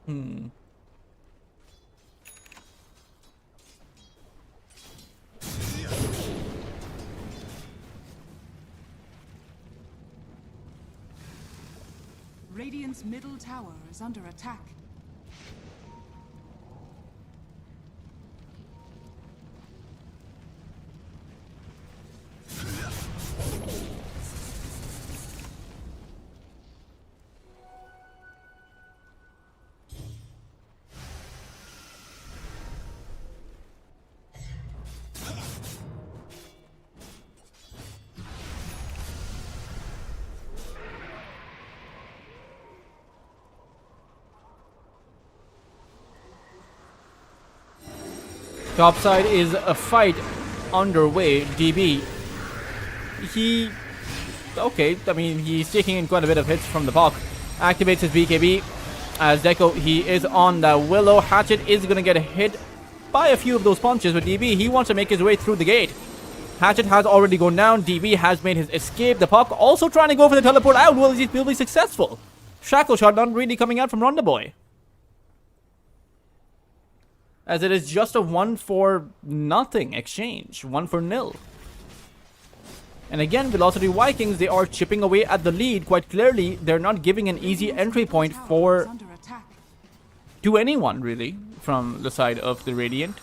Hmm. Radiant's middle tower is under attack. Topside is a fight underway. DB, okay, I mean, he's taking in quite a bit of hits from the Puck. Activates his BKB. As Deco, he is on the Willow. Hatchet is going to get hit by a few of those punches, but DB, he wants to make his way through the gate. Hatchet has already gone down. DB has made his escape. The Puck also trying to go for the teleport out. Will he be successful? Shackle shot not really coming out from Ronda Boy, as it is just a 1-for-0 exchange. 1-for-0. And again, Velocity Vikings, they are chipping away at the lead quite clearly. They're not giving an easy entry point to anyone, really, from the side of the Radiant.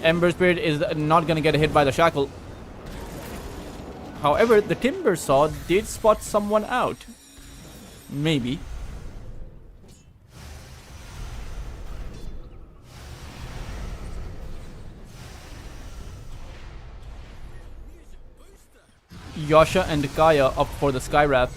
Ember Spirit is not going to get hit by the Shackle. However, the Timber Saw did spot someone out. Maybe. Yasha and Kaya up for the Skywrath.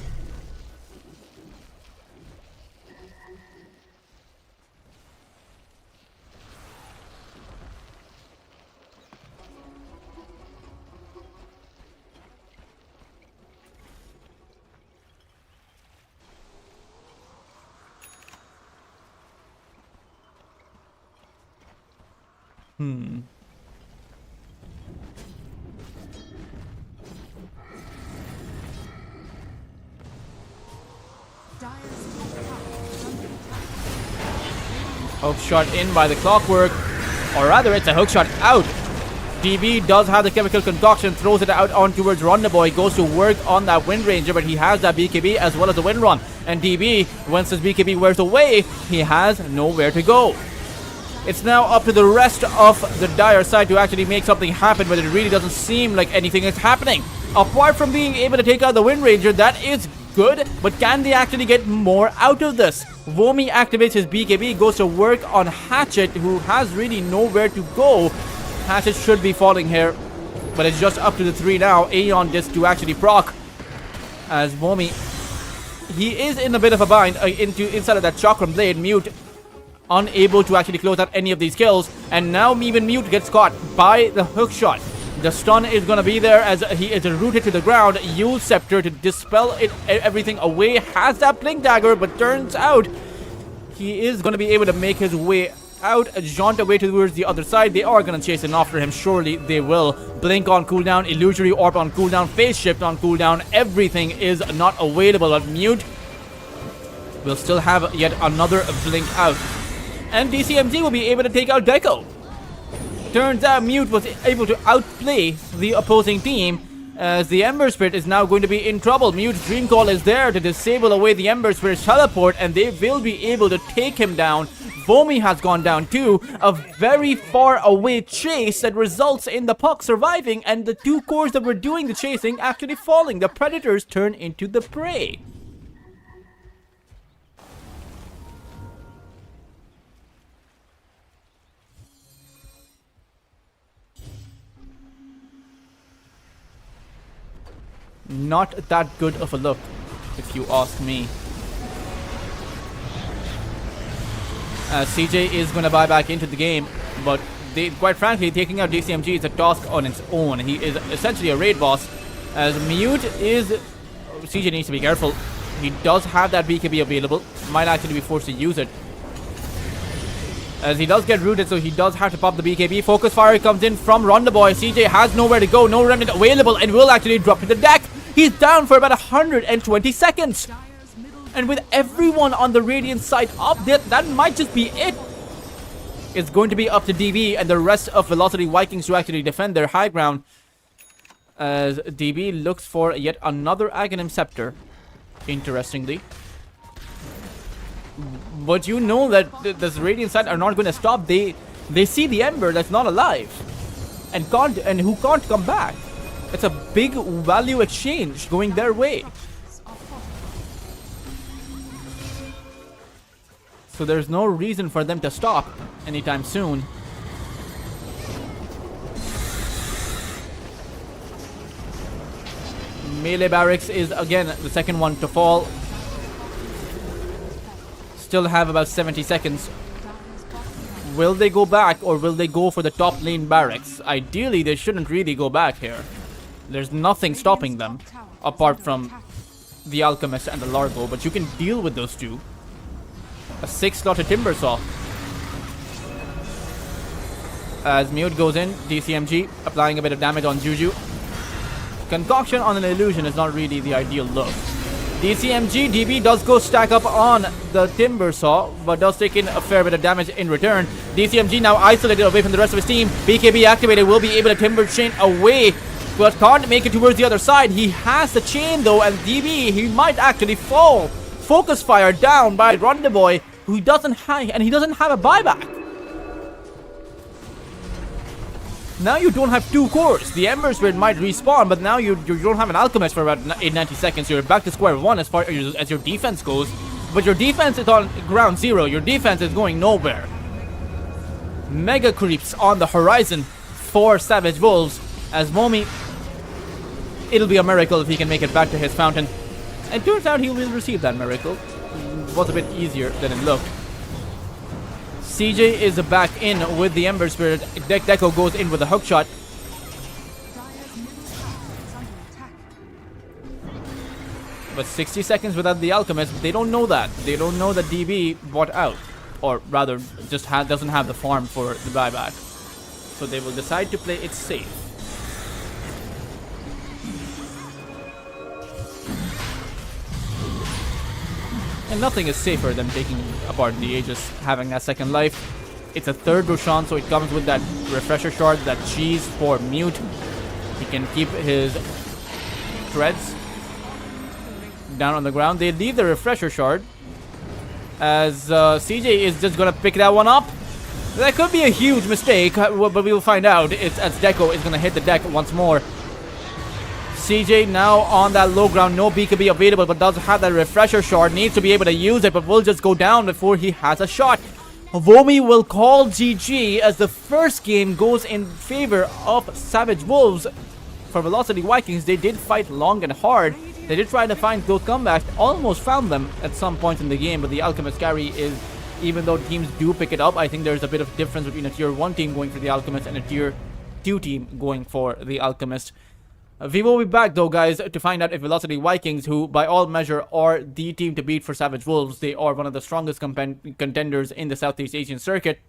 Hook shot in by the Clockwork, or rather it's a hook shot out. DB does have the chemical concoction, throws it out on towards Ronda Boy, goes to work on that Wind Ranger, but he has that BKB as well as the Wind Run. And DB, once his BKB wears away, he has nowhere to go. It's now up to the rest of the Dire side to actually make something happen, but it really doesn't seem like anything is happening. Apart from being able to take out the Wind Ranger, that is good, but can they actually get more out of this? Vomi activates his BKB, goes to work on Hatchet, who has really nowhere to go. Hatchet should be falling here, but it's just up to the 3 now. Aeon Disc to actually proc, as Vomi, he is in a bit of a bind inside of that Chakram Blade. Mute unable to actually close out any of these kills, and now even Mute gets caught by the hook shot. The stun is going to be there as he is rooted to the ground. Use Scepter to dispel everything away. Has that Blink Dagger, but turns out he is going to be able to make his way out, jaunt away towards the other side. They are going to chase in after him. Surely they will. Blink on cooldown, Illusory Orb on cooldown, Phase Shift on cooldown. Everything is not available, but Mute will still have yet another Blink out. And DCMG will be able to take out Deco. Turns out Mute was able to outplay the opposing team, as the Ember Spirit is now going to be in trouble. Mute's Dream Call is there to disable away the Ember Spirit's teleport, and they will be able to take him down. Vomi has gone down too. A very far away chase that results in the Puck surviving, and the 2 cores that were doing the chasing actually falling. The Predators turn into the prey. Not that good of a look, if you ask me. CJ is going to buy back into the game, but quite frankly, taking out DCMG is a task on its own. He is essentially a raid boss, as Mute is... CJ needs to be careful. He does have that BKB available, might actually be forced to use it, as he does get rooted, so he does have to pop the BKB. Focus Fire comes in from Ronda Boy. CJ has nowhere to go, no remnant available, and will actually drop to the deck. He's down for about 120 seconds. And with everyone on the Radiant side up there, that might just be it. It's going to be up to DB and the rest of Velocity Vikings to actually defend their high ground. As DB looks for yet another Aghanim Scepter, interestingly. But you know that this Radiant side are not going to stop. They see the Ember that's not alive. And who can't come back. It's a big value exchange going their way. So there's no reason for them to stop anytime soon. Melee barracks is again the second one to fall. Still have about 70 seconds. Will they go back or will they go for the top lane barracks? Ideally, they shouldn't really go back here. There's nothing stopping them apart from the Alchemist and the Largo, but you can deal with those two. A 6-slotted Timber Saw. As Mute goes in, DCMG applying a bit of damage on Juju. Concoction on an Illusion is not really the ideal look. DCMG, DB does go stack up on the Timber Saw, but does take in a fair bit of damage in return. DCMG now isolated away from the rest of his team. BKB activated, will be able to Timber Chain away, but can't make it towards the other side. He has the chain though, and DB, he might actually fall. Focus fire down by Rondaboy, who doesn't have, and he doesn't have a buyback. Now you don't have two cores. The Ember Spirit might respawn, but now you don't have an Alchemist for about 90 seconds. You're back to square one as far as your defense goes. But your defense is on ground zero. Your defense is going nowhere. Mega creeps on the horizon for Savage Wolves. As Momi, it'll be a miracle if he can make it back to his fountain. And turns out he will receive that miracle. It was a bit easier than it looked. CJ is back in with the Ember Spirit. Deco goes in with a hook shot. But 60 seconds without the Alchemist, they don't know that. They don't know that DB bought out. Or rather, just doesn't have the farm for the buyback. So they will decide to play it safe. And nothing is safer than taking apart the Aegis, having that second life. It's a third Roshan, so it comes with that refresher shard, that cheese for Mute. He can keep his threads down on the ground. They leave the refresher shard, as CJ is just gonna pick that one up. That could be a huge mistake, but we will find out. It's as Deco is gonna hit the deck once more. CJ now on that low ground, no BKB available, but does have that refresher shard, needs to be able to use it, but will just go down before he has a shot. Vomi will call GG as the first game goes in favor of Savage Wolves. For Velocity Vikings, they did fight long and hard. They did try to find those comebacks, almost found them at some point in the game, but the Alchemist carry is, even though teams do pick it up, I think there's a bit of difference between a tier 1 team going for the Alchemist and a tier 2 team going for the Alchemist. We will be back though, guys, to find out if Velocity Vikings, who by all measure are the team to beat for Savage Wolves, they are one of the strongest contenders in the Southeast Asian circuit,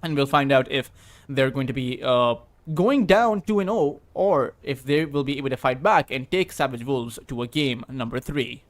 and we'll find out if they're going to be going down 2-0 or if they will be able to fight back and take Savage Wolves to a game number 3.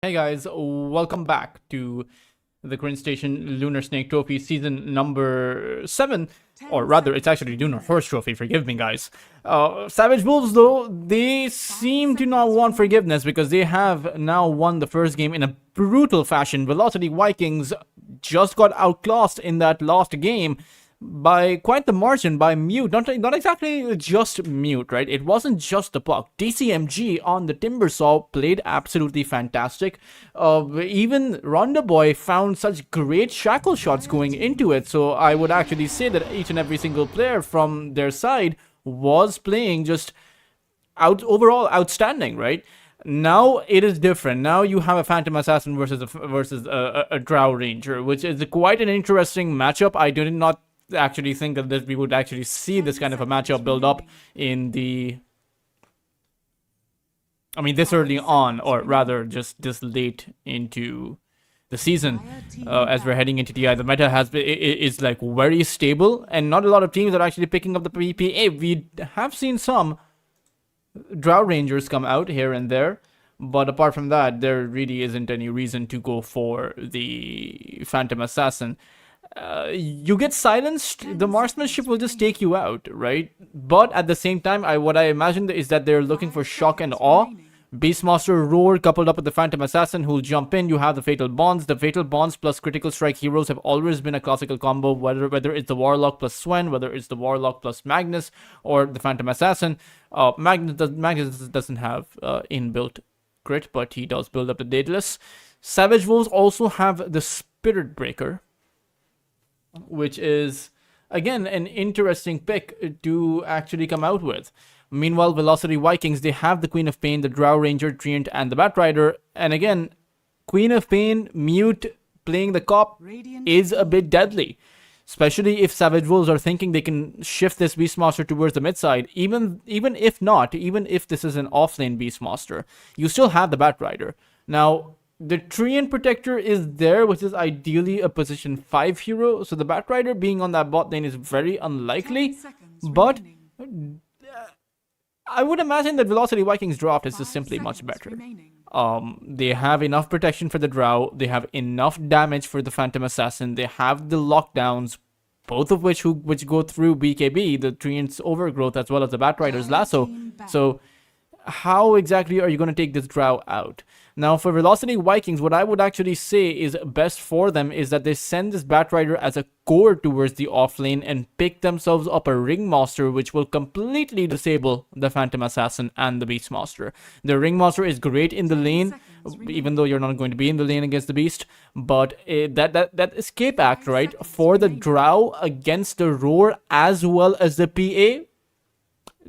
Hey guys, welcome back to the Current Station Lunar Snake Trophy season number 7. Or rather, it's actually Lunar Horse Trophy, forgive me guys. Savage Wolves though, they seem to not want forgiveness because they have now won the first game in a brutal fashion. Velocity Vikings just got outclassed in that last game by quite the margin, by Mute. Not exactly just Mute, right? It wasn't just the puck. DCMG on the Timbersaw played absolutely fantastic. Even Ronda Boy found such great shackle shots going into it. So I would actually say that each and every single player from their side was playing just overall outstanding, right? Now it is different. Now you have a Phantom Assassin versus a Drow Ranger, which is quite an interesting matchup. I did not actually think that we would actually see this kind of a matchup build up in the, I mean, this early on, or rather just this late into the season. As we're heading into TI, the meta is like very stable, and not a lot of teams are actually picking up the PPA. We have seen some Drow Rangers come out here and there, but apart from that, there really isn't any reason to go for the Phantom Assassin. You get silenced, the marksmanship will just take you out, right? But at the same time, what I imagine is that they're looking for shock and awe. Beastmaster Roar coupled up with the Phantom Assassin who'll jump in. You have the Fatal Bonds. The Fatal Bonds plus Critical Strike heroes have always been a classical combo, whether it's the Warlock plus Swen, whether it's the Warlock plus Magnus, or the Phantom Assassin. Magnus doesn't have inbuilt crit, but he does build up the Daedalus. Savage Wolves also have the Spirit Breaker, which is, again, an interesting pick to actually come out with. Meanwhile, Velocity Vikings, they have the Queen of Pain, the Drow Ranger, Treant, and the Batrider. And again, Queen of Pain, Mute, playing the cop is a bit deadly. Especially if Savage Wolves are thinking they can shift this Beastmaster towards the mid side. Even if not, even if this is an offlane Beastmaster, you still have the Batrider. Now, the Treant Protector is there, which is ideally a position 5 hero. So the Batrider being on that bot lane is very unlikely. But I would imagine that Velocity Vikings draft is just simply much better. They have enough protection for the Drow. They have enough damage for the Phantom Assassin. They have the lockdowns, both of which go through BKB, the Treant's Overgrowth, as well as the Batrider's Lasso. So how exactly are you going to take this Drow out? Now, for Velocity Vikings, what I would actually say is best for them is that they send this Batrider as a core towards the offlane and pick themselves up a Ringmaster, which will completely disable the Phantom Assassin and the Beastmaster. The Ringmaster is great in the lane, even though you're not going to be in the lane against the Beast, but that escape act, right, for the Drow against the Roar as well as the PA,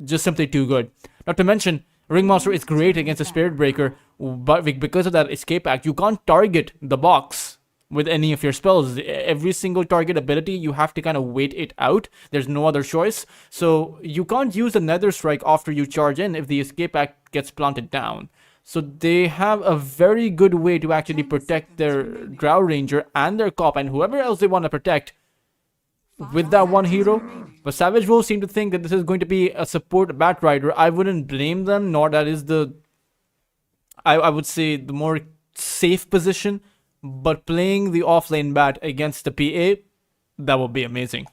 just simply too good. Not to mention, Ringmaster is great against the Spirit Breaker, but because of that escape act, you can't target the box with any of your spells. Every single target ability, you have to kind of wait it out. There's no other choice. So you can't use the Nether Strike after you charge in if the escape act gets planted down. So they have a very good way to actually protect their Drow Ranger and their Cop and whoever else they want to protect with that one hero. But Savage Wolves seem to think that this is going to be a support Batrider. I wouldn't blame them, nor that is the, I would say, the more safe position. But playing the offlane Bat against the PA, that would be amazing.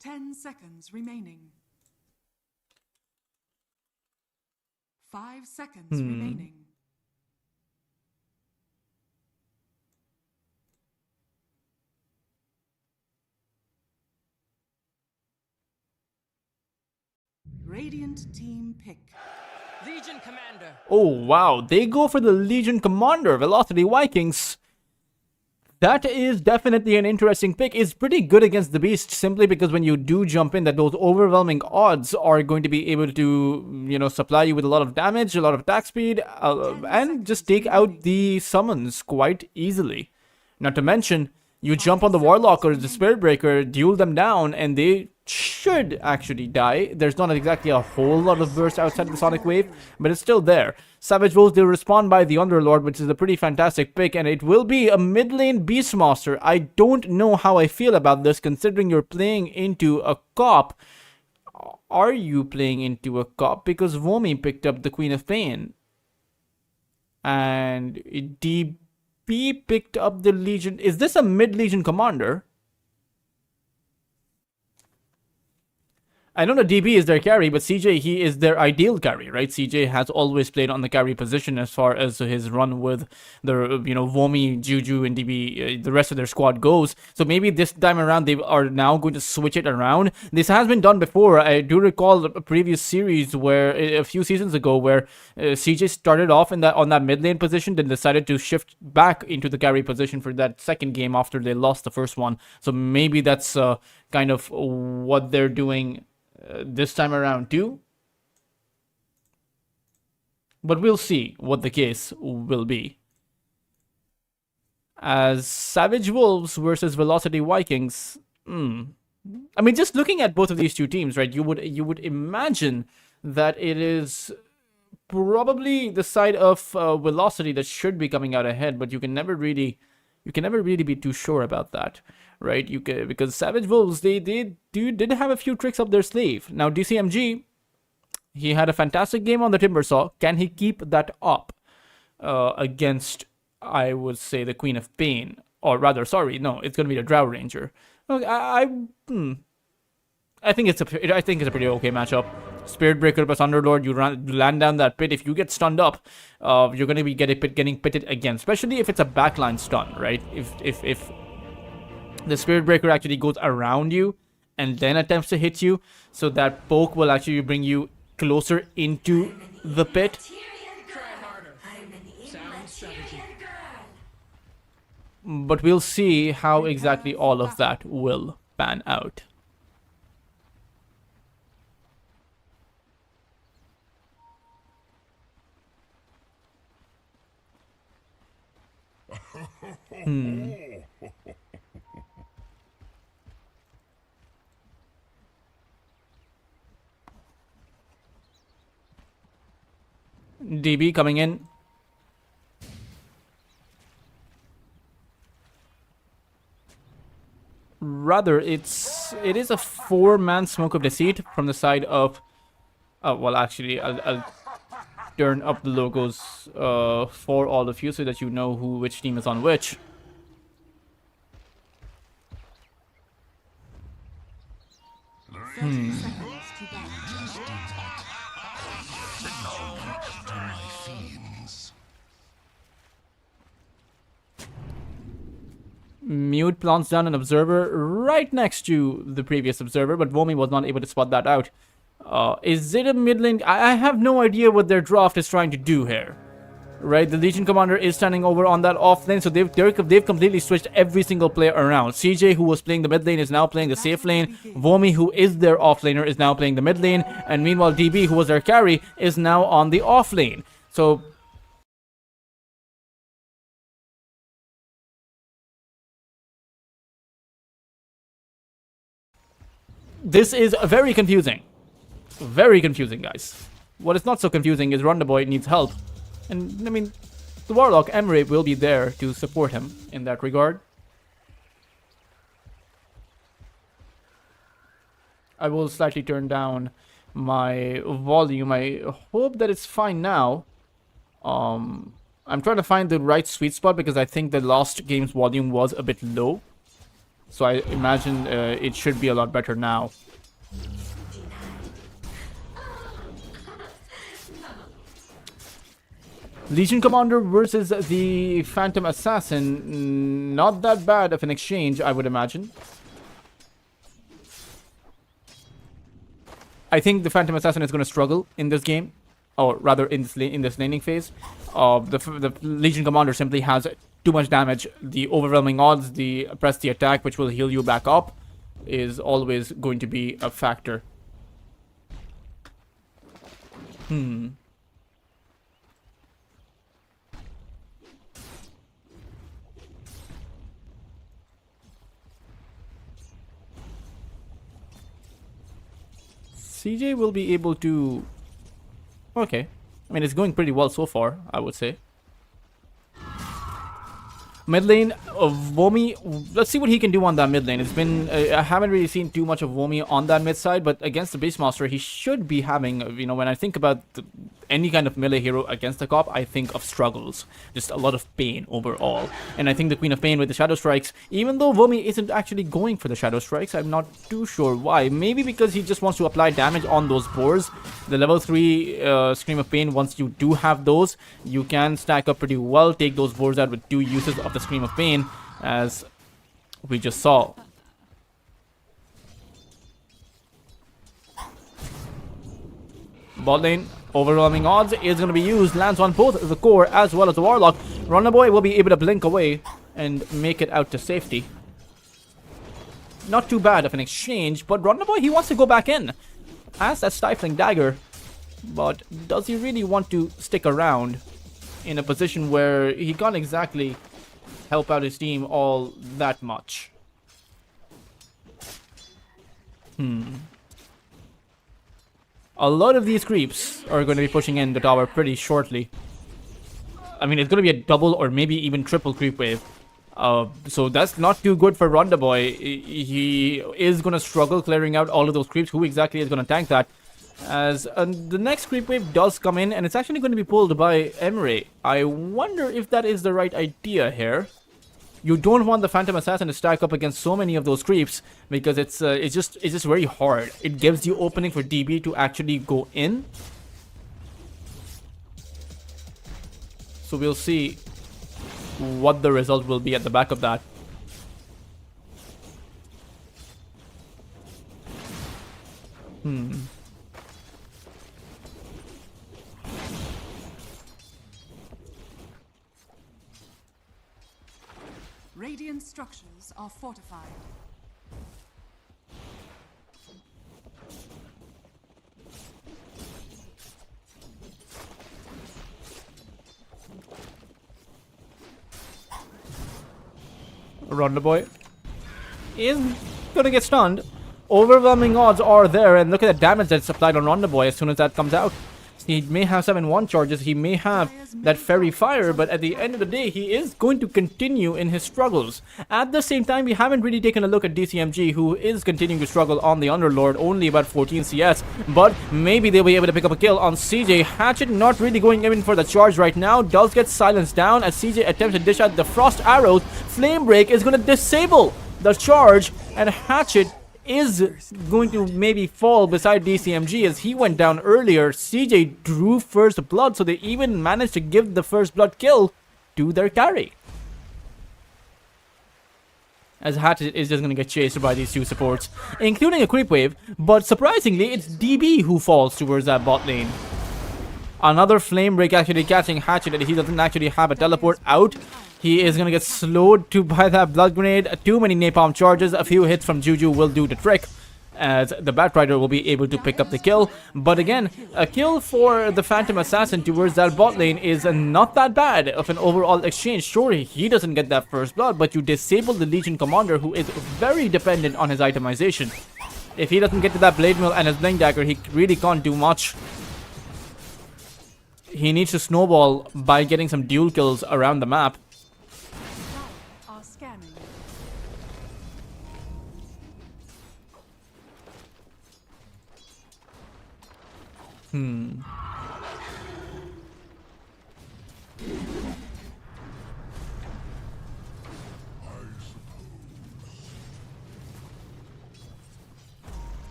10 seconds remaining. 5 seconds remaining. Radiant team pick. Legion Commander. Oh wow, they go for the Legion Commander, Velocity Vikings. That is definitely an interesting pick. It's pretty good against the Beast simply because when you do jump in, that those overwhelming odds are going to be able to, you know, supply you with a lot of damage, a lot of attack speed, and just take out the summons quite easily. Not to mention, you jump on the Warlock or the Spirit Breaker, duel them down, and they should actually die. There's not exactly a whole lot of burst outside of the Sonic Wave, but it's still there. Savage Wolves, they'll respond by the Underlord, which is a pretty fantastic pick, and it will be a mid lane Beastmaster. I don't know how I feel about this, considering you're playing into a Cop are you playing into a cop? Because Vomi picked up the Queen of Pain. And DB picked up the Legion. Is this a mid-Legion commander? I know the DB is their carry, but CJ, he is their ideal carry, right? CJ has always played on the carry position as far as his run with the, Vomi, Juju, and DB, the rest of their squad goes. So maybe this time around, they are now going to switch it around. This has been done before. I do recall a previous series where, a few seasons ago, where CJ started off on that mid lane position, then decided to shift back into the carry position for that second game after they lost the first one. So maybe that's kind of what they're doing this time around too. But we'll see what the case will be. As Savage Wolves versus Velocity Vikings. I mean, just looking at both of these two teams, right? You would imagine that it is probably the side of Velocity that should be coming out ahead, but you can never really be too sure about that, right? Because Savage Wolves, they did have a few tricks up their sleeve. Now DCMG, he had a fantastic game on the Timbersaw. Can he keep that up against, I would say, the Queen of Pain, or rather, sorry, no, it's gonna be the Drow Ranger. Okay, I think it's a pretty okay matchup. Spirit Breaker plus Underlord, you land down that pit. If you get stunned up, you're going to be getting pitted again, especially if it's a backline stun, right? If the Spirit Breaker actually goes around you and then attempts to hit you, so that poke will actually bring you closer into the pit. But we'll see how exactly all of that will pan out. DB coming in. Rather, it is a 4-man Smoke of Deceit from the side of... well, actually, I'll turn up the logos for all of you so that you know which team is on which. Mute plants down an observer right next to the previous observer, but Vomi was not able to spot that out. Is it a mid lane? I have no idea what their draft is trying to do here. Right, the Legion Commander is standing over on that off lane, so they've completely switched every single player around. CJ, who was playing the mid lane, is now playing the safe lane. Vomi, who is their off laner, is now playing the mid lane. And meanwhile, DB, who was their carry, is now on the off lane. So... this is very confusing. Very confusing, guys. What is not so confusing is Rundaboy needs help. And, I mean, the Warlock, Emre, will be there to support him in that regard. I will slightly turn down my volume. I hope that it's fine now. I'm trying to find the right sweet spot because I think the last game's volume was a bit low. So I imagine it should be a lot better now. Legion Commander versus the Phantom Assassin. Not that bad of an exchange, I would imagine. I think the Phantom Assassin is going to struggle in this game. Or rather, in this laning phase. The Legion Commander simply has too much damage. The overwhelming odds, the press the attack, which will heal you back up, is always going to be a factor. CJ will be able to... okay. I mean, it's going pretty well so far, I would say. Mid lane, Vomi, let's see what he can do on that mid lane. It's been, I haven't really seen too much of Vomi on that mid side, but against the Beastmaster, he should be having, you know, when I think about any kind of melee hero against the cop, I think of struggles. Just a lot of pain overall. And I think the Queen of Pain with the Shadow Strikes, even though Vomi isn't actually going for the Shadow Strikes, I'm not too sure why. Maybe because he just wants to apply damage on those boars. The level 3 Scream of Pain, once you do have those, you can stack up pretty well, take those boars out with 2 uses of the Scream of Pain, as we just saw. Bot lane, overwhelming odds is going to be used, lands on both the core as well as the warlock. Runner Boy will be able to blink away and make it out to safety. Not too bad of an exchange, but Runner Boy, he wants to go back in. Has that stifling dagger, but does he really want to stick around in a position where he can't exactly help out his team all that much? A lot of these creeps are going to be pushing in the tower pretty shortly. I mean, it's going to be a double or maybe even triple creep wave. So that's not too good for Ronda Boy. He is going to struggle clearing out all of those creeps. Who exactly is going to tank that? As the next creep wave does come in, and it's actually going to be pulled by Emre. I wonder if that is the right idea here. You don't want the Phantom Assassin to stack up against so many of those creeps, because it's just very hard. It gives the opening for DB to actually go in. So we'll see what the result will be at the back of that. Radiant structures are fortified. Ronda Boy is gonna get stunned. Overwhelming odds are there, and look at the damage that's applied on Ronda Boy as soon as that comes out. He may have 7-1 charges, he may have that Fairy Fire, but at the end of the day, he is going to continue in his struggles. At the same time, we haven't really taken a look at DCMG, who is continuing to struggle on the Underlord, only about 14 CS, but maybe they'll be able to pick up a kill on CJ. Hatchet not really going in for the charge right now, does get silenced down as CJ attempts to dish out the Frost Arrows. Flame Break is going to disable the charge, and Hatchet is going to maybe fall beside DCMG as he went down earlier. CJ drew first blood, so they even managed to give the first blood kill to their carry. As Hatchet is just going to get chased by these two supports, including a creep wave, but surprisingly, it's DB who falls towards that bot lane. Another Flame Break actually catching Hatchet, and he doesn't actually have a teleport out. He is going to get slowed by that Blood Grenade. Too many Napalm charges. A few hits from Juju will do the trick, as the Batrider will be able to pick up the kill. But again, a kill for the Phantom Assassin towards that bot lane is not that bad of an overall exchange. Sure, he doesn't get that first blood, but you disable the Legion Commander, who is very dependent on his itemization. If he doesn't get to that Blade Mill and his Blink Dagger, he really can't do much. He needs to snowball by getting some dual kills around the map. Are scanning.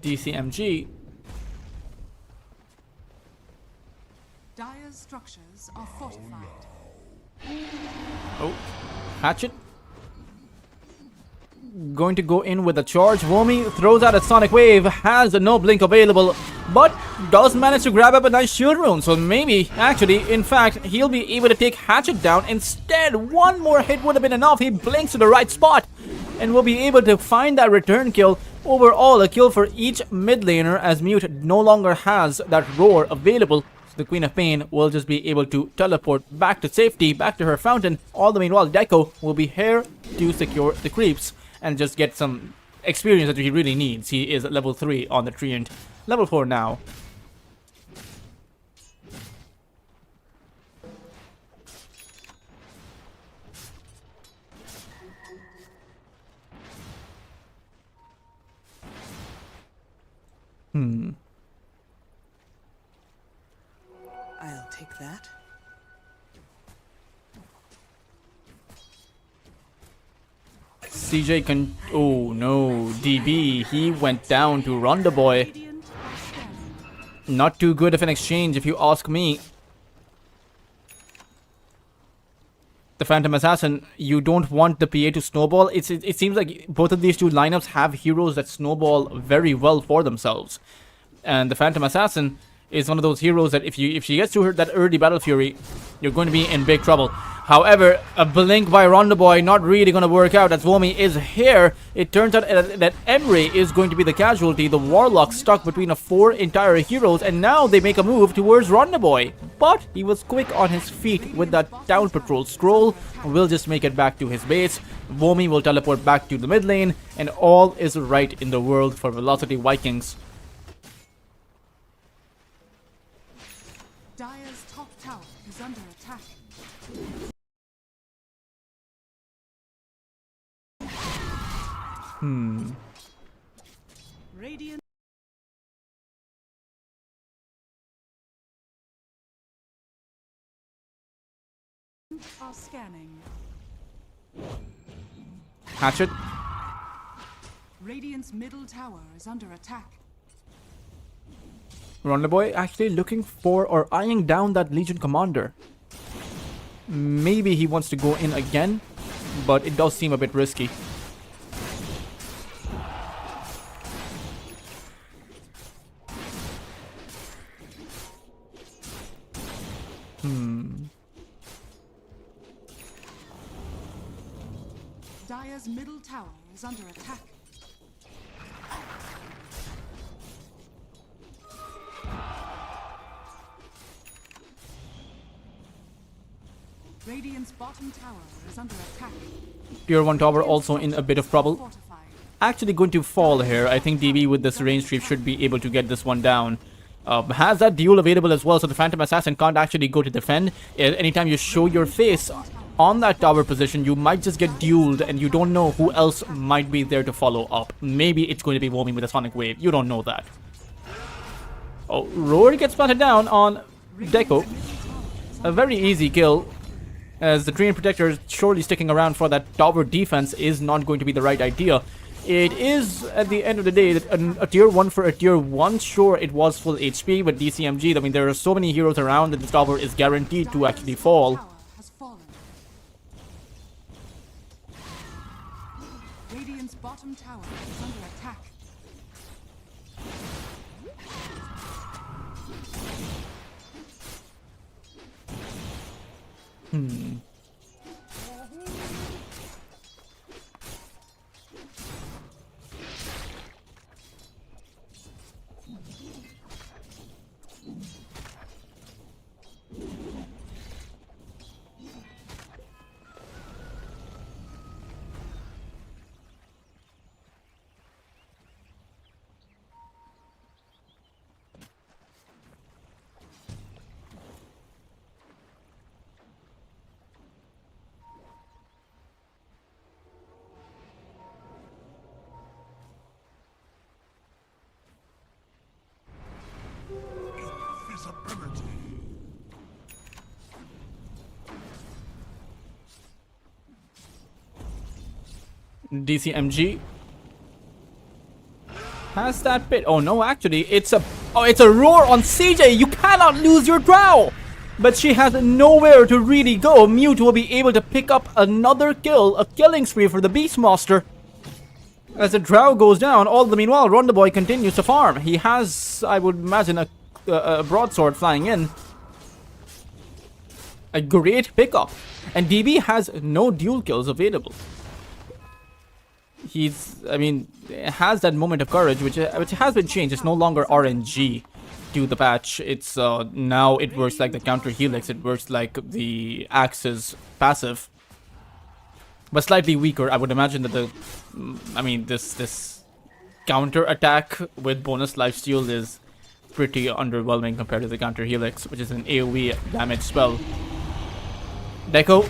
DCMG. Dire's structures are fortified. Oh, Hatchet going to go in with a charge. Vomi throws out a Sonic Wave, has no blink available, but does manage to grab up a nice shield rune. So maybe, actually, in fact, he'll be able to take Hatchet down. Instead, one more hit would have been enough. He blinks to the right spot and will be able to find that return kill. Overall, a kill for each mid laner, as Mute no longer has that roar available. The Queen of Pain will just be able to teleport back to safety, back to her fountain. All the meanwhile, Deco will be here to secure the creeps and just get some experience that he really needs. He is at level 3 on the Treant. Level 4 now. Hmm. I'll take that. CJ can. Oh no, DB. He went down to Ronda Boy. Radiant are scanning. Not too good of an exchange, if you ask me. The Phantom Assassin, you don't want the PA to snowball. It seems like both of these two lineups have heroes that snowball very well for themselves. And the Phantom Assassin is one of those heroes that if she gets to her that early Battle Fury, you're going to be in big trouble. However, a blink by Ronda Boy not really going to work out as Vomi is here. It turns out that Emery is going to be the casualty. The Warlock stuck between 4 entire heroes, and now they make a move towards Ronda Boy. But he was quick on his feet with that down patrol scroll. Will just make it back to his base. Vomi will teleport back to the mid lane, and all is right in the world for Velocity Vikings. Dire's top tower is under attack. Radiant are scanning. Hatchet. Radiant's middle tower is under attack. Ronda Boy actually looking for or eyeing down that Legion commander. Maybe he wants to go in again, but it does seem a bit risky. Dire's middle tower is under attack. Radiant's bottom tower is under attack. Tier 1 tower also in a bit of trouble. Fortified. Actually going to fall here. I think DB with this range creep should be able to get this one down. Has that duel available as well, so the Phantom Assassin can't actually go to defend. Anytime you show your face on that tower position, you might just get dueled, and you don't know who else might be there to follow up. Maybe it's going to be Vomi with a Sonic Wave. You don't know that. Oh, Roar gets planted down on Deco. A very easy kill, as the Treant Protector surely sticking around for that tower defense is not going to be the right idea. It is, at the end of the day, a tier 1 for a tier 1. Sure, it was full HP, but DCMG, I mean, there are so many heroes around that this tower is guaranteed to actually fall. Tower has fallen. Radiant's bottom tower is under attack. DCMG has that bit. Oh no, actually, it's a roar on CJ. You cannot lose your drow. But she has nowhere to really go. Mute will be able to pick up another kill, a killing spree for the Beastmaster. As the drow goes down, all the meanwhile, Ronda Boy continues to farm. He has, I would imagine, a broadsword flying in. A great pickup. And DB has no dual kills available. I mean, has that moment of courage, which has been changed. It's no longer RNG to the patch. It's now it works like the counter helix. It works like the Axe's passive, but slightly weaker. I would imagine that this counter attack with bonus lifesteal is pretty underwhelming compared to the counter helix, which is an AoE damage spell. Deco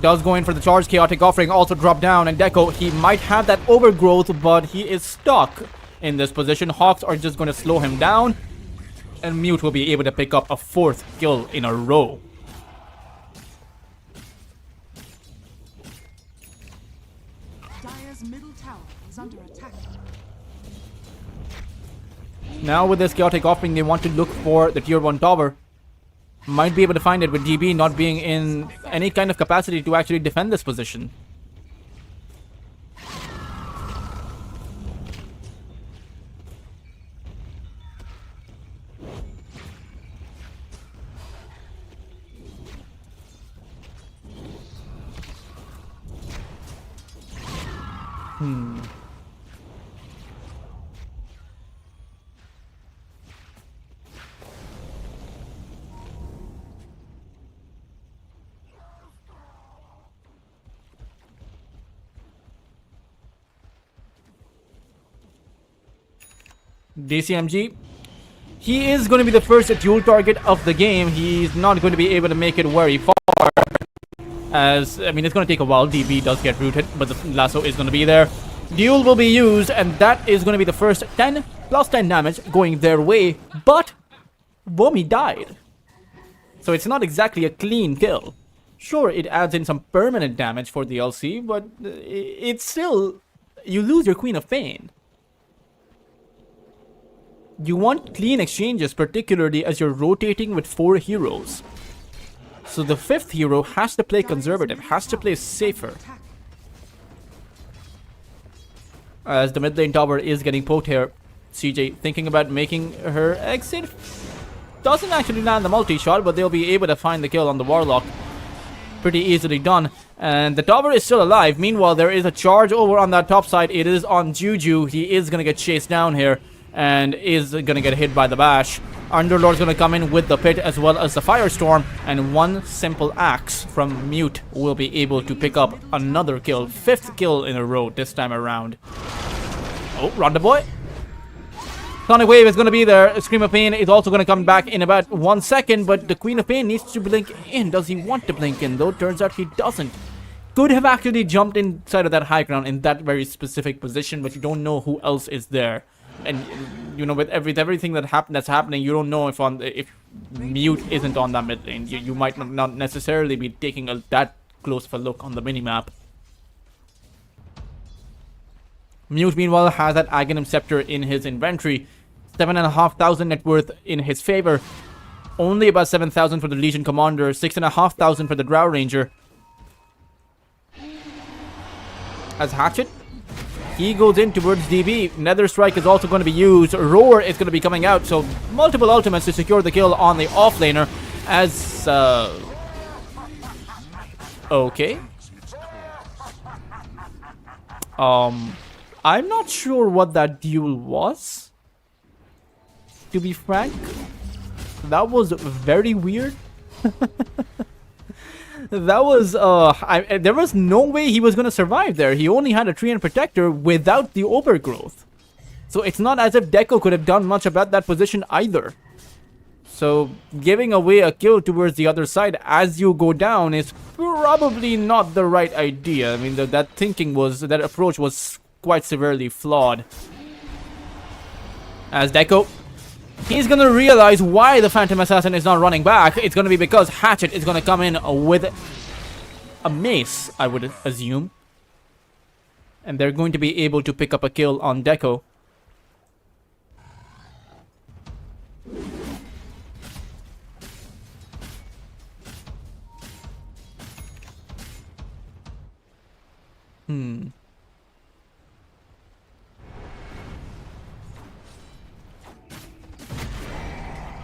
does go in for the charge. Chaotic Offering also drop down, and Deco, he might have that overgrowth, but he is stuck. in this position. Hawks are just going to slow him down, and Mute will be able to pick up a 4th kill in a row. Dire's middle tower is under attack. Now with this chaotic offering, they want to look for the tier 1 tower. Might be able to find it with DB not being in any kind of capacity to actually defend this position. DCMG, he is going to be the first dual target of the game. He's not going to be able to make it very far, as, I mean, it's going to take a while. DB does get rooted, but the lasso is going to be there. Duel will be used, and that is going to be the first 10 plus 10 damage going their way, but Womi died. So it's not exactly a clean kill. Sure, it adds in some permanent damage for the LC, but it's still, you lose your Queen of Pain. You want clean exchanges, particularly as you're rotating with 4 heroes. So the 5th hero has to play conservative, has to play safer. As the mid lane tower is getting poked here, CJ thinking about making her exit. Doesn't actually land the multi-shot, but they'll be able to find the kill on the Warlock. Pretty easily done. And the tower is still alive. Meanwhile, there is a charge over on that top side. It is on Juju. He is going to get chased down here and is going to get hit by the bash. Underlord's going to come in with the pit as well as the firestorm, and one simple axe from Mute will be able to pick up another kill. 5th kill in a row this time around. Oh, Ronda Boy. Sonic Wave is going to be there. Scream of Pain is also going to come back in about 1 second, but the Queen of Pain needs to blink in. Does he want to blink in, though? Turns out he doesn't. Could have actually jumped inside of that high ground in that very specific position, but you don't know who else is there. And you know, with everything that's happening, you don't know if Mute isn't on that mid lane. You might not necessarily be taking that close of a look on the minimap. Mute, meanwhile, has that Aghanim Scepter in his inventory. 7,500 net worth in his favor. Only about 7,000 for the Legion Commander. 6,500 for the Drow Ranger. As Hatchet, he goes in towards DB. Nether Strike is also going to be used. Roar is going to be coming out. So multiple ultimates to secure the kill on the offlaner. As okay. I'm not sure what that duel was, to be frank. That was very weird. That was, there was no way he was going to survive there. He only had a Treant Protector without the overgrowth. So it's not as if Deco could have done much about that position either. So giving away a kill towards the other side as you go down is probably not the right idea. I mean, that approach was quite severely flawed. As Deco, he's gonna realize why the Phantom Assassin is not running back. It's gonna be because Hatchet is gonna come in with a mace, I would assume. And they're going to be able to pick up a kill on Deco.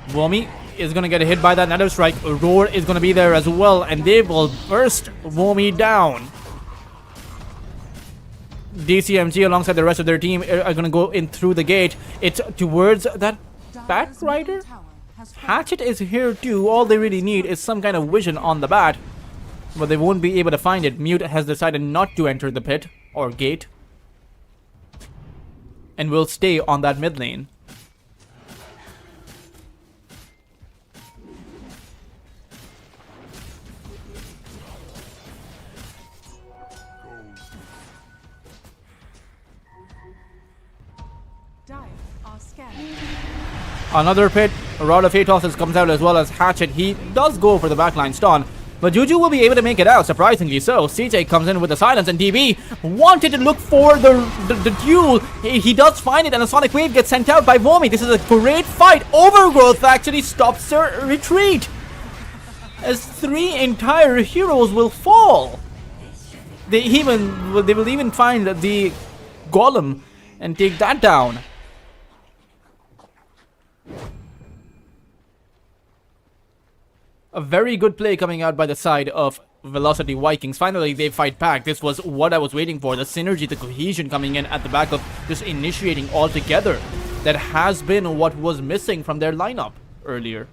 Womi is going to get hit by that Nether Strike. Roar is going to be there as well, and they will burst Womi down. DCMG alongside the rest of their team are going to go in through the gate. It's towards that Bat Rider. Hatchet is here too. All they really need is some kind of vision on the bat, but they won't be able to find it. Mute has decided not to enter the pit or gate and will stay on that mid lane. Dire are scanning. Another pit. A Rod of Atos comes out as well as Hatchet. He does go for the backline stun, but Juju will be able to make it out, surprisingly so. CJ comes in with the silence, and DB wanted to look for the duel. He does find it, and a Sonic Wave gets sent out by Vomi. This is a great fight. Overgrowth actually stops their retreat, as 3 entire heroes will fall. They will even find the Golem and take that down. A very good play coming out by the side of Velocity Vikings. Finally, they fight back. This was what I was waiting for. The synergy, the cohesion coming in at the back of just initiating all together. That has been what was missing from their lineup earlier.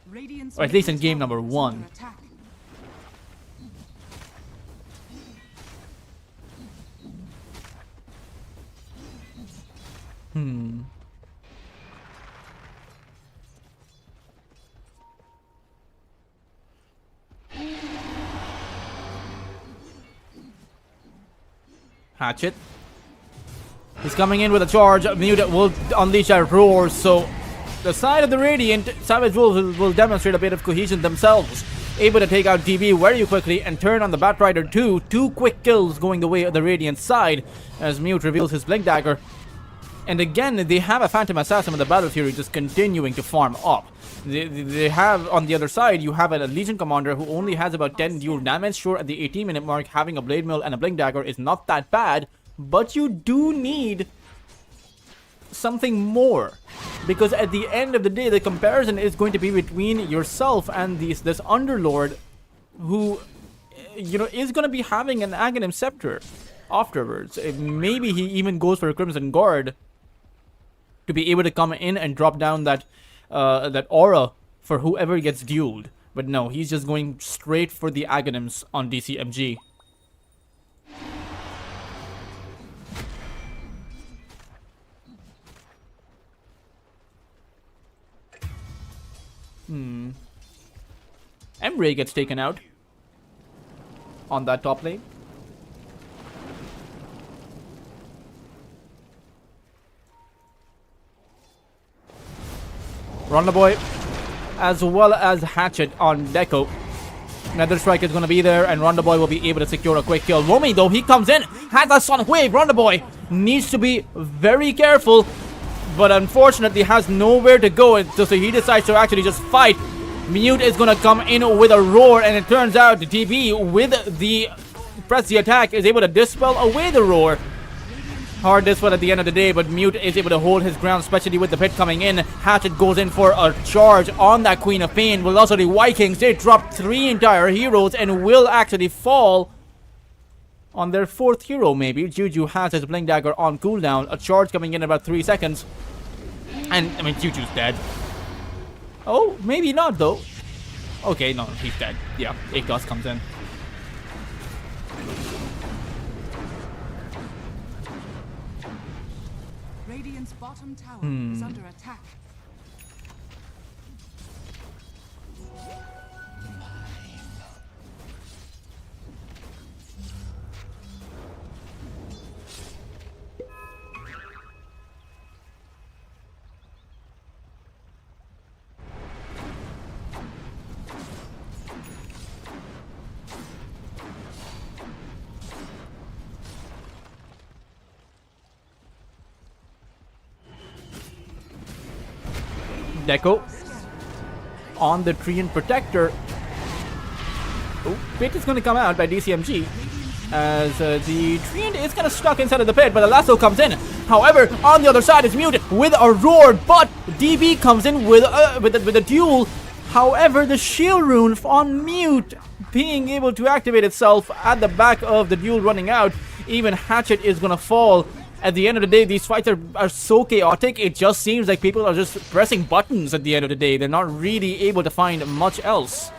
Radiant's Or at least in middle game tower number is 1. under attack. Hatchet. He's coming in with a charge. Mute will unleash a roar. So the side of the Radiant, Savage Wolves will demonstrate a bit of cohesion themselves. Able to take out DB very quickly and turn on the Batrider 2. 2 quick kills going the way of the Radiant side as Mute reveals his Blink Dagger. And again, they have a Phantom Assassin with the Battle Fury just continuing to farm up. They have, on the other side, you have a Legion Commander who only has about 10 dual damage. Sure, at the 18-minute mark, having a Blade Mill and a Blink Dagger is not that bad, but you do need something more. Because at the end of the day, the comparison is going to be between yourself and this Underlord who, you know, is going to be having an Aghanim Scepter afterwards. Maybe he even goes for a Crimson Guard to be able to come in and drop down that that aura for whoever gets dueled. But no, he's just going straight for the Aghanims on DCMG. Emre gets taken out on that top lane. Rondaboy, as well as Hatchet on Deco. Nether Strike is going to be there, and Rondaboy will be able to secure a quick kill. Romy, though, he comes in, has a Sonic Wave. Rondaboy needs to be very careful, but unfortunately has nowhere to go, and so he decides to actually just fight. Mute is going to come in with a roar, and it turns out the TB with the press the attack is able to dispel away the roar. Hard dispel at the end of the day, but Mute is able to hold his ground, especially with the pit coming in. Hatchet goes in for a charge on that Queen of Pain. Velocity Vikings, they drop 3 entire heroes and will actually fall on their 4th hero, maybe. Juju has his Blink Dagger on cooldown. A charge coming in about 3 seconds. And, I mean, Juju's dead. Oh, maybe not, though. Okay, no, he's dead. Yeah, Atos comes in. Radiant's bottom tower is under attack. Deco on the Treant Protector. Oh, pit is going to come out by DCMG as the Treant is kind of stuck inside of the pit, but the lasso comes in. However, on the other side is Mute with a roar, but DB comes in with a duel. However, the shield rune on Mute being able to activate itself at the back of the duel running out. Even Hatchet is going to fall. At the end of the day, these fights are so chaotic, it just seems like people are just pressing buttons at the end of the day. They're not really able to find much else.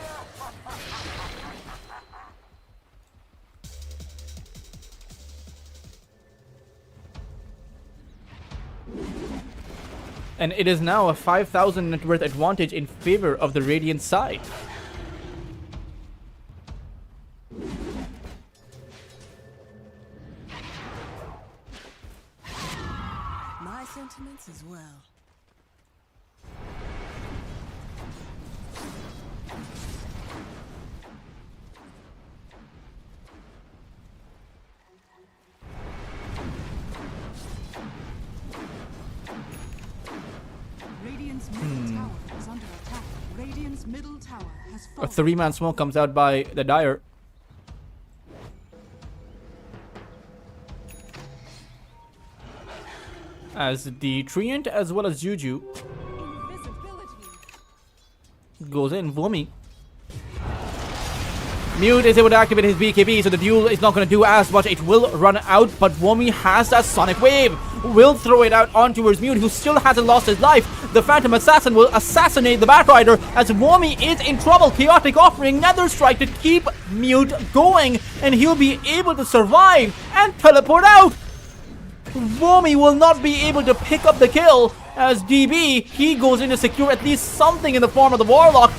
And it is now a 5,000 net worth advantage in favor of the Radiant side. sentiments as well. Radiant's middle tower is under attack. Radiant's middle tower has A fallen. 3-man smoke comes out by the Dire. As the Treant as well as Juju Invisibility. goes in. Vomi. Mute is able to activate his BKB, so the duel is not going to do as much. It will run out, but Vomi has that Sonic Wave. Will throw it out on towards Mute, who still hasn't lost his life. The Phantom Assassin will assassinate the Batrider as Vomi is in trouble. Chaotic offering Nether Strike to keep Mute going, and he'll be able to survive and teleport out. Vomi will not be able to pick up the kill as DB, he goes in to secure at least something in the form of the Warlock.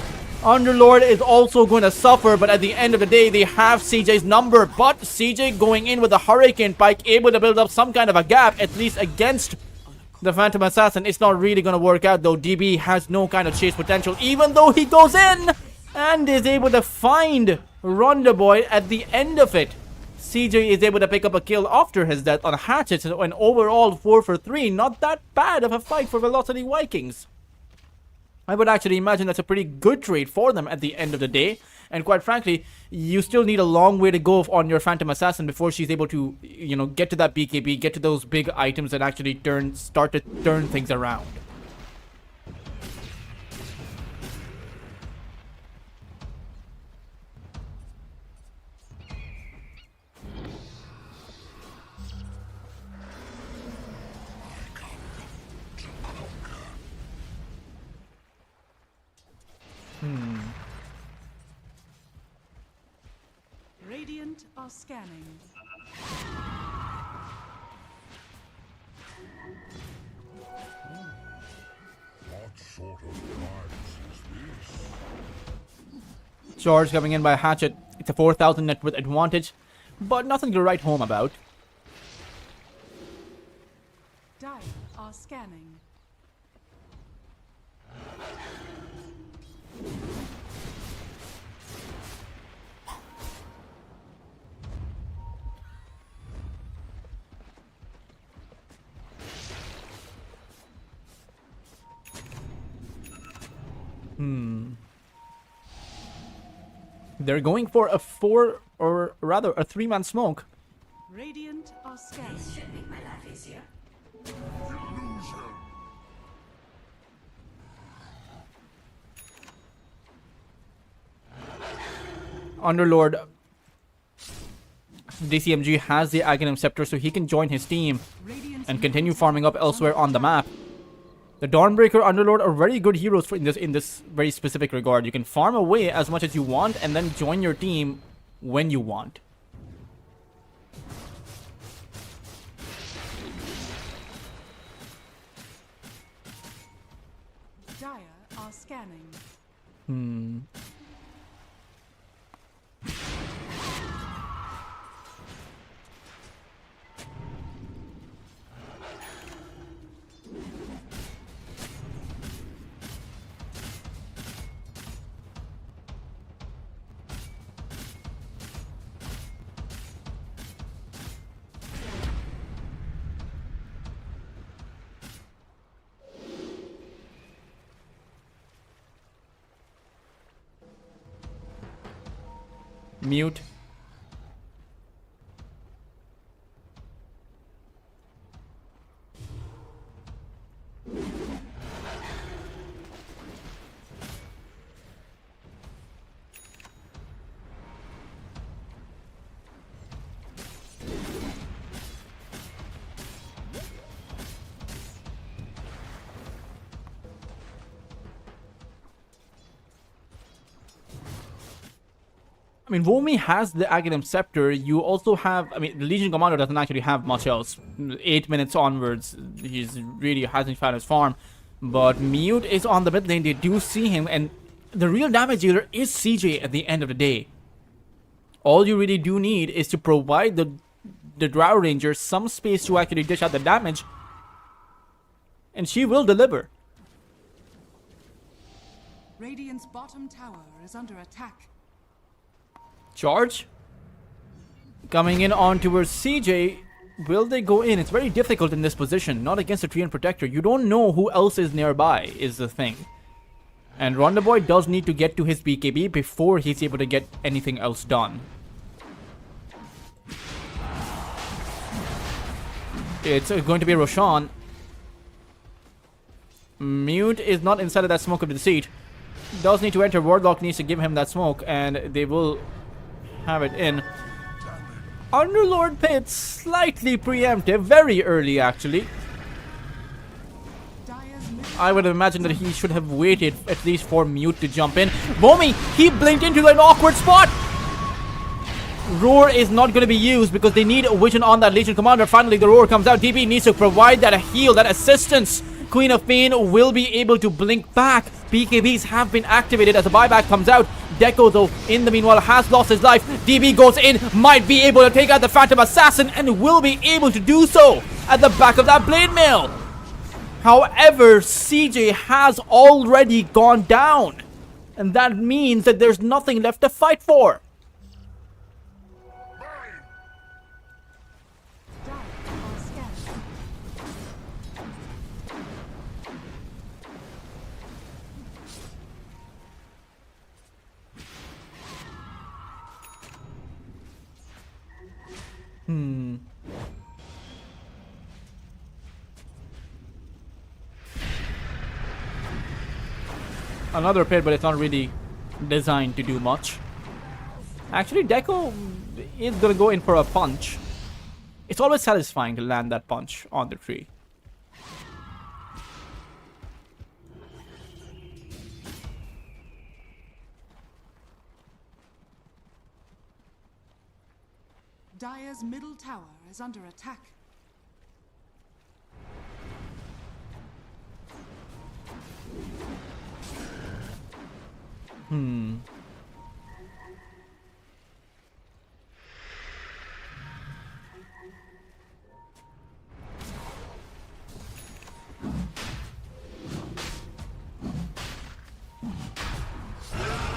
Underlord is also going to suffer, but at the end of the day, they have CJ's number. But CJ going in with the Hurricane Pike, able to build up some kind of a gap, at least against the Phantom Assassin. It's not really going to work out, though. DB has no kind of chase potential, even though he goes in and is able to find Ronda Boy at the end of it. CJ is able to pick up a kill after his death on Hatchet, so an overall 4 for 3. Not that bad of a fight for Velocity Vikings. I would actually imagine that's a pretty good trade for them at the end of the day. And quite frankly, you still need a long way to go on your Phantom Assassin before she's able to, you know, get to that BKB, get to those big items that actually start to turn things around. Radiant are scanning. What sort of prize is this? Charge coming in by Hatchet. It's a 4,000 net worth advantage, but nothing to write home about. Dire are scanning. They're going for a 4, or rather a 3-man smoke. Radiant are scanning. Underlord DCMG has the Aghanim Scepter, so he can join his team Radiant's and continue farming up elsewhere on the map. The Dawnbreaker, Underlord are very good heroes in this very specific regard. You can farm away as much as you want and then join your team when you want. Dire are scanning. Mute. I mean, Vomi has the Aghanim Scepter. You also have, I mean, the Legion Commander doesn't actually have much else. 8 minutes onwards, he's really hasn't found his farm. But Mute is on the mid lane. They do see him, and the real damage dealer is CJ at the end of the day. All you really do need is to provide the Drow Ranger some space to actually dish out the damage. And she will deliver. Radiant's bottom tower is under attack. Charge. Coming in on towards CJ. Will they go in? It's very difficult in this position. Not against a Treant Protector. You don't know who else is nearby, is the thing. And Rondaboy does need to get to his BKB before he's able to get anything else done. It's going to be Roshan. Mute is not inside of that smoke of deceit. Does need to enter. Warlock needs to give him that smoke, and they will have it in. Underlord Pit, slightly preemptive, very early actually. I would imagine that he should have waited at least for Mute to jump in. Bomi, he blinked into an awkward spot. Roar is not going to be used because they need a vision on that Legion Commander. Finally, the Roar comes out. DB needs to provide that heal, that assistance. Queen of Pain will be able to blink back. BKBs have been activated as the buyback comes out. Deco, though, in the meanwhile, has lost his life. DB goes in, might be able to take out the Phantom Assassin, and will be able to do so at the back of that Blade Mail. However, CJ has already gone down, and that means that there's nothing left to fight for. Another pit, but it's not really designed to do much. Actually, Deco is gonna go in for a punch. It's always satisfying to land that punch on the tree. Dire's middle tower is under attack.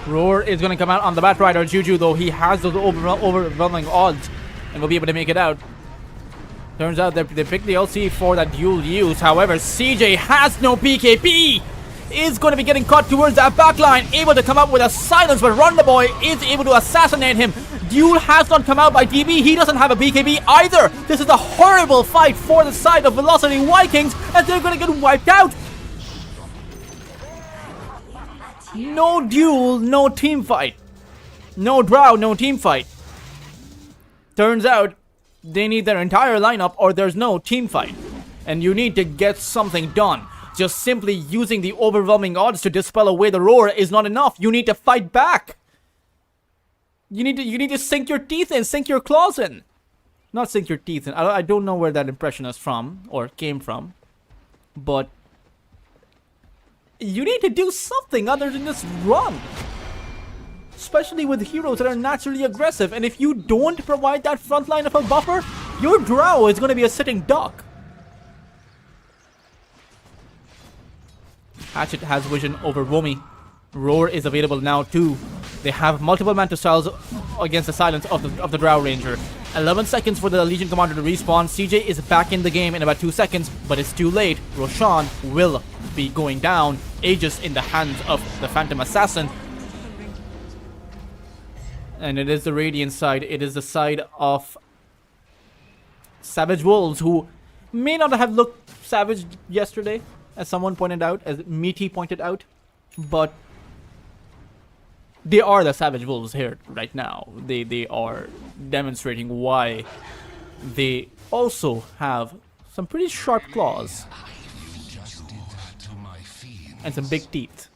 Roar is going to come out on the Batrider. Juju, though, he has those overwhelming odds and will be able to make it out. Turns out that they picked the LC for that dual use. However, CJ has no PKP. Is going to be getting caught towards that backline. Able to come up with a silence, but Rondaboy is able to assassinate him. Duel has not come out by DB. He doesn't have a BKB either. This is a horrible fight for the side of Velocity Vikings, as they're going to get wiped out. No duel, no team fight. No Drow, no team fight. Turns out they need their entire lineup or there's no team fight. And you need to get something done. Just simply using the overwhelming odds to dispel away the Roar is not enough. You need to fight back. You need to sink your teeth in, sink your claws in. Not sink your teeth in. I don't know where that impression is from or came from. But you need to do something other than just run. Especially with heroes that are naturally aggressive. And if you don't provide that front line of a buffer, your Drow is going to be a sitting duck. Hatchet has vision over Womi. Roar is available now too. They have multiple Manta styles against the silence of the Drow Ranger. 11 seconds for the Legion Commander to respawn. CJ is back in the game in about 2 seconds, but it's too late. Roshan will be going down. Aegis in the hands of the Phantom Assassin. And it is the Radiant side. It is the side of Savage Wolves, who may not have looked savage yesterday, as someone pointed out, as Meaty pointed out, but they are the Savage Wolves here right now. They are demonstrating why they also have some pretty sharp claws and some big teeth.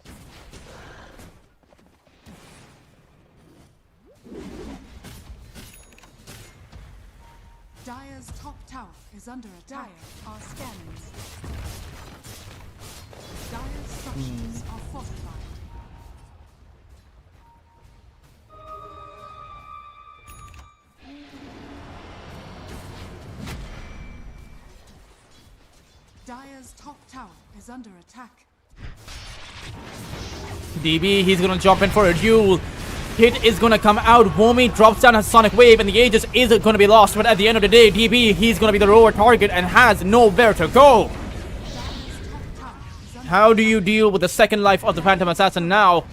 Dire's top tower is under attack. Dire are scanning. Dire's structures are fortified. Dire's top tower is under attack. DB, he's gonna jump in for a duel. Hit is gonna come out. Vomi drops down a Sonic Wave, and the Aegis is gonna be lost. But at the end of the day, DB, he's gonna be the lower target and has nowhere to go. How do you deal with the second life of the Phantom Assassin now?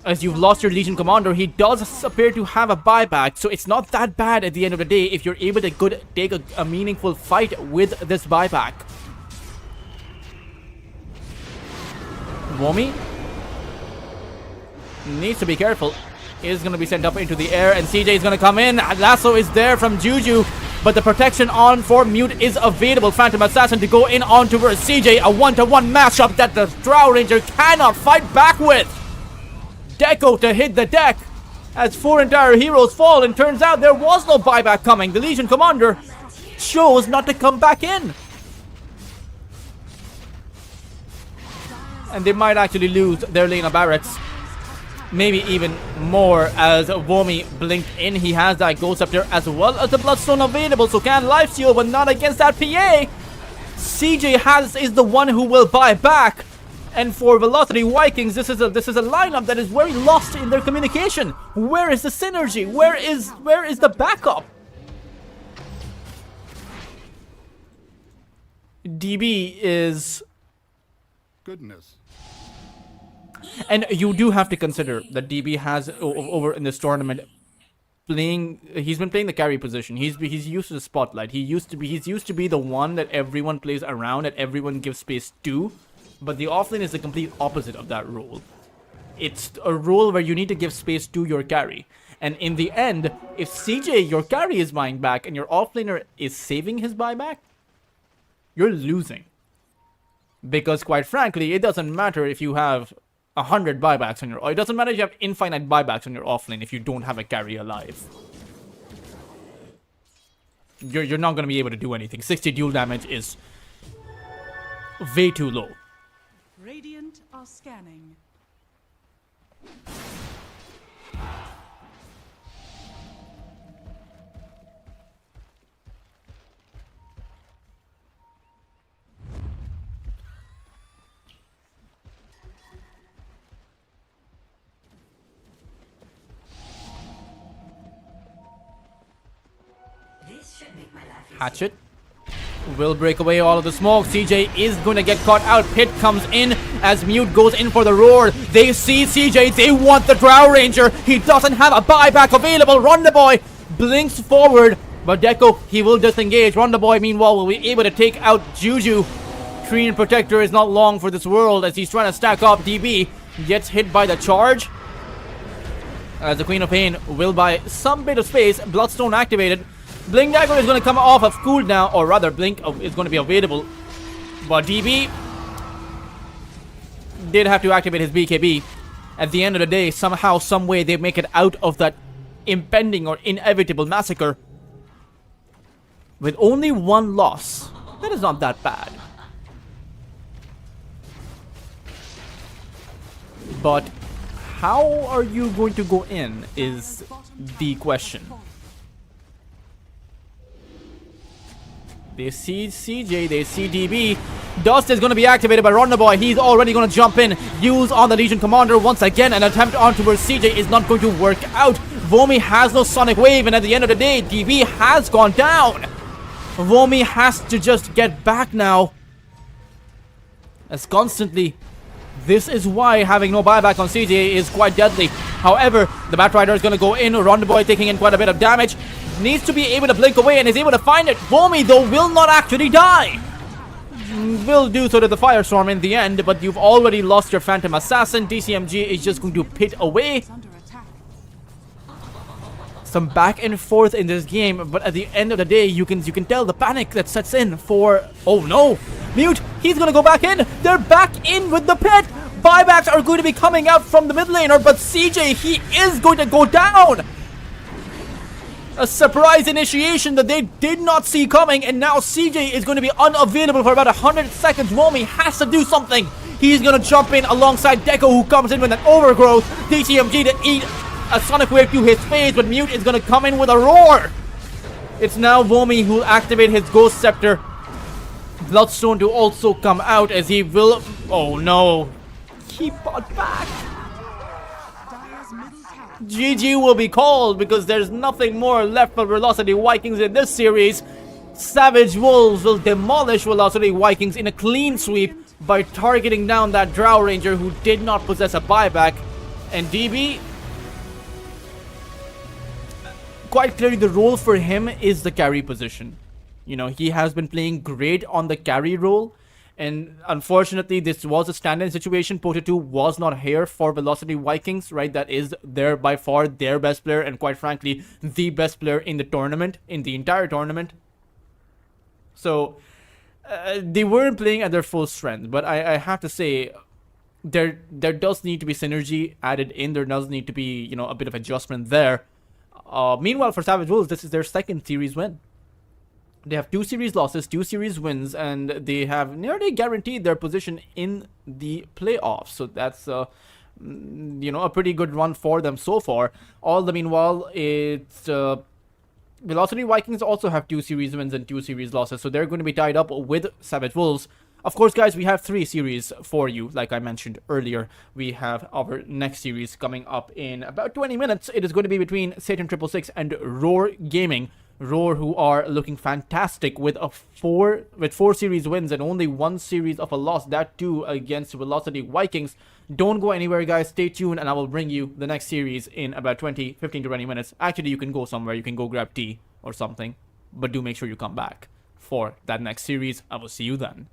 As you've lost your Legion Commander, he does appear to have a buyback, so it's not that bad at the end of the day if you're able to take a meaningful fight with this buyback. Vomi needs to be careful. Is going to be sent up into the air, and CJ is going to come in. Lasso is there from Juju, but the protection on for Mute is available. Phantom Assassin to go in on towards CJ. A 1-to-1 matchup that the Drow Ranger cannot fight back with. Deco to hit the deck as 4 entire heroes fall, and turns out there was no buyback coming. The Legion Commander chose not to come back in. And they might actually lose their lane of barracks. Maybe even more as Vomi blinked in. He has that Ghost Scepter as well as the Bloodstone available, so can lifesteal, but not against that PA. CJ is the one who will buy back. And for Velocity Vikings, this is a lineup that is very lost in their communication. Where is the synergy? Where is the backup? DB is Goodness. And you do have to consider that DB has over in this tournament he's been playing the carry position. He's used to the spotlight. He's used to be the one that everyone plays around, that everyone gives space to. But the offlane is the complete opposite of that role. It's a role where you need to give space to your carry. And in the end, if CJ, your carry, is buying back and your offlaner is saving his buyback, you're losing. Because quite frankly, it doesn't matter if you have 100 buybacks on your... It doesn't matter if you have infinite buybacks on your offlane if you don't have a carry alive. You're not going to be able to do anything. 60 dual damage is way too low. Radiant are scanning. Hatchet will break away all of the smoke. CJ is going to get caught out. Pit comes in as Mute goes in for the roar. They see CJ. They want the Drow Ranger. He doesn't have a buyback available. Rondaboy blinks forward, but Deco, he will disengage. Rondaboy, meanwhile, will be able to take out Juju. Trine Protector is not long for this world as he's trying to stack up. DB gets hit by the charge as the Queen of Pain will buy some bit of space. Bloodstone activated. Blink Dagger is going to come off of cooldown, or rather Blink is going to be available. But DB did have to activate his BKB. At the end of the day, somehow, some way, they make it out of that impending or inevitable massacre. With only one loss. That is not that bad. But how are you going to go in is the question. They see CJ, they see DB. Dust is going to be activated by Rondaboy. He's already going to jump in. Use on the Legion Commander once again. An attempt on towards CJ is not going to work out. Vomi has no Sonic Wave, and at the end of the day, DB has gone down. Vomi has to just get back now. As constantly, this is why having no buyback on CJ is quite deadly. However, the Batrider is going to go in. Rondaboy taking in quite a bit of damage. Needs to be able to blink away and is able to find it. Vomi, though, will not actually die. Will do so to the Firestorm in the end, but you've already lost your Phantom Assassin. DCMG is just going to pit away. Some back and forth in this game, but at the end of the day, you can tell the panic that sets in for... Oh no! Mute, he's gonna go back in. They're back in with the pit. Buybacks are going to be coming out from the mid laner, but CJ, he is going to go down. A surprise initiation that they did not see coming, and now CJ is going to be unavailable for about 100 seconds. Vomi has to do something. He's going to jump in alongside Deco, who comes in with an overgrowth. DCMG to eat a Sonic Wave to his face, but Mute is going to come in with a roar. It's now Vomi who will activate his Ghost Scepter. Bloodstone to also come out as he will. Oh no. He fought back. Dire's middle tower. GG will be called because there's nothing more left for Velocity Vikings in this series. Savage Wolves will demolish Velocity Vikings in a clean sweep by targeting down that Drow Ranger who did not possess a buyback. And DB, quite clearly the role for him is the carry position. You know, he has been playing great on the carry role. And unfortunately, this was a stand-in situation. Pota 2 was not here for Velocity Vikings, right? That is by far their best player and quite frankly, the best player in the tournament, in the entire tournament. So, they weren't playing at their full strength. But I have to say, there does need to be synergy added in. There does need to be, you know, a bit of adjustment there. Meanwhile, for Savage Wolves, this is their second series win. They have 2 series losses, 2 series wins, and they have nearly guaranteed their position in the playoffs. So that's, you know, a pretty good run for them so far. All the meanwhile, it's Velocity Vikings also have 2 series wins and 2 series losses, so they're going to be tied up with Savage Wolves. Of course, guys, we have 3 series for you, like I mentioned earlier. We have our next series coming up in about 20 minutes. It is going to be between Satan 666 and Roar Gaming. Roar, who are looking fantastic with 4 series wins and only 1 series of a loss, that too against Velocity Vikings. Don't go anywhere, guys. Stay tuned and I will bring you the next series in about 15 to 20 minutes. Actually, you can go somewhere. You can go grab tea or something, but do make sure you come back for that next series. I will see you then.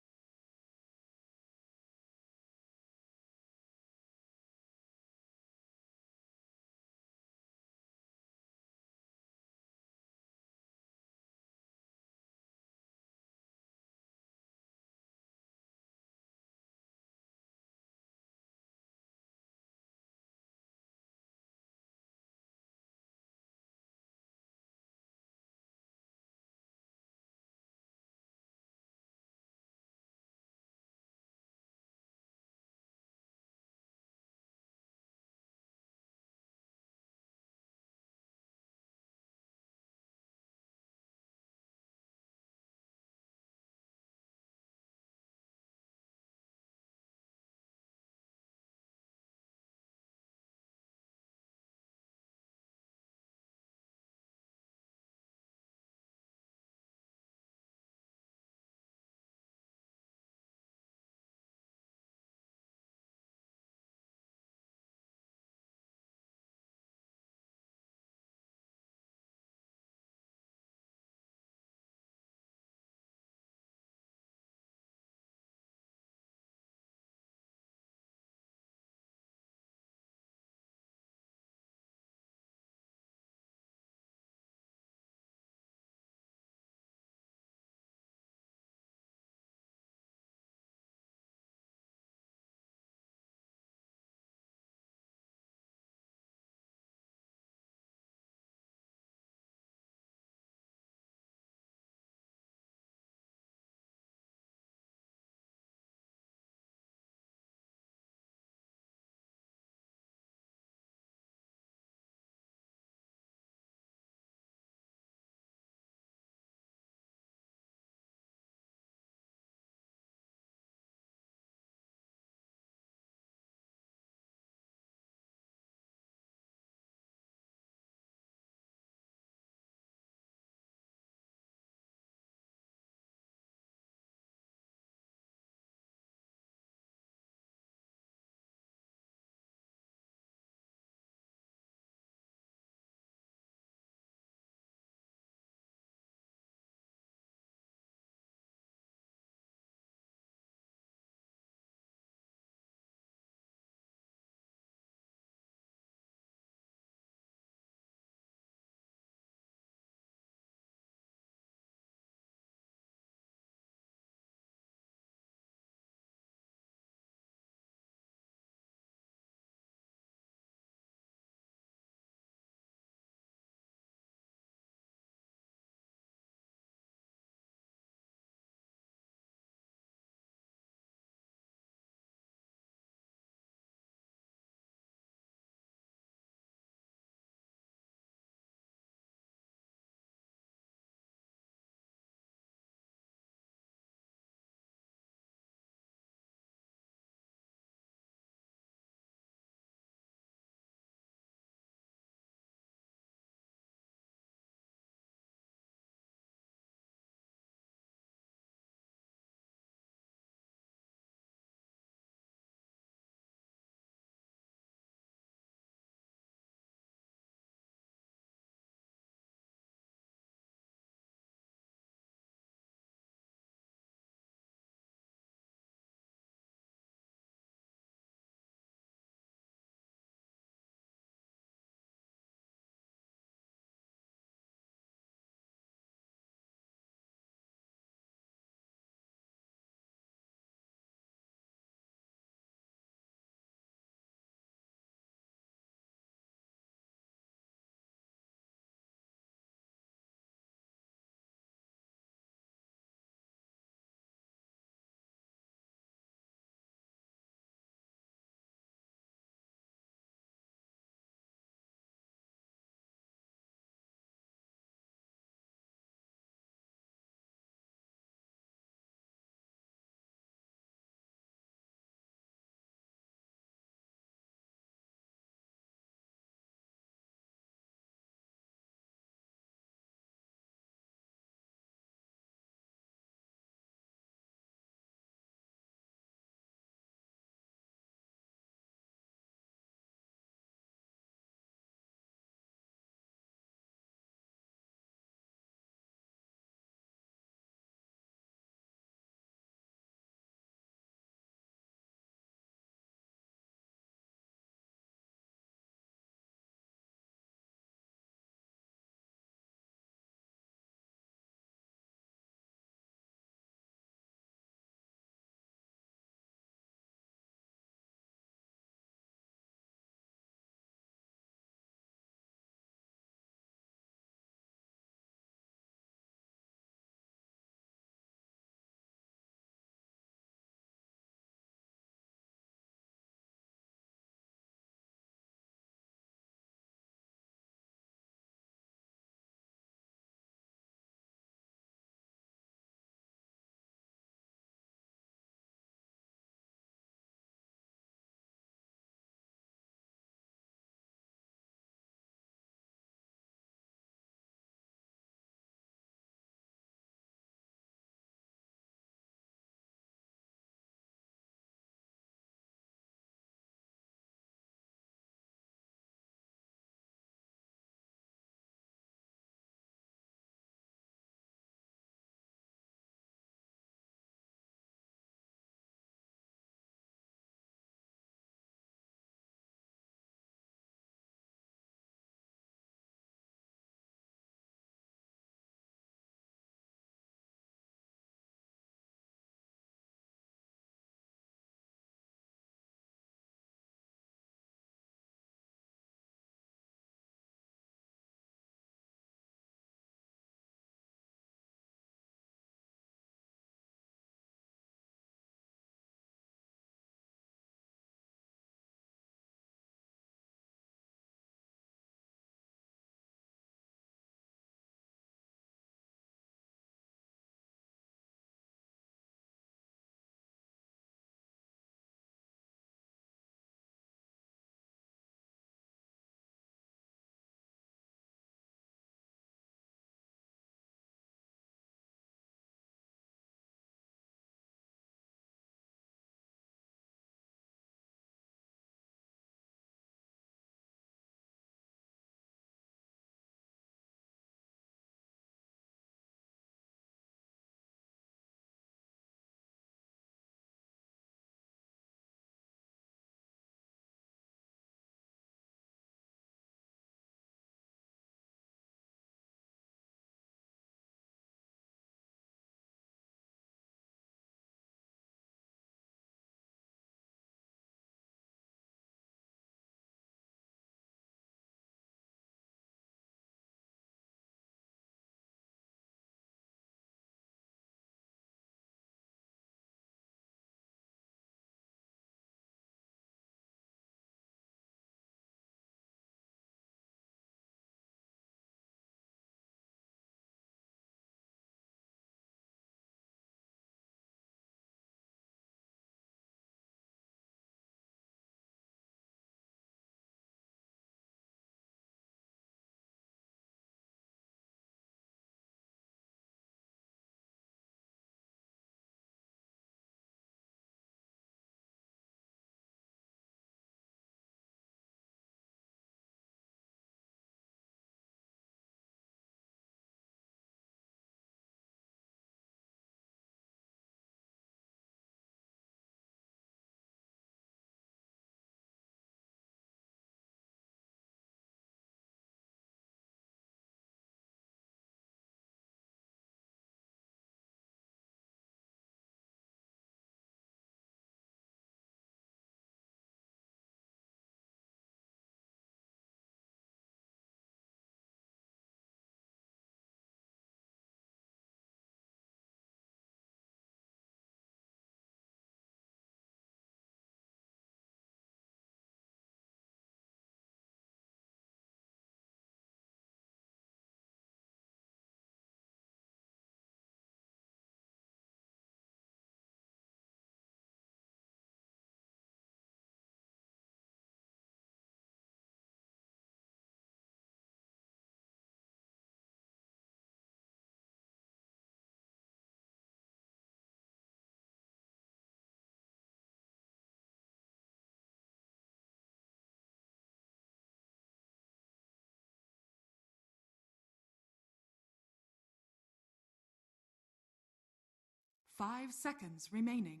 5 seconds remaining.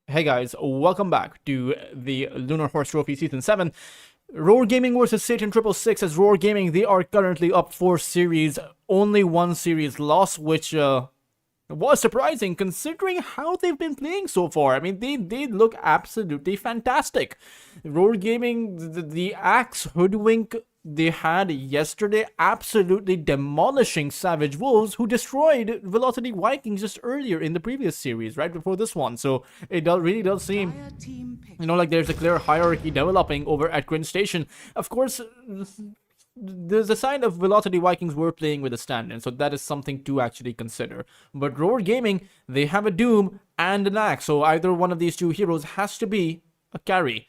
Hey guys, welcome back to the Lunar Horse Trophy Season 7. Roar Gaming versus Satan 666. As Roar Gaming, they are currently up 4 series, only 1 series loss, which was surprising considering how they've been playing so far. I mean, they look absolutely fantastic. Roar Gaming, the Axe Hoodwink they had yesterday, absolutely demolishing Savage Wolves, who destroyed Velocity Vikings just earlier in the previous series, right before this one. So it really does seem, Dire team pick. you know, like there's a clear hierarchy developing over at Quinn Station. Of course, there's a sign of Velocity Vikings were playing with a stand-in, so that is something to actually consider. But Roar Gaming, they have a Doom and an Axe, so either one of these two heroes has to be a carry.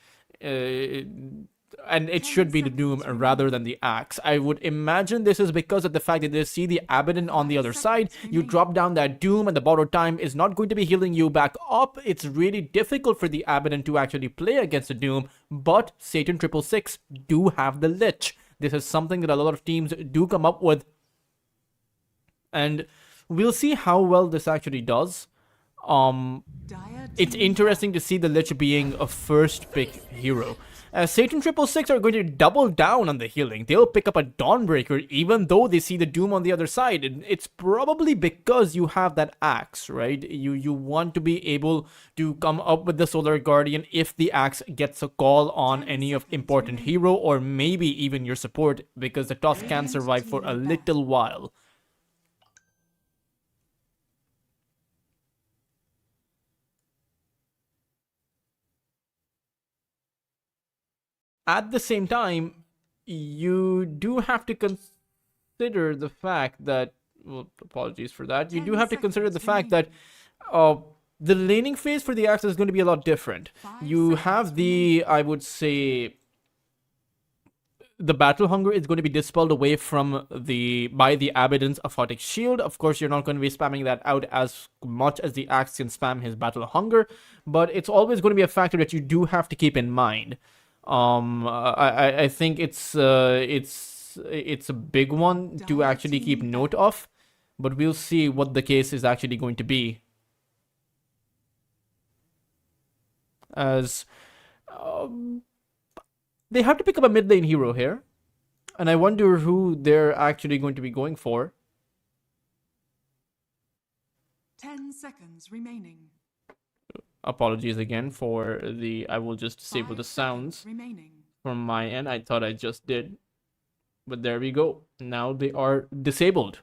And it should be the Doom rather than the Axe. I would imagine this is because of the fact that they see the Abaddon on the other side. You drop down that Doom and the borrowed time is not going to be healing you back up. It's really difficult for the Abaddon to actually play against the Doom, but Satan 666 do have the Lich. This is something that a lot of teams do come up with, and we'll see how well this actually does. It's interesting to see the Lich being a first pick hero. Satan 666 are going to double down on the healing. They'll pick up a Dawnbreaker even though they see the Doom on the other side. And it's probably because you have that Axe, right? You want to be able to come up with the Solar Guardian if the Axe gets a call on any of important hero or maybe even your support, because the toss can survive for a little while. At the same time, you do have to consider the fact that, well, apologies for that, you do have to consider the fact that the laning phase for the Axe is going to be a lot different. You have the, I would say, the battle hunger is going to be dispelled away from by the Abaddon's Aphotic Shield. Of course, you're not going to be spamming that out as much as the Axe can spam his battle hunger, but it's always going to be a factor that you do have to keep in mind. I think it's a big one to actually keep note of, but we'll see what the case is actually going to be. As they have to pick up a mid lane hero here, and I wonder who they're actually going to be going for. 10 seconds remaining. Apologies again for I will just disable the sounds from my end. I thought I just did, but there we go. Now they are disabled.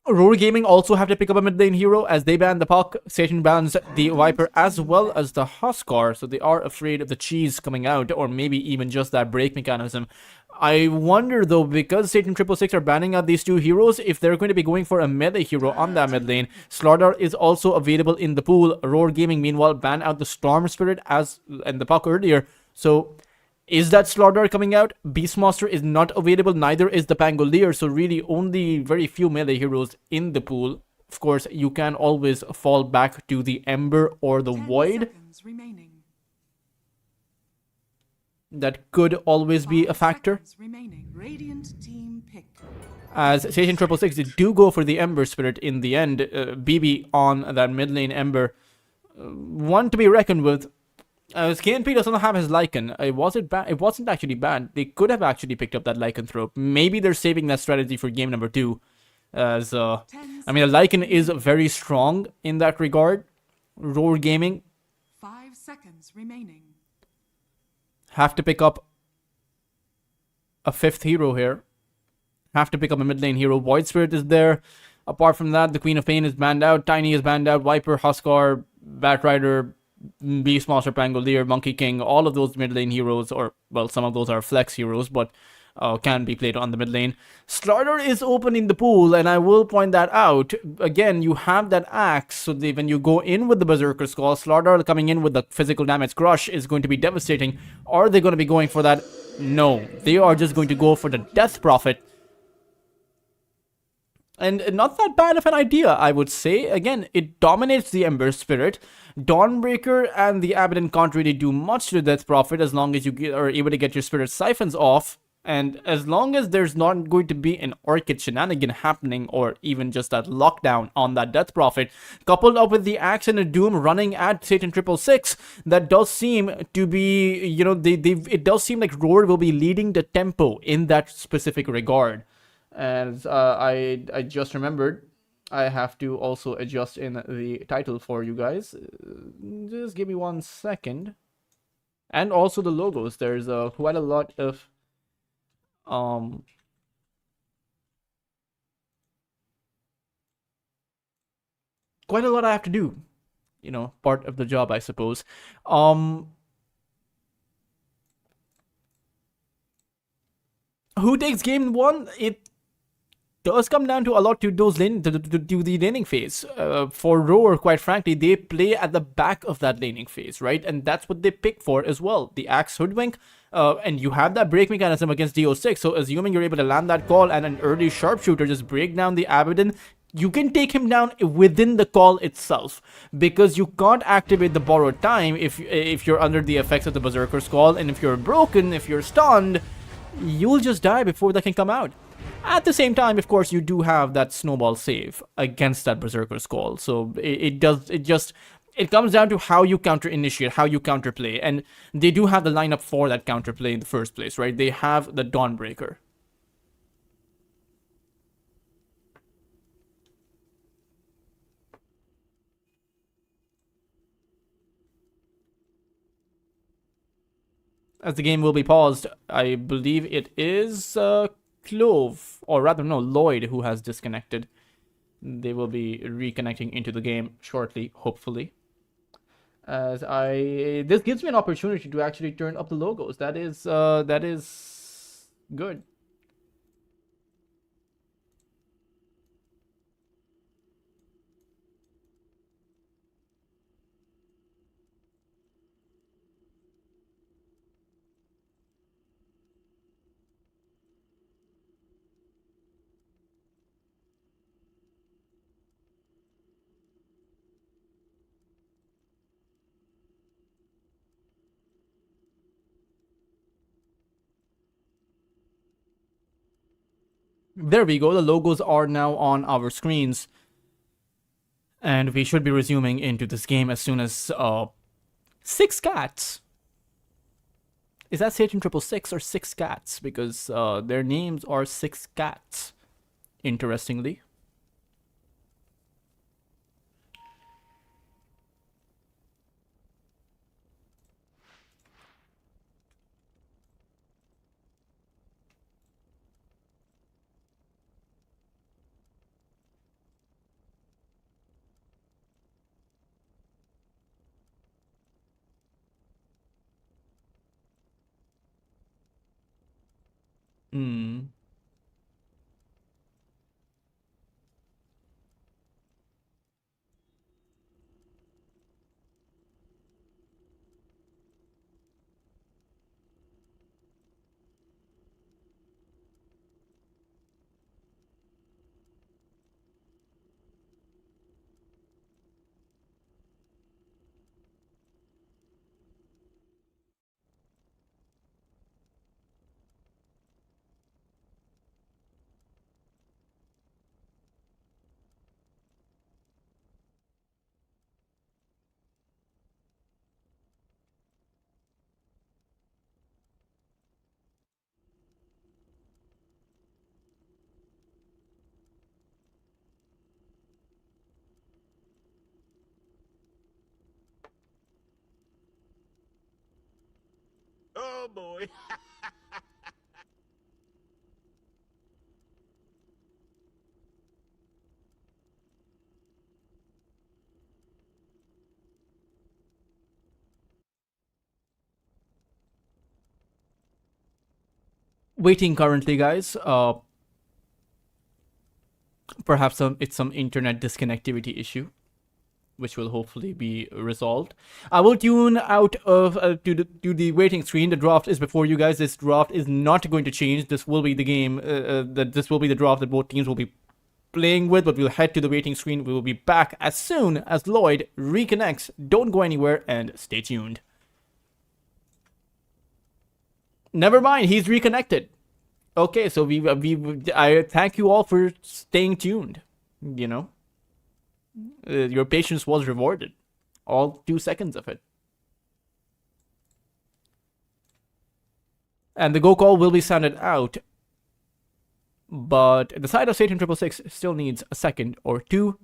Roar Gaming also have to pick up a mid lane hero as they ban the Puck. Satan bans the Viper as well as the Huskar, so they are afraid of the cheese coming out, or maybe even just that break mechanism. I wonder though, because Satan 666 are banning out these two heroes, if they're going to be going for a melee hero on that mid lane. Slaughter is also available in the pool. Roar Gaming meanwhile ban out the Storm Spirit and the Puck earlier. So is that Slaughter coming out? Beastmaster is not available, neither is the Pangolier, so really only very few melee heroes in the pool. Of course, you can always fall back to the Ember or the Void. That could always be a factor. As Satan 666 do go for the Ember Spirit in the end. BB on that mid lane Ember. One to be reckoned with. As KNP does not have his Lycan, it wasn't actually bad. They could have actually picked up that Lycanthrope. Maybe they're saving that strategy for game number 2. As I mean, the Lycan is very strong in that regard. Roar Gaming 5 seconds remaining. Have to pick up a 5th hero here. Have to pick up a mid lane hero. Void Spirit is there. Apart from that, the Queen of Pain is banned out. Tiny is banned out. Viper, Huskar, Batrider, Beastmaster, Pangolier, Monkey King, all of those mid lane heroes, or well, some of those are flex heroes, but can be played on the mid lane. Slaughter is open in the pool, and I will point that out. Again, you have that Axe, so when you go in with the Berserker Skull, Slaughter coming in with the physical damage crush is going to be devastating. Are they going to be going for that? No, they are just going to go for the Death Prophet. And not that bad of an idea, I would say. Again, it dominates the Ember Spirit. Dawnbreaker and the Abaddon can't really do much to the Death Prophet as long as you are able to get your Spirit Siphons off. And as long as there's not going to be an orchid shenanigan happening, or even just that lockdown on that Death Prophet, coupled up with the Axe and a Doom running at Satan 666, that does seem to be, it does seem like Roar will be leading the tempo in that specific regard. As I just remembered, I have to also adjust in the title for you guys. Just give me 1 second. And also the logos. There's quite a lot of quite a lot I have to do. Part of the job, I suppose. Who takes game 1? It does come down to a lot to those to the laning phase. For Roar, quite frankly, they play at the back of that laning phase, right? And that's what they pick for as well. The Axe Hoodwink, and you have that break mechanism against DO6, so assuming you're able to land that call and an early sharpshooter just break down the Abaddon, you can take him down within the call itself, because you can't activate the borrowed time if you're under the effects of the Berserker's Call, and if you're broken, if you're stunned, you'll just die before that can come out. At the same time, of course, you do have that snowball save against that Berserker's Call. So it comes down to how you counter initiate, how you counterplay. And they do have the lineup for that counterplay in the first place, right? They have the Dawnbreaker. As the game will be paused, I believe it is Clove, or rather no, Lloyd, who has disconnected. They will be reconnecting into the game shortly, hopefully. This gives me an opportunity to actually turn up the logos. That is good. There we go. The logos are now on our screens. And we should be resuming into this game as soon as 6 cats. Is that Satan 666 or 6 cats? Because their names are 6 cats, interestingly. Hmm. Oh boy. Waiting currently, guys. Perhaps it's some internet disconnectivity issue, which will hopefully be resolved. I will tune out of to the waiting screen. The draft is before you guys. This draft is not going to change. This will be the game. This will be the draft that both teams will be playing with. But we'll head to the waiting screen. We will be back as soon as Lloyd reconnects. Don't go anywhere and stay tuned. Never mind. He's reconnected. Okay, so I thank you all for staying tuned. You know, your patience was rewarded. All 2 seconds of it. And the go call will be sounded out. But the side of Satan 666 still needs a second or two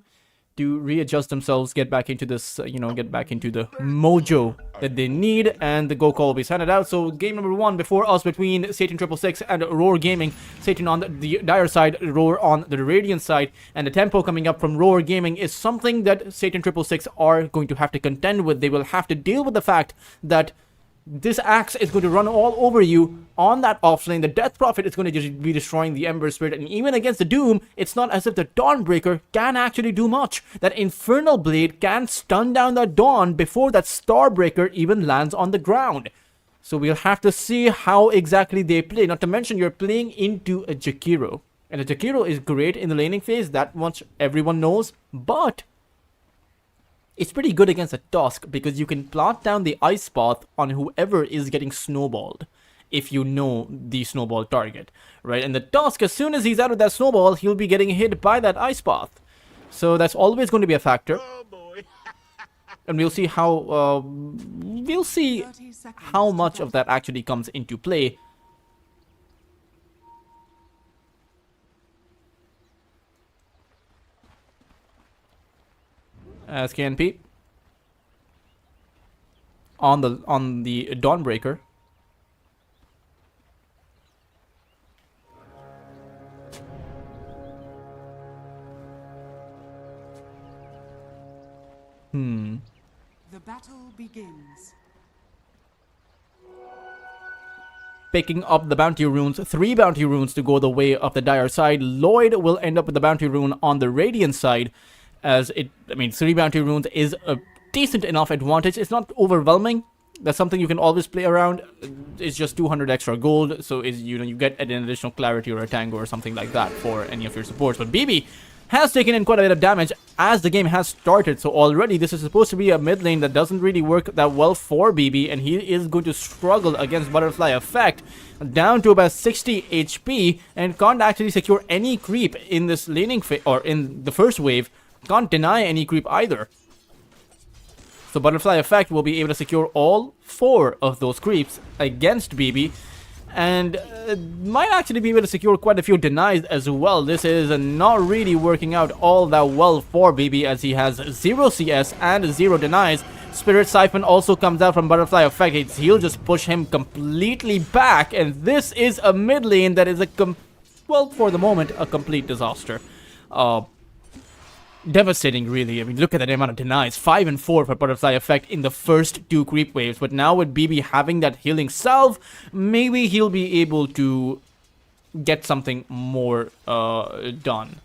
to readjust themselves, get back into this, get back into the mojo that they need, and the go call will be sounded out. So game number 1 before us between Satan 666 and Roar Gaming. Satan on the Dire side, Roar on the Radiant side, and the tempo coming up from Roar Gaming is something that Satan 666 are going to have to contend with. They will have to deal with the fact that this axe is going to run all over you on that offlane. The Death Prophet is going to just be destroying the Ember Spirit. And even against the Doom, it's not as if the Dawnbreaker can actually do much. That Infernal Blade can stun down that Dawn before that Starbreaker even lands on the ground. So we'll have to see how exactly they play. Not to mention, you're playing into a Jakiro. And a Jakiro is great in the laning phase. That much everyone knows. But it's pretty good against a Tusk because you can plant down the Ice Path on whoever is getting snowballed if you know the snowball target, right? And the Tusk, as soon as he's out of that snowball, he'll be getting hit by that Ice Path. So that's always going to be a factor. Oh boy. And we'll see how much of that actually comes into play. As KNP on the Dawnbreaker. The battle begins. Picking up the bounty runes, 3 bounty runes to go the way of the Dire side. Lloyd will end up with the bounty rune on the Radiant side. 3 bounty runes is a decent enough advantage. It's not overwhelming. That's something you can always play around. It's just 200 extra gold, so you get an additional clarity or a tango or something like that for any of your supports. But BB has taken in quite a bit of damage as the game has started. So already this is supposed to be a mid lane that doesn't really work that well for BB, and he is going to struggle against Butterfly Effect, down to about 60 HP, and can't actually secure any creep in this laning or in the first wave. Can't deny any creep either. So Butterfly Effect will be able to secure all 4 of those creeps against BB, and might actually be able to secure quite a few denies as well. This is not really working out all that well for BB, as he has 0 CS and 0 denies. Spirit Siphon also comes out from Butterfly Effect. He'll just push him completely back, and this is a mid lane that is for the moment, a complete disaster. Devastating, really. I mean, look at the amount of denies. 5 and 4 for Butterfly Effect in the first 2 creep waves. But now with BB having that healing salve, maybe he'll be able to get something more done.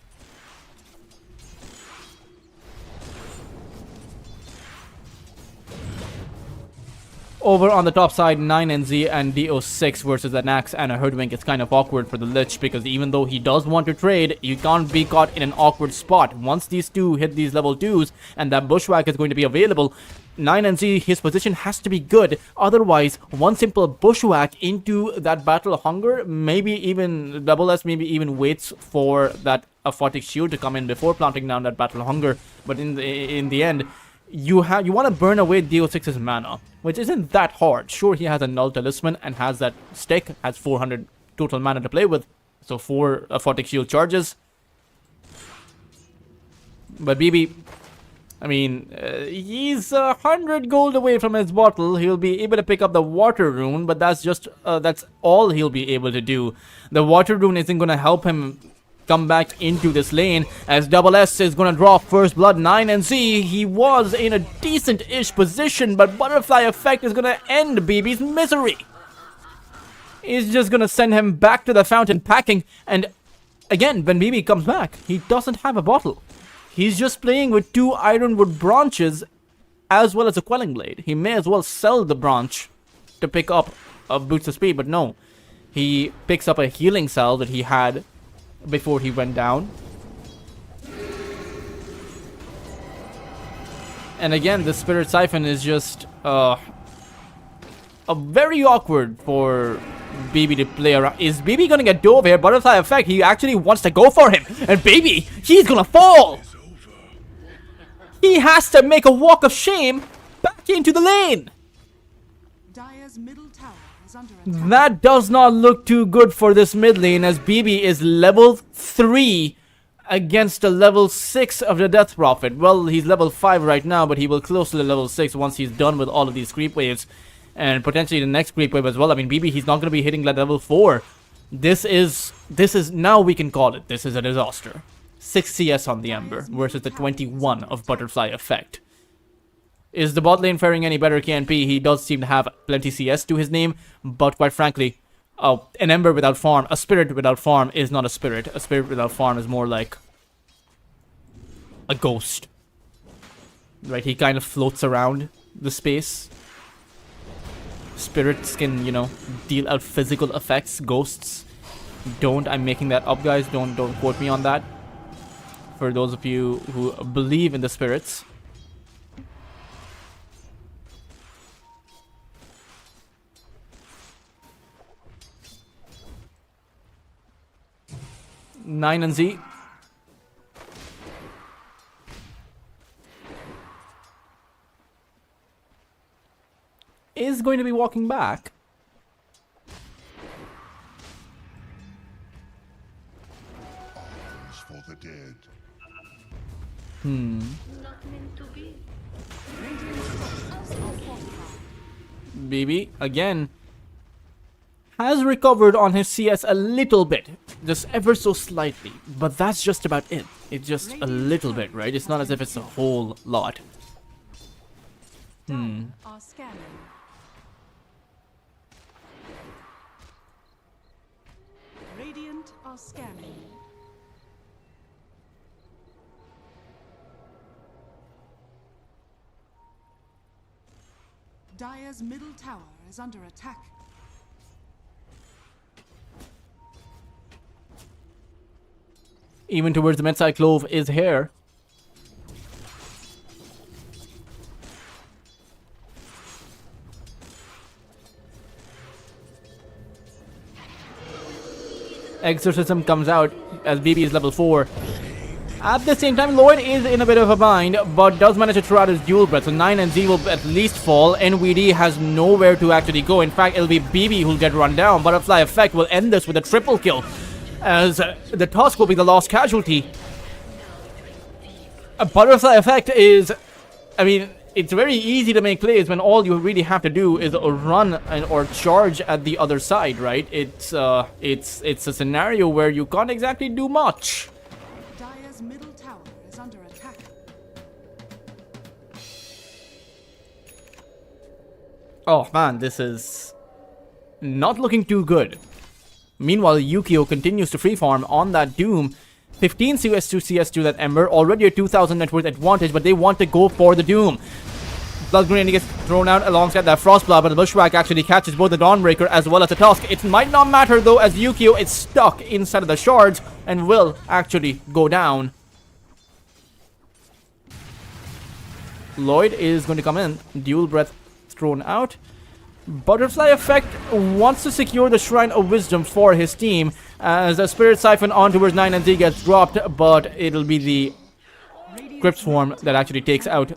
Over on the top side, 9NZ and DO6 versus an Axe and a Hoodwink. It's kind of awkward for the Lich, because even though he does want to trade, you can't be caught in an awkward spot. Once these two hit these level 2s and that Bushwhack is going to be available, 9NZ, his position has to be good. Otherwise, one simple Bushwhack into that Battle Hunger, maybe even Double S, maybe even waits for that Aphotic Shield to come in before planting down that Battle Hunger. But in the end, you want to burn away DO6's mana, which isn't that hard. Sure, he has a Null Talisman and has that stick, has 400 total mana to play with, so 4 Aphotic Shield charges. But BB, I mean, he's 100 gold away from his bottle. He'll be able to pick up the Water Rune, but that's all he'll be able to do. The Water Rune isn't going to help him come back into this lane, as Double S is going to draw first blood. 9NZ, he was in a decent-ish position, but Butterfly Effect is going to end BB's misery. He's just going to send him back to the fountain packing, and again, when BB comes back, he doesn't have a bottle. He's just playing with 2 Ironwood branches as well as a Quelling Blade. He may as well sell the branch to pick up a Boots of Speed, but no. He picks up a healing salve that he had before he went down. And again, the Spirit Siphon is just very awkward for BB to play around. Is BB gonna get dove here? Butterfly effect. He actually wants to go for him. And BB, he's gonna fall. He has to make a walk of shame back into the lane. Dire's middle tower is under attack. That does not look too good for this mid lane, as BB is level 3 against a level 6 of the Death Prophet. Well, he's level 5 right now, but he will close to the level 6 once he's done with all of these creep waves. And potentially the next creep wave as well. I mean, BB, he's not going to be hitting level 4. This is, now we can call it. This is a disaster. 6 CS on the Ember versus the 21 of Butterfly effect. Is the bot lane faring any better, KNP? He does seem to have plenty CS to his name, but quite frankly, an Ember without farm, a Spirit without farm is not a Spirit. A Spirit without farm is more like a ghost. Right, he kind of floats around the space. Spirits can, you know, deal out physical effects. Ghosts don't. I'm making that up, guys. Don't quote me on that. For those of you who believe in the spirits. Nine and Z. Is going to be walking back. For the dead. BB again has recovered on his CS a little bit, just ever so slightly, but that's just about it. It's just a little bit, right? It's not as if it's a whole lot. Are scanning. Radiant are scanning. Dire's middle tower is under attack. Even towards the mid side, Clove is here. Exorcism comes out as BB is level 4. At the same time, Lloyd is in a bit of a bind, but does manage to throw out his dual breath. So 9 and Z will at least fall. NVD has nowhere to actually go. In fact, it'll be BB who'll get run down. Butterfly effect will end this with a triple kill, as the Tusk will be the last casualty. A Butterfly effect is, I mean, it's very easy to make plays when all you really have to do is run or charge at the other side, right? It's a scenario where you can't exactly do much. Dire's middle tower is under attack. Oh man, this is not looking too good. Meanwhile, Yukio continues to free farm on that Doom. 15 CS to that Ember, already a 2000 net worth advantage, but they want to go for the Doom. Blood Grenade gets thrown out alongside that Frostblood, but the Bushwhack actually catches both the Dawnbreaker as well as the Tusk. It might not matter though, as Yukio is stuck inside of the shards and will actually go down. Lloyd is going to come in. Dual Breath thrown out. Butterfly effect wants to secure the Shrine of Wisdom for his team, as the Spirit Siphon on towards 9 and Z gets dropped, but it'll be the Crypt Swarm that actually takes out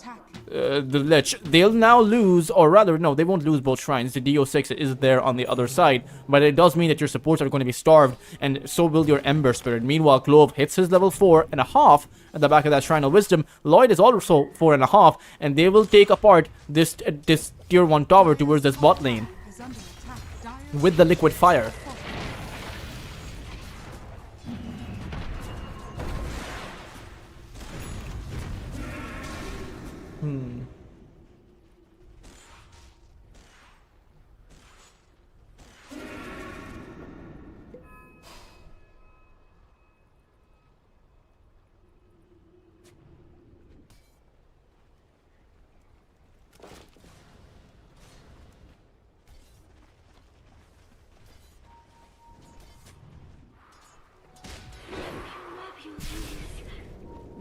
the Lich. They'll now lose, or rather, no, they won't lose both shrines. The DO6 is there on the other side, but it does mean that your supports are going to be starved, and so will your Ember Spirit. Meanwhile, Clove hits his level 4.5 at the back of that Shrine of Wisdom. Lloyd is also 4.5, and they will take apart this tier 1 tower towards this bot lane Is under attack. Dire with the liquid fire.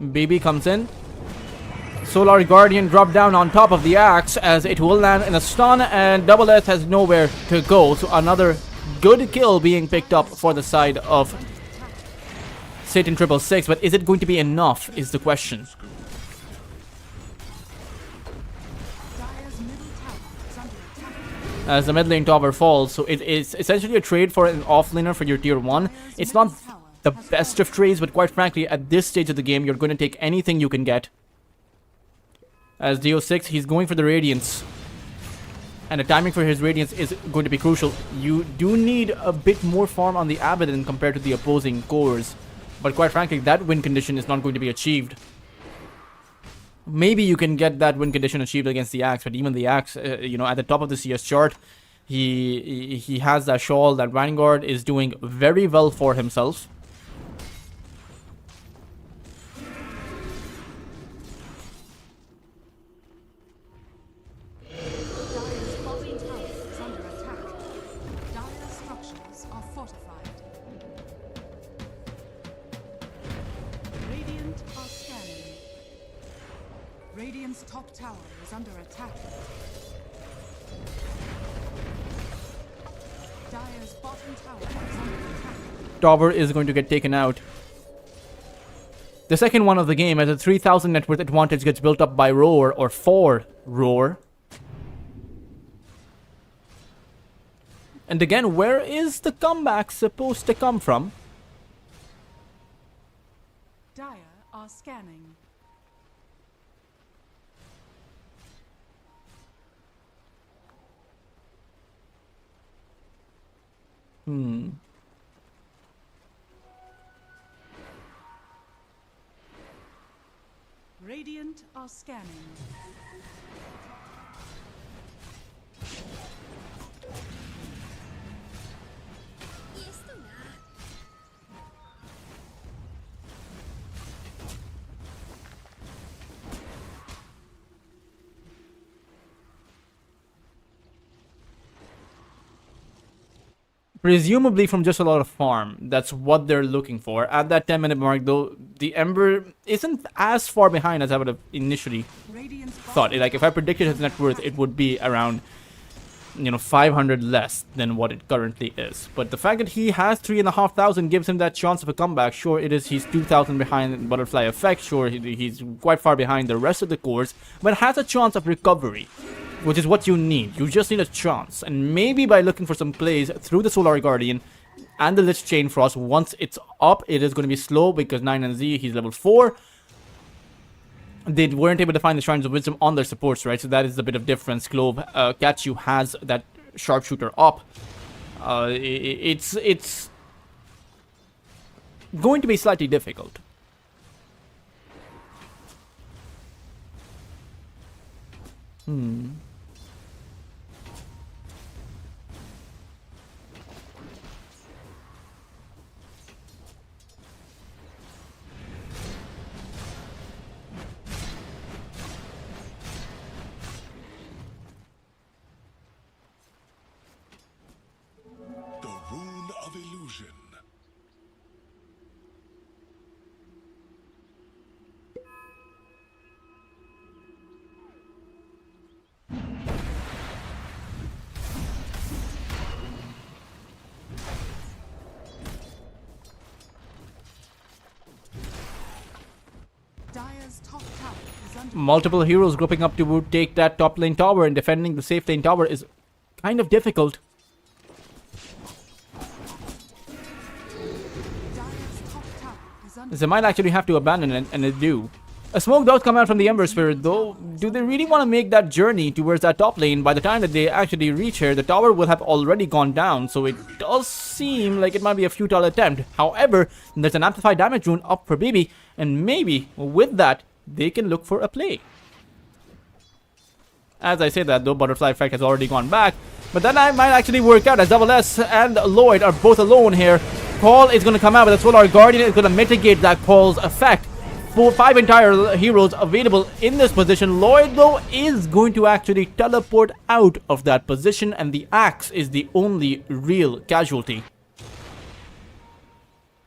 BB comes in. Solar Guardian drop down on top of the axe as it will land in a stun, and Double S has nowhere to go. So another good kill being picked up for the side of Satan 666, but is it going to be enough is the question. Dire's middle tower is under attack. As the mid lane tower falls, so it is essentially a trade for an offlaner for your tier 1. It's not the best of trades, but quite frankly, at this stage of the game, you're going to take anything you can get. As Dio6, he's going for the Radiance. And the timing for his Radiance is going to be crucial. You do need a bit more farm on the Abaddon compared to the opposing cores. But quite frankly, that win condition is not going to be achieved. Maybe you can get that win condition achieved against the Axe, but even the Axe, you know, at the top of the CS chart, he has that shawl. That Vanguard is doing very well for himself. Dire's bottom tower is under attack. Dire's structures are fortified. Radiant are scanning. Radiant's top tower is under attack. Dire's bottom tower is under attack. Tower is going to get taken out. The second one of the game, as a 3000 net worth advantage gets built up by Roar, or for Roar. And again, where is the comeback supposed to come from? Dire are scanning. Radiant are scanning. Presumably from just a lot of farm. That's what they're looking for. At that 10-minute mark, though, the Ember isn't as far behind as I would have initially Radiant's thought. Like, if I predicted his net worth, it would be around, you know, 500 less than what it currently is. But the fact that he has 3,500 gives him that chance of a comeback. Sure, he's 2,000 behind Butterfly Effect. Sure, he's quite far behind the rest of the cores, but has a chance of recovery, which is what you need. You just need a chance. And maybe by looking for some plays through the Solar Guardian and the Lich Chain Frost, once it's up, it is going to be slow because 9 and Z, he's level 4. They weren't able to find the Shrines of Wisdom on their supports, right? So that is a bit of difference. Clove, Kachu has that Sharpshooter up. It's going to be slightly difficult. The Rune of Illusion. Dire's top tower is under Multiple heroes grouping up to take that top lane tower, and defending the safe lane tower is kind of difficult. Dire's top tower is under They might actually have to abandon it, and they do. A smoke does come out from the Ember Spirit, though. Do they really want to make that journey towards that top lane? By the time that they actually reach here, the tower will have already gone down, so it does seem like it might be a futile attempt. However, there's an amplified damage rune up for BB, and maybe with that, they can look for a play. As I say that, though, Butterfly Effect has already gone back, but that might actually work out as Double S and Lloyd are both alone here. Call is going to come out, but the Solar Guardian is going to mitigate that Call's effect. 5 entire heroes available in this position. Lloyd, though, is going to actually teleport out of that position, and the Axe is the only real casualty.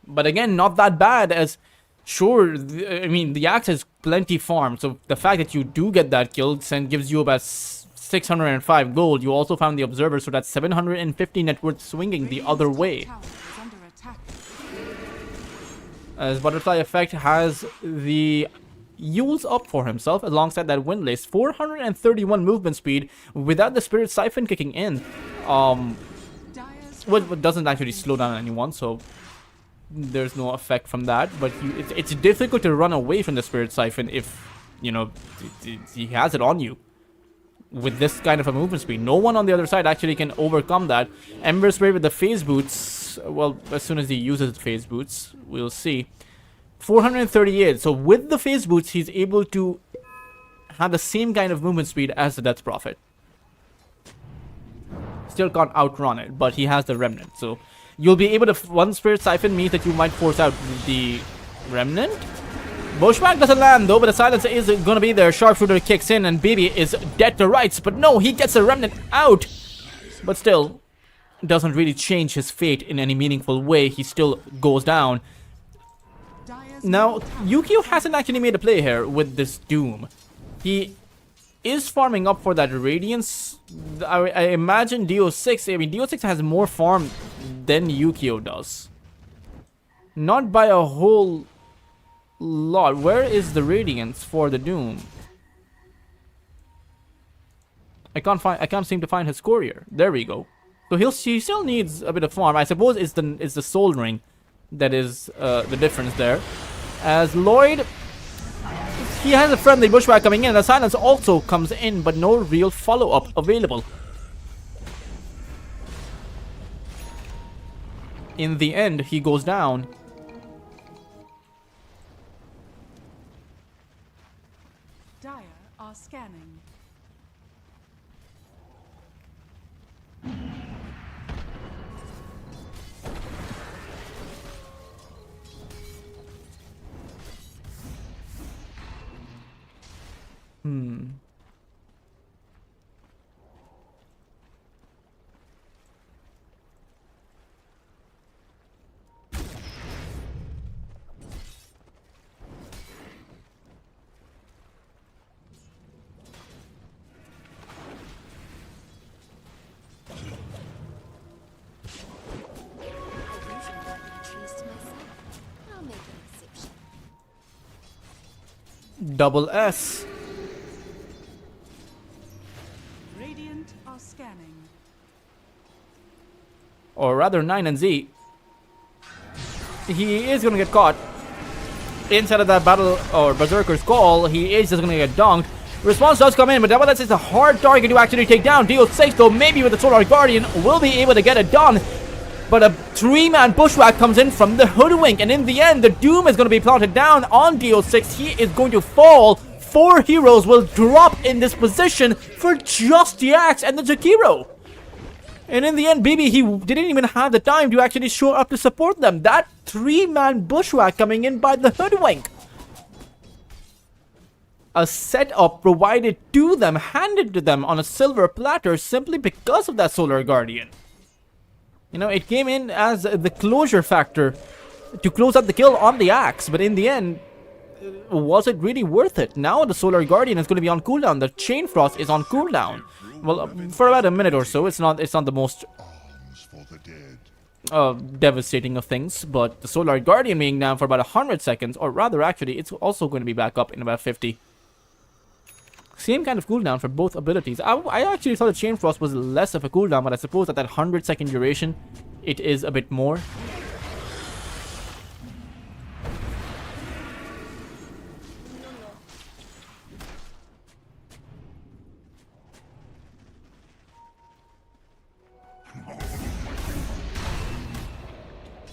But again, not that bad, as sure, I mean, the Axe has plenty farm, so the fact that you do get that kill gives you about 605 gold. You also found the Observer, so that's 750 net worth swinging the other way. Tower is under attack. As Butterfly Effect has the Yules up for himself alongside that Windlace. 431 movement speed without the Spirit Siphon kicking in. Dire's What doesn't actually slow down anyone, so there's no effect from that. But it's difficult to run away from the Spirit Siphon if, you know, he has it on you. With this kind of a movement speed, no one on the other side actually can overcome that. Ember Spray with the Phase Boots, well, as soon as he uses the Phase Boots, we'll see. 438, so with the Phase Boots, he's able to have the same kind of movement speed as the Death Prophet. Still can't outrun it, but he has the Remnant, so you'll be able to, one Spirit Siphon means that you might force out the Remnant. Bushwhack doesn't land though, but the silence is gonna be there. Sharpshooter kicks in and Baby is dead to rights, but no, he gets the Remnant out. But still, doesn't really change his fate in any meaningful way. He still goes down. Dire's Now, Yukio hasn't actually made a play here with this Doom. He is farming up for that Radiance. I imagine DO6, I mean, DO6 has more farm than Yukio does. Not by a whole lot. Where is the Radiance for the Doom? I can't seem to find his courier. There we go. So he still needs a bit of farm. I suppose it's the Soul Ring that is the difference there. As Lloyd, he has a friendly Bushwhack coming in. The silence also comes in, but no real follow-up available. In the end, he goes down. Dire are scanning. Double S. Radiant are scanning. Or rather 9 and Z. He is gonna get caught inside of that battle or Berserker's Call. He is just gonna get dunked. Response does come in, but Double S is a hard target to actually take down. DO6 though, maybe with the Solar Guardian, will be able to get it done. But a 3-man Bushwhack comes in from the Hoodwink, and in the end, the Doom is going to be planted down on DO6. He is going to fall. 4 heroes will drop in this position for just the Axe and the Jakiro. And in the end, Baby, he didn't even have the time to actually show up to support them. That 3-man Bushwhack coming in by the Hoodwink. A setup provided to them, handed to them on a silver platter simply because of that Solar Guardian. You know, it came in as the closure factor to close out the kill on the Axe, but in the end, was it really worth it? Now the Solar Guardian is going to be on cooldown. The Chain Frost is on cooldown. Well, for about a minute or so. It's not the most Arms for the dead. devastating of things, but the Solar Guardian being down for about 100 seconds, or rather, actually, it's also going to be back up in about 50. Same kind of cooldown for both abilities. I actually thought the Chain Frost was less of a cooldown, but I suppose at that 100-second duration, it is a bit more.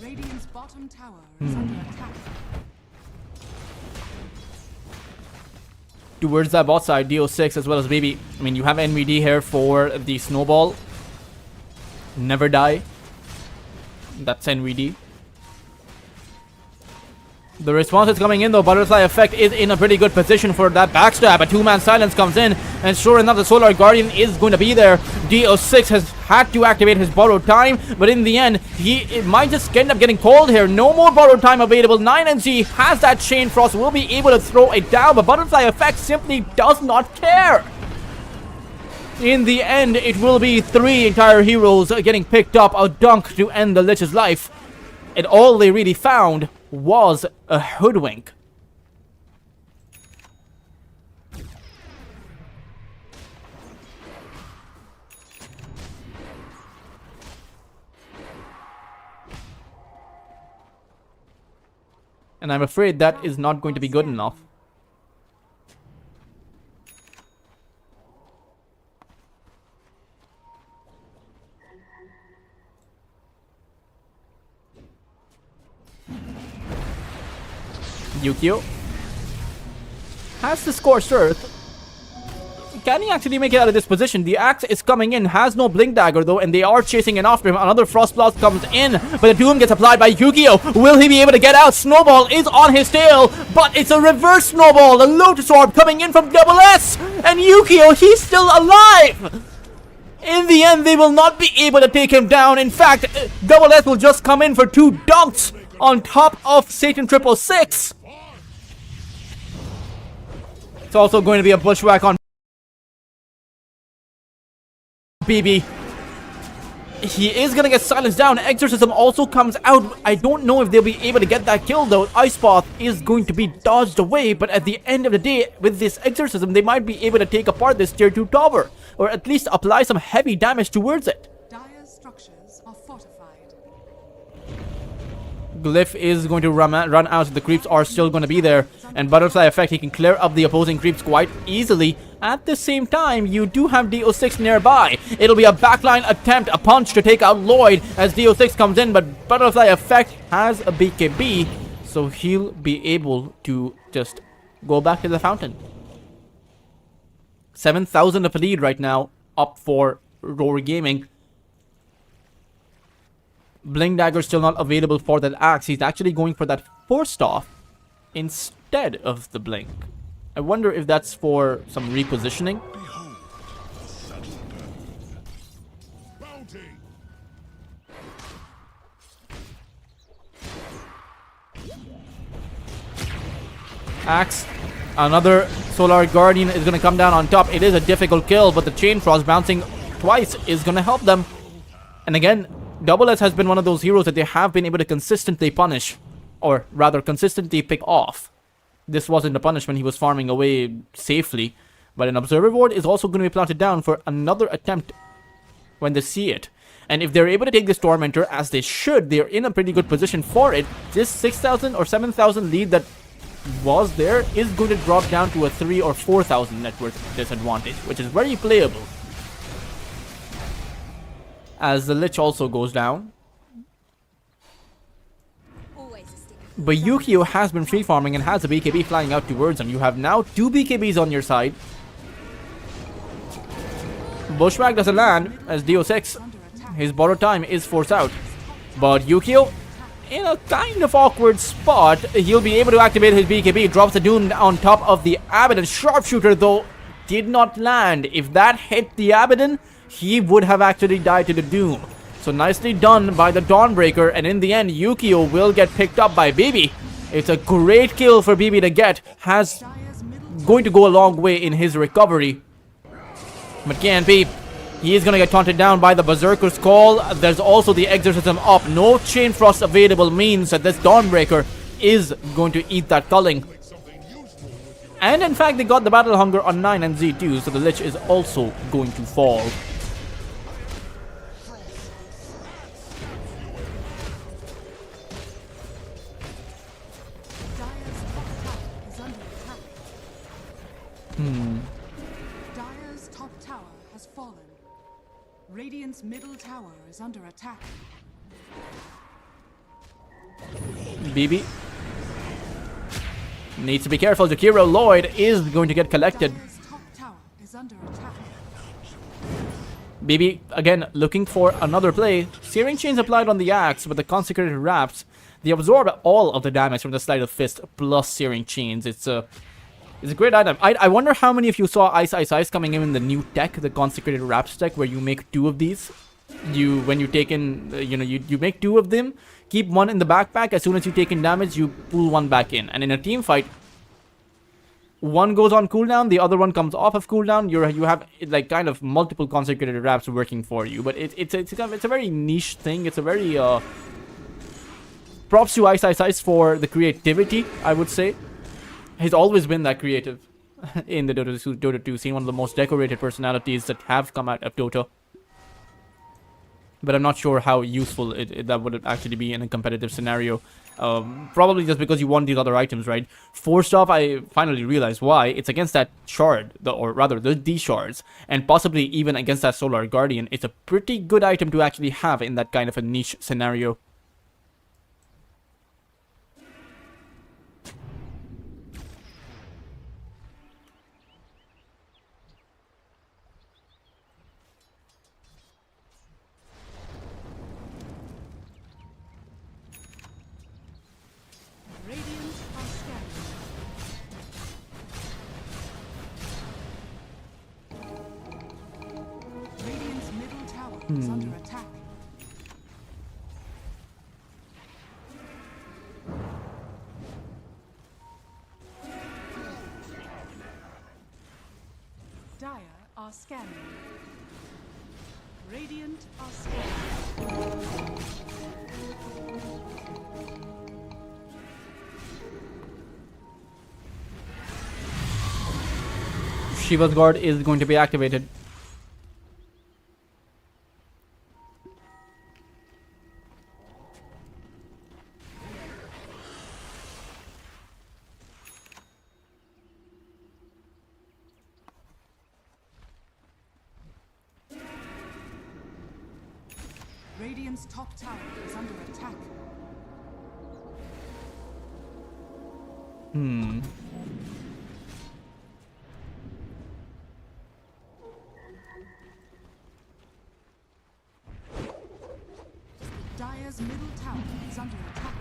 Radiant's bottom tower is under attack. Towards that bot side, DO6 as well as Baby. I mean, you have NVD here for the Snowball. Never die. That's NVD. The response is coming in though. Butterfly Effect is in a pretty good position for that backstab. A 2-man silence comes in, and sure enough, the Solar Guardian is going to be there. DO6 has had to activate his borrowed time, but in the end, it might just end up getting called here. No more borrowed time available. 9NG has that Chain Frost, will be able to throw it down, but Butterfly Effect simply does not care. In the end, it will be 3 entire heroes getting picked up, a dunk to end the Lich's life. And all they really found was a hoodwink. And I'm afraid that is not going to be good enough. Yukio has the scorched earth. Can he actually make it out of this position? The axe is coming in, has no blink dagger though, and they are chasing in after him. Another frost blast comes in, but the doom gets applied by Yukio. Will he be able to get out? Snowball is on his tail, but it's a reverse snowball. The Lotus Orb coming in from Double S, and Yukio, he's still alive. In the end, they will not be able to take him down. In fact, Double S will just come in for 2 dunks on top of Satan 666. It's also going to be a bushwhack on BB. He is gonna get silenced down. Exorcism also comes out. I don't know if they'll be able to get that kill though. Ice Path is going to be dodged away, but at the end of the day, with this Exorcism, they might be able to take apart this tier 2 tower, or at least apply some heavy damage towards it. Dire's structures are fortified. Glyph is going to run out. The creeps are still going to be there, and Butterfly Effect, he can clear up the opposing creeps quite easily. At the same time, you do have DO6 nearby. It'll be a backline attempt, a punch to take out Lloyd as DO6 comes in, but Butterfly Effect has a BKB, so he'll be able to just go back to the fountain. 7,000 of a lead right now, up for Roar Gaming. Blink Dagger still not available for that axe. He's actually going for that Force Off instead of the Blink. I wonder if that's for some repositioning. Axe. Another Solar Guardian is going to come down on top. It is a difficult kill, but the Chain Frost bouncing twice is going to help them. And again, Double S has been one of those heroes that they have been able to consistently punish, or rather consistently pick off. This wasn't a punishment, he was farming away safely, but an Observer Ward is also going to be planted down for another attempt when they see it. And if they're able to take this Tormentor, as they should, they're in a pretty good position for it. This 6,000 or 7,000 lead that was there is going to drop down to a 3,000 or 4,000 net worth disadvantage, which is very playable. As the Lich also goes down. But Yukio has been free farming and has a BKB flying out towards him. You have now 2 BKBs on your side. Bushwhack doesn't land as DO6. His borrow time is forced out. But Yukio, in a kind of awkward spot, he'll be able to activate his BKB. Drops the Doom on top of the Abaddon. Sharpshooter, though, did not land. If that hit the Abaddon, he would have actually died to the Doom. So nicely done by the Dawnbreaker, and in the end, Yukio will get picked up by BB. It's a great kill for BB to get. Going to go a long way in his recovery. But can't be. He is going to get taunted down by the Berserker's Call. There's also the Exorcism up. No Chain Frost available means that this Dawnbreaker is going to eat that culling. And in fact, they got the Battle Hunger on 9 and Z2, so the Lich is also going to fall. Dire's top tower has fallen. Radiant's middle tower is under attack. BB needs to be careful. Jakiro Lloyd is going to get collected. Dire's top tower is under attack. BB again looking for another play. Searing Chains applied on the axe, but the Consecrated Wraps, they absorb all of the damage from the Sleight of Fist plus Searing Chains. It's a great item. I wonder how many of you saw Ice Ice Ice coming in the new tech, the Consecrated Wraps tech, where you make 2 of these. When you take in, you make 2 of them, keep 1 in the backpack. As soon as you take in damage, you pull 1 back in. And in a team fight, one goes on cooldown, the other one comes off of cooldown. You have like kind of multiple consecutive wraps working for you, but it's a very niche thing. It's a very props to Ice for the creativity, I would say. He's always been that creative in the Dota 2 scene, one of the most decorated personalities that have come out of Dota. But I'm not sure how useful that would actually be in a competitive scenario. Probably just because you want these other items, right? Forced off, I finally realized why. It's against that shard, or rather the shards, and possibly even against that Solar Guardian. It's a pretty good item to actually have in that kind of a niche scenario. Radiant are scanning. Radiant's middle tower is under attack. Dire are scanning. Radiant are scanning. Shiva's Guard is going to be activated. Radiant's top tower is under attack. Dire's middle tower is under attack.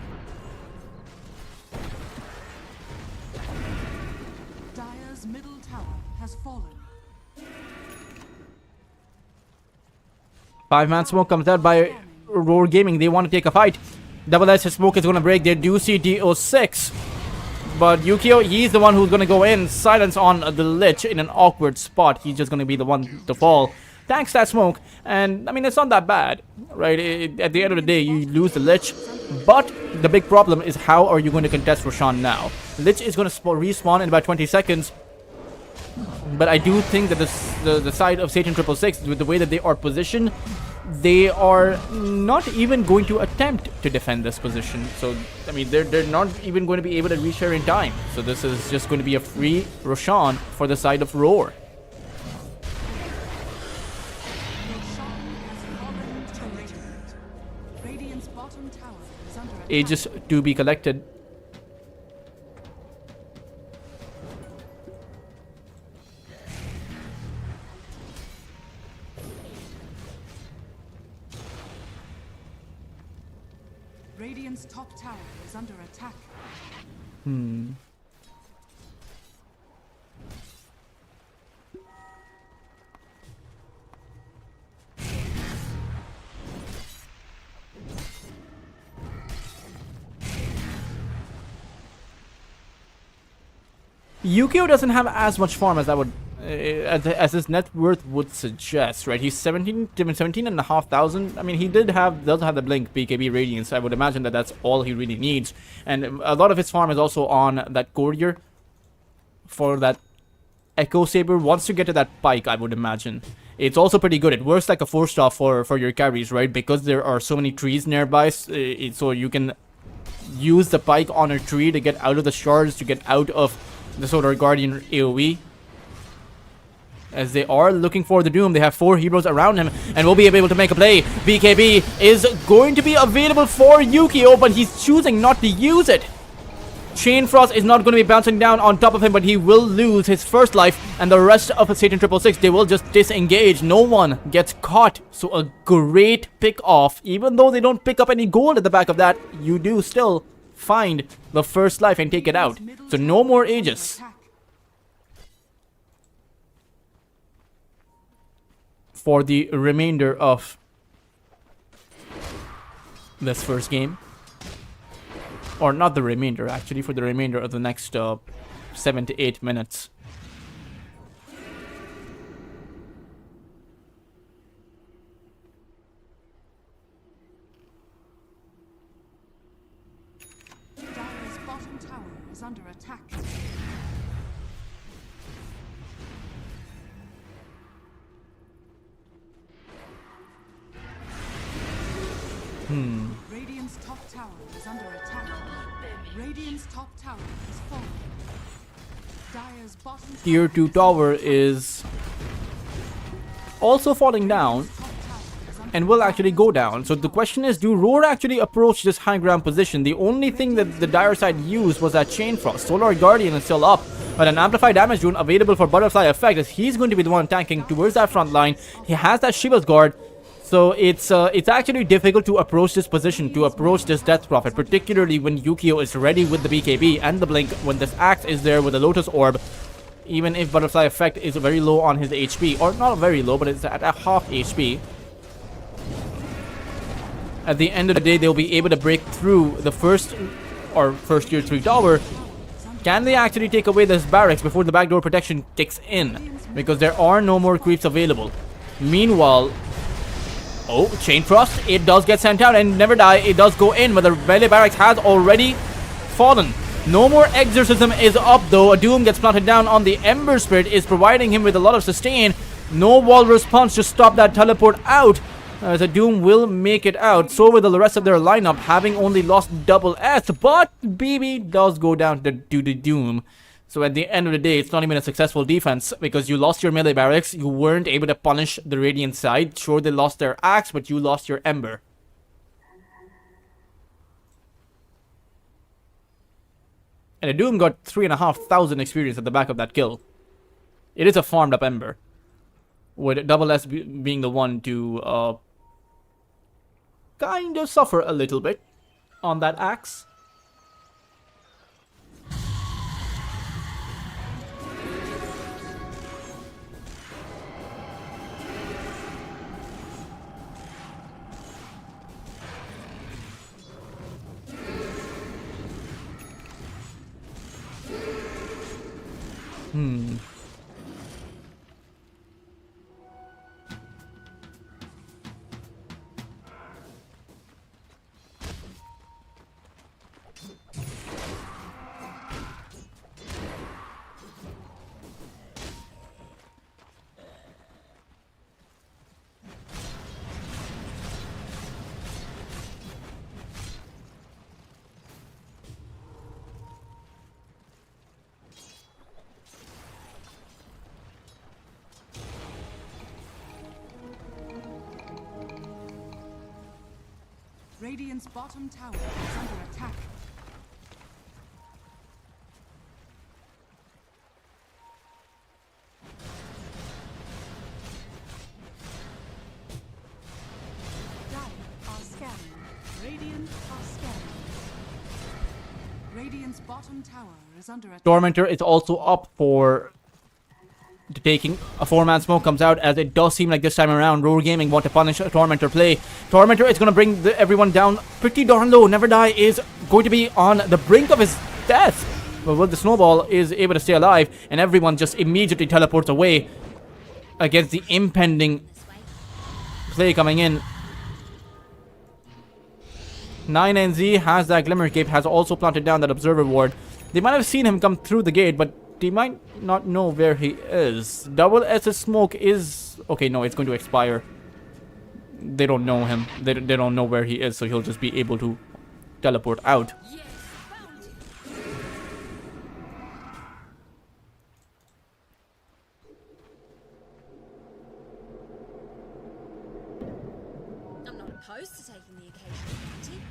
Dire's middle tower has fallen. 5-man smoke comes out by Roar Gaming. They want to take a fight. Double S smoke is going to break. They do see DO6. But Yukio, he's the one who's going to go in. Silence on the Lich in an awkward spot. He's just going to be the one to fall. Thanks that smoke. And, I mean, it's not that bad, right? At the end of the day, you lose the Lich. But the big problem is how are you going to contest Roshan now? Lich is going to respawn in about 20 seconds. But I do think that the side of Satan 666, with the way that they are positioned, they are not even going to attempt to defend this position. So, I mean, they're not even going to be able to reach her in time. So this is just going to be a free Roshan for the side of Roar. Radiant's bottom tower is under attack. Aegis to be collected. Radiant's top tower is under attack. Yukio doesn't have as much farm as I would, as his net worth would suggest, right? He's 17,500. I mean, he does have the blink BKB Radiance. I would imagine that that's all he really needs, and a lot of his farm is also on that courier for that Echo Saber. Once you get to that pike, I would imagine it's also pretty good. It works like a 4-star for your carries, right? Because there are so many trees nearby, so you can use the pike on a tree to get out of the shards, to get out of the Solar Guardian AoE. As they are looking for the Doom, they have 4 heroes around him and will be able to make a play. BKB is going to be available for Yukio, but he's choosing not to use it. Chain Frost is not going to be bouncing down on top of him, but he will lose his first life, and the rest of Satan 666, they will just disengage. No one gets caught. So a great pick off. Even though they don't pick up any gold at the back of that, you do still find the first life and take it out. So no more Aegis for the remainder of this first game. Or not the remainder, actually, for the remainder of the next 7 to 8 minutes. Dire's bottom tower is under attack. Radiant's top tower is under attack. Radiant's top tower has fallen. Dire's bottom Tier 2 tower is also falling down top tower is under and will actually go down. So the question is, do Roar actually approach this high ground position? The only thing that the Dire side used was that Chain Frost. Solar Guardian is still up, but an amplified damage rune available for Butterfly effect, as he's going to be the one tanking towards that front line. He has that Shiva's Guard. So it's actually difficult to approach this position, to approach this Death Prophet, particularly when Yukio is ready with the BKB and the Blink, when this Axe is there with the Lotus Orb. Even if Butterfly effect is very low on his HP, or not very low, but it's at a half HP. At the end of the day, they'll be able to break through the first tier 3 tower. Can they actually take away this barracks before the backdoor protection kicks in? Because there are no more creeps available. Meanwhile, oh, Chain Frost, it does get sent out and never die. It does go in, but the melee barracks has already fallen. No more Exorcism is up though. A Doom gets planted down on the Ember Spirit, is providing him with a lot of sustain. No wall response to stop that teleport out. As a Doom will make it out. So will the rest of their lineup, having only lost double S. But BB does go down to the Doom. So at the end of the day, it's not even a successful defense, because you lost your melee barracks. You weren't able to punish the Radiant side. Sure, they lost their Axe, but you lost your Ember. And the Doom got 3,500 experience at the back of that kill. It is a farmed up Ember, with double S being the one to kind of suffer a little bit on that Axe. Radiant's bottom tower is under attack. Dire are scanning. Radiant are scanning. Radiant's bottom tower is under attack. Tormentor is also up for taking. A 4-man smoke comes out, as it does seem like this time around Roar Gaming want to punish a Tormentor play. Tormentor is going to bring everyone down pretty darn low. Never Die is going to be on the brink of his death. But with the snowball is able to stay alive, and everyone just immediately teleports away against the impending play coming in. 9NZ has that Glimmer Cape, has also planted down that Observer Ward. They might have seen him come through the gate, but they might not know where he is. Double S's smoke is... okay, no, it's going to expire. They don't know him. They don't know where he is, so he'll just be able to teleport out. I'm not opposed to taking the occasional party.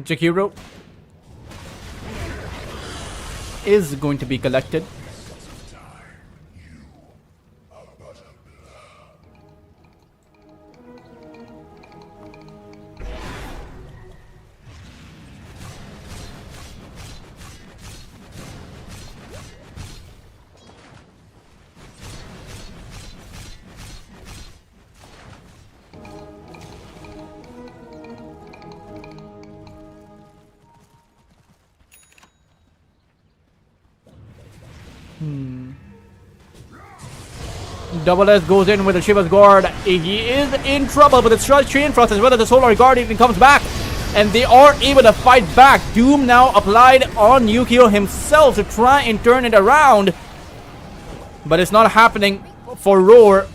Jakiro. is going to be collected. Double S goes in with the Shiva's Guard. He is in trouble, but the Chain Frost as well as the Solar Guard even comes back. And they are able to fight back. Doom now applied on Yukio himself to try and turn it around. But it's not happening for Roar.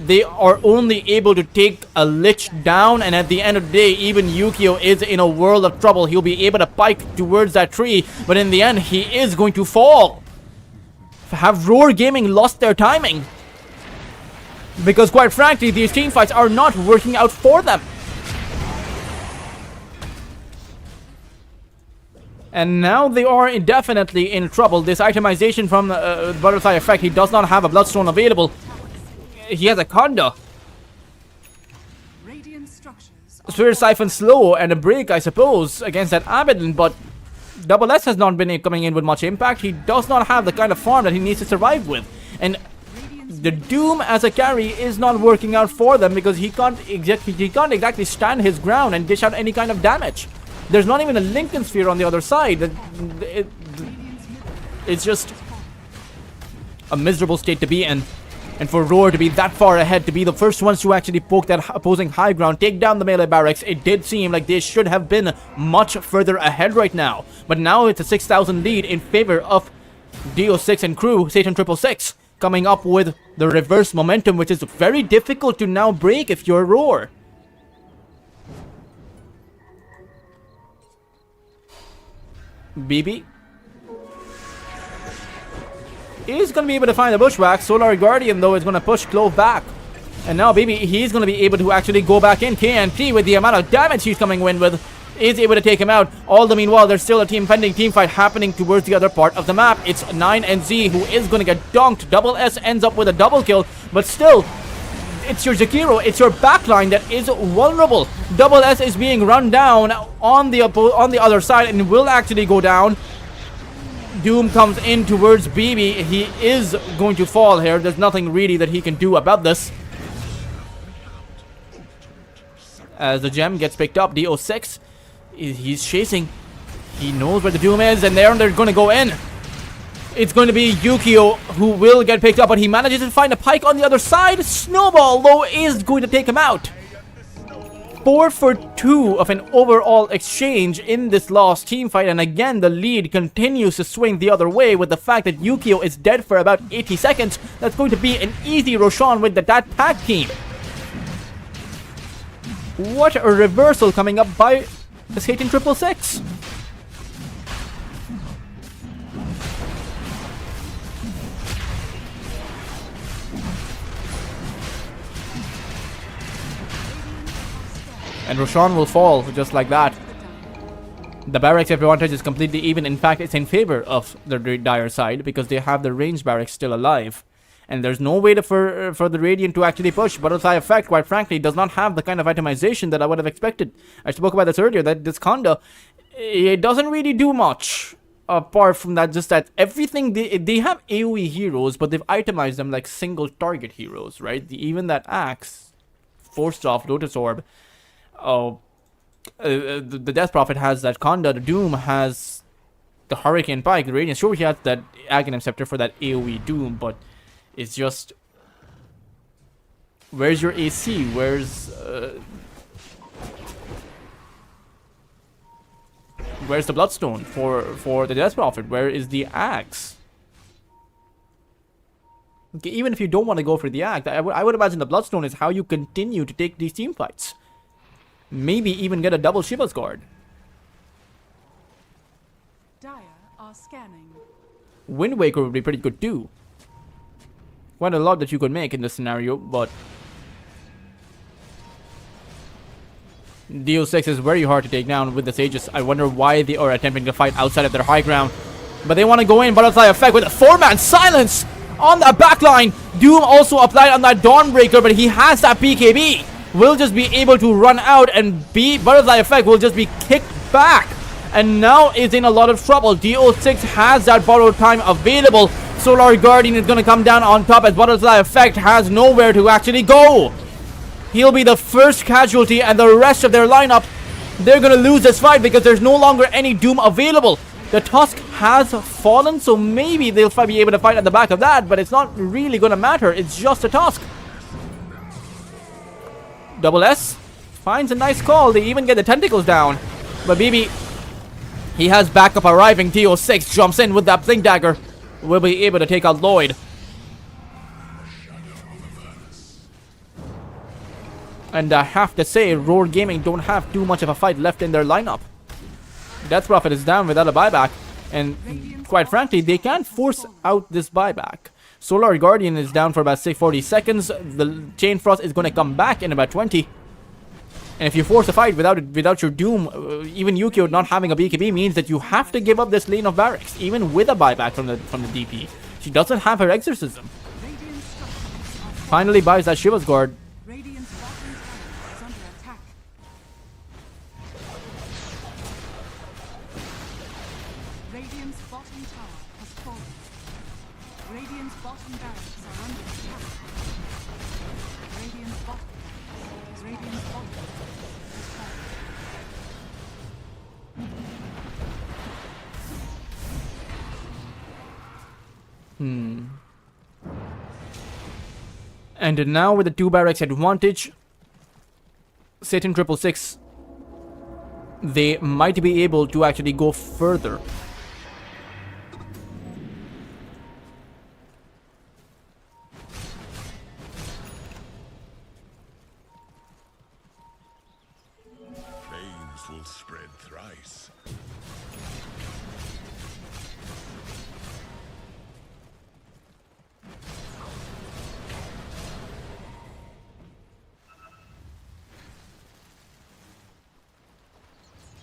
They are only able to take a Lich down, and at the end of the day, even Yukio is in a world of trouble. He'll be able to pike towards that tree, but in the end, he is going to fall. Have Roar Gaming lost their timing? Because quite frankly, these team fights are not working out for them. And now they are definitely in trouble. This itemization from the Butterfly Effect, he does not have a Bloodstone available. He has a Conda. Radiant structures Spirit Siphon slow and a break, I suppose, against that Abaddon, but Double S has not been coming in with much impact. He does not have the kind of farm that he needs to survive with. And the Doom as a carry is not working out for them because he can't exactly stand his ground and dish out any kind of damage. There's not even a Lincoln Sphere on the other side. It's just a miserable state to be in. And for Roar to be that far ahead, to be the first ones to actually poke that opposing high ground, take down the melee barracks, it did seem like they should have been much further ahead right now. But now it's a 6,000 lead in favor of DO6 and crew, Satan 666, coming up with the reverse momentum, which is very difficult to now break if you're Roar. BB is going to be able to find the Bushwhack. Solar Guardian, though, is going to push Clove back. And now, BB, he's going to be able to actually go back in. KNT, with the amount of damage he's coming in with, is able to take him out. All the meanwhile, there's still a pending team fight happening towards the other part of the map. It's 9 and Z who is going to get dunked. Double S ends up with a double kill, but still, it's your Zakiro, it's your backline that is vulnerable. Double S is being run down on the other side and will actually go down. Doom comes in towards BB. He is going to fall here. There's nothing really that he can do about this. As the gem gets picked up, DO6, he's chasing. He knows where the Doom is, and they're going to go in. It's going to be Yukio who will get picked up, but he manages to find a pike on the other side. Snowball, though, is going to take him out. 4 for 2 of an overall exchange in this lost team fight, and again the lead continues to swing the other way with the fact that Yukio is dead for about 80 seconds. That's going to be an easy Roshan with that tag team. What a reversal coming up by the Satan 666. And Roshan will fall just like that. The barracks advantage is completely even. In fact, it's in favor of the Dire side because they have the ranged barracks still alive. And there's no way for the Radiant to actually push. Butterfly Effect, quite frankly, does not have the kind of itemization that I would have expected. I spoke about this earlier, that this Conda, it doesn't really do much. Apart from that, just that everything, they have AoE heroes, but they've itemized them like single target heroes, right? Even that Axe, Forced Off, Lotus Orb, the Death Prophet has that Conda, the Doom has the Hurricane Pike, the Radiant. Sure, he has that Aghanim Scepter for that AoE Doom, but it's just, where's your AC? Where's the Bloodstone for the Death Prophet? Where is the Axe? Okay, even if you don't want to go for the Axe, I would imagine the Bloodstone is how you continue to take these team fights. Maybe even get a double Shiva's Guard. Dire are scanning. Wind Waker would be pretty good too. Quite a lot that you could make in this scenario, but DO6 is very hard to take down with the Sages. I wonder why they are attempting to fight outside of their high ground. But they want to go in. Butterfly Effect with a 4-man silence on that backline. Doom also applied on that Dawnbreaker, but he has that BKB. Will just be able to run out, and Butterfly Effect will just be kicked back. And now is in a lot of trouble. DO6 has that borrowed time available. Solar Guardian is going to come down on top as Butterfly Effect has nowhere to actually go. He'll be the first casualty, and the rest of their lineup, they're going to lose this fight because there's no longer any Doom available. The Tusk has fallen, so maybe they'll be able to fight at the back of that, but it's not really going to matter. It's just a Tusk. Double S finds a nice call. They even get the tentacles down. But BB, he has backup arriving. DO6 jumps in with that Blink Dagger. Will be able to take out Lloyd. And I have to say, Roar Gaming don't have too much of a fight left in their lineup. Death Prophet is down without a buyback. And quite frankly, they can't force out this buyback. Solar Guardian is down for about 40 seconds. The Chain Frost is going to come back in about 20. And if you force a fight without your Doom, even Yukio not having a BKB means that you have to give up this lane of barracks, even with a buyback from the DP. She doesn't have her Exorcism. Finally buys that Shiva's Guard. Radiant's bottom tower is under attack. Radiant's bottom tower has fallen. Radiant's bottom barracks are under attack. Radiant's bottom has fallen. And now with the 2 barracks advantage, Satan 666, they might be able to actually go further. Flames will spread thrice.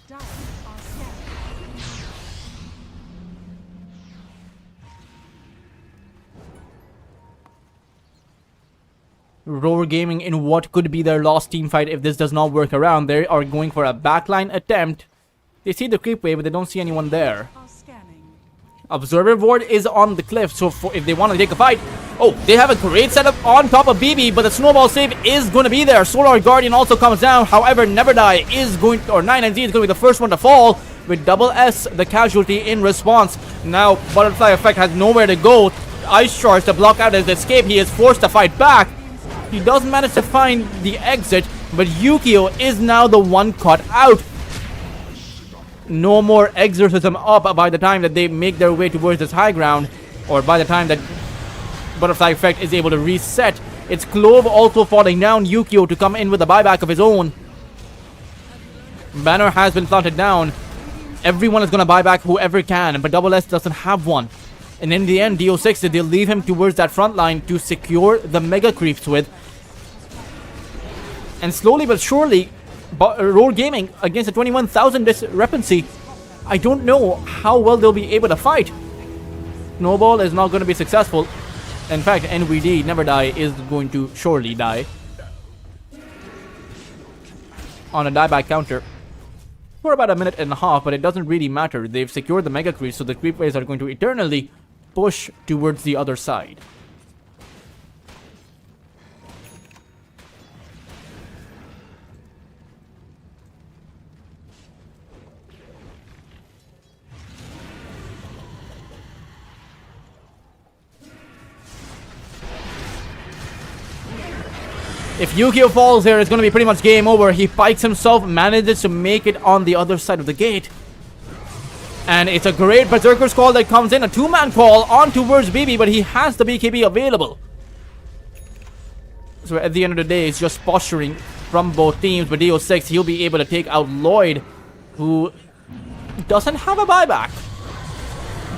Dire are scared. Roar Gaming in what could be their last team fight if this does not work around. They are going for a backline attempt. They see the creep wave, but they don't see anyone there. Are scanning. Observer Ward is on the cliff, so if they want to take a fight... Oh, they have a great setup on top of BB, but the snowball save is going to be there. Solar Guardian also comes down. However, Never Die is going to, or 9NZ is going to be the first one to fall, with Double S the casualty in response. Now, Butterfly Effect has nowhere to go. Ice Charge to block out his escape. He is forced to fight back. He does manage to find the exit, but Yukio is now the one caught out. No more Exorcism up by the time that they make their way towards this high ground, or by the time that Butterfly Effect is able to reset. It's Clove also falling down. Yukio to come in with a buyback of his own. Banner has been planted down. Everyone is going to buy back whoever can, but Double S doesn't have one. And in the end, DO6, they'll leave him towards that front line to secure the Mega Creeps with. And slowly but surely, Roar Gaming against a 21,000 discrepancy. I don't know how well they'll be able to fight. Snowball is not going to be successful. In fact, NVD, Never Die, is going to surely die. On a dieback counter. For about a minute and a half, but it doesn't really matter. They've secured the Mega Creeps, so the Creep Waves are going to eternally push towards the other side. If Yukio falls here, it's going to be pretty much game over. He pikes himself, manages to make it on the other side of the gate. And it's a great Berserker's call that comes in. A 2-man call on towards BB, but he has the BKB available. So at the end of the day, it's just posturing from both teams. But DO6, he'll be able to take out Lloyd, who doesn't have a buyback.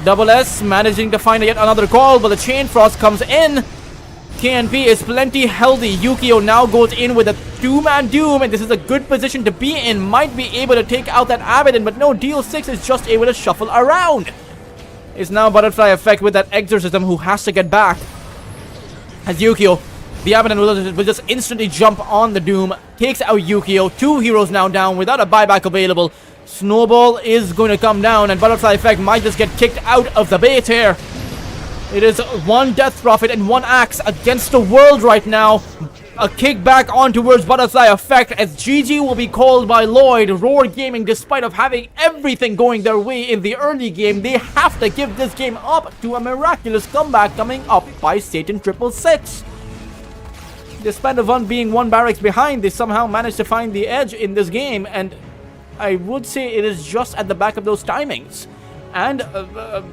Double S managing to find yet another call, but the Chain Frost comes in. KNP is plenty healthy. Yukio now goes in with a 2-man Doom, and this is a good position to be in. Might be able to take out that Abaddon, but no, DO6 is just able to shuffle around. It's now Butterfly Effect with that Exorcism who has to get back. As Yukio, the Abaddon will just instantly jump on the Doom, takes out Yukio. 2 heroes now down without a buyback available. Snowball is going to come down, and Butterfly Effect might just get kicked out of the bait here. It is 1 Death Prophet and 1 Axe against the world right now. A kickback on towards Butterfly Effect as GG will be called by Lloyd. Roar Gaming, despite of having everything going their way in the early game, they have to give this game up to a miraculous comeback coming up by Satan 666. Despite of being 1 barracks behind, they somehow managed to find the edge in this game, and I would say it is just at the back of those timings. And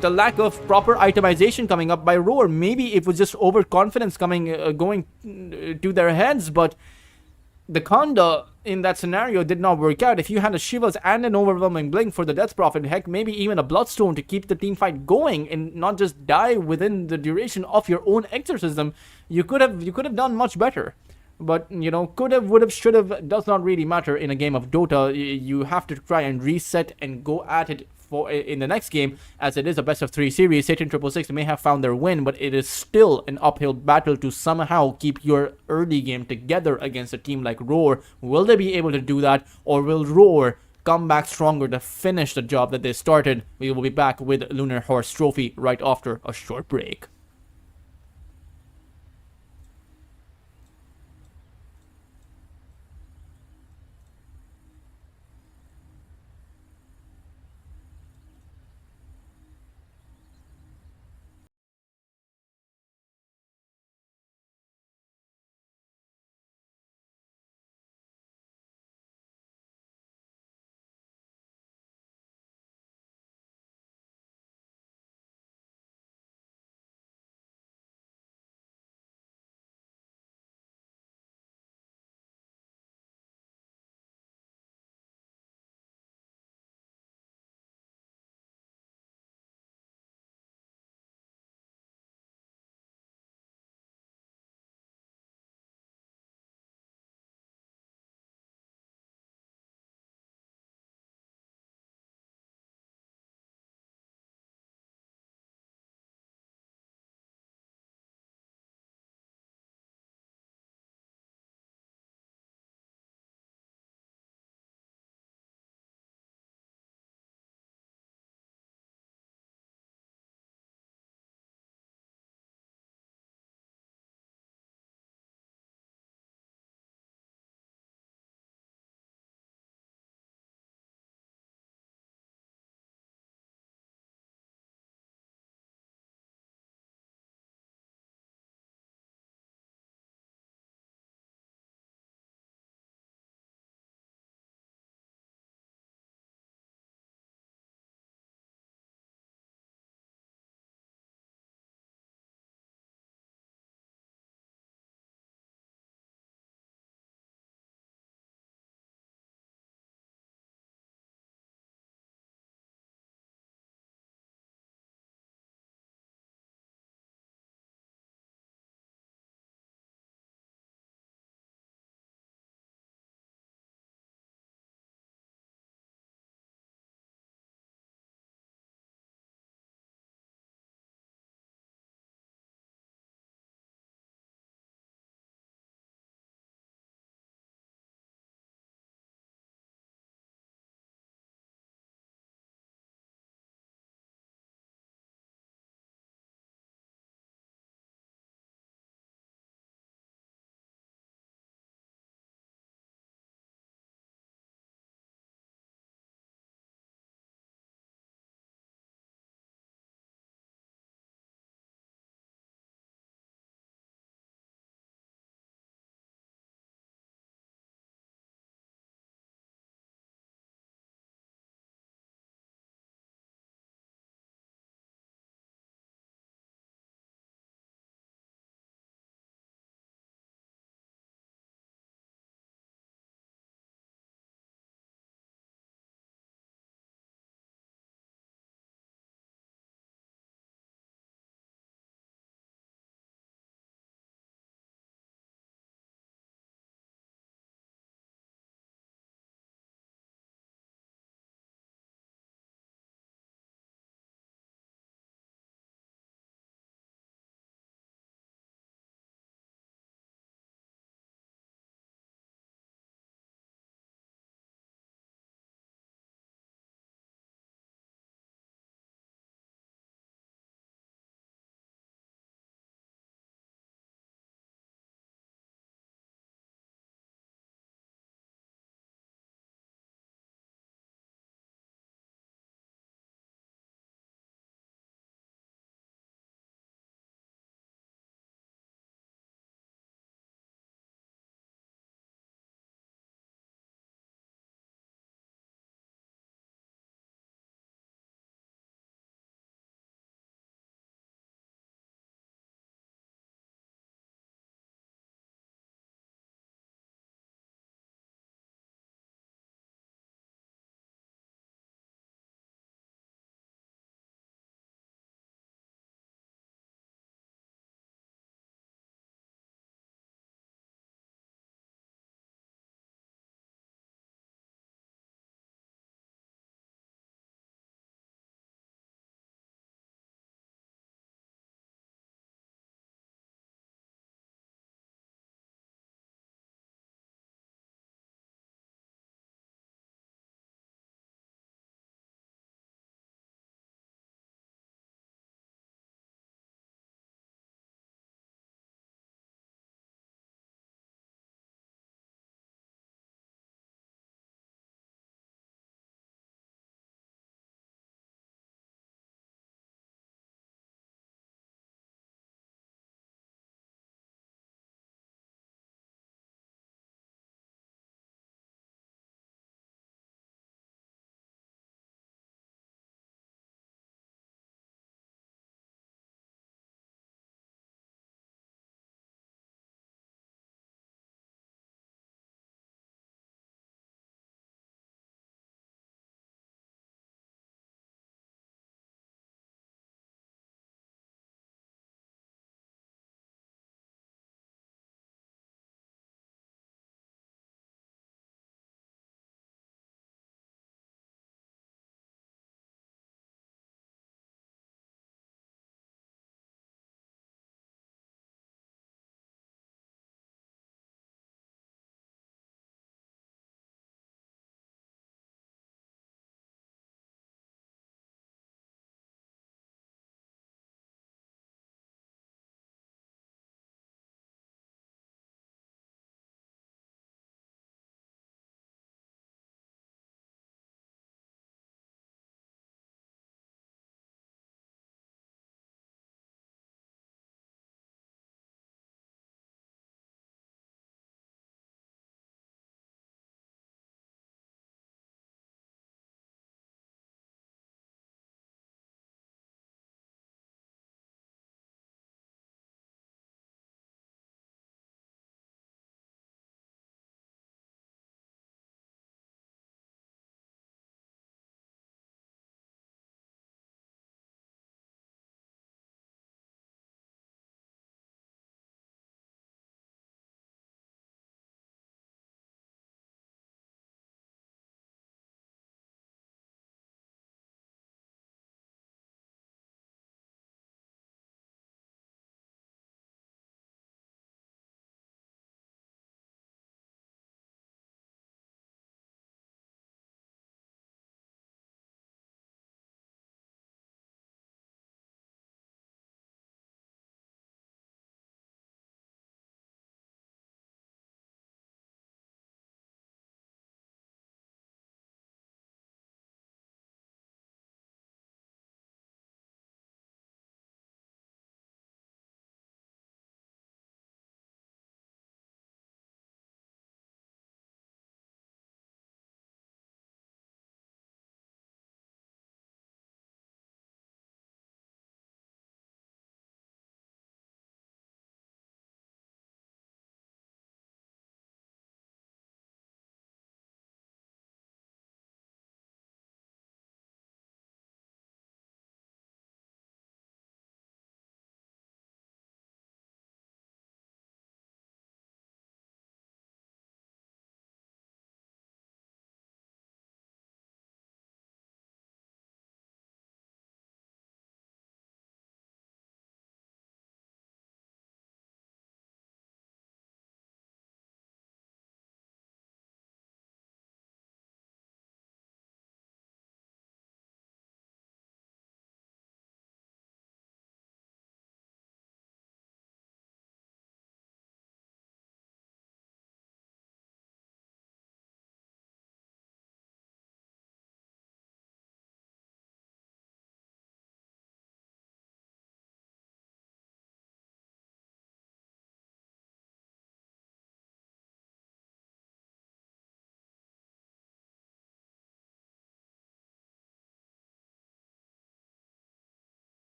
the lack of proper itemization coming up by Roar. Maybe it was just overconfidence going to their heads, but the Conda in that scenario did not work out. If you had a Shivas and an overwhelming blink for the Death Prophet, heck, maybe even a Bloodstone to keep the team fight going and not just die within the duration of your own exorcism, you could have done much better. But, you know, could have, would have, should have, does not really matter in a game of Dota. You have to try and reset and go at it for in the next game, as it is a best of 3 series. Satan 666 may have found their win, but it is still an uphill battle to somehow keep your early game together against a team like Roar. Will they be able to do that, or will Roar come back stronger to finish the job that they started? We will be back with Lunar Horse Trophy right after a short break.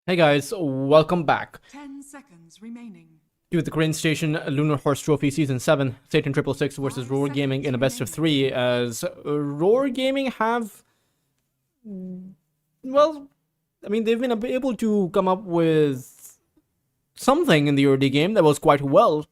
Hey guys, welcome back 10 seconds remaining. to the Crane Station Lunar Horse Trophy Season 7, Satan 666 versus Roar Gaming in a best of 3, as Roar Gaming have, well, I mean, they've been able to come up with something in the early game that was quite well,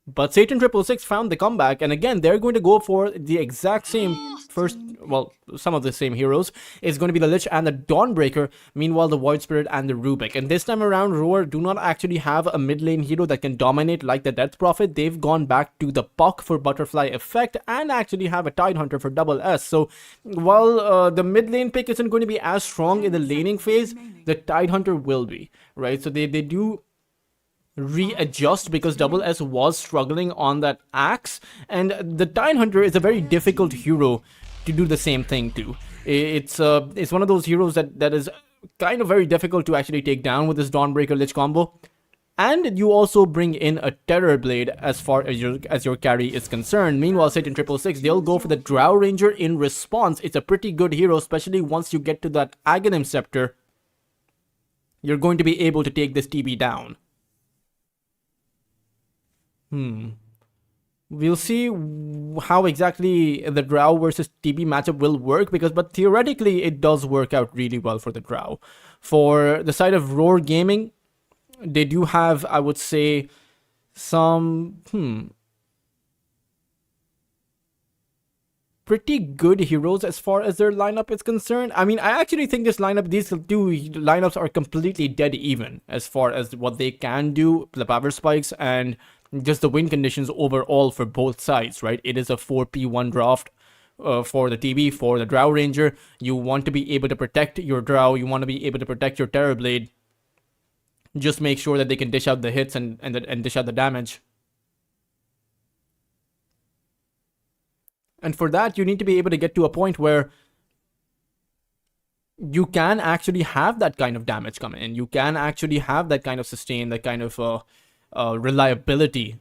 but Satan 666 found the comeback, and again, they're going to go for the exact same first, well, some of the same heroes. It's going to be the Lich and the Dawnbreaker, meanwhile the Void Spirit and the Rubik. And this time around, Roar do not actually have a mid lane hero that can dominate like the Death Prophet. They've gone back to the Puck for Butterfly Effect and actually have a Tidehunter for double S. So while the mid lane pick isn't going to be as strong in the laning phase, the Tidehunter will be, right? So they do readjust because double S was struggling on that axe, and the Tidehunter is a very difficult hero to do the same thing to. It's one of those heroes that is kind of very difficult to actually take down with this Dawnbreaker Lich combo. And you also bring in a Terror Blade as far as your carry is concerned. Meanwhile, Satan 666, they'll go for the Drow Ranger in response. It's a pretty good hero, especially once you get to that Aghanim Scepter. You're going to be able to take this TB down. We'll see how exactly the Drow versus TB matchup will work, but theoretically it does work out really well for the Drow. For the side of Roar Gaming, they do have, I would say, some pretty good heroes as far as their lineup is concerned. I mean, I actually think these two lineups are completely dead even as far as what they can do, the power spikes and just the win conditions overall for both sides, right? It is a 4P1 draft for the TB, for the Drow Ranger. You want to be able to protect your Drow, you want to be able to protect your Terror Blade. Just make sure that they can dish out the hits and dish out the damage. And for that, you need to be able to get to a point where you can actually have that kind of damage come in. You can actually have that kind of sustain, that kind of reliability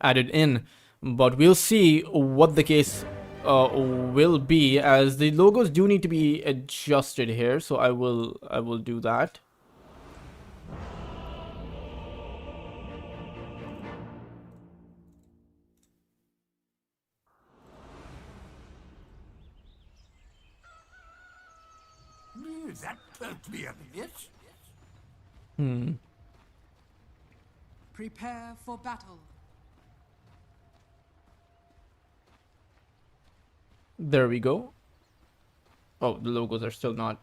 added in. But we'll see what the case will be, as the logos do need to be adjusted here. So I will do that. That won't be a minute. Prepare for battle. There we go. Oh, the logos are still not.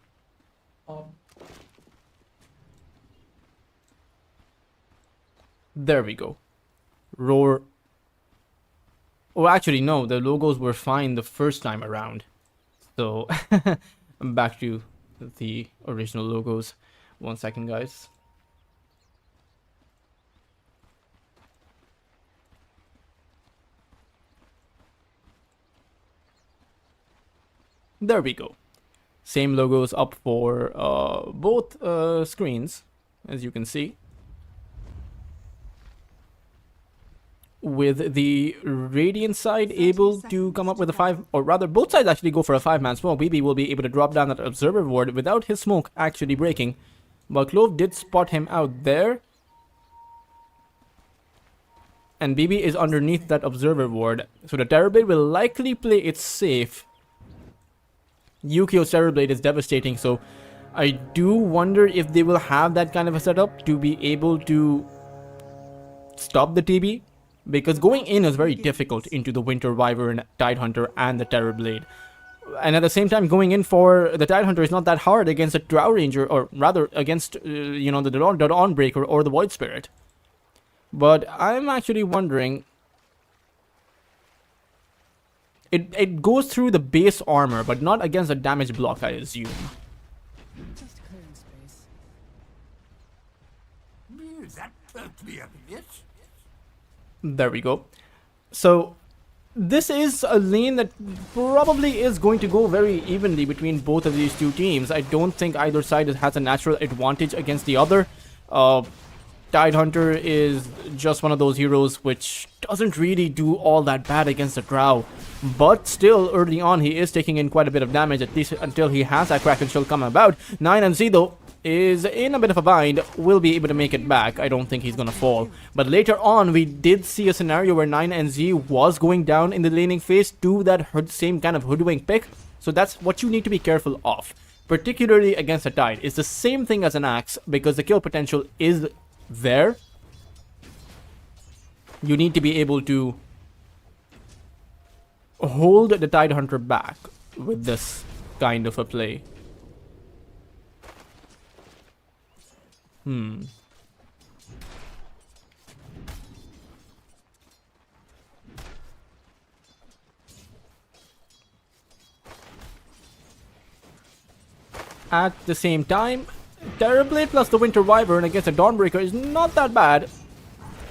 There we go. Roar. Oh, actually, no. The logos were fine the first time around. So, I'm back to the original logos. 1 second, guys. There we go. Same logos up for both screens, as you can see. With the Radiant side able to come up with a 5, or rather both sides actually go for a 5-man smoke. BB will be able to drop down that Observer Ward without his smoke actually breaking. But Clove did spot him out there. And BB is underneath that Observer Ward. So the Terror Blade will likely play it safe. Yukio's Terror Blade is devastating, so I do wonder if they will have that kind of a setup to be able to stop the TB. Because going in is very difficult into the Winter Wyvern, Tidehunter, and the Terror Blade. And at the same time, going in for the Tidehunter is not that hard against a Drow Ranger, or rather against, the Dawnbreaker or the Void Spirit. But I'm actually wondering... It goes through the base armor, but not against a damage block, I assume. Just clearing space. That won't be a minute. There we go. So, this is a lane that probably is going to go very evenly between both of these two teams. I don't think either side has a natural advantage against the other. Tidehunter is just one of those heroes which doesn't really do all that bad against the Drow. But still, early on, he is taking in quite a bit of damage, at least until he has that Kraken Shield come about. 9 and Z, though, is in a bit of a bind, will be able to make it back. I don't think he's gonna fall. But later on, we did see a scenario where 9NZ was going down in the laning phase to that same kind of hoodwink pick. So that's what you need to be careful of, particularly against a Tide. It's the same thing as an Axe, because the kill potential is there. You need to be able to hold the Tide Hunter back with this kind of a play. At the same time, Terrorblade plus the Winter Wyvern against a Dawnbreaker is not that bad.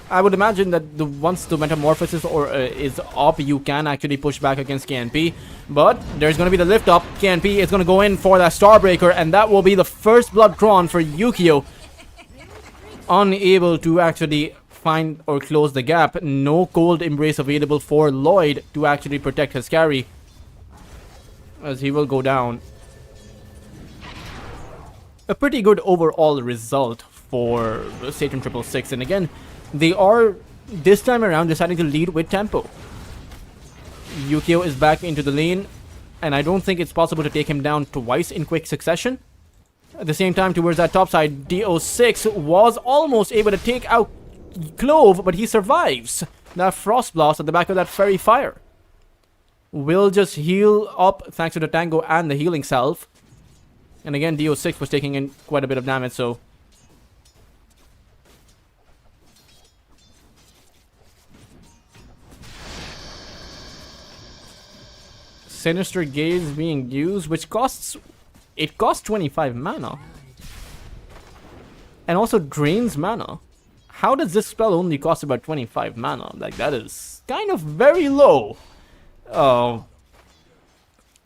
I would imagine that once the Metamorphosis is up, you can actually push back against KNP. But there's going to be the lift up. KNP is going to go in for that Starbreaker, and that will be the first blood drawn for Yukio. Unable to actually find or close the gap. No Cold Embrace available for Lloyd to actually protect his carry, as he will go down. A pretty good overall result for Satan 666, and again, they are this time around deciding to lead with tempo. Yukio is back into the lane, and I don't think it's possible to take him down twice in quick succession. At the same time, towards that top side, DO6 was almost able to take out Clove, but he survives that Frost Blast at the back of that Fairy Fire. Will just heal up thanks to the Tango and the healing salve. And again, DO6 was taking in quite a bit of damage, so... Sinister Gaze being used, which costs... It costs 25 mana. And also drains mana. How does this spell only cost about 25 mana? Like, that is kind of very low.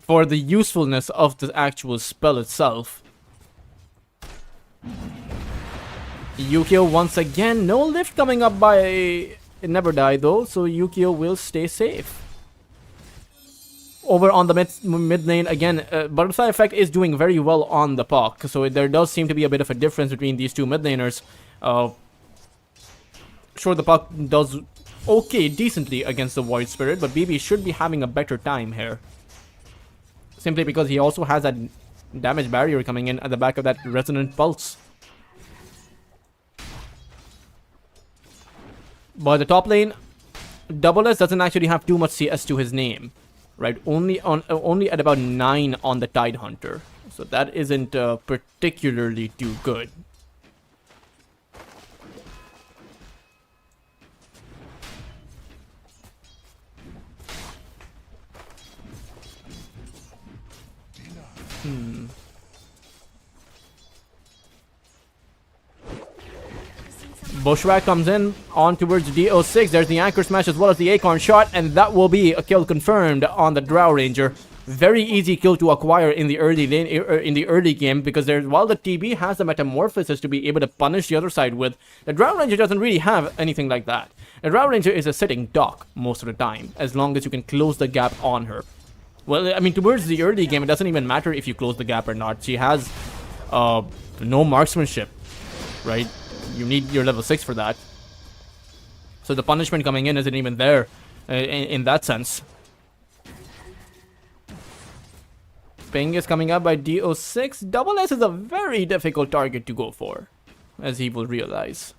For the usefulness of the actual spell itself. Yukio once again, no lift coming up by... It never died though, so Yukio will stay safe. Over on the mid lane, again, Butterfly Effect is doing very well on the Puck, so there does seem to be a bit of a difference between these two mid laners. Sure, the Puck does okay, decently against the Void Spirit, but BB should be having a better time here. Simply because he also has that damage barrier coming in at the back of that Resonant Pulse. But the top lane, Double S doesn't actually have too much CS to his name. Right, only at about 9 on the Tide Hunter. So that isn't particularly too good. Bushwhack comes in on towards DO6. There's the Anchor Smash as well as the Acorn Shot, and that will be a kill confirmed on the Drow Ranger. Very easy kill to acquire in the early lane, in the early game, because while the TB has the Metamorphosis to be able to punish the other side with, the Drow Ranger doesn't really have anything like that. The Drow Ranger is a sitting duck most of the time, as long as you can close the gap on her. Well, I mean, towards the early game, it doesn't even matter if you close the gap or not. She has no marksmanship, right? You need your level 6 for that. So the punishment coming in isn't even there in that sense. Ping is coming up by DO6. Double S is a very difficult target to go for, as he will realize.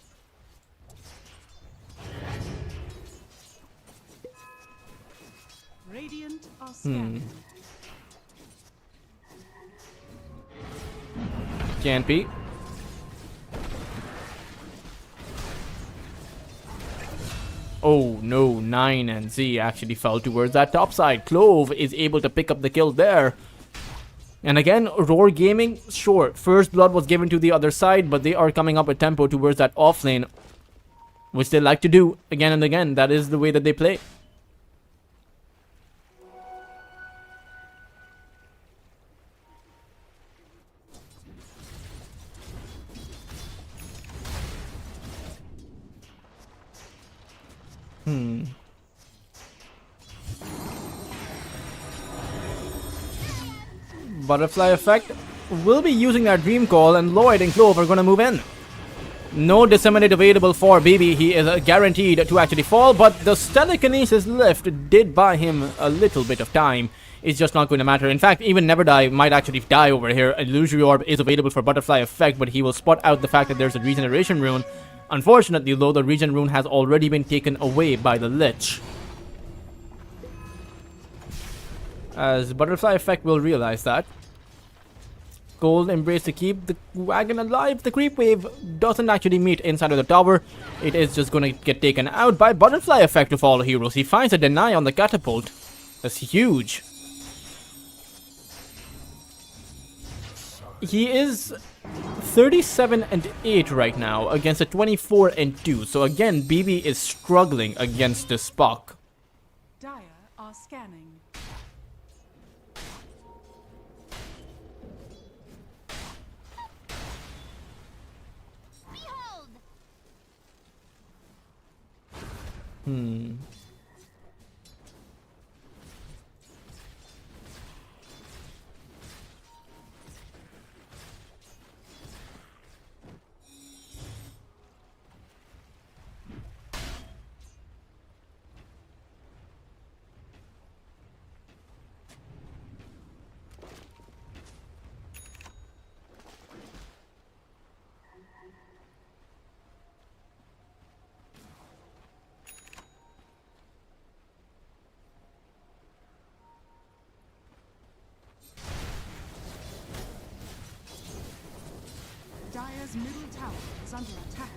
Radiant are scanning. KNP. Oh no, 9 and Z actually fell towards that top side. Clove is able to pick up the kill there. And again, Roar Gaming, sure, first blood was given to the other side, but they are coming up with tempo towards that off lane, which they like to do again and again. That is the way that they play. Butterfly Effect will be using that Dream Call, and Lloyd and Clove are going to move in. No Disseminate available for BB. He is guaranteed to actually fall, but the Telekinesis lift did buy him a little bit of time. It's just not going to matter. In fact, even Never Die might actually die over here. Illusory Orb is available for Butterfly Effect, but he will spot out the fact that there's a Regeneration Rune. Unfortunately, though, the Regen Rune has already been taken away by the Lich. As Butterfly Effect will realize that. Gold Embrace to keep the wagon alive. The Creep Wave doesn't actually meet inside of the tower. It is just going to get taken out by Butterfly Effect to follow heroes. He finds a deny on the catapult. That's huge. He is 37-8 right now against a 24-2. So again, BB is struggling against this Spock. Dire are scanning. Dire's middle tower is under attack.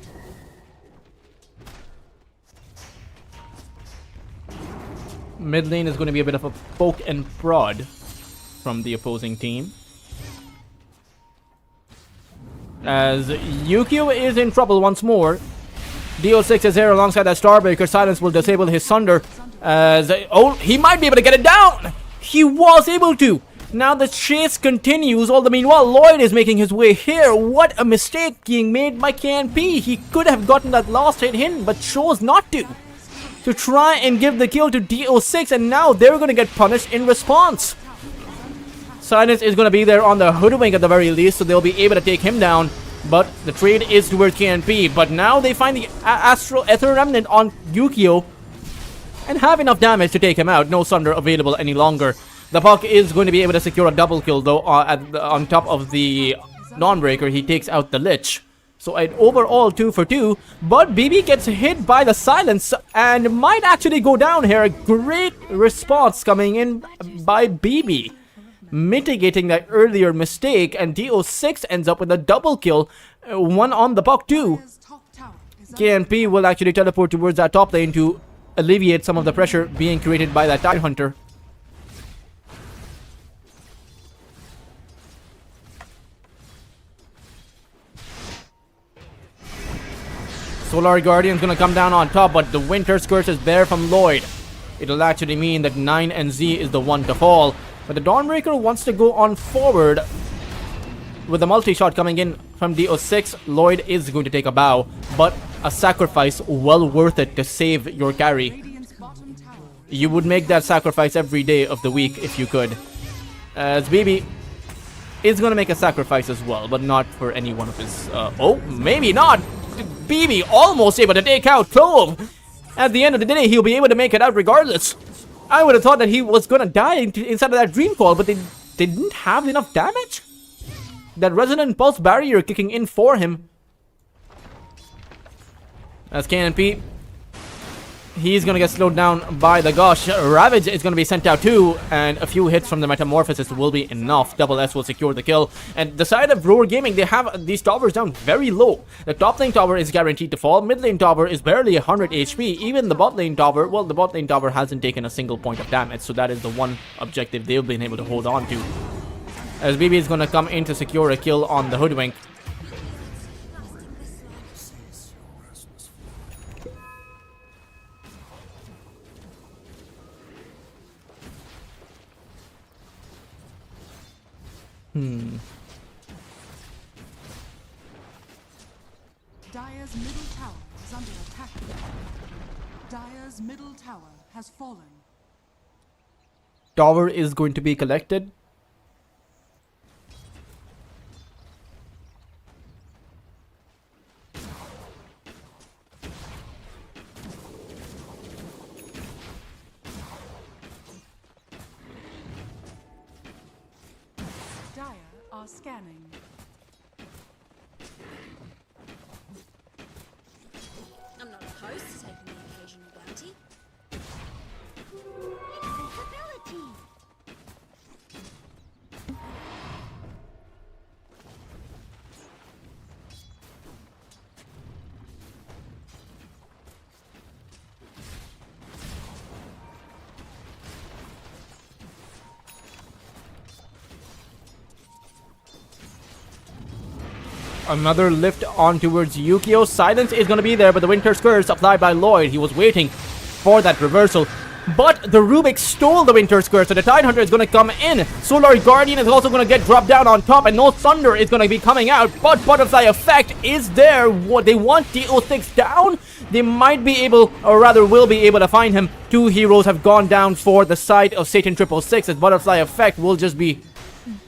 Mid lane is going to be a bit of a poke and prod from the opposing team. As Yukio is in trouble once more. DO6 is there alongside that Starbreaker. Silence will disable his Sunder. As he might be able to get it down. He was able to. Now the chase continues. All the meanwhile, Lloyd is making his way here. What a mistake being made by KNP. He could have gotten that last hit in, but chose not to. To try and give the kill to DO6, and now they're going to get punished in response. Silence is going to be there on the Hoodwink at the very least, so they'll be able to take him down. But the trade is towards KNP. But now they find the Astral Ether Remnant on Yukio and have enough damage to take him out. No Sunder available any longer. The Puck is going to be able to secure a double kill though on top of the Dawnbreaker. He takes out the Lich. So an overall 2 for 2. But BB gets hit by the Silence and might actually go down here. Great response coming in by BB, mitigating that earlier mistake, and DO6 ends up with a double kill. One on the Puck too. Dire's top tower is under KNP will actually teleport towards that top lane to alleviate some of the pressure being created by that Tide Hunter. Solar Guardian's gonna come down on top, but the Winter's Curse is there from Lloyd. It'll actually mean that 9 and Z is the one to fall. But the Dawnbreaker wants to go on forward. With the multi-shot coming in from DO6, Lloyd is going to take a bow, but a sacrifice well worth it to save your carry. Radiant's bottom tower. You would make that sacrifice every day of the week if you could. As BB is going to make a sacrifice as well, but not for any one of his... oh, maybe not! BB almost able to take out Clove! At the end of the day, he'll be able to make it out regardless. I would have thought that he was going to die inside of that Dream Call, but they didn't have enough damage? That Resonant Pulse Barrier kicking in for him. As KNP, he's going to get slowed down by the Gosh. Ravage is going to be sent out too, and a few hits from the Metamorphosis will be enough. Double S will secure the kill. And the side of Roar Gaming, they have these towers down very low. The top lane tower is guaranteed to fall. Mid lane tower is barely 100 HP. Even the bot lane tower, well, the bot lane tower hasn't taken a single point of damage, so that is the one objective they've been able to hold on to. As BB is going to come in to secure a kill on the Hoodwink. Dire's middle tower is under attack. Dire's middle tower has fallen. Tower is going to be collected. are scanning. I'm not opposed to taking the occasional bounty. Invisibility! Another lift on towards Yukio. Silence is going to be there, but the Winter's Curse applied by Lloyd. He was waiting for that reversal. But the Rubik stole the Winter's Curse, so the Tidehunter is going to come in. Solar Guardian is also going to get dropped down on top, and no Thunder is going to be coming out. But Butterfly Effect is there. What they want DO6 down. They might be able, or rather will be able to find him. 2 heroes have gone down for the side of Satan 666, as Butterfly Effect will just be,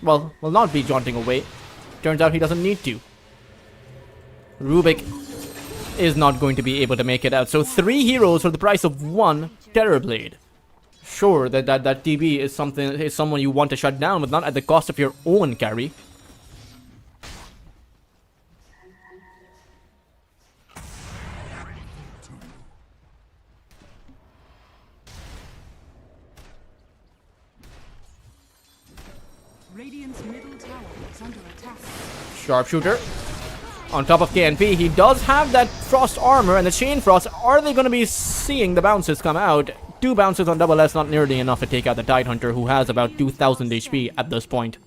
well, will not be jaunting away. Turns out he doesn't need to. Rubik is not going to be able to make it out. So 3 heroes for the price of 1 Terrorblade. Sure, that TB is someone you want to shut down, but not at the cost of your own carry. Radiant's middle tower is under attack. Sharpshooter. On top of KNP, he does have that Frost armor and the Chain Frost. Are they going to be seeing the bounces come out? 2 bounces on double S, not nearly enough to take out the Tidehunter, who has about 2000 HP at this point.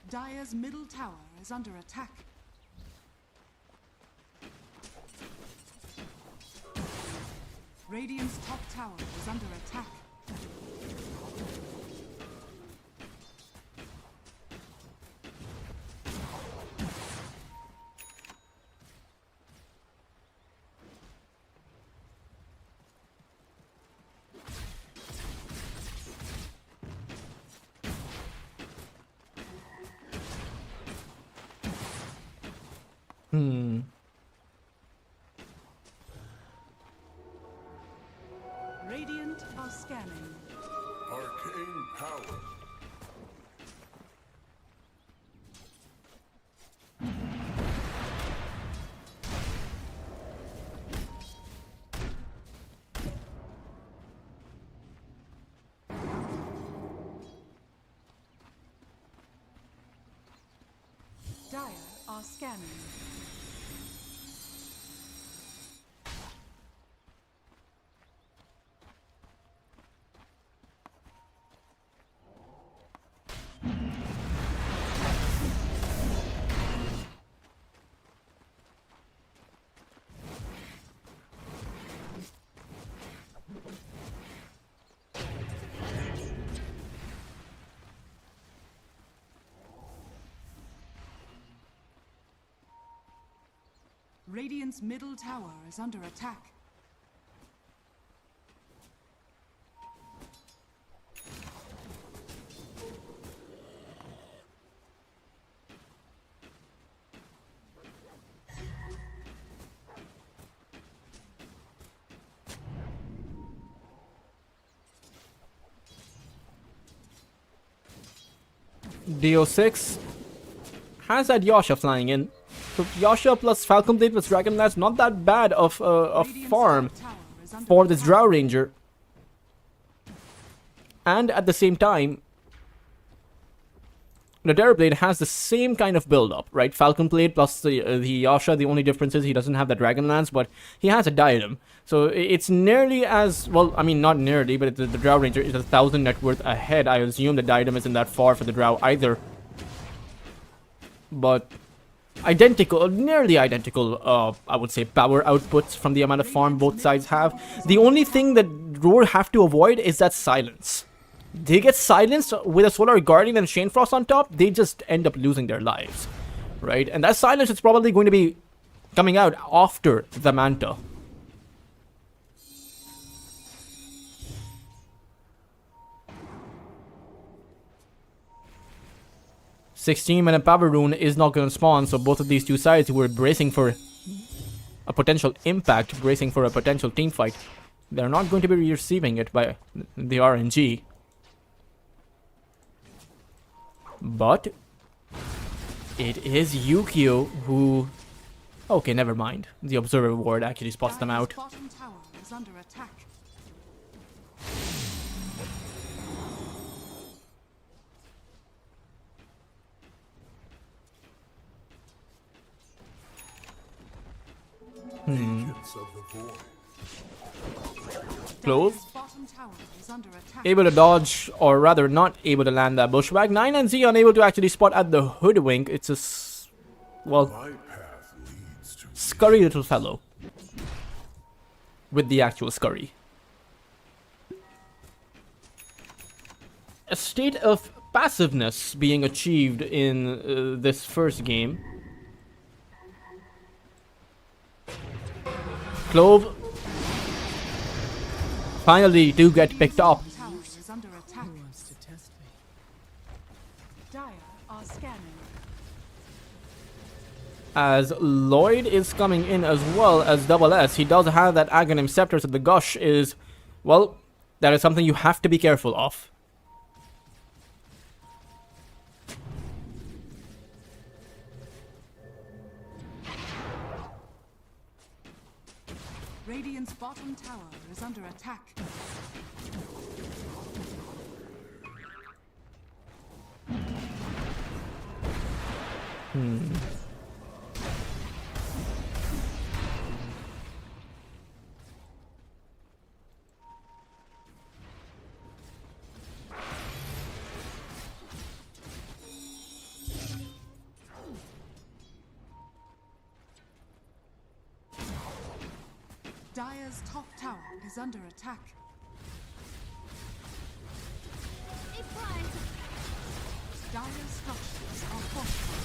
Dire's middle tower is under attack. Radiant's top tower is under attack. Radiant are scanning. Arcane power. Dire are scanning. Radiant's middle tower is under attack. DO6 has that Yasha flying in. So Yasha plus Falcon Blade plus Dragon Lance, not that bad of a farm for this Drow Ranger. And at the same time, the Terrorblade has the same kind of build-up, right? Falcon Blade plus the Yasha, the only difference is he doesn't have the Dragon Lance, but he has a Diadem. So it's nearly as, well, I mean, not nearly, but the Drow Ranger is 1,000 net worth ahead. I assume the Diadem isn't that far for the Drow either. But identical, nearly identical, I would say, power outputs from the amount of farm both sides have. The only thing that Roar have to avoid is that silence. They get silenced with a Solar Guardian and Chain Frost on top, they just end up losing their lives, right? And that silence is probably going to be coming out after the Manta. 16-minute power rune is not going to spawn, so both of these two sides who were bracing for a potential impact, bracing for a potential team fight, they're not going to be receiving it by the RNG. But it is Yukio who... Okay, never mind. The Observer Ward actually spots them out. Dire's bottom tower is under attack. Agents of the void. Close. Dire's bottom tower is under attack. Able to dodge, or rather not able to land that bushwhack. 9 and Z unable to actually spot at the hoodwink. It's a... well, My path leads to scurry little fellow. With the actual scurry. A state of passiveness being achieved in this first game. Clove finally do get picked up. Tower is under attack. Who wants to test me? Dire are scanning. As Lloyd is coming in as well as Double S. He does have that Aghanim Scepter, so the gush is, well, that is something you have to be careful of. Radiant's bottom tower is under attack. Dire's top tower is under attack. Dire's structures are fortified.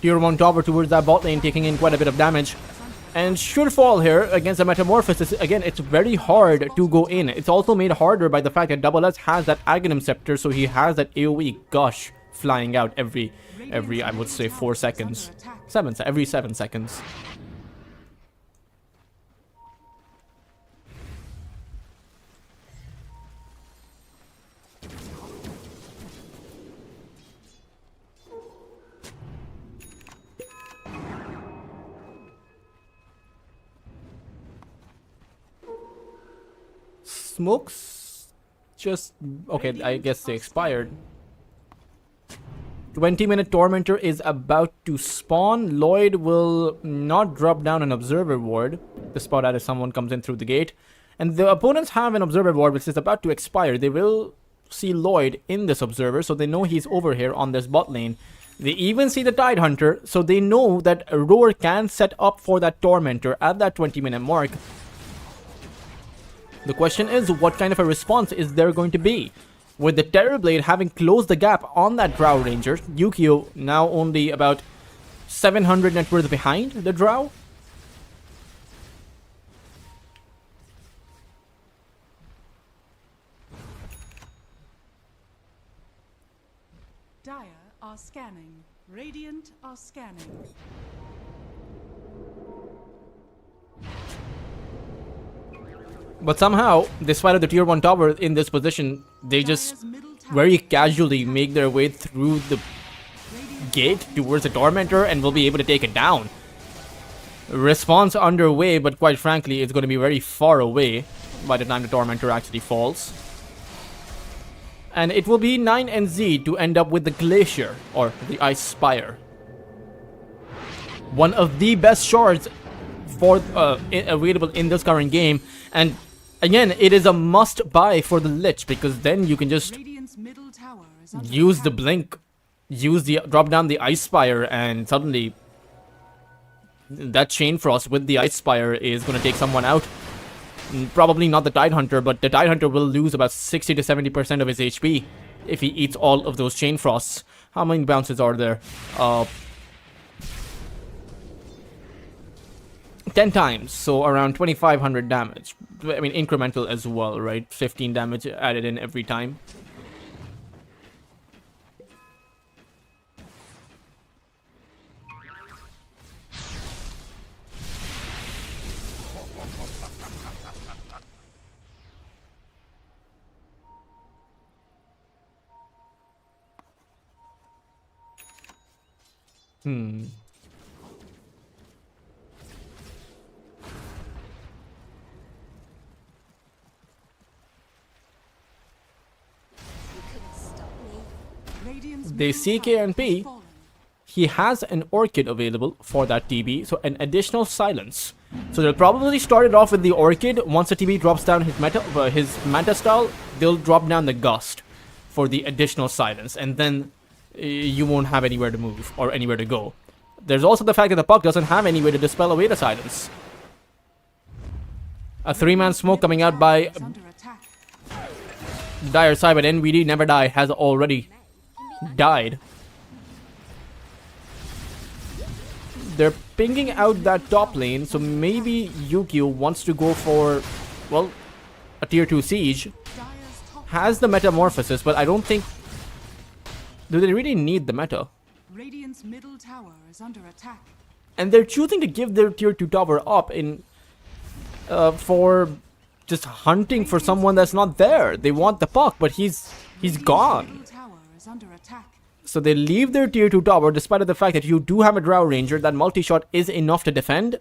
Tier 1 tower towards that bot lane, taking in quite a bit of damage. And should fall here against the Metamorphosis. Again, it's very hard to go in. It's also made harder by the fact that Double S has that Aghanim Scepter, so he has that AoE gush flying out every I would say 4 seconds. Every 7 seconds. Smokes just okay, I guess they expired. 20-minute Tormentor is about to spawn. Lloyd will not drop down an Observer Ward. The spot as someone comes in through the gate. And the opponents have an Observer Ward which is about to expire. They will see Lloyd in this Observer, so they know he's over here on this bot lane. They even see the Tidehunter, so they know that a Roar can set up for that Tormentor at that 20-minute mark. The question is, what kind of a response is there going to be? With the Terrorblade having closed the gap on that Drow Ranger, Yukio now only about 700 net worth behind the Drow. Dire are scanning. Radiant are scanning. But somehow, despite of the tier 1 tower in this position, they just Dire's middle tower very casually make their way through the gate towards the Tormentor and will be able to take it down. Response underway, but quite frankly, it's going to be very far away by the time the Tormentor actually falls. And it will be 9 and Z to end up with the Glacier, or the Ice Spire. One of the best shards for available in this current game, and again, it is a must buy for the Lich, because then you can just Radiant's middle tower is under use the attack. blink, use the drop down the Ice Spire, and suddenly that Chain Frost with the Ice Spire is going to take someone out. Probably not the Tidehunter, but the Tidehunter will lose about 60 to 70% of his HP if he eats all of those Chain Frosts. How many bounces are there? 10 times, so around 2500 damage. I mean, incremental as well, right? 15 damage added in every time. Radiant's They middle see tower KNP. has fallen. He has an Orchid available for that TB, so an additional silence. So they'll probably start it off with the Orchid. Once the TB drops down his Manta style, they'll drop down the Gust for the additional silence, and then you won't have anywhere to move or anywhere to go. There's also the fact that the Puck doesn't have any way to dispel away the silence. A 3-man smoke coming out by Is under attack. Dire Side, but NVD Never Die has already died. They're pinging out that top lane, so maybe Yukio wants to go for, well, a tier 2 siege. Dire's top Has the Metamorphosis, but I don't think... Do they really need the meta? Radiant's middle tower is under attack. And they're choosing to give their tier 2 tower up in... for just hunting for someone that's not there. They want the Puck, but he's gone. Middle tower is under attack. So they leave their tier 2 tower despite the fact that you do have a Drow Ranger. That multi-shot is enough to defend.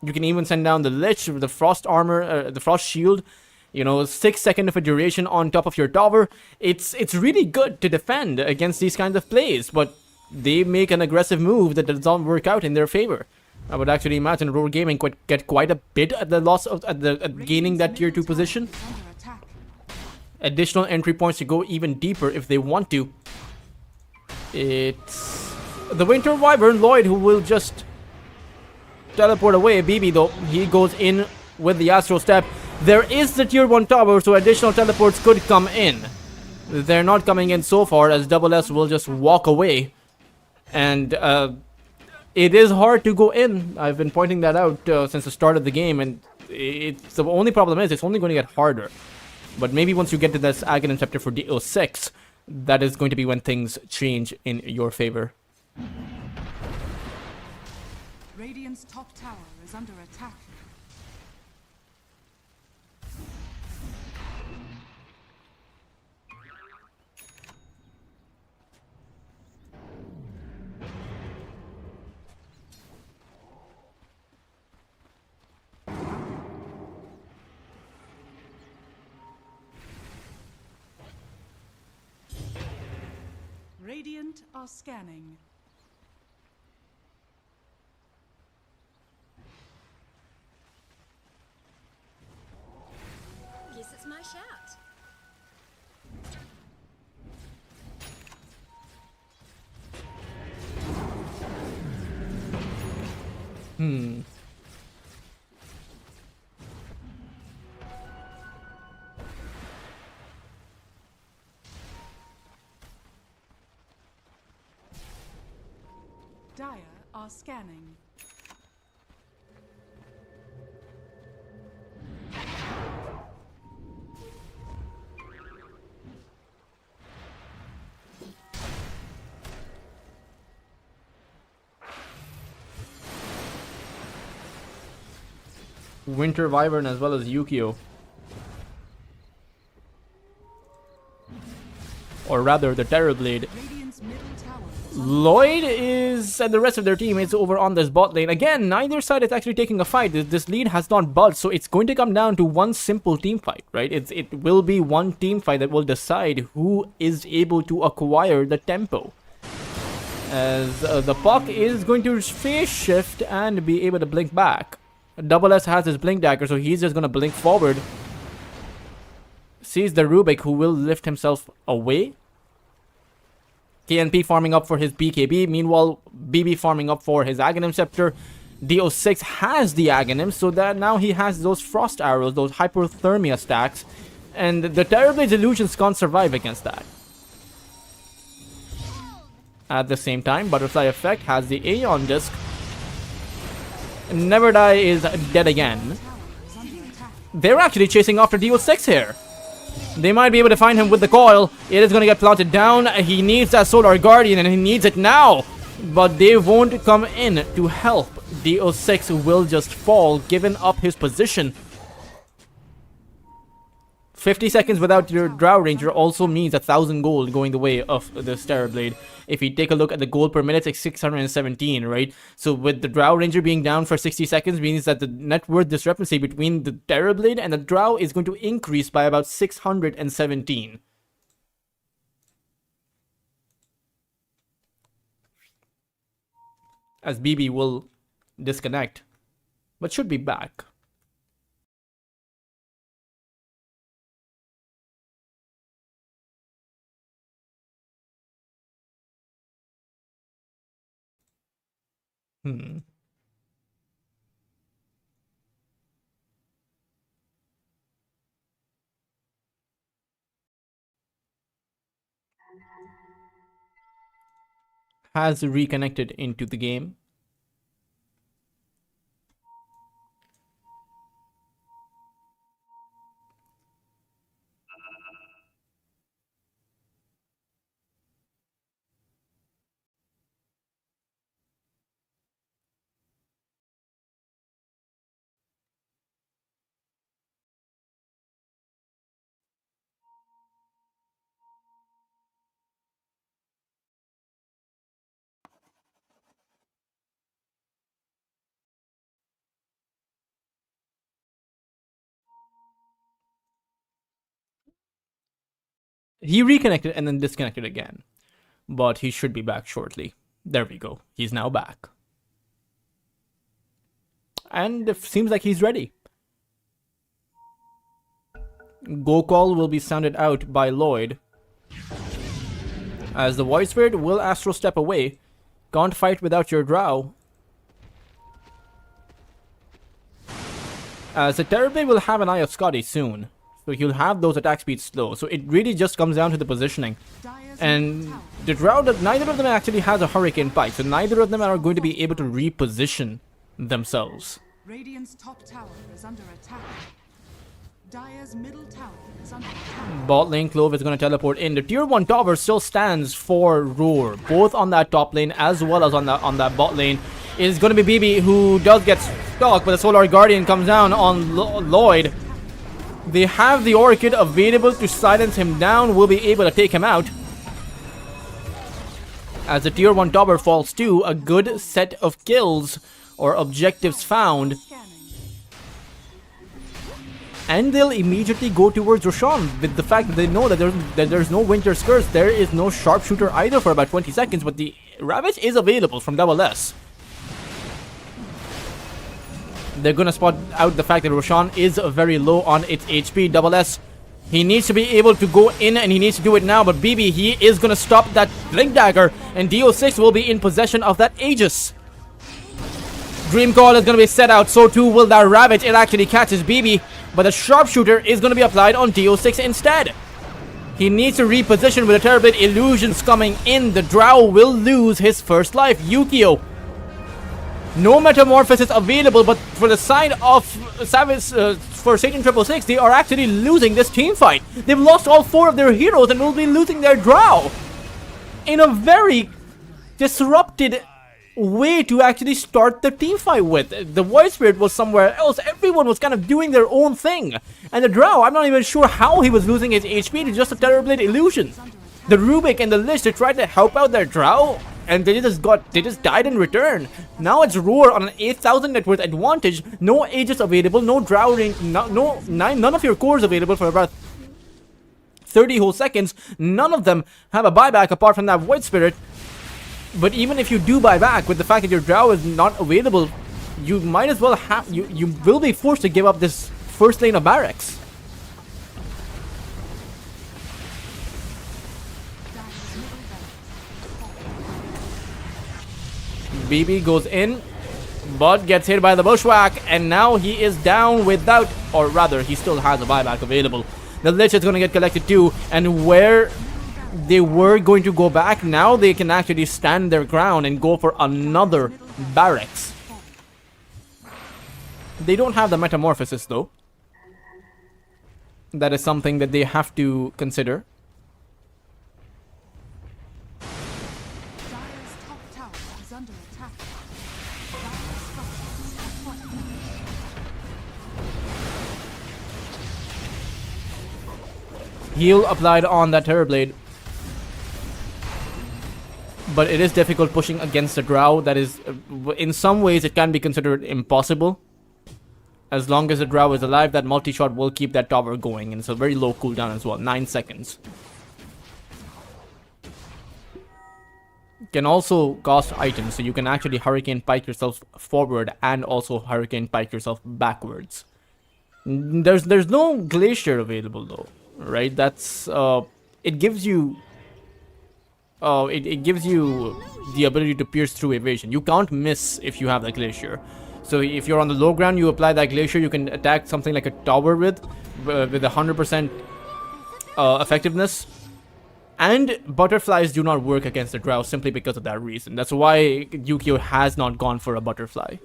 You can even send down the Lich, the Frost Armor, the Frost Shield. You know, 6 seconds of a duration on top of your tower. It's really good to defend against these kinds of plays, but they make an aggressive move that does not work out in their favor. I would actually imagine Roar Gaming could get quite a bit at the loss of at gaining that tier 2 position. Is under attack. Additional entry points to go even deeper if they want to. It's the Winter Wyvern Lloyd who will just teleport away. BB though, he goes in with the Astro Step. There is the tier 1 tower, so additional teleports could come in. They're not coming in so far, as Double S will just walk away. And it is hard to go in. I've been pointing that out since the start of the game, and the only problem is it's only going to get harder. But maybe once you get to this Aghanim Scepter for DO6, that is going to be when things change in your favor. Radiant's top tower is under attack. Radiant are scanning. Guess it's my shout. Dire are scanning. Winter Wyvern as well as Yukio. Or rather, the Terrorblade. Radiant's middle tower is Lloyd is, and the rest of their teammates over on this bot lane. Again, neither side is actually taking a fight. This lead has not budged, so it's going to come down to one simple team fight, right? It will be one team fight that will decide who is able to acquire the tempo. As the Puck is going to phase shift and be able to blink back. Double S has his blink dagger, so he's just going to blink forward. Sees the Rubik, who will lift himself away. KNP farming up for his BKB. Meanwhile, BB farming up for his Aghanim Scepter. DO6 has the Aghanim, so that now he has those Frost Arrows, those Hypothermia stacks. And the Terrorblade's Illusions can't survive against that. At the same time, Butterfly Effect has the Aeon Disc. Never Die is dead again. They're actually chasing after DO6 here. They might be able to find him with the coil. It is going to get planted down. He needs that Solar Guardian, and he needs it now. But they won't come in to help. DO6 will just fall, giving up his position. 50 seconds without your Drow Ranger also means 1,000 gold going the way of the Terrorblade. If you take a look at the gold per minute, it's 617, right? So with the Drow Ranger being down for 60 seconds means that the net worth discrepancy between the Terrorblade and the Drow is going to increase by about 617. As BB will disconnect, but should be back. Has reconnected into the game. He reconnected and then disconnected again. But he should be back shortly. There we go. He's now back. And it seems like he's ready. Go call will be sounded out by Lloyd. As the Void Spirit will Astral Step away. Can't fight without your Drow. As the Terrorblade will have an Eye of Scotty soon. So he'll have those attack speeds slow. So it really just comes down to the positioning. And the Drow, neither of them actually has a Hurricane Pike. So neither of them are going to be able to reposition themselves. Radiant's top tower is under attack. Dire's middle tower is under attack. Bot lane Clove is going to teleport in. The tier 1 tower still stands for Roar. Both on that top lane as well as on that bot lane. Is going to be BB who does get stuck. But the Solar Guardian comes down on Lloyd. They have the Orchid available to silence him down. Will be able to take him out. As the tier 1 tower falls too, a good set of kills or objectives found. And they'll immediately go towards Roshan with the fact that they know that there's no Winter's Curse. There is no Sharpshooter either for about 20 seconds, but the Ravage is available from S. They're gonna spot out the fact that Roshan is very low on its HP. S. He needs to be able to go in and he needs to do it now, but BB, he is gonna stop that Blink Dagger, and DO6 will be in possession of that Aegis. Dream Call is gonna be set out, so too will that Ravage. It actually catches BB, but the Sharpshooter is gonna be applied on DO6 instead. He needs to reposition with the Terrorblade Illusions coming in. The Drow will lose his first life. Yukio. No Metamorphosis available, but for the side of Savage, for Satan 666, they are actually losing this team fight. They've lost all 4 of their heroes and will be losing their Drow. In a very disrupted way to actually start the team fight with. The Void Spirit was somewhere else. Everyone was kind of doing their own thing. And the Drow, I'm not even sure how he was losing his HP to just a Terrorblade Illusion. The Rubik and the Lich, they tried to help out their Drow, and they just died in return. Now it's Roar on an 8,000 net worth advantage. No Aegis available, no Drow range, none of your cores available for about 30 whole seconds. None of them have a buyback apart from that Void Spirit. But even if you do buy back, with the fact that your Drow is not available, you might as well have, you will be forced to give up this first lane of barracks. BB goes in, but gets hit by the bushwhack, and now he is down without, or rather, he still has a buyback available. The Lich is going to get collected too, and where they were going to go back, now they can actually stand their ground and go for another barracks. They don't have the metamorphosis though. That is something that they have to consider. Dire's top tower is under attack. Dire's structures are fortified. Heal applied on that Terrorblade. But it is difficult pushing against the Drow. That is, in some ways, it can be considered impossible. As long as the Drow is alive, that multi-shot will keep that tower going. And it's a very low cooldown as well, 9 seconds. Can also cost items, so you can actually Hurricane Pike yourself forward and also Hurricane Pike yourself backwards. There's no Glacier available though, right? That's it gives you it gives you the ability to pierce through evasion. You can't miss if you have the Glacier. So if you're on the low ground, you apply that Glacier, you can attack something like a tower with 100% effectiveness. And butterflies do not work against the Drow simply because of that reason. That's why Yukio has not gone for a butterfly.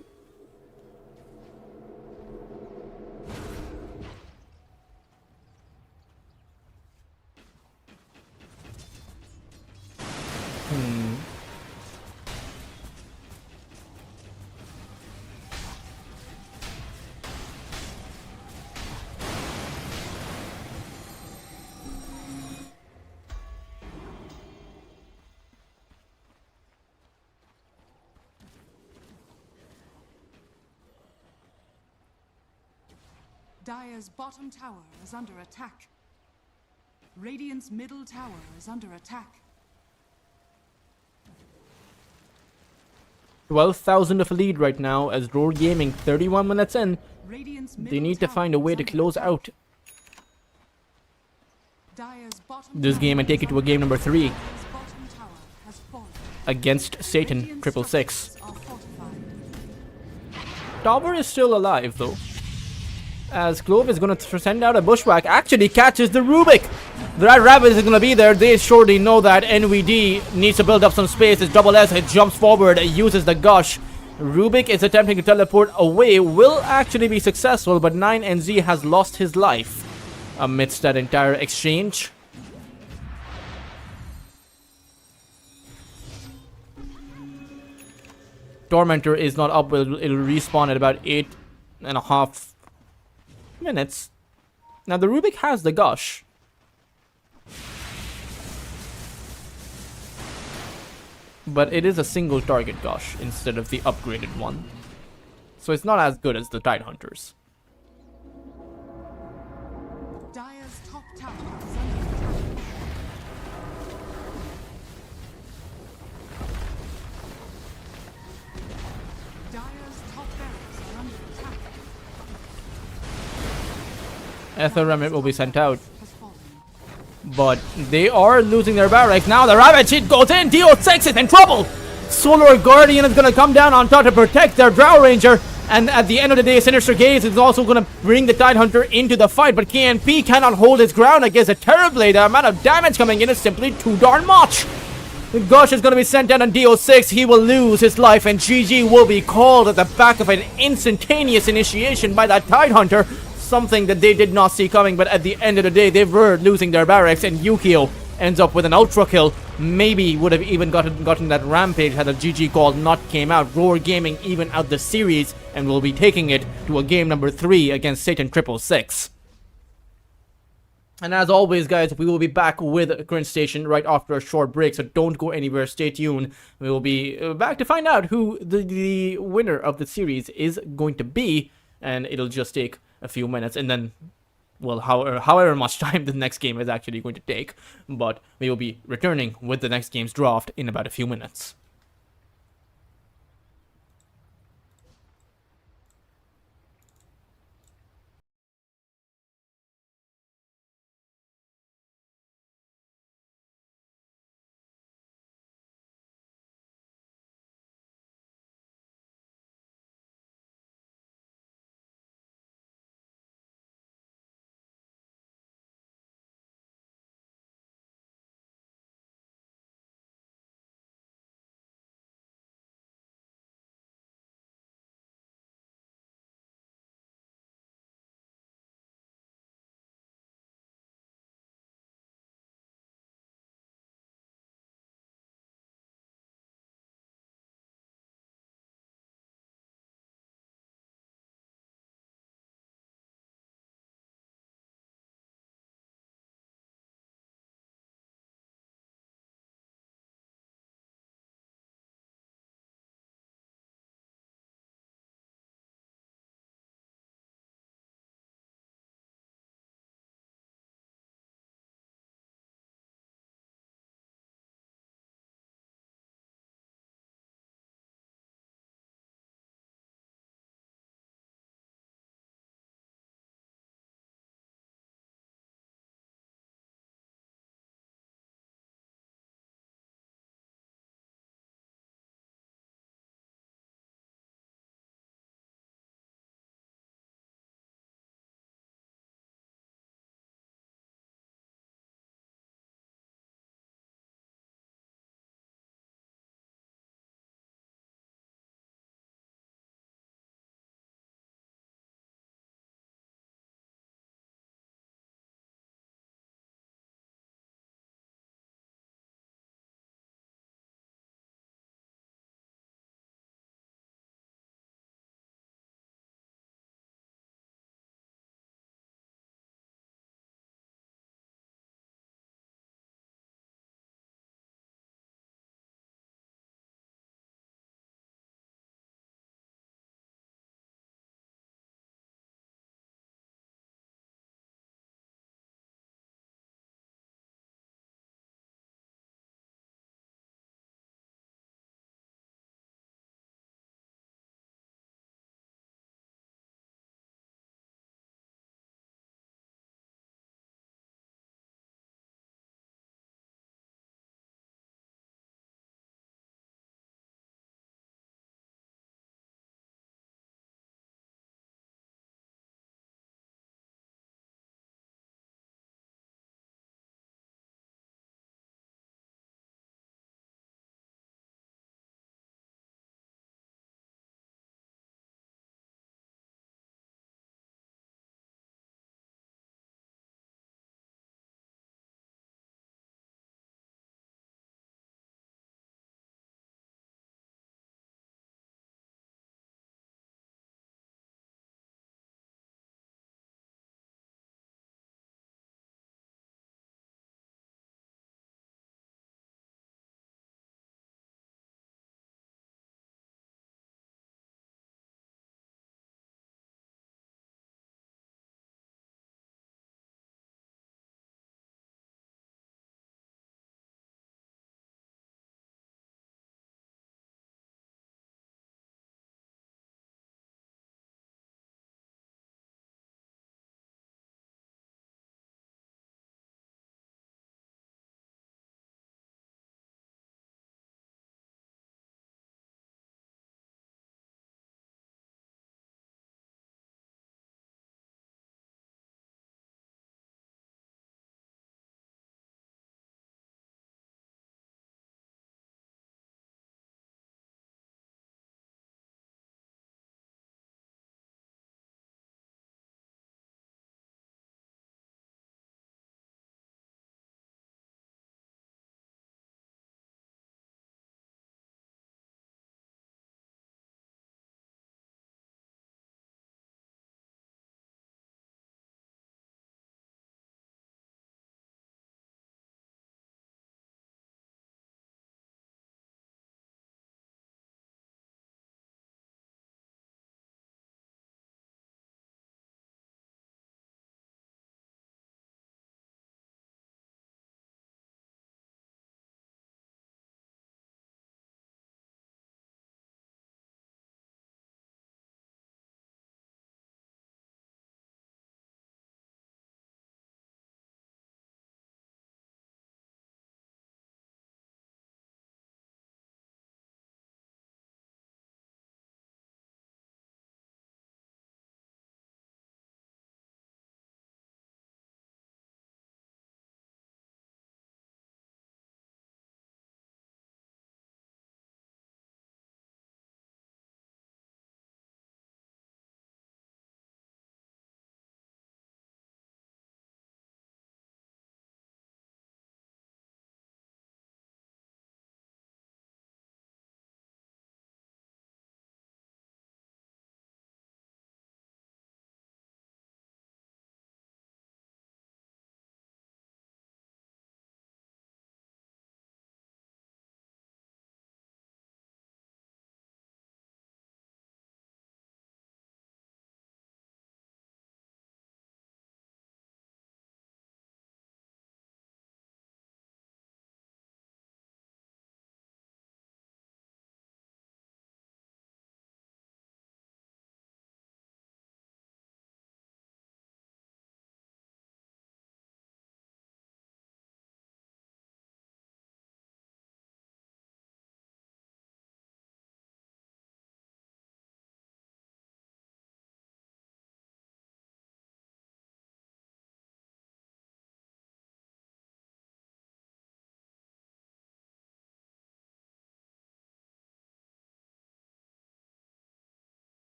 Dire's bottom tower is under attack. Radiant's middle tower is under attack. 12,000 of a lead right now as Roar Gaming 31 minutes in. Radiant's They middle need to tower find a way is to under close attack. out Dire's bottom this tower game and take it to a game number 3 Dire's bottom tower has fallen. against Satan Radiant 666. structures are fortified. Tower is still alive though, as Clove is going to send out a bushwhack. Actually catches the Rubik. The Red Rabbit is going to be there. They surely know that NVD needs to build up some space. It's Double S. It jumps forward. It uses the Gush. Rubik is attempting to teleport away. Will actually be successful, but 9NZ has lost his life amidst that entire exchange. Tormentor is not up. It'll respawn at about 8.5 minutes. Now the Rubik has the Gush. But it is a single target Gush instead of the upgraded one. So it's not as good as the Tidehunters. Dire's top tower is under attack. Dire's top barracks are under attack. Ether Remnant will be sent out. Has fallen. But they are losing their barracks. Now the Rabbit Cheat goes in. DO6 is in trouble. Solar Guardian is going to come down on top to protect their Drow Ranger. And at the end of the day, Sinister Gaze is also going to bring the Tidehunter into the fight. But KNP cannot hold his ground against a Terrorblade. The amount of damage coming in is simply too darn much. Gush is going to be sent down on DO6. He will lose his life. And GG will be called at the back of an instantaneous initiation by that Tidehunter. Something that they did not see coming. But at the end of the day, they were losing their barracks. And Yukio ends up with an ultra kill. Maybe would have even gotten that rampage had the GG call not came out. Roar Gaming even out the series and will be taking it to a game number 3 against Satan 666. And as always, guys, we will be back with Current Station right after a short break, so don't go anywhere. Stay tuned. We will be back to find out who the winner of the series is going to be, and it'll just take a few minutes, and then, well, however much time the next game is actually going to take. But we will be returning with the next game's draft in about a few minutes.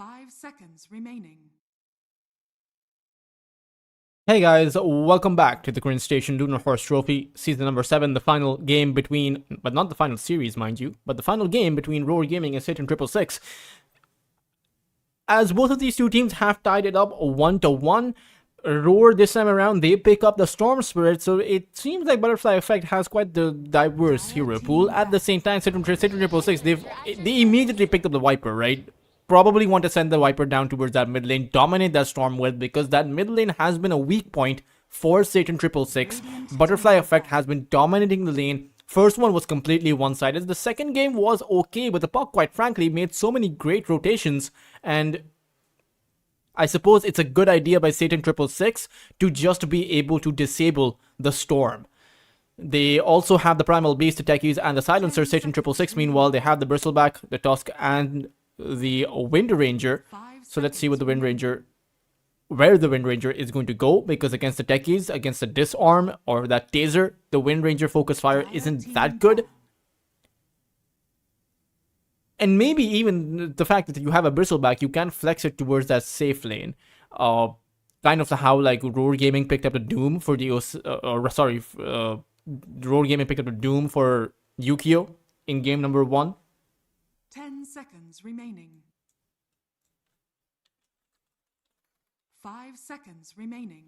5 seconds remaining. Hey guys, welcome back to the current station Lunar Horse Trophy Season number 7, the final game between, but not the final series mind you, but the final game between Roar Gaming and Satan 666. As both of these two teams have tied it up 1-1, Roar this time around, they pick up the Storm Spirit, so it seems like Butterfly Effect has quite the diverse hero pool. At the same time, Satan 666, they immediately picked up the Viper, right? Probably want to send the Viper down towards that mid lane, dominate that Storm with, because that mid lane has been a weak point for Satan 666. Butterfly Effect has been dominating the lane. First one was completely one-sided. The second game was okay, but the puck, quite frankly, made so many great rotations, and I suppose it's a good idea by Satan 666 to just be able to disable the Storm. They also have the Primal Beast, the Techies, and the Silencer. Satan 666, meanwhile, they have the Bristleback, the Tusk, and the Wind Ranger. So let's see what the Wind Ranger, where the Wind Ranger is going to go, because against the Techies, against the Disarm or that Taser, the Wind Ranger focus fire isn't that good. And maybe even the fact that you have a Bristleback, you can flex it towards that safe lane. Kind of how like Roar Gaming picked up the Doom for the Roar Gaming picked up the Doom for Yukio in game number 1. 10 seconds remaining. 5 seconds remaining.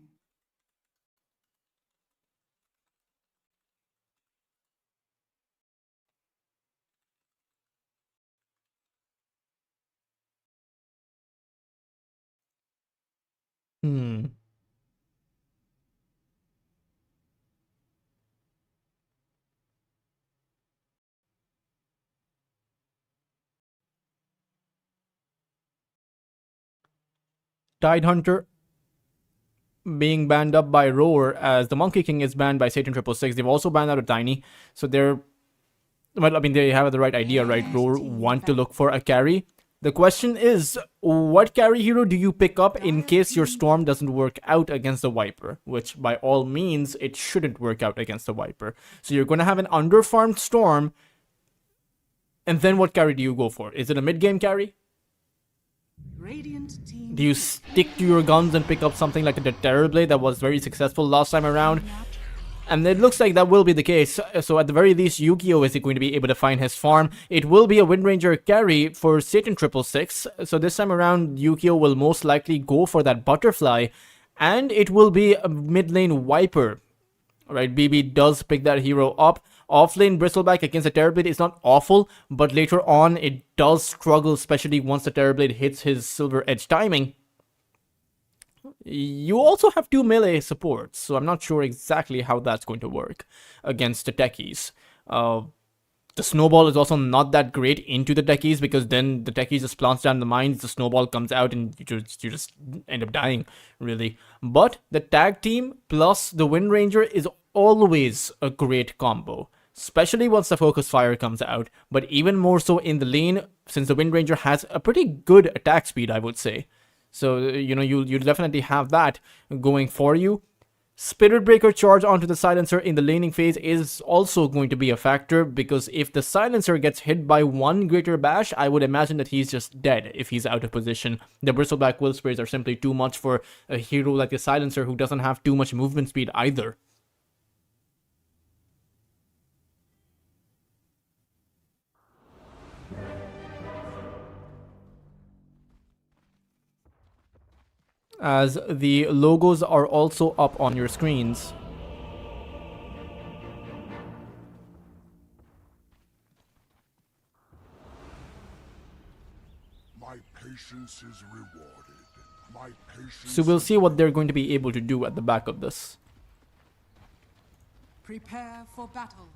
Tidehunter being banned up by Roar, as the Monkey King is banned by Satan 666. They've also banned out a Tiny, so they're, well, I mean, they have the right idea, right? Roar want to look for a carry. The question is, what carry hero do you pick up in case your Storm doesn't work out against the Viper? Which, by all means, it shouldn't work out against the Viper. So you're going to have an underfarmed Storm, and then what carry do you go for? Is it a mid-game carry? Radiant team. Do you stick to your guns and pick up something like the Terrorblade that was very successful last time around? And it looks like that will be the case. So at the very least, Yukio is going to be able to find his farm. It will be a Wind Ranger carry for Satan 666. So this time around, Yukio will most likely go for that Butterfly. And it will be a mid lane Viper. Alright, BB does pick that hero up. Offlane Bristleback against the Terrorblade is not awful, but later on it does struggle, especially once the Terrorblade hits his Silver Edge timing. You also have 2 melee supports, so I'm not sure exactly how that's going to work against the Techies. The Snowball is also not that great into the Techies, because then the Techies just plants down the mines, the Snowball comes out, and you just end up dying, really. But the tag team plus the Wind Ranger is always a great combo, especially once the Focus Fire comes out, but even more so in the lane, since the Wind Ranger has a pretty good attack speed, I would say. So, you know, you'll definitely have that going for you. Spirit Breaker charge onto the Silencer in the laning phase is also going to be a factor, because if the Silencer gets hit by one Greater Bash, I would imagine that he's just dead if he's out of position. The Bristleback Will Sprays are simply too much for a hero like the Silencer, who doesn't have too much movement speed either. As the logos are also up on your screens. My patience is rewarded. My patience. So we'll see what they're going to be able to do at the back of this. Prepare for battle.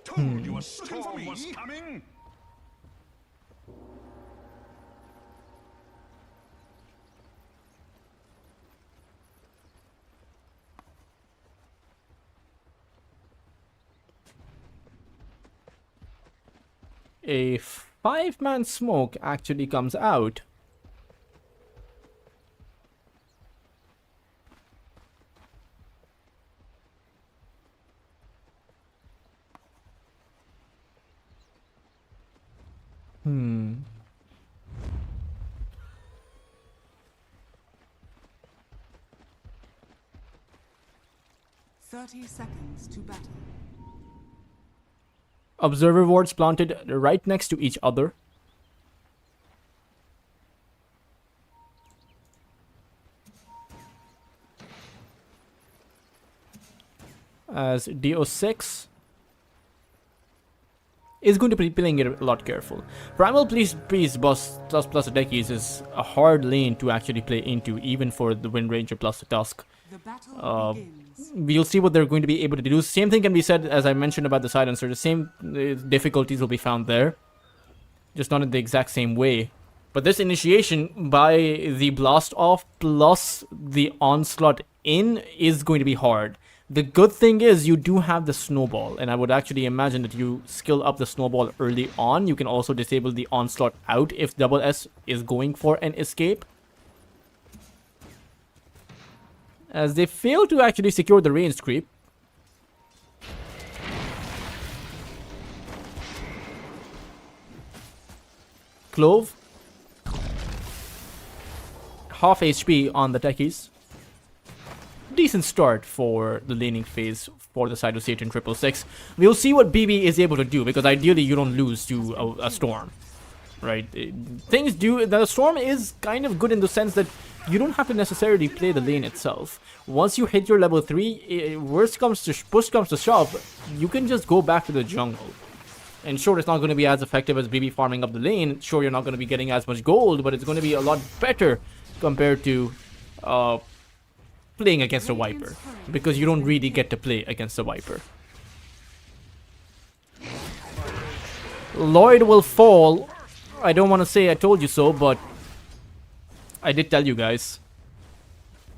Told you a storm was coming. A 5-man smoke actually comes out. 30 seconds to battle. Observer wards planted right next to each other. As DO6 is going to be playing it a lot careful. Primal Priest boss plus Deckies is a hard lane to actually play into, even for the Wind Ranger plus the Tusk. The battle begins. We'll see what they're going to be able to do. Same thing can be said, as I mentioned, about the Silencer. The same difficulties will be found there, just not in the exact same way. But this initiation by the Blast Off plus the Onslaught in is going to be hard. The good thing is you do have the Snowball, and I would actually imagine that you skill up the Snowball early on. You can also disable the Onslaught out if Double S is going for an escape. As they fail to actually secure the ranged creep. Clove. Half HP on the techies. Decent start for the laning phase for the side of Satan 666. We'll see what BB is able to do, because ideally you don't lose to a storm, right? Things do. The storm is kind of good in the sense that you don't have to necessarily play the lane itself. Once you hit your level 3, push comes to shove, you can just go back to the jungle. And sure, it's not going to be as effective as BB farming up the lane. Sure, you're not going to be getting as much gold, but it's going to be a lot better compared to playing against a Viper, because you don't really get to play against a Viper. Lloyd will fall. I don't want to say I told you so, but I did tell you guys.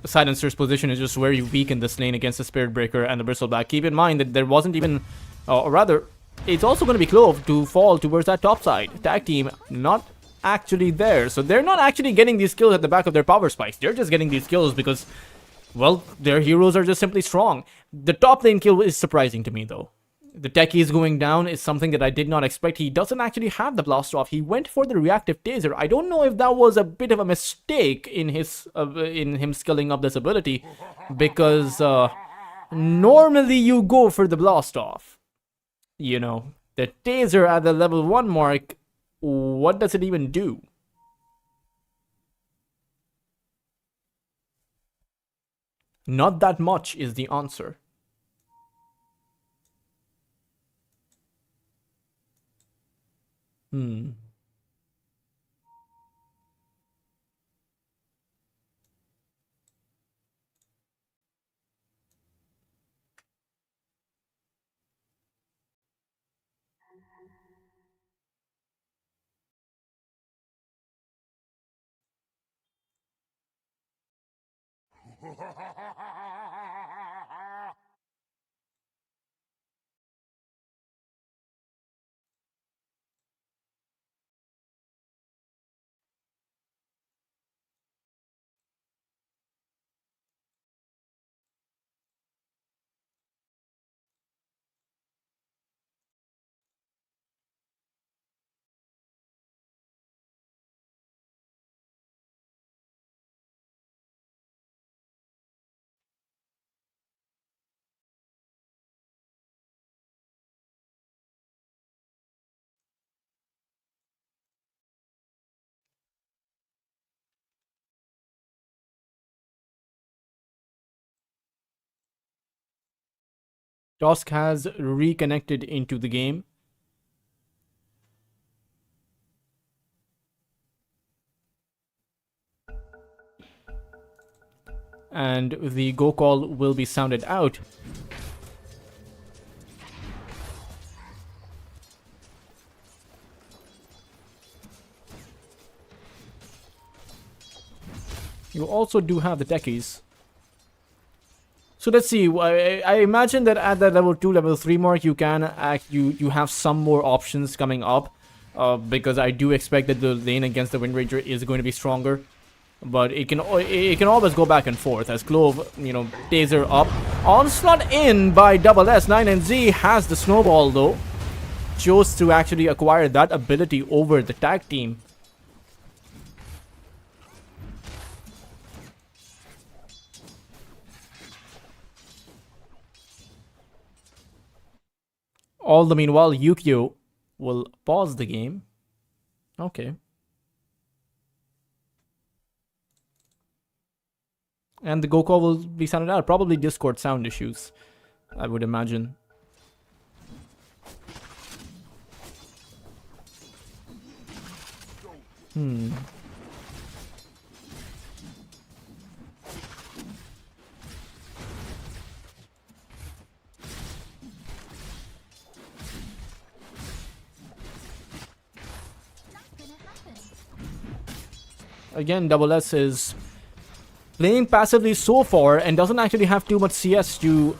The Silencer's position is just very weak in this lane against the Spirit Breaker and the Bristleback. Keep in mind that there wasn't even, or rather, it's also going to be Clove to fall towards that top side. Tag team not actually there, so they're not actually getting these kills at the back of their power spikes. They're just getting these kills because, well, their heroes are just simply strong. The top lane kill is surprising to me, though. The techies going down is something that I did not expect. He doesn't actually have the blast off. He went for the reactive taser. I don't know if that was a bit of a mistake in his in him skilling up this ability, because normally you go for the blast off. You know, the taser at the level 1 mark, what does it even do? Not that much is the answer. Tusk has reconnected into the game. And the go call will be sounded out. You also do have the techies. So let's see. I imagine that at that level 2, level 3 mark, you can you have some more options coming up, because I do expect that the lane against the Wind Ranger is going to be stronger. But it can always go back and forth as Clove, you know, taser up. Onslaught in by Double S. 9NZ has the snowball though. Chose to actually acquire that ability over the tag team. All the meanwhile, Yukio will pause the game. Okay. And the Gokul will be sounded out. Probably Discord sound issues, I would imagine. Again, Double S is playing passively so far and doesn't actually have too much CS to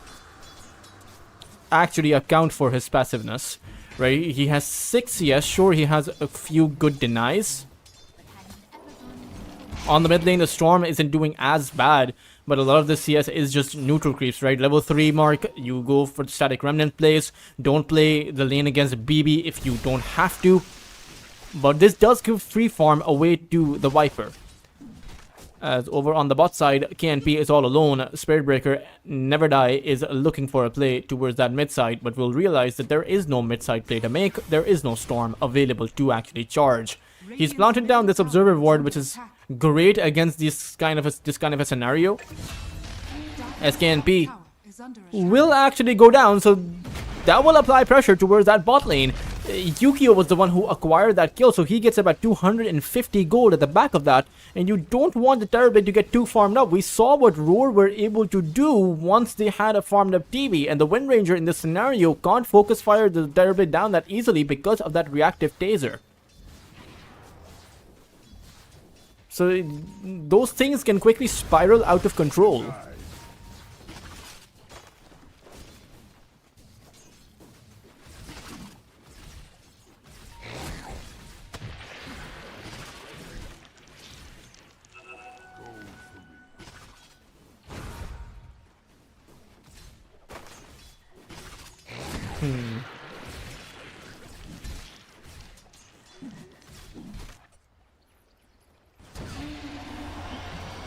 actually account for his passiveness, right? He has 6 CS. Sure, he has a few good denies. On the mid lane, the Storm isn't doing as bad, but a lot of the CS is just neutral creeps, right? Level 3 mark, you go for the static remnant plays. Don't play the lane against BB if you don't have to. But this does give free farm away to the Viper. As over on the bot side, KNP is all alone. Spirit Breaker, Never Die, is looking for a play towards that mid side, but will realize that there is no mid side play to make. There is no Storm available to actually charge. He's planted down this Observer Ward, which is great against this kind of a scenario. As KNP will actually go down, so that will apply pressure towards that bot lane. Yukio was the one who acquired that kill, so he gets about 250 gold at the back of that, and you don't want the Terrorblade to get too farmed up. We saw what Roar were able to do once they had a farmed up TV, and the Wind Ranger in this scenario can't focus fire the Terrorblade down that easily because of that reactive taser. So those things can quickly spiral out of control.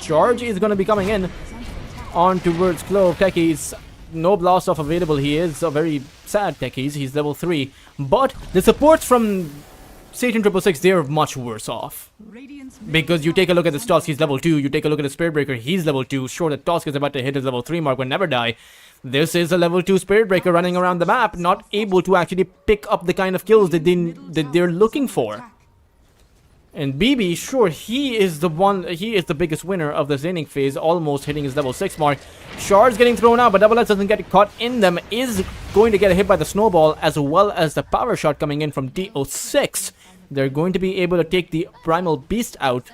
Charge is going to be coming in on towards Clove. Techies, no blast off available. He is a very sad Techies. He's level 3. But the supports from Satan 666, they're much worse off. Because you take a look at this Tusk, he's level 2. You take a look at the Spirit Breaker, he's level 2. Sure, the Tusk is about to hit his level 3 mark when Never Die. This is a level 2 Spirit Breaker running around the map, not able to actually pick up the kind of kills that they're looking for. And BB, sure, he is the biggest winner of this inning phase, almost hitting his level 6 mark. Shards getting thrown out, but Double S doesn't get caught in them, is going to get hit by the snowball, as well as the power shot coming in from DO6. They're going to be able to take the Primal Beast out.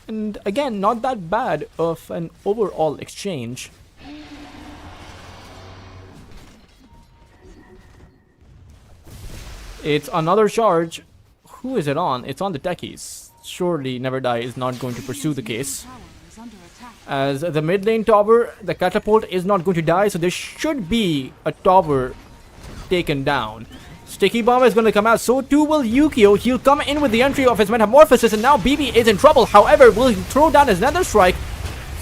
And again, not that bad of an overall exchange. It's another charge. Who is it on? It's on the Techies. Surely Never Die is not going to pursue the case. As the mid lane tower, the catapult is not going to die, so there should be a tower taken down. Sticky Bomb is going to come out, so too will Yukio. He'll come in with the entry of his Metamorphosis, and now BB is in trouble. However, will he throw down his Nether Strike?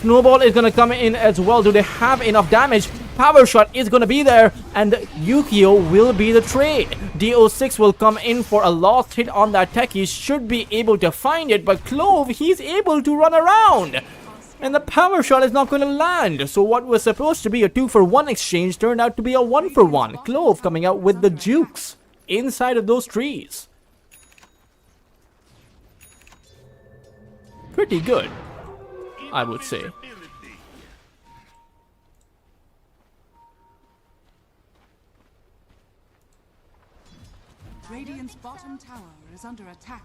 Snowball is going to come in as well. Do they have enough damage? Power Shot is going to be there, and Yukio will be the trade. DO6 will come in for a last hit on that tech. He should be able to find it, but Clove, he's able to run around. And the Power Shot is not going to land. So what was supposed to be a 2-for-1 exchange turned out to be a 1-for-1. Clove coming out with the jukes inside of those trees. Pretty good, I would say. Radiant's bottom tower is under attack.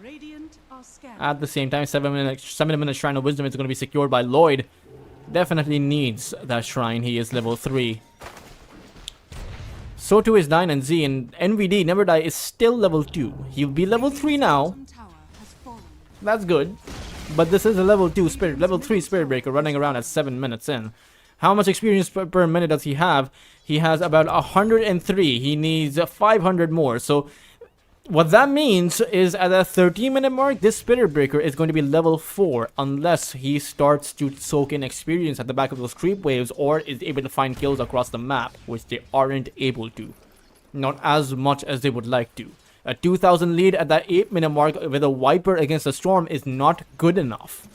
Radiant are scared. At the same time, 7-minute Shrine of Wisdom is going to be secured by Lloyd. Definitely needs that shrine. He is level 3. So too is 9 and Z, and NVD Never Die is still level 2. He'll be level 3 now. That's good. But this is a level 2 Spirit, level 3 Spirit Breaker running around at 7 minutes in. How much experience per minute does he have? He has about 103. He needs 500 more. So what that means is at the 13-minute mark, this Spirit Breaker is going to be level 4 unless he starts to soak in experience at the back of those creep waves or is able to find kills across the map, which they aren't able to. Not as much as they would like to. A 2000 lead at that 8-minute mark with a Viper against a Storm is not good enough.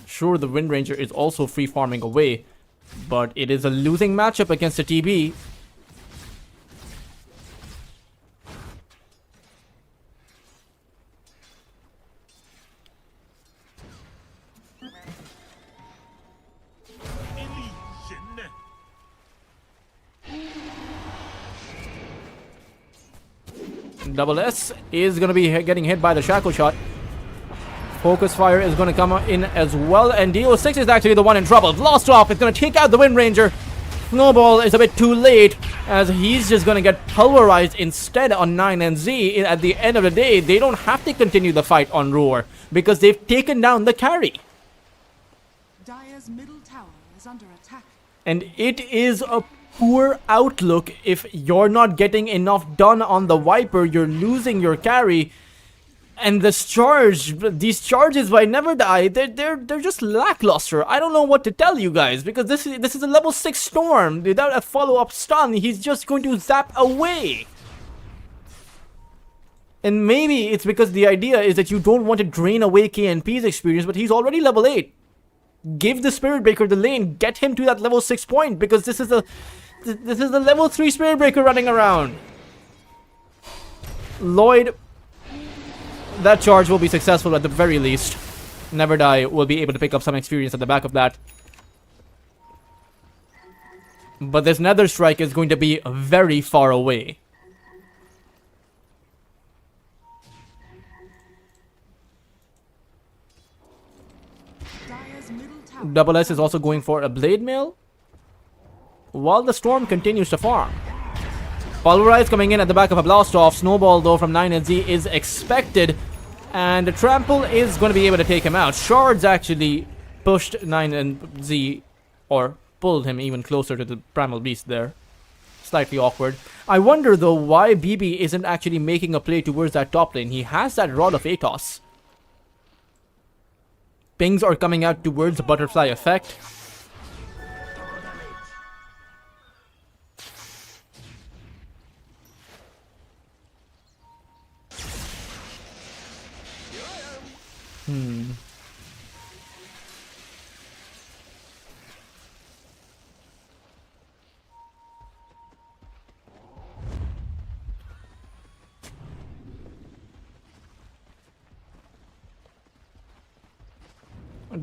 Sure, the Wind Ranger is also free farming away, but it is a losing matchup against a TB. Double S is going to be getting hit by the Shackle Shot. Focus Fire is going to come in as well, and DO6 is actually the one in trouble. Blast Off is going to take out the Wind Ranger. Snowball is a bit too late, as he's just going to get pulverized instead on 9 and Z. At the end of the day, they don't have to continue the fight on Roar, because they've taken down the carry. Dire's middle tower is under attack. And it is a poor outlook if you're not getting enough done on the Viper. You're losing your carry, and these charges by Never Die, they're just lackluster. I don't know what to tell you guys, because this is a level 6 Storm. Without a follow-up stun, he's just going to zap away. And maybe it's because the idea is that you don't want to drain away KNP's experience, but he's already level 8. Give the Spirit Breaker the lane, get him to that level 6 point, because this is a level 3 Spirit Breaker running around. Lloyd, that charge will be successful at the very least. Never Die will be able to pick up some experience at the back of that. But this Nether Strike is going to be very far away. Dire's middle tower. Double S is also going for a Blade Mail, while the Storm continues to farm. Pulverize coming in at the back of a Blast Off. Snowball, though, from 9 and Z is expected, and the Trample is going to be able to take him out. Shards actually pushed 9 and Z, or pulled him even closer to the Primal Beast there. Slightly awkward. I wonder, though, why BB isn't actually making a play towards that top lane. He has that Rod of Atos. Pings are coming out towards the Butterfly Effect.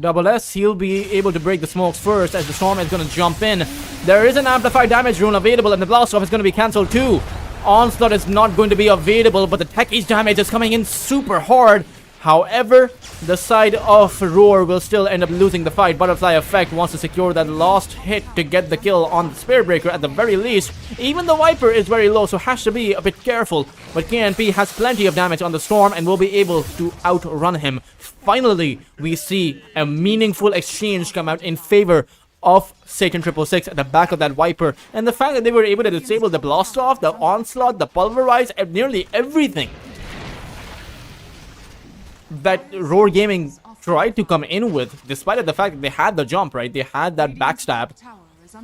Double S, he'll be able to break the smokes first as the Storm is going to jump in. There is an amplified damage rune available, and the Blast Off is going to be cancelled too. Onslaught is not going to be available, but the Techies damage is coming in super hard. However, the side of Roar will still end up losing the fight. Butterfly Effect wants to secure that last hit to get the kill on the Spirit Breaker at the very least. Even the Viper is very low, so has to be a bit careful. But KNP has plenty of damage on the Storm and will be able to outrun him. Finally, we see a meaningful exchange come out in favor of Satan 666 at the back of that Viper. And the fact that they were able to disable the Blast Off, the Onslaught, the Pulverize, and nearly everything that Roar Gaming tried to come in with, despite the fact that they had the jump, right? They had that backstab,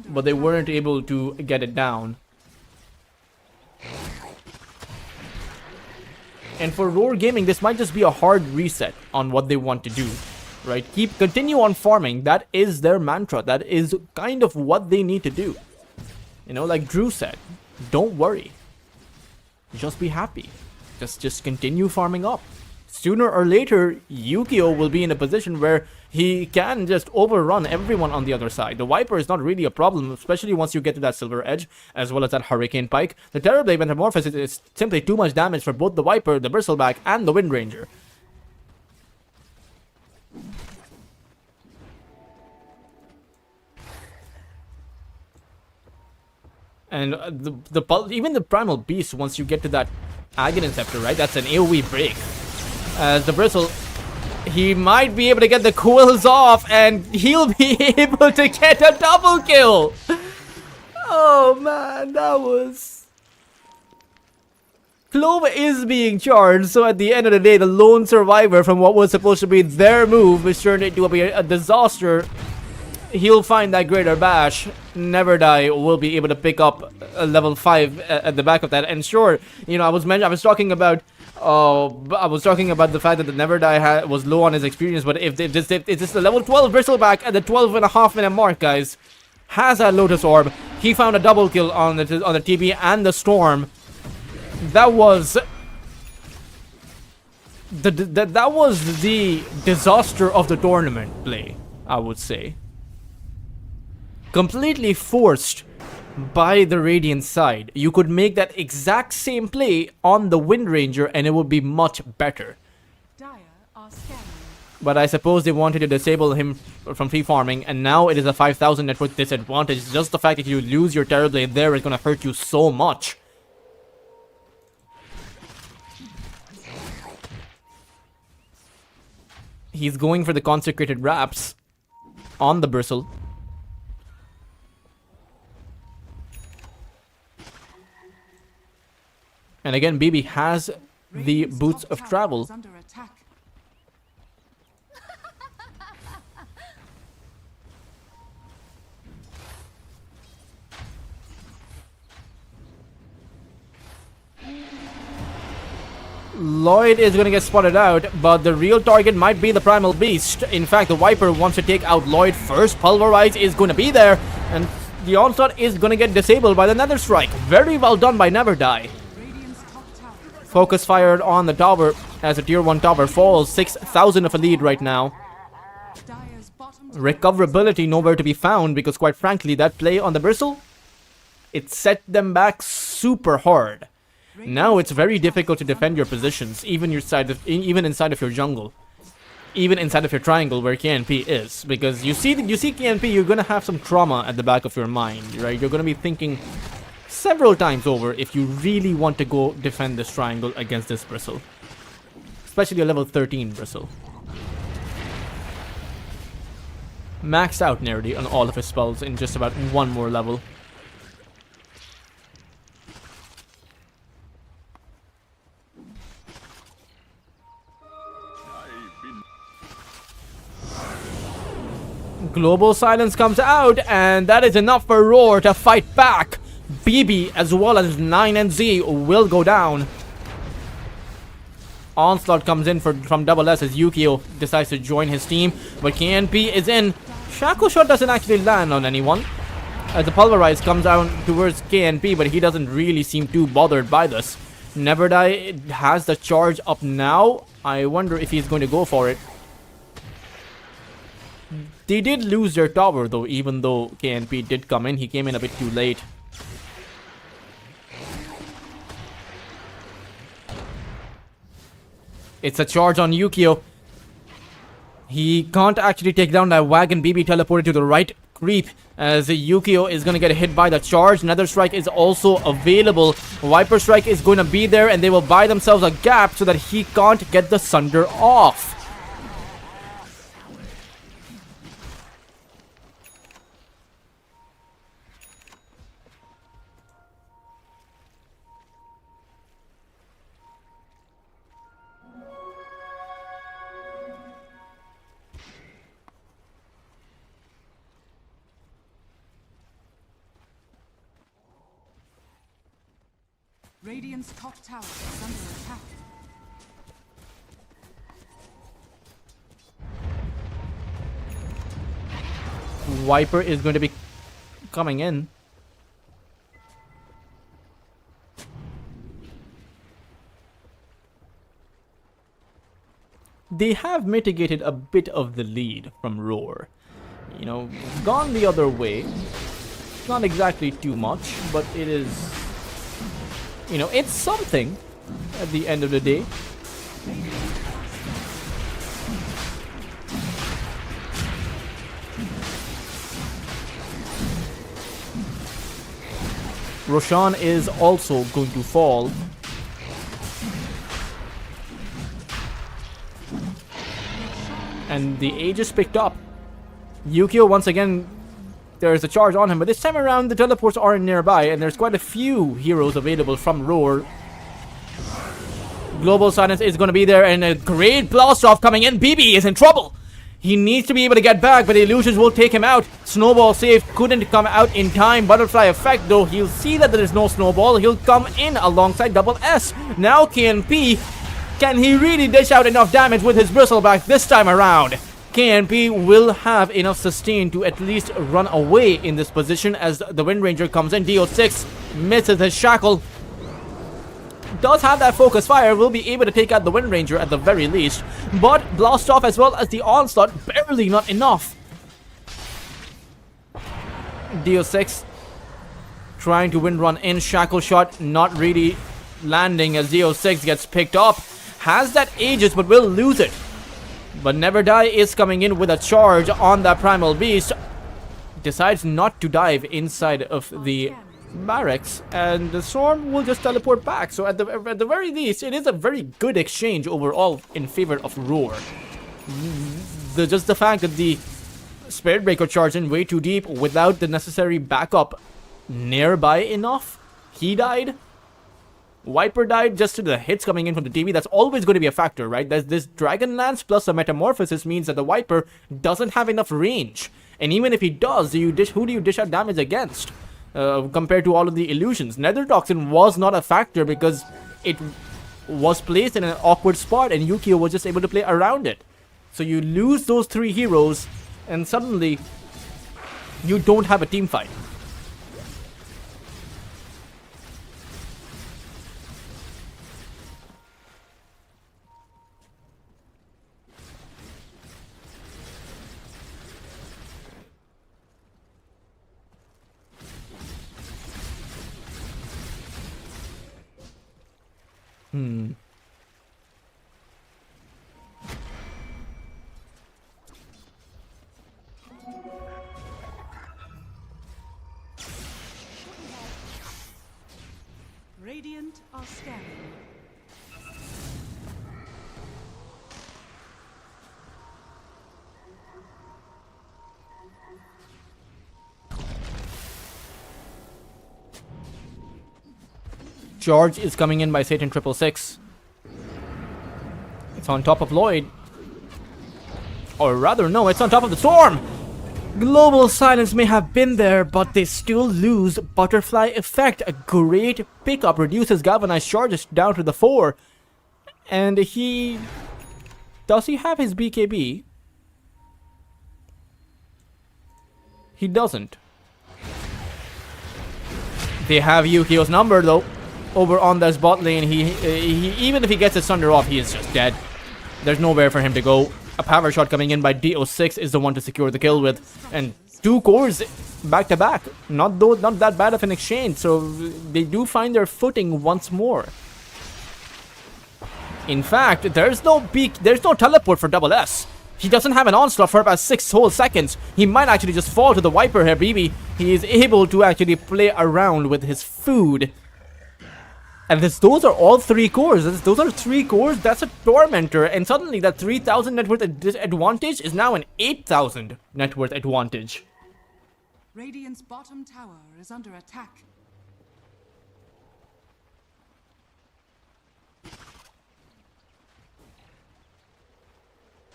but they weren't able to get it down. And for Roar Gaming, this might just be a hard reset on what they want to do, right? Continue on farming. That is their mantra. That is kind of what they need to do. You know, like Drew said, don't worry. Just be happy. Just continue farming up. Sooner or later, Yukio will be in a position where he can just overrun everyone on the other side. The Viper is not really a problem, especially once you get to that Silver Edge, as well as that Hurricane Pike. The Terrorblade Metamorphosis is simply too much damage for both the Viper, the Bristleback, and the Wind Ranger. And even the Primal Beast, once you get to that Aghanim Scepter, right? That's an AoE break. As the Bristle He might be able to get the quills off, and he'll be able to get a double kill. Oh man, that was... Clove is being charged, so at the end of the day, the lone survivor from what was supposed to be their move is turned into a disaster. He'll find that greater bash. Never Die will be able to pick up a level 5 at the back of that. And sure, you know, I was talking about the fact that the Never Die was low on his experience, but if it's just the level 12 Bristleback at the 12.5-minute mark, guys, has that Lotus Orb. He found a double kill on the TB and the Storm. That was that was the disaster of the tournament play, I would say. Completely forced by the Radiant side. You could make that exact same play on the Wind Ranger and it would be much better. Dire are scanning. But I suppose they wanted to disable him from free farming, and now it is a 5,000 net worth disadvantage. Just the fact that you lose your Terrorblade there is going to hurt you so much. He's going for the Consecrated Wraps on the Bristle. And again, BB has the Radiant's Boots top of tower Travel. is under attack. Lloyd is going to get spotted out, but the real target might be the Primal Beast. In fact, the Viper wants to take out Lloyd first. Pulverize is going to be there, and the Onslaught is going to get disabled by the Nether Strike. Very well done by Never Die. Radiant's top tower is Focus fired on the tower as the tier 1 tower falls. 6,000 of a lead right now. Dire's bottom tower Recoverability nowhere to be found, because quite frankly, that play on the Bristle, it set them back super hard. Now it's very difficult to defend your positions, even inside of your jungle, even inside of your triangle where KNP is, because you see KNP, you're gonna have some trauma at the back of your mind, right? You're gonna be thinking several times over if you really want to go defend this triangle against this Bristle, especially a level 13 Bristle. Maxed out nearly on all of his spells in just about one more level. Global Silence comes out, and that is enough for Roar to fight back. BB as well as 9 and Z will go down. Onslaught comes in from Double S as Yukio decides to join his team, but KNP is in. Shackle Shot doesn't actually land on anyone, as the Pulverize comes out towards KNP, but he doesn't really seem too bothered by this. Never Die has the charge up now. I wonder if he's going to go for it. They did lose their tower though, even though KNP did come in. He came in a bit too late. It's a charge on Yukio. He can't actually take down that wagon. BB teleported to the right creep as Yukio is going to get hit by the charge. Nether Strike is also available. Viper Strike is going to be there, and they will buy themselves a gap so that he can't get the Sunder off. Radiant's top tower is under attack. Viper is going to be coming in. They have mitigated a bit of the lead from Roar. You know, gone the other way. Not exactly too much, but it is... You know, it's something at the end of the day. Roshan is also going to fall. And the Aegis picked up. Yukio, once again, there's a charge on him, but this time around the teleports aren't nearby, and there's quite a few heroes available from Roar. Global Silence is going to be there, and a great blast off coming in. BB is in trouble. He needs to be able to get back, but the illusions will take him out. Snowball saved, couldn't come out in time. Butterfly effect, though, he'll see that there is no snowball. He'll come in alongside Double S. Now KNP, can he really dish out enough damage with his bristleback this time around? KNP will have enough sustain to at least run away in this position as the Wind Ranger comes in. DO6 misses his shackle. Does have that focus fire, will be able to take out the Wind Ranger at the very least, but blast off as well as the onslaught, barely not enough. DO6 trying to wind run in, shackle shot not really landing as DO6 gets picked up. Has that Aegis but will lose it. But Never Die is coming in with a charge on that Primal Beast. Decides not to dive inside of the barracks, and the Storm will just teleport back. So at the very least, it is a very good exchange overall in favor of Roar. Just the fact that the Spirit Breaker charged in way too deep without the necessary backup nearby enough. He died. Viper died just to the hits coming in from the TV. That's always going to be a factor, right? There's this Dragon Lance plus a Metamorphosis means that the Viper doesn't have enough range. And even if he does, who do you dish out damage against? Compared to all of the illusions. Nether Toxin was not a factor because it was placed in an awkward spot and Yukio was just able to play around it. So you lose those 3 heroes and suddenly you don't have a team fight. Radiant are scanning. Charge is coming in by Satan 666. It's on top of Lloyd. Or rather, no, it's on top of the Storm! Global Silence may have been there, but they still lose Butterfly Effect. A great pickup, reduces Galvanized charges down to the 4. And he... Does he have his BKB? He doesn't. They have Yukio's number though. Over on this bot lane, he even if he gets his Thunder off, he is just dead. There's nowhere for him to go. A power shot coming in by DO6 is the one to secure the kill with, and 2 cores back to back. Not that bad of an exchange, so they do find their footing once more. In fact, there's no teleport for Double S. He doesn't have an onslaught for about 6 whole seconds. He might actually just fall to the Viper here, BB. He is able to actually play around with his food. And those are all 3 cores. Those are 3 cores. That's a Tormentor. And suddenly that 3,000 net worth advantage is now an 8,000 net worth advantage. Radiant's bottom tower is under attack.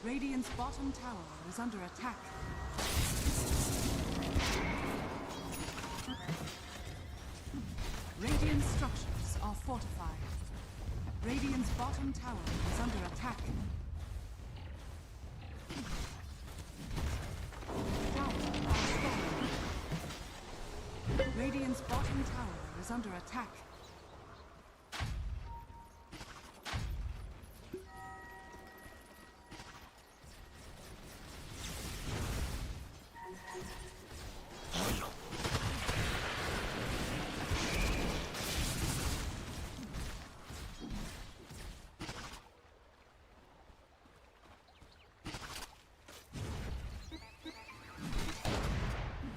Radiant's bottom tower is under attack. Radiant structures are fortified. Radiant's bottom tower is under attack. Towers are falling. Radiant's bottom tower is under attack.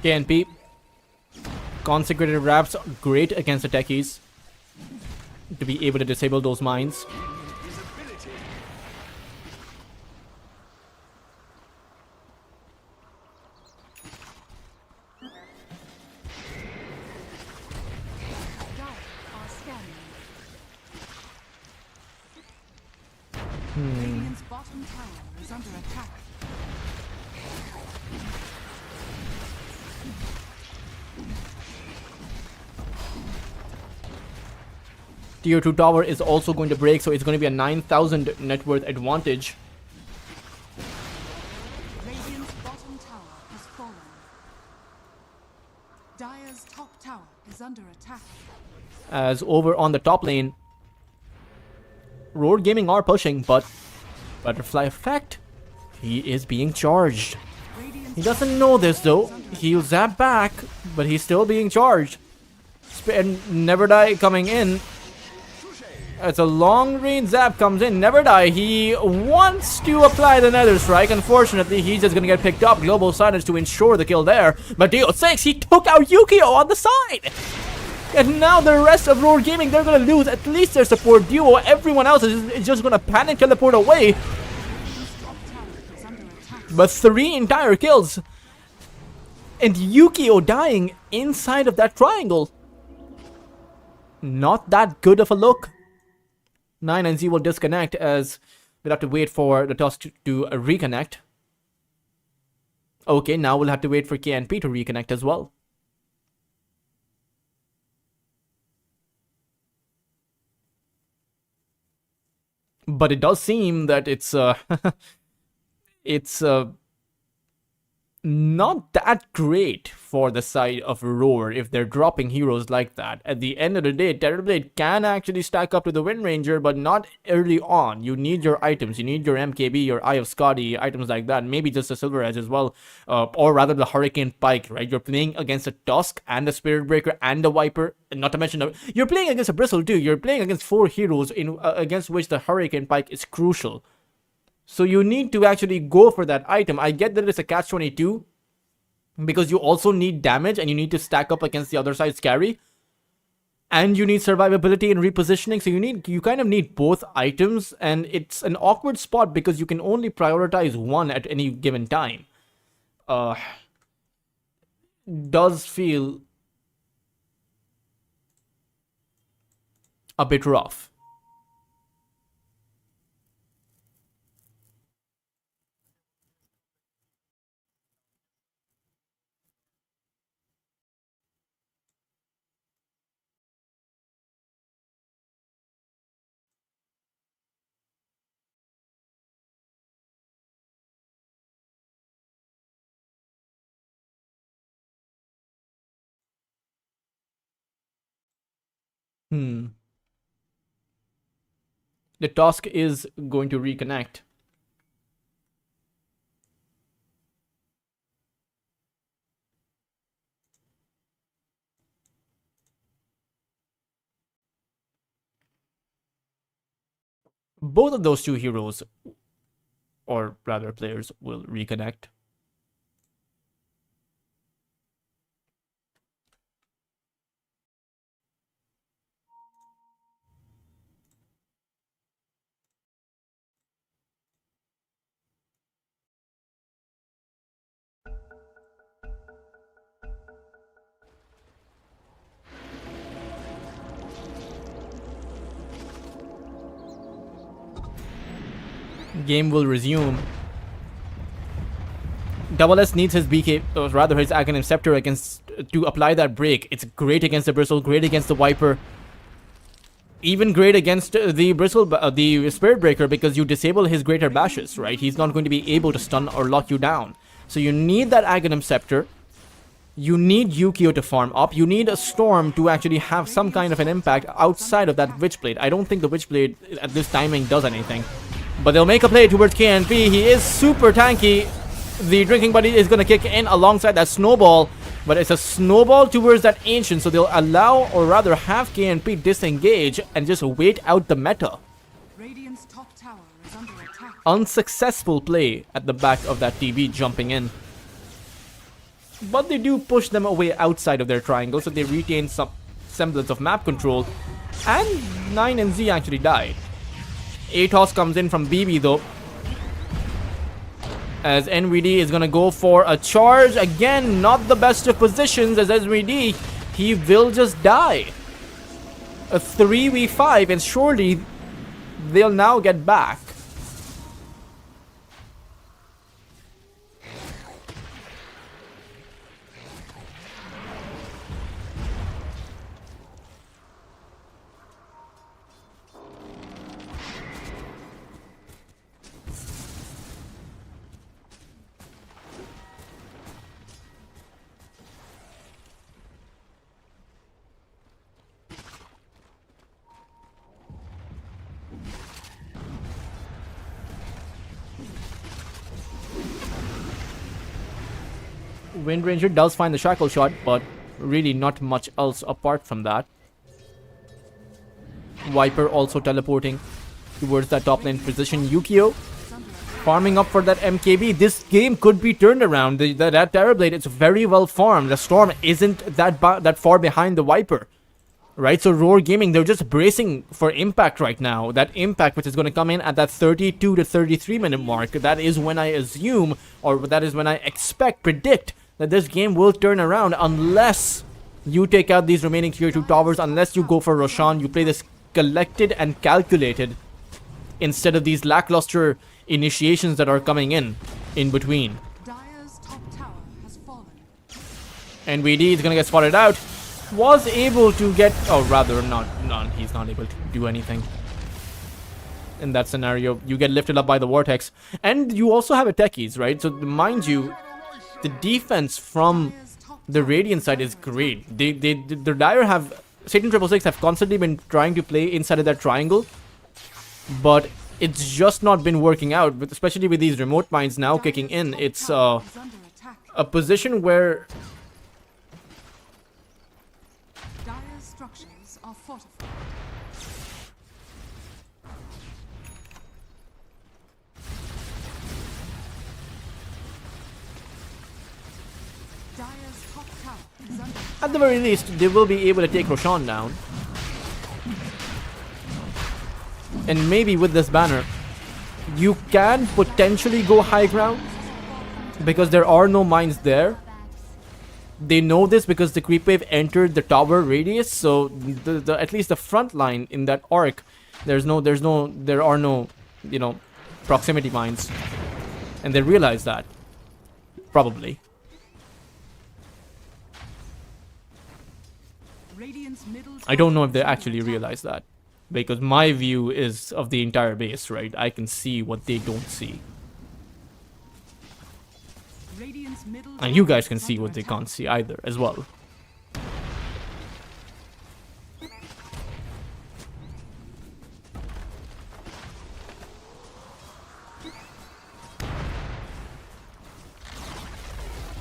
KNP. Consecrated Wraps, great against the techies. To be able to disable those mines. bottom tower is under attack. Tier 2 tower is also going to break, so it's going to be a 9,000 net worth advantage. Radiant's bottom tower has fallen. Dire's top tower is under attack. As over on the top lane, Roar Gaming are pushing, but Butterfly Effect, he is being charged. He doesn't know this though. He'll zap back, but he's still being charged. And Never Die coming in. As a long range zap comes in, Never Die, he wants to apply the Nether Strike. Unfortunately, he's just gonna get picked up. Global Silence to ensure the kill there. But DO6, he took out Yukio on the side. And now the rest of Roar Gaming, they're gonna lose at least their support duo. Everyone else is just gonna panic teleport away. But 3 entire kills. And Yukio dying inside of that triangle. Not that good of a look. 9 and Z will disconnect as we'll have to wait for the Tusk to reconnect. Okay, now we'll have to wait for KNP to reconnect as well. But it does seem that it's it's not that great for the side of Roar if they're dropping heroes like that. At the end of the day, Terrorblade can actually stack up to the Wind Ranger, but not early on. You need your items. You need your MKB, your Eye of Scotty, items like that. Maybe just a Silver Edge as well. Or rather the Hurricane Pike, right? You're playing against a Tusk and a Spirit Breaker and a Viper. Not to mention, you're playing against a Bristle too. You're playing against 4 heroes against which the Hurricane Pike is crucial. So you need to actually go for that item. I get that it's a catch-22 because you also need damage and you need to stack up against the other side's carry. And you need survivability and repositioning. So you kind of need both items, and it's an awkward spot because you can only prioritize one at any given time. Does feel a bit rough. The Tusk is going to reconnect. Both of those 2 heroes, or rather players, will reconnect. Game will resume. Double S needs his BK, or rather his Aghanim Scepter to apply that break. It's great against the Bristle, great against the Viper. Even great against the Bristle, the Spirit Breaker, because you disable his Greater Bashes, right? He's not going to be able to stun or lock you down. So you need that Aghanim Scepter. You need Yukio to farm up. You need a Storm to actually have some kind of an impact outside of that Witchblade. I don't think the Witchblade at this timing does anything. But they'll make a play towards KNP. He is super tanky. The Drinking Buddy is going to kick in alongside that Snowball. But it's a Snowball towards that Ancient. So they'll allow, or rather have KNP disengage and just wait out the meta. Radiant's top tower is under attack. Unsuccessful play at the back of that TB jumping in. But they do push them away outside of their triangle. So they retain some semblance of map control. And 9 and Z actually died. Atos comes in from BB though. As NVD is gonna go for a charge. Again, not the best of positions as NVD. He will just die. A 3v5 and surely they'll now get back. Wind Ranger does find the shackle shot, but really not much else apart from that. Viper also teleporting towards that top lane position. Yukio farming up for that MKB. This game could be turned around. That Terrorblade is very well farmed. The Storm isn't that far behind the Viper. Right, so Roar Gaming, they're just bracing for impact right now. That impact which is going to come in at that 32 to 33 minute mark. That is when I assume, or that is when I predict that this game will turn around unless you take out these remaining tier 2 towers, unless you go for Roshan, you play this collected and calculated instead of these lackluster initiations that are coming in between. Dire's top tower has fallen. NVD is going to get spotted out. Was able to get, oh rather not, he's not able to do anything. In that scenario, you get lifted up by the Vortex. And you also have a techies, right? So mind you, the defense from the Radiant side is great. The Dire have, Satan 666 have constantly been trying to play inside of that triangle. But it's just not been working out, especially with these remote mines now kicking in. It's a position where Dire's structures are fortified. Dire's top tower is under at the very least, they will be able to take Roshan down. And maybe with this banner, you can potentially go high ground because there are no mines there. They know this because the creep wave entered the tower radius, so at least the front line in that arc, there are no, you know, proximity mines, and they realize that, probably. Radiant's middle I don't know if they tower is actually under attack. realize that, because my view is of the entire base, right? I can see what they don't see. Radiant's middle And you tower guys can is see under what they attack. can't see either, as well.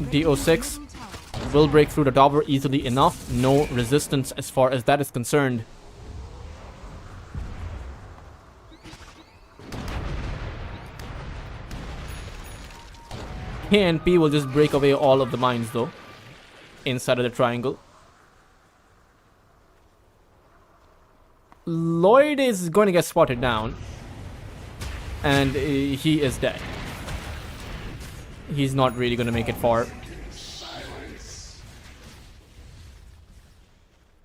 DO6 Middle tower will break through the tower easily enough. No resistance as far as that is concerned. KNP will just break away all of the mines though, inside of the triangle. Lloyd is going to get spotted down, and he is dead. He's not really going to make it far.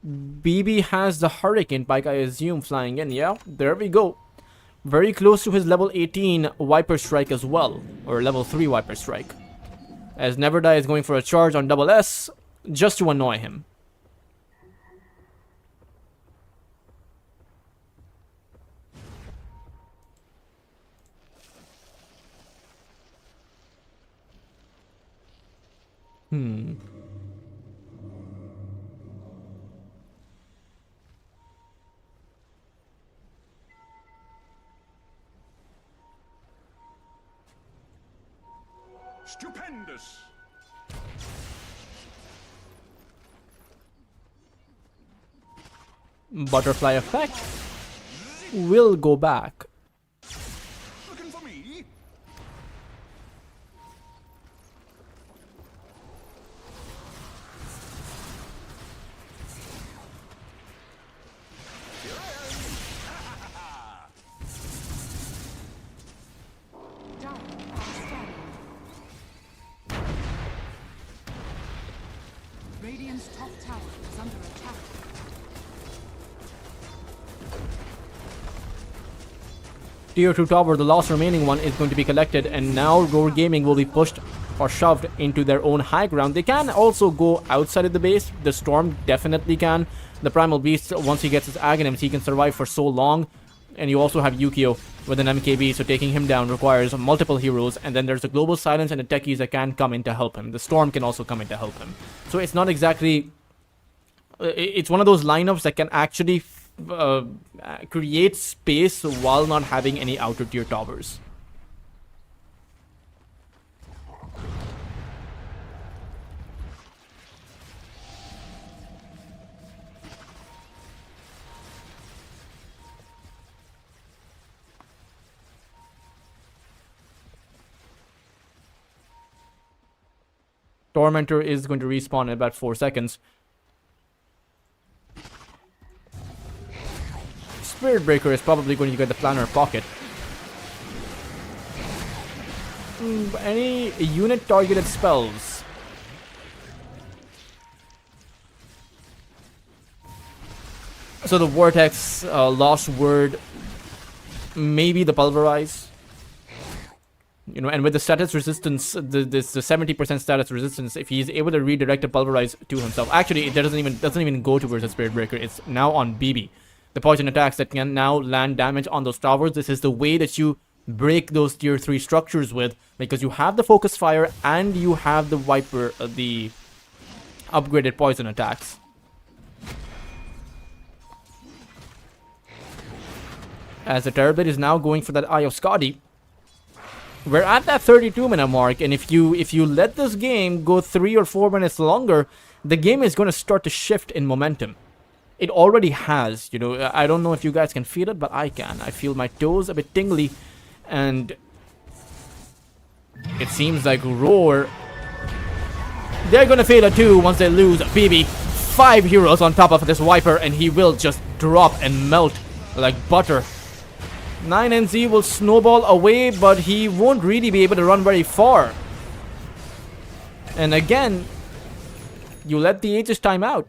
BB has the Hurricane Pike, I assume, flying in. Yeah, there we go. Very close to his level 18 Viper Strike as well, or level 3 Viper Strike. As Never Die is going for a charge on double S, just to annoy him. Stupendous! Butterfly effect will go back. Looking for me? Dire are scanning. Radiant's top tower is under attack. Tier 2 tower, the last remaining one, is going to be collected, and now Roar Gaming will be pushed or shoved into their own high ground. They can also go outside of the base. The Storm definitely can. The Primal Beast, once he gets his Aghanims, he can survive for so long. And you also have Yukio with an MKB, so taking him down requires multiple heroes. And then there's the Global Silence and the Techies that can come in to help him. The Storm can also come in to help him. So it's not exactly... It's one of those lineups that can actually create space while not having any outer tier towers. Tormentor is going to respawn in about 4 seconds. Spirit Breaker is probably going to get the Planner Pocket. Any unit targeted spells? So the Vortex, Lost Word, maybe the Pulverize. You know, and with the status resistance, the 70% status resistance, if he's able to redirect a Pulverize to himself, actually it doesn't even go towards the Spirit Breaker. It's now on BB. The poison attacks that can now land damage on those towers. This is the way that you break those tier 3 structures with, because you have the focus fire and you have the Viper, the upgraded poison attacks. As the Terrorblade is now going for that Eye of Skadi. We're at that 32-minute mark, and if you let this game go 3 or 4 minutes longer, the game is going to start to shift in momentum. It already has, you know. I don't know if you guys can feel it, but I can. I feel my toes a bit tingly, and it seems like Roar, they're going to fail it too once they lose BB. 5 heroes on top of this Viper, and he will just drop and melt like butter. 9NZ will snowball away, but he won't really be able to run very far. And again, you let the Aegis time out.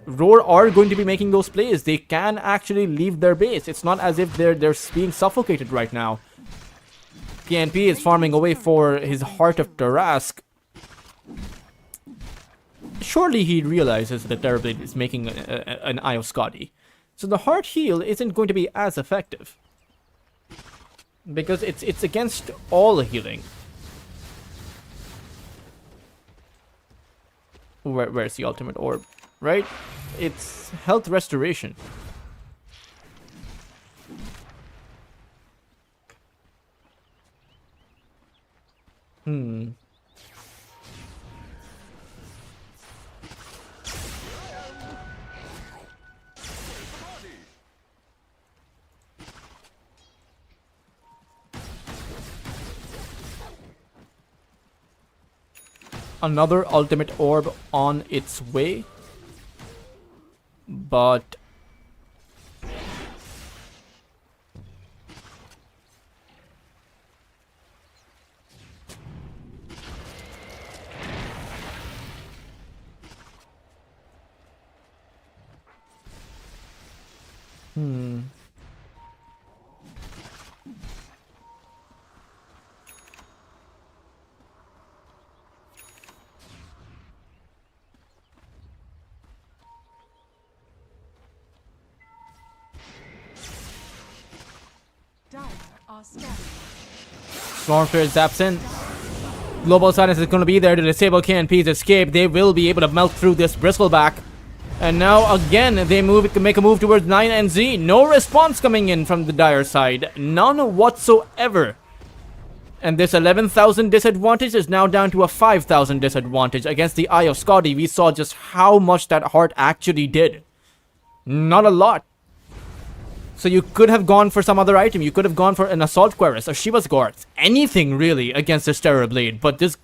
Roar are going to be making those plays. They can actually leave their base. It's not as if they're being suffocated right now. PNP is farming away for his Heart of Tarask. Surely he realizes that Terrorblade is making an Eye of Skadi. So the Heart Heal isn't going to be as effective, because it's against all healing. Where's the ultimate orb? Right? It's health restoration. Another ultimate orb on its way, but Dire are scattered. Stormfire zaps in. Global Silence is going to be there to disable KNP's escape. They will be able to melt through this Bristleback. And now again, they make a move towards 9NZ. No response coming in from the Dire side. None whatsoever. And this 11,000 disadvantage is now down to a 5,000 disadvantage against the Eye of Skadi. We saw just how much that heart actually did. Not a lot. So you could have gone for some other item. You could have gone for an Assault Cuirass, a Shiva's Guards, anything really against this Terrorblade. But this,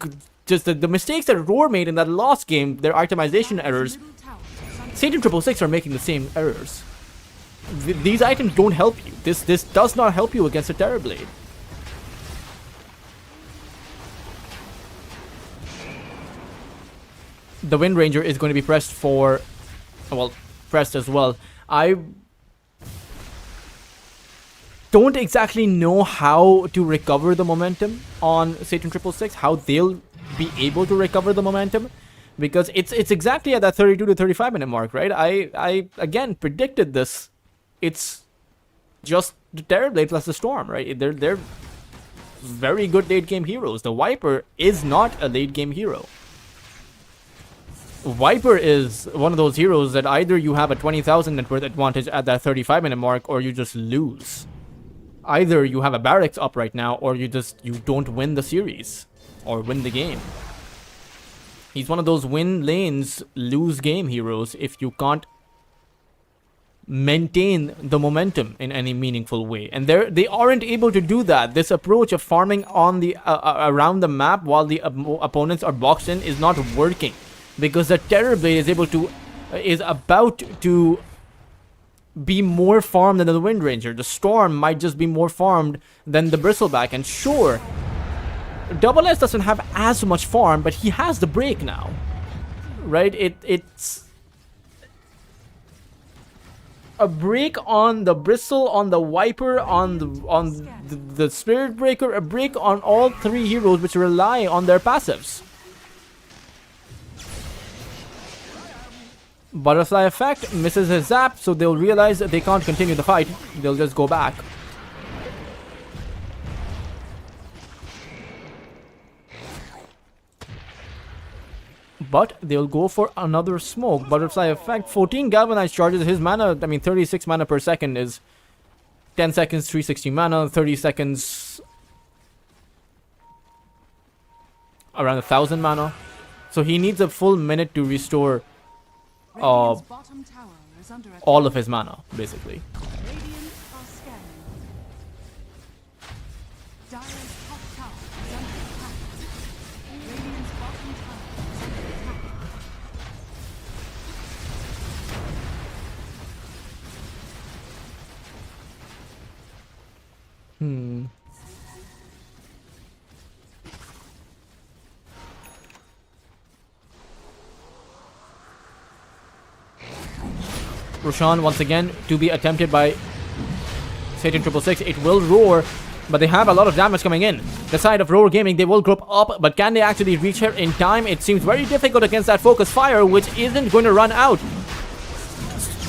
just the mistakes that Roar made in that last game, their itemization errors, Middle tower is under Satan 666 are making the same errors. These items don't help you. This does not help you against a Terrorblade. The Wind Ranger is going to be pressed for, well, pressed as well. I don't exactly know how to recover the momentum on Satan 666, how they'll be able to recover the momentum, because it's exactly at that 32 to 35 minute mark, right? I again predicted this. It's just the Terrorblade plus the Storm, right? They're very good late game heroes. The Viper is not a late game hero. Viper is one of those heroes that either you have a 20,000 net worth advantage at that 35 minute mark, or you just lose. Either you have a barracks up right now, or you don't win the series or win the game. He's one of those win lanes, lose game heroes if you can't maintain the momentum in any meaningful way, and they aren't able to do that. This approach of farming on the around the map while the opponents are boxed in is not working, because the Terrorblade is about to be more farmed than the Wind Ranger. The Storm might just be more farmed than the Bristleback, and sure, Double S doesn't have as much farm, but he has the break now, right? It's a break on the Bristle, on the Viper, on the Spirit Breaker, a break on all three heroes which rely on their passives. Butterfly effect misses his zap, so they'll realize that they can't continue the fight. They'll just go back. But they'll go for another smoke. Butterfly effect, 14 galvanized charges. His mana, 36 mana per second is 10 seconds, 360 mana, 30 seconds, around 1,000 mana. So he needs a full minute to restore Radiant's bottom tower is under attack. all of his mana, basically. Radiant are scanning. Dire's top tower is under attack. Radiant's bottom tower is under attack. Roshan once again to be attempted by Satan 666. It will roar, but they have a lot of damage coming in. The side of Roar Gaming, they will group up, but can they actually reach her in time? It seems very difficult against that focus fire, which isn't going to run out.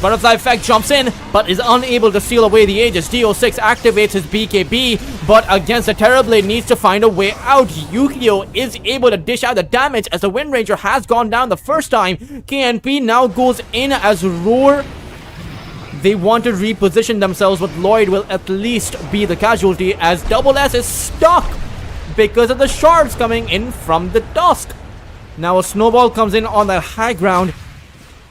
Butterfly effect jumps in, but is unable to seal away the Aegis. DO6 activates his BKB, but against the Terrorblade needs to find a way out. Yukio is able to dish out the damage as the Wind Ranger has gone down the first time. KNP now goes in as Roar. They want to reposition themselves, but Lloyd will at least be the casualty as Double S is stuck because of the shards coming in from the Dusk. Now a snowball comes in on that high ground.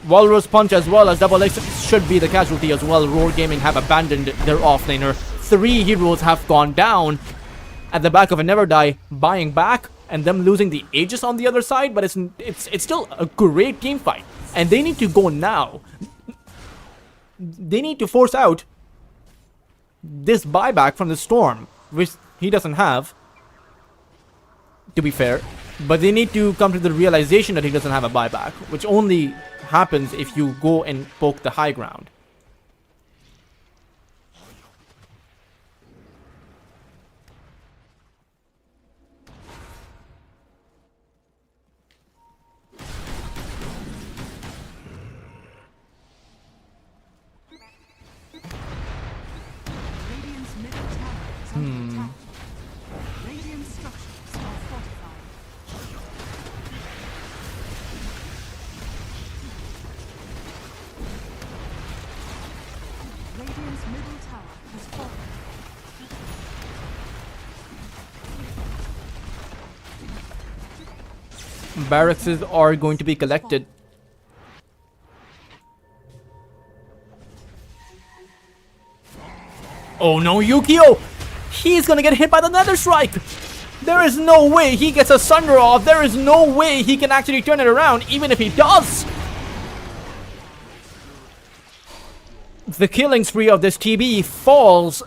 Walrus Punch as well as Double X should be the casualty as well. Roar Gaming have abandoned their offlaner. 3 heroes have gone down at the back of a Never Die, buying back, and them losing the Aegis on the other side, but it's still a great game fight. And they need to go now. They need to force out this buyback from the Storm, which he doesn't have, to be fair. But they need to come to the realization that he doesn't have a buyback, which only happens if you go and poke the high ground. Radiant's middle tower is under attack. Radiant structures are fortified. Radiant's middle tower has fallen. Barracks are going to be collected. Oh no, Yukio! He's gonna get hit by the Nether Strike! There is no way he gets a Sunder off. There is no way he can actually turn it around, even if he does! The killing spree of this TB falls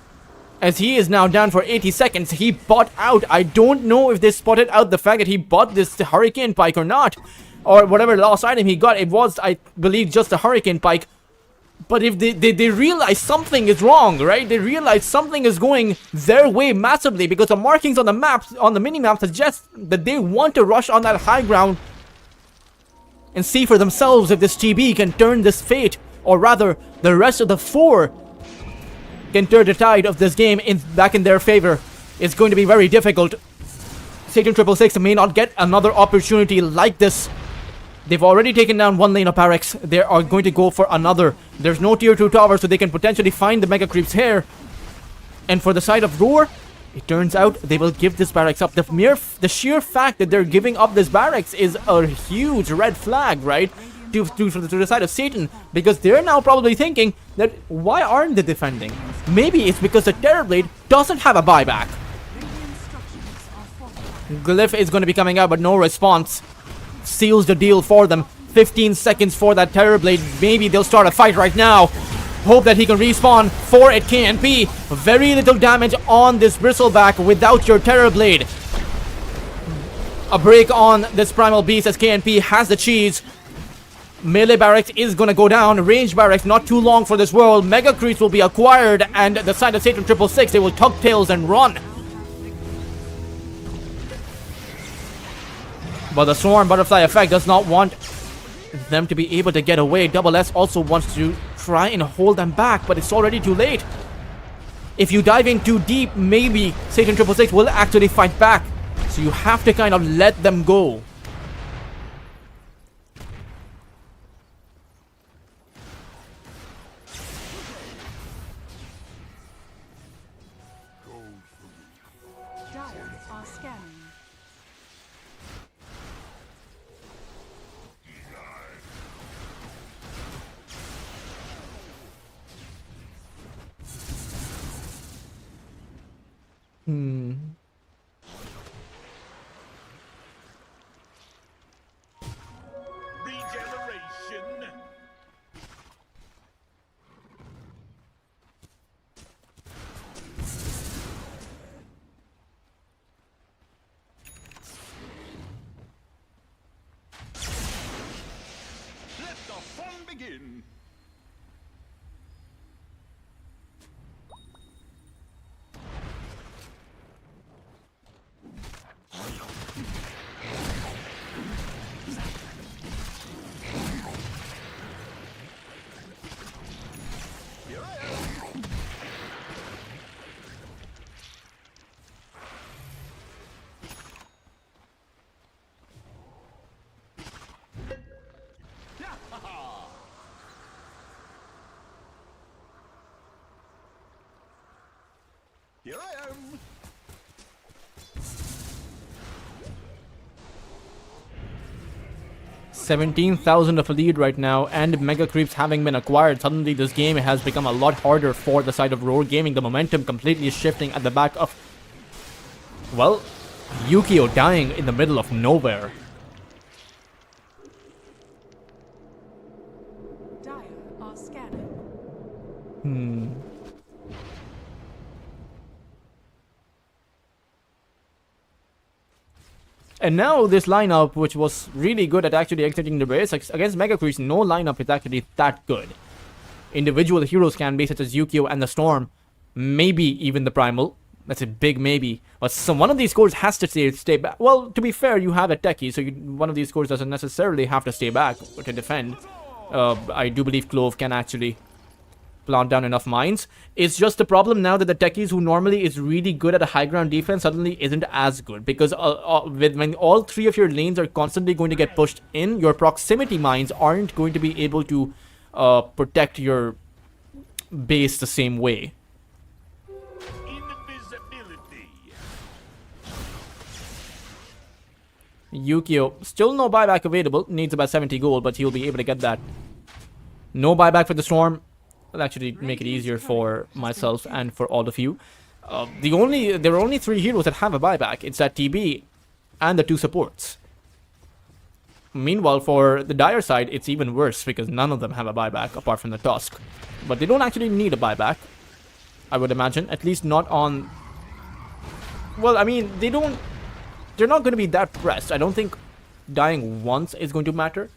as he is now down for 80 seconds. He bought out. I don't know if they spotted out the fact that he bought this Hurricane Pike or not. Or whatever last item he got. It was, I believe, just a Hurricane Pike. But if they realize something is wrong, right? They realize something is going their way massively because the markings on the maps, on the mini-map suggest that they want to rush on that high ground and see for themselves if this TB can turn this fate, or rather, the rest of the 4 can turn the tide of this game back in their favor. It's going to be very difficult. Satan 666 may not get another opportunity like this. They've already taken down 1 lane of barracks. They are going to go for another. There's no tier 2 tower, so they can potentially find the Mega Creeps here. And for the side of Roar, it turns out they will give this barracks up. The sheer fact that they're giving up this barracks is a huge red flag, right? to the side of Satan, because they're now probably thinking that why aren't they defending? Maybe it's because the Terrorblade doesn't have a buyback. Radiant structures are fortified. Glyph is going to be coming out, but no response. Seals the deal for them. 15 seconds for that Terrorblade. Maybe they'll start a fight right now. Hope that he can respawn for it can't be. Very little damage on this Bristleback without your Terrorblade. A break on this Primal Beast as KNP has the cheese. Melee Barracks is gonna go down. Range Barracks not too long for this world. Mega Creeps will be acquired, and the side of Satan 666, they will tuck tails and run. But the Swarm Butterfly effect does not want them to be able to get away. Double S also wants to try and hold them back, but it's already too late. If you dive in too deep, maybe Satan 666 will actually fight back. So you have to kind of let them go. Dire are scanning. Regeneration. Let the fun begin. Here I am. $17,000 of a lead right now, and Mega Creeps having been acquired. Suddenly this game has become a lot harder for the side of Roar Gaming. The momentum completely shifting at the back of, well, Yukio dying in the middle of nowhere. Dire are scanning. And now this lineup, which was really good at actually exiting the base, against Mega Creeps, no lineup is actually that good. Individual heroes can be, such as Yukio and the Storm, maybe even the Primal. That's a big maybe. But one of these cores has to stay back. Well, to be fair, you have a techie, so one of these cores doesn't necessarily have to stay back to defend. I do believe Clove can actually plant down enough mines. It's just the problem now that the techies, who normally is really good at a high ground defense, suddenly isn't as good, because when all three of your lanes are constantly going to get pushed in, your proximity mines aren't going to be able to protect your base the same way. Invisibility. Yukio, still no buyback available, needs about 70 gold, but he'll be able to get that. No buyback for the Storm. Will actually make it easier for myself and for all of you. There are only 3 heroes that have a buyback. It's that TB and the 2 supports. Meanwhile, for the Dire side, it's even worse because none of them have a buyback apart from the Tusk. But they don't actually need a buyback, I would imagine. At least not on... Well, I mean, they're not going to be that pressed. I don't think dying once is going to matter.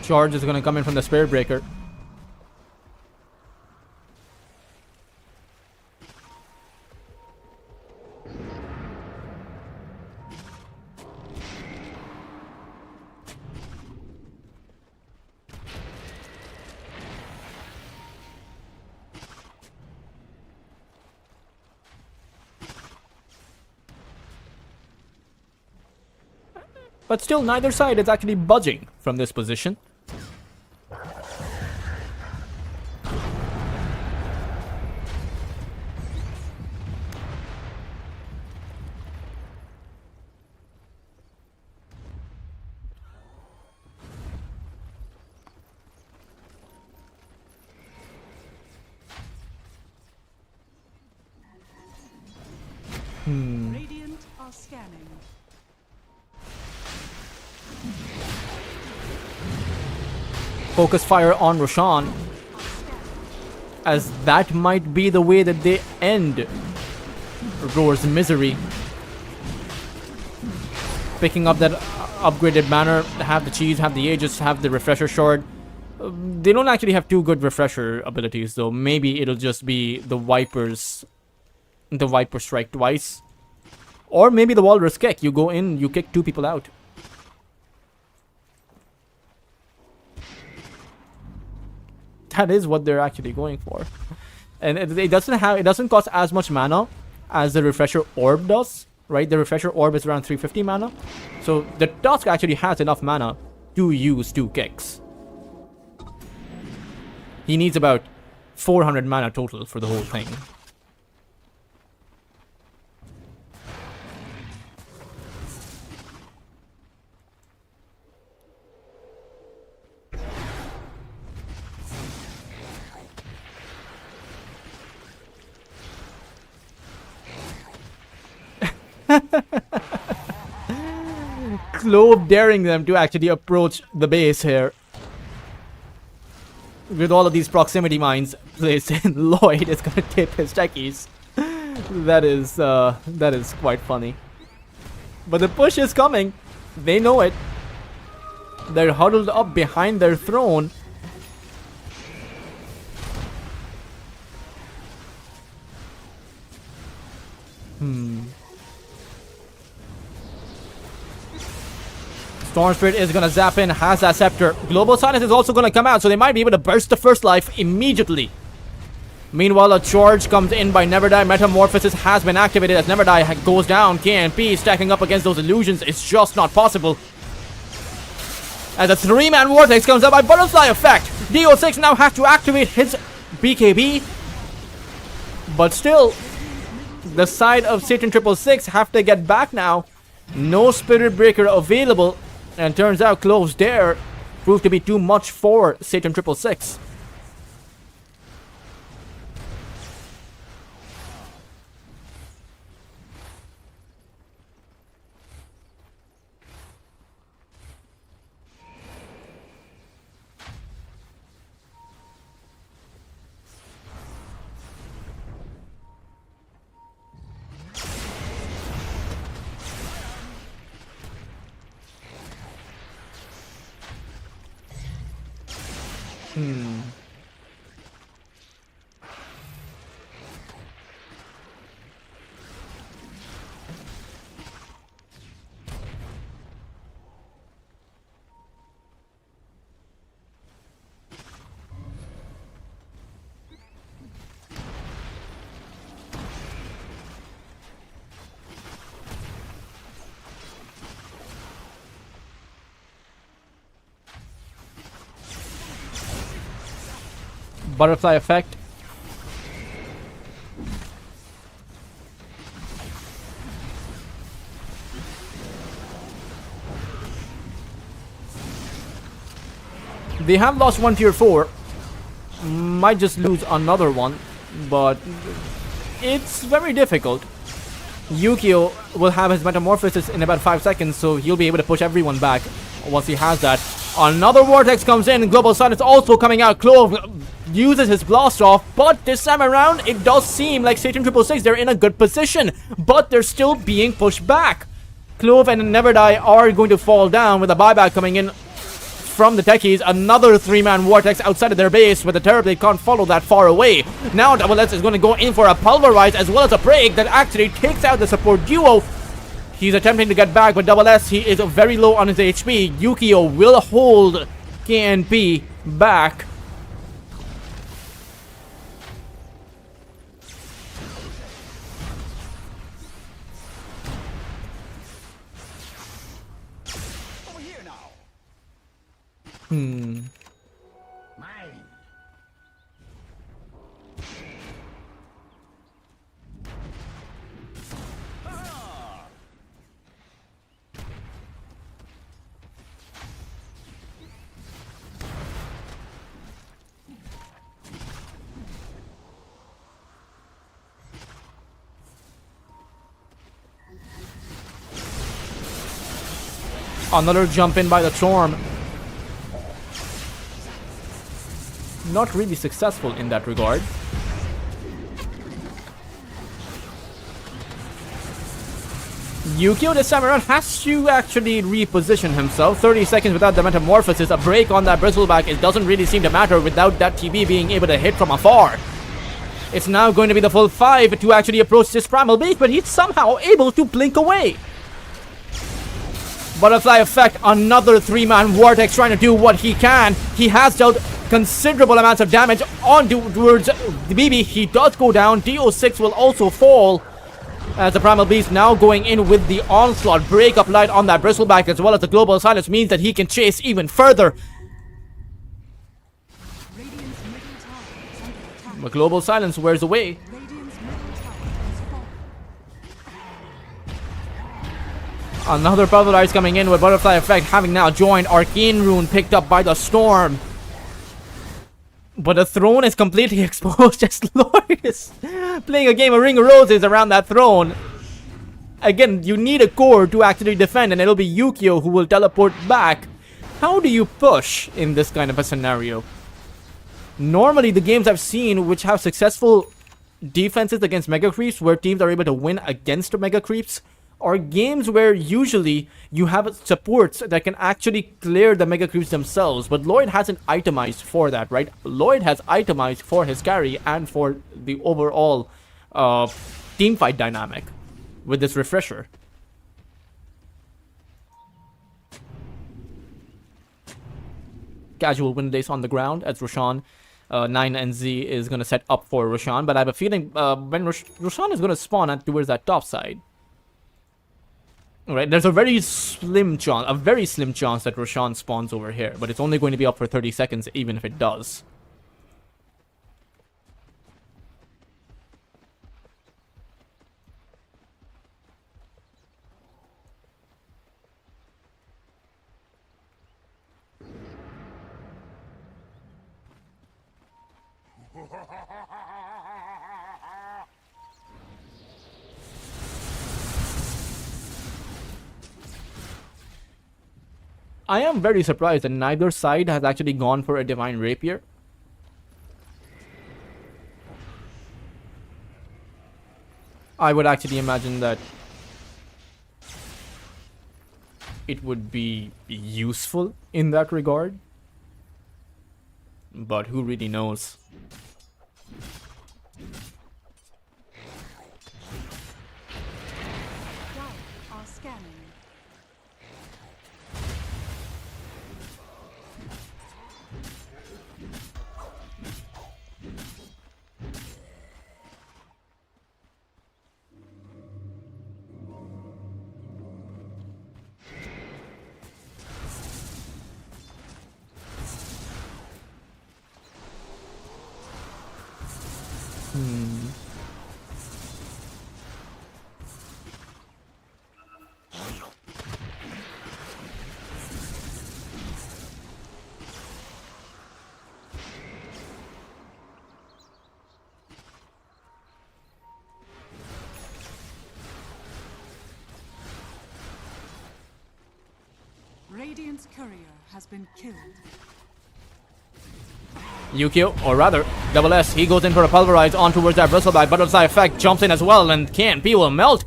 Charge is going to come in from the Spirit Breaker. But still, neither side is actually budging from this position. Radiant are scanning. Focus fire on Roshan, as that might be the way that they end Roar's misery. Picking up that upgraded banner, have the cheese, have the Aegis, have the refresher shard. They don't actually have two good refresher abilities though. Maybe it'll just be the Viper strike twice. Or maybe the Walrus kick. You go in, you kick two people out. That is what they're actually going for. And it doesn't cost as much mana as the refresher orb does, right? The refresher orb is around 350 mana. So the Tusk actually has enough mana to use two kicks. He needs about 400 mana total for the whole thing. Clove daring them to actually approach the base here. With all of these proximity mines placed in, Lloyd is gonna tip his techies. That is quite funny. But the push is coming. They know it. They're huddled up behind their throne. Storm Spirit is gonna zap in, has that scepter. Global Silence is also gonna come out, so they might be able to burst the first life immediately. Meanwhile, a charge comes in by Neverdie. Metamorphosis has been activated as Neverdie goes down. KNP stacking up against those illusions is just not possible. As a 3-man Vortex comes out by Butterfly Effect. DO6 now has to activate his BKB. But still, the side of Satan 666 have to get back now. No Spirit Breaker available. And turns out Clove's Dare proved to be too much for Satan 666. Butterfly Effect. They have lost one tier 4. Might just lose another one, but it's very difficult. Yukio will have his Metamorphosis in about 5 seconds, so he'll be able to push everyone back once he has that. Another Vortex comes in. Global Silence also coming out. Clove uses his blast off, but this time around it does seem like Satan 666 they're in a good position, but they're still being pushed back. Clove and Neverdie are going to fall down with a buyback coming in from the techies. Another 3-man Vortex outside of their base, but the Terrorblade can't follow that far away. Now Double S is going to go in for a Pulverize as well as a Break that actually takes out the support duo. He's attempting to get back, but Double S, he is very low on his HP. Yukio will hold KNP back. Mine. Another jump in by the Storm. Not really successful in that regard. Yukio this time around has to actually reposition himself. 30 seconds without the Metamorphosis. A break on that Bristleback. It doesn't really seem to matter without that TB being able to hit from afar. It's now going to be the full 5 to actually approach this Primal Beast, but he's somehow able to blink away. Butterfly Effect, another 3-man Vortex trying to do what he can. He has dealt considerable amounts of damage on towards the BB. He does go down. DO6 will also fall. As the Primal Beast now going in with the Onslaught. Break up light on that Bristleback as well as the Global Silence means that he can chase even further. Radiant's middle tower is under attack. The Global Silence wears away. Radiant's middle tower is falling. Another Pulverize coming in with Butterfly Effect having now joined. Arcane Rune picked up by the Storm. But the throne is completely exposed as Lord is playing a game of Ring of Roses around that throne. Again, you need a core to actually defend, and it'll be Yukio who will teleport back. How do you push in this kind of a scenario? Normally, the games I've seen which have successful defenses against Mega Creeps, where teams are able to win against Mega Creeps, are games where usually you have supports that can actually clear the Mega Creeps themselves. But Lloyd hasn't itemized for that, right? Lloyd has itemized for his carry and for the overall teamfight dynamic with this refresher. Casual win days on the ground as Roshan. 9 and Z is going to set up for Roshan, but I have a feeling when Roshan is going to spawn towards that top side. Alright, there's a very slim chance that Roshan spawns over here, but it's only going to be up for 30 seconds even if it does. I am very surprised that neither side has actually gone for a Divine Rapier. I would actually imagine that it would be useful in that regard. But who really knows? Dire are scanning. Radiant's courier has been killed. Yukio, or rather, Double S, he goes in for a Pulverize on towards that Bristleback. Butterfly Effect jumps in as well, and KNP will melt.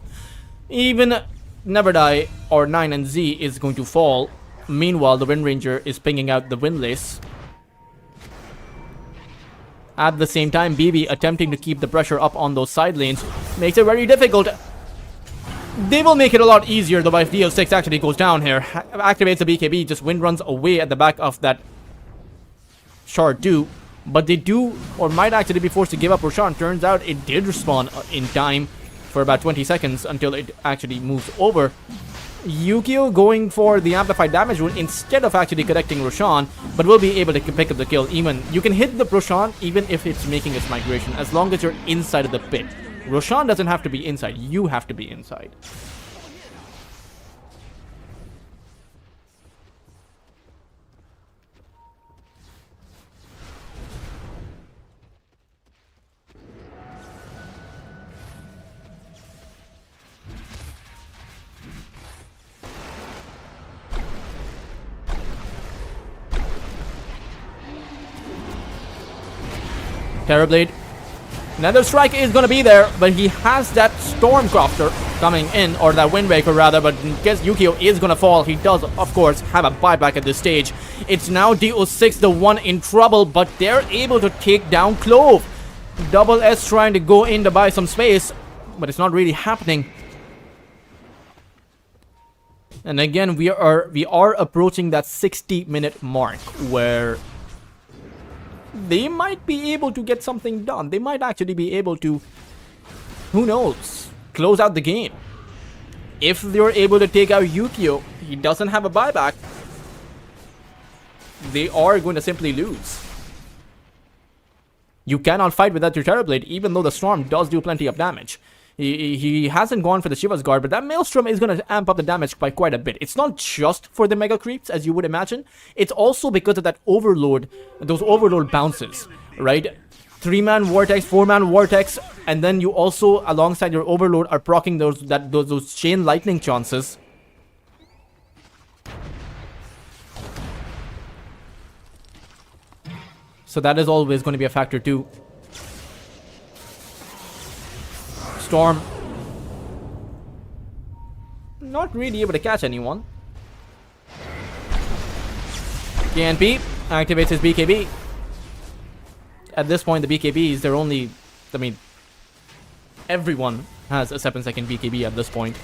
Even Never Die or 9 and Z is going to fall. Meanwhile, the Wind Ranger is pinging out the Windlace. At the same time, BB attempting to keep the pressure up on those side lanes makes it very difficult. They will make it a lot easier though if DO6 actually goes down here. Activates the BKB, just Wind runs away at the back of that Shard 2. But they do, or might actually be forced to give up Roshan. Turns out it did respawn in time for about 20 seconds until it actually moves over. Yukio going for the amplified damage rune instead of actually connecting Roshan, but will be able to pick up the kill. Even you can hit the Roshan even if it's making its migration, as long as you're inside of the pit. Roshan doesn't have to be inside, you have to be inside. Terrorblade. Another strike is going to be there, but he has that Stormcrafter coming in, or that Windbreaker rather, but in case Yukio is going to fall, he does, of course, have a buyback at this stage. It's now DO6, the one in trouble, but they're able to take down Clove. Double S trying to go in to buy some space, but it's not really happening. And again, we are approaching that 60-minute mark where they might be able to get something done. They might actually be able to, who knows, close out the game. If they're able to take out Yukio, he doesn't have a buyback, they are going to simply lose. You cannot fight without your Terrorblade, even though the Storm does do plenty of damage. He hasn't gone for the Shiva's Guard, but that Maelstrom is going to amp up the damage by quite a bit. It's not just for the Mega Creeps, as you would imagine. It's also because of that Overload, those Overload bounces, right? 3-man Vortex, 4-man Vortex, and then you also, alongside your Overload, are proccing those Chain Lightning chances. So that is always going to be a factor too. Storm not really able to catch anyone. KNP activates his BKB. At this point, the BKBs, they're only, I mean, everyone has a 7-second BKB at this point.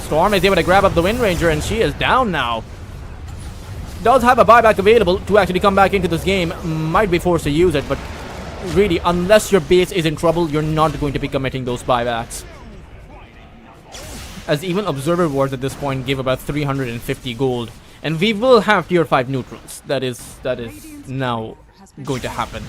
Storm is able to grab up the Wind Ranger, and she is down now. Does have a buyback available to actually come back into this game. Might be forced to use it, but really, unless your base is in trouble, you're not going to be committing those buybacks. As even Observer Wars at this point give about 350 gold. And we will have tier 5 neutrals. That is now going to happen.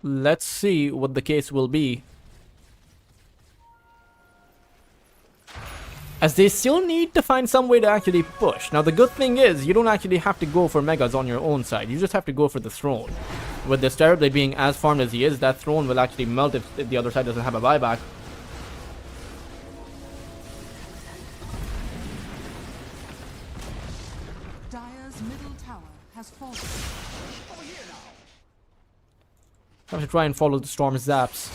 Let's see what the case will be. As they still need to find some way to actually push. Now the good thing is, you don't actually have to go for Megas on your own side. You just have to go for the throne. With this Terrorblade being as farmed as he is, that throne will actually melt if the other side doesn't have a buyback. Dire's middle tower has fallen. I have to try and follow the Storm Zaps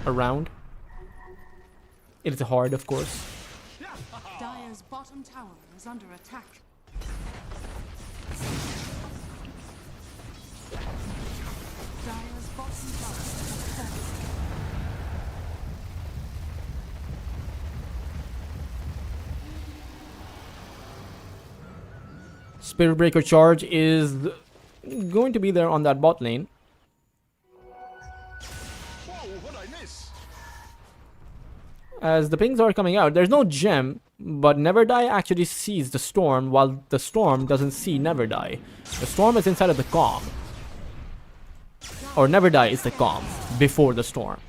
around. It is hard, of course. Dire's bottom tower is under attack. Dire's bottom tower has fallen. Spirit Breaker charge is going to be there on that bot lane. As the pings are coming out, there's no gem, but Never Die actually sees the Storm, while the Storm doesn't see Never Die. The Storm is inside of the calm. Or Never Die is the calm before the Storm.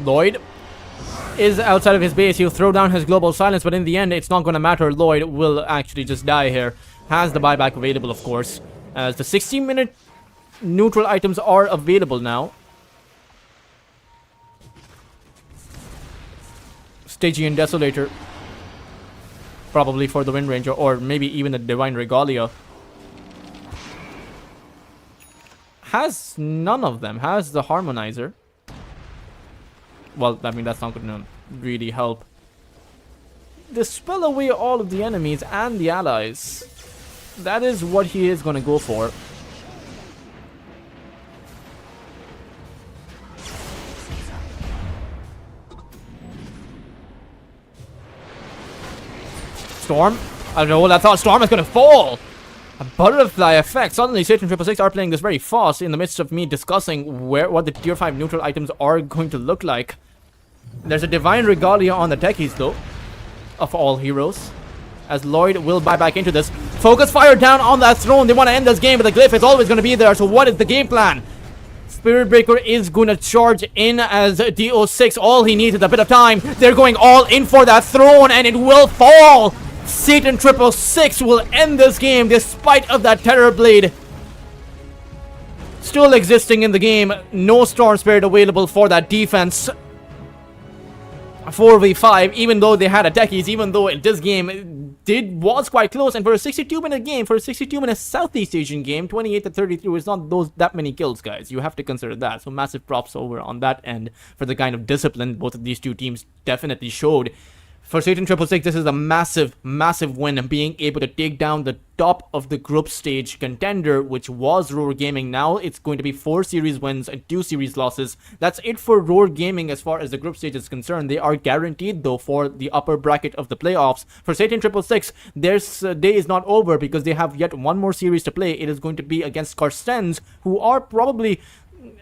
Lloyd is outside of his base. He'll throw down his global silence, but in the end, it's not going to matter. Lloyd will actually just die here. Has the buyback available, of course, as the 60-minute neutral items are available now. Stygian Desolator, probably for the Wind Ranger, or maybe even the Divine Regalia. Has none of them. Has the Harmonizer. Well, I mean, that's not going to really help. Dispel away all of the enemies and the allies. That is what he is going to go for. Storm. I don't know, I thought Storm was going to fall. A butterfly effect. Suddenly, Satan 666 are playing this very fast in the midst of me discussing what the tier 5 neutral items are going to look like. There's a Divine Regalia on the techies, though, of all heroes, as Lloyd will buy back into this. Focus fire down on that throne. They want to end this game, but the glyph is always going to be there. So what is the game plan? Spirit Breaker is going to charge in as DO6. All he needs is a bit of time. They're going all in for that throne, and it will fall. Satan 666 will end this game despite of that Terror Blade still existing in the game. No Storm Spirit available for that defense. 4v5, even though they had attackers, even though this game was quite close, and for a 62-minute game, for a 62-minute Southeast Asian game, 28 to 33 is not that many kills, guys. You have to consider that. So massive props over on that end for the kind of discipline both of these two teams definitely showed. For Satan 666, this is a massive, massive win, being able to take down the top of the group stage contender, which was Roar Gaming. Now it's going to be 4 series wins and 2 series losses. That's it for Roar Gaming as far as the group stage is concerned. They are guaranteed, though, for the upper bracket of the playoffs. For Satan 666, their day is not over because they have yet one more series to play. It is going to be against Carstens, who are probably,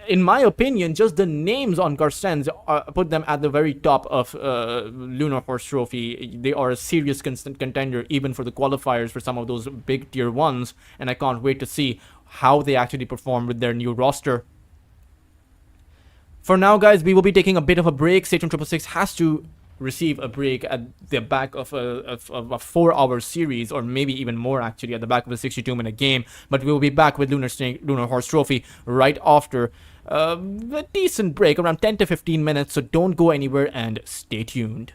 in my opinion, just the names on Carstens put them at the very top of Lunar Horse Trophy. They are a serious contender even for the qualifiers for some of those big tier 1s, and I can't wait to see how they actually perform with their new roster. For now, guys, we will be taking a bit of a break. Satan 666 has to receive a break at the back of a 4-hour series, or maybe even more actually, at the back of a 62-minute game. But we will be back with Lunar Horse Trophy right after a decent break, around 10 to 15 minutes. So don't go anywhere and stay tuned.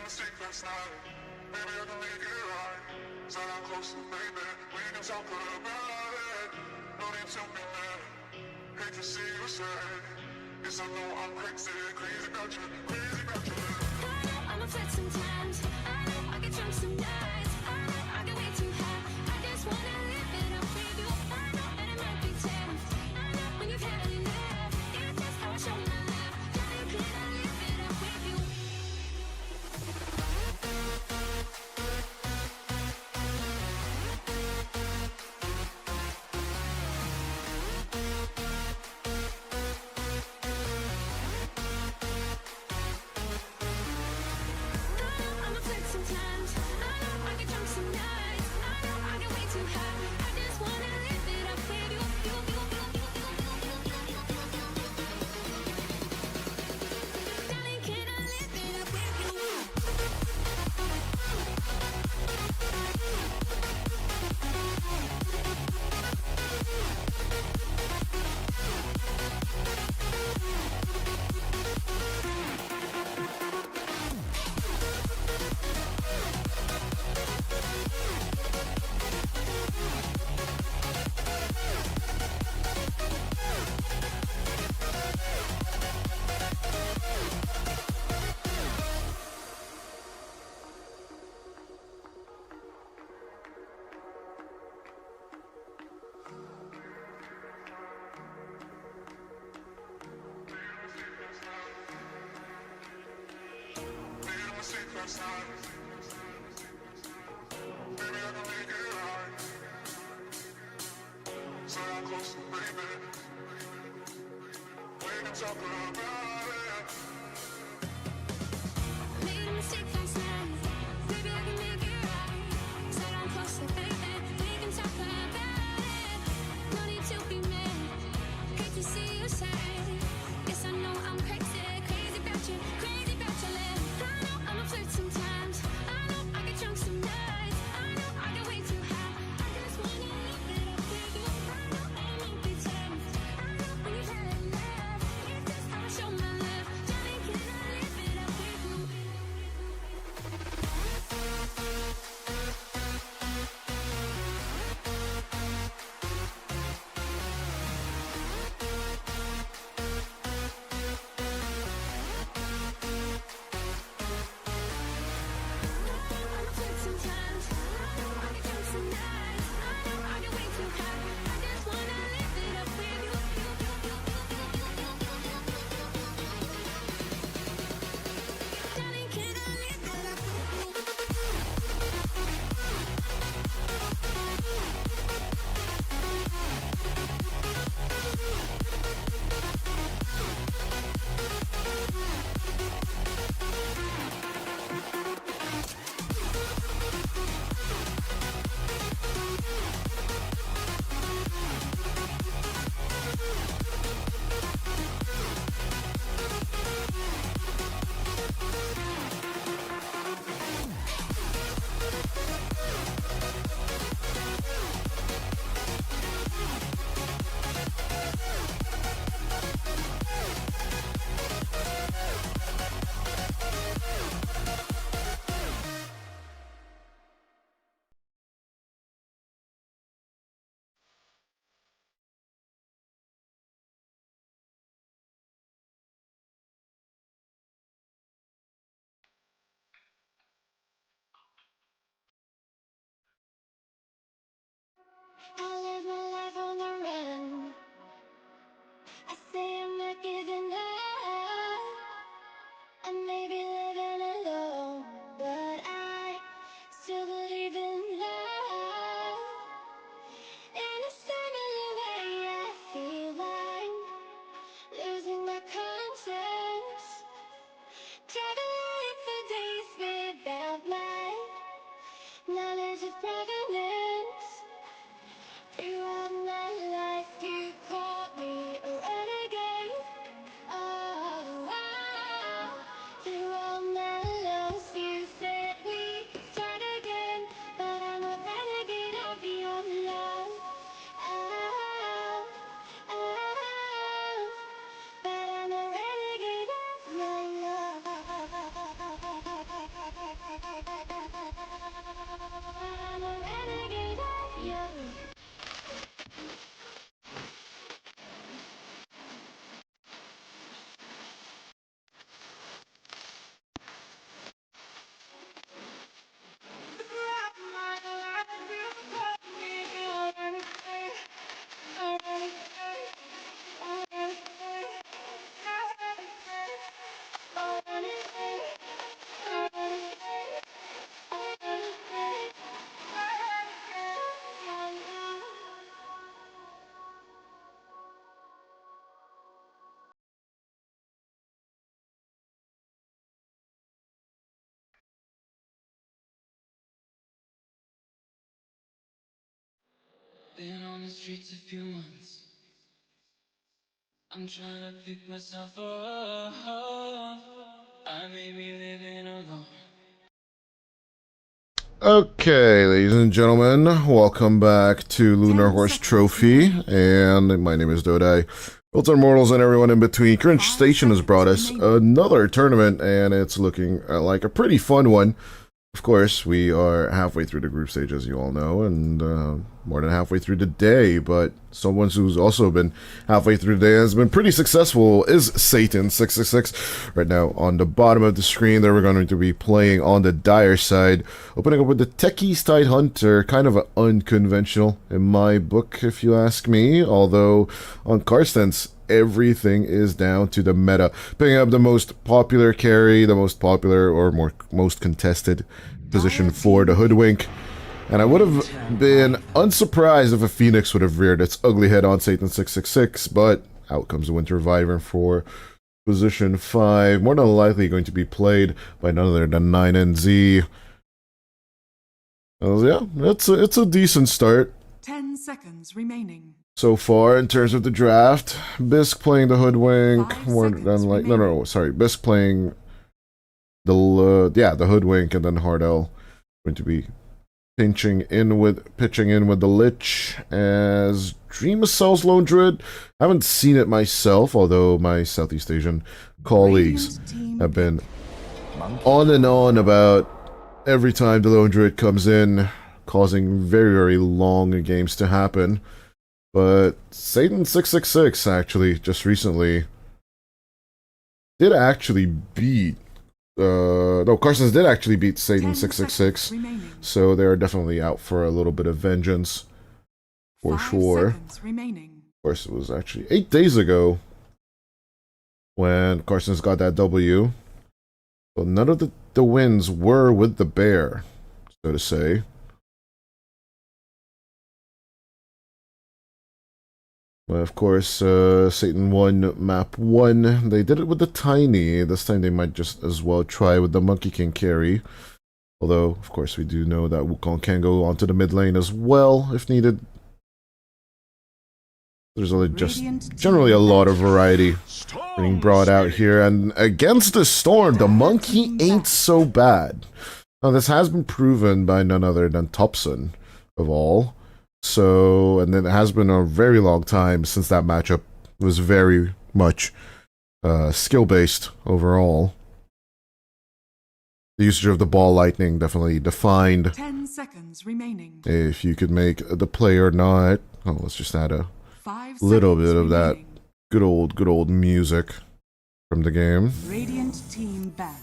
mistake last night. Maybe I can make it right. Said I'm close to baby. We can talk about it. No need to be mad. Hate to see you sad. Yes, I know I'm crazy, crazy about you, crazy about you. I know I'm upset sometimes. I know I get drunk some nights. I know I get way too high. I just wanna live it up with you. I know that it might be tough. I know when you've had enough. It's just how I show my love. Darling, can I live it up with you? I'm upset sometimes. I know I get drunk some nights. I know I get way too high. I just wanna live it up with you. Darling, can I live it up with you? Made a mistake last night. Maybe I can make it right. Said I'm close to baby. We can talk about it. Made a mistake last night. Maybe I can make it right. Said I'm close to baby. We can talk about it. No need to be mad. Hate to see you sad. Yes, I know I'm crazy, crazy about you, crazy about your love. I know I'm upset sometimes. I know I get drunk some nights. I know I get way too high. I just wanna live it up with you. I know I might be tough. I know when you've had enough. It's just how I show my love. Darling, can I live it up with you? I'm upset sometimes. I know I get drunk some nights. I know I get way too high. I just wanna live it up with you. Darling, can I live it up with I live my life on the run. I say I'm not giving up. I may be living alone, but I still believe in love. In a similar way, I feel like losing my conscience. Traveling for days without my knowledge of provenance. Throughout my life, you called me a renegade. Been on the streets a few months. I'm trying to pick myself up. I may be living alone. Okay, ladies and gentlemen, welcome back to Lunar Horse Trophy, and my name is Dodai. Worlds and Mortals and everyone in between. Current Station has brought us another tournament, and it's looking like a pretty fun one. Of course, we are halfway through the group stage, as you all know, and more than halfway through the day, but someone who's also been halfway through the day has been pretty successful is Satan666. Right now, on the bottom of the screen, there we're going to be playing on the Dire side, opening up with the Techies Tide Hunter, kind of unconventional in my book, if you ask me, although on Karsten's, everything is down to the meta. Picking up the most popular carry, the most popular or most contested position for the Hoodwink. And I would have been unsurprised if a Phoenix would have reared its ugly head on Satan666, but out comes the Winter Wyvern for position 5. More than likely going to be played by none other than 9NZ. Yeah, it's a decent start. 10 seconds remaining. So far, in terms of the draft, Bisk playing the Hoodwink, more than like, Bisk playing the Hoodwink, and then Hardell going to be pitching in with the Lich as Dream sells Lone Druid. I haven't seen it myself, although my Southeast Asian colleagues have been on and on about every time the Lone Druid comes in, causing very, very long games to happen. But Satan666 actually just recently did actually beat Carson's did actually beat Satan666, so they're definitely out for a little bit of vengeance for sure. Of course, it was actually 8 days ago when Carson's got that W. Well, none of the wins were with the bear, so to say. Well, of course, Satan won map 1. They did it with the Tiny. This time they might just as well try with the Monkey King carry. Although, of course, we do know that Wukong can go onto the mid lane as well, if needed. There's just generally a lot of variety being brought out here. And against the Storm, the Monkey ain't so bad. Now, this has been proven by none other than Thompson, of all. So, and it has been a very long time since that matchup was very much skill-based overall. The usage of the ball lightning definitely defined 10 seconds remaining. If you could make the play or not. Oh, let's just add a little bit of that good old music from the game. Radiant team ban.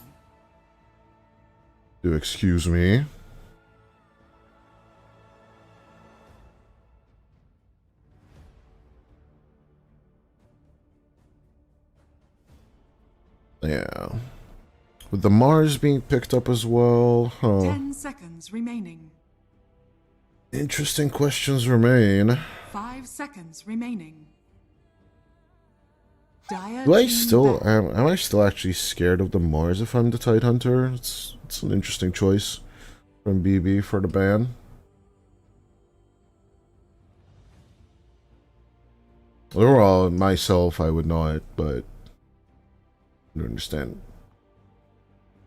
Do excuse me. Yeah. With the Mars being picked up as well, huh? 10 seconds remaining. Interesting questions remain. 5 seconds remaining. Do I still am I still actually scared of the Mars if I'm the Tide Hunter? It's an interesting choice from BB for the ban. Overall, myself, I would not, but I don't understand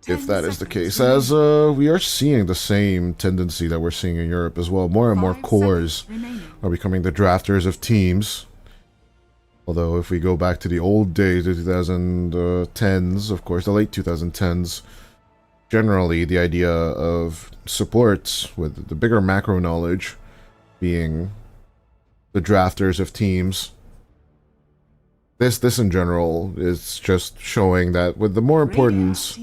if that is the case, as we are seeing the same tendency that we're seeing in Europe as well. More and more cores are becoming the drafters of teams. Although if we go back to the old days, the 2010s, of course, the late 2010s, generally the idea of supports with the bigger macro knowledge being the drafters of teams. This in general is just showing that with the more importance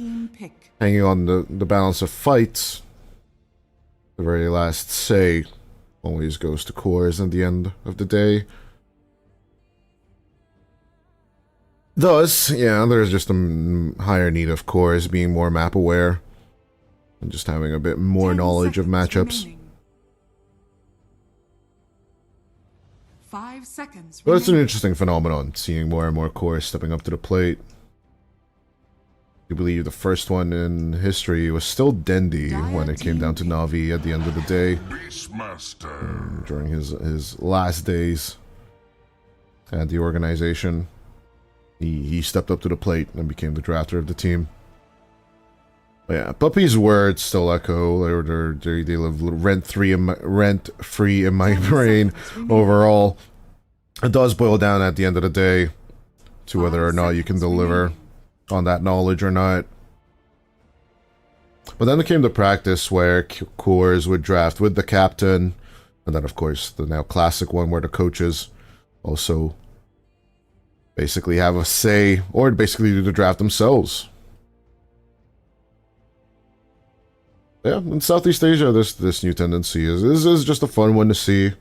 hanging on the balance of fights, the very last say always goes to cores at the end of the day. Thus, yeah, there's just a higher need of cores being more map aware and just having a bit more knowledge of matchups. Remaining. 5 seconds But it's an remaining. interesting phenomenon, seeing more and more cores stepping up to the plate. I believe the first one in history was still Dendi when it came down to Navi at the end of the day. Beastmaster. During his last days at the organization, he stepped up to the plate and became the drafter of the team. But yeah, Puppy's words still echo. They live rent-free in my brain overall. It does boil down at the end of the day to whether or not you can deliver on that knowledge or not. But then there came the practice where Coors would draft with the captain, and then of course the now classic one where the coaches also basically have a say, or basically do the draft themselves. Yeah, in Southeast Asia, this new tendency is just a fun one to see.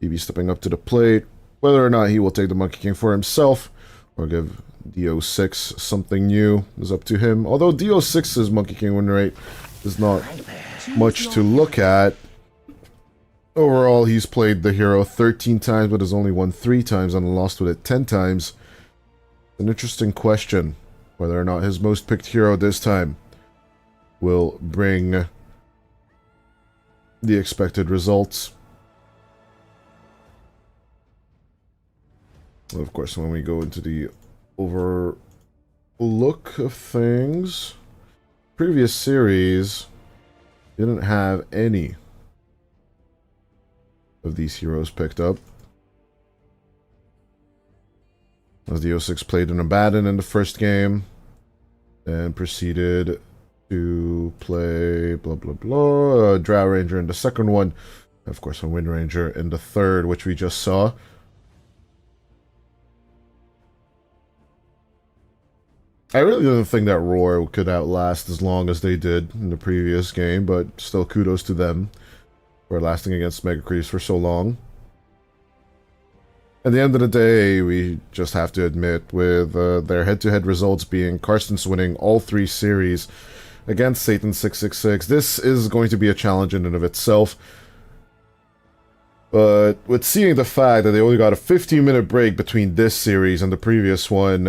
DB stepping up to the plate, whether or not he will take the Monkey King for himself or give DO6 something new is up to him. Although DO6's Monkey King win rate is not much to look at. Overall, he's played the hero 13 times, but has only won 3 times and lost with it 10 times. An interesting question, whether or not his most picked hero this time will bring the expected results. Of course, when we go into the overlook of things, previous series didn't have any of these heroes picked up. As the O6 played an Abaddon in the first game, and proceeded to play blah blah blah, Drow Ranger in the second one, of course a Wind Ranger in the third, which we just saw. I really didn't think that Roar could outlast as long as they did in the previous game, but still kudos to them for lasting against Mega Creeps for so long. At the end of the day, we just have to admit, with their head-to-head results being Karsten's winning all 3 series against Satan 666, this is going to be a challenge in and of itself. But with seeing the fact that they only got a 15-minute break between this series and the previous one,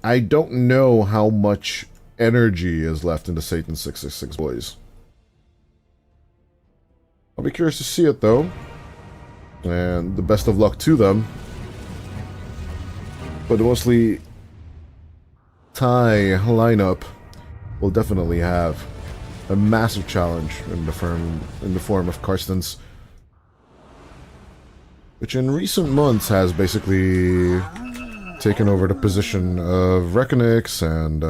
I don't know how much energy is left in the Satan 666 boys. I'll be curious to see it though. And the best of luck to them. But the mostly Thai lineup will definitely have a massive challenge in the form of Karsten's, which in recent months has basically taken over the position of Reckonix, and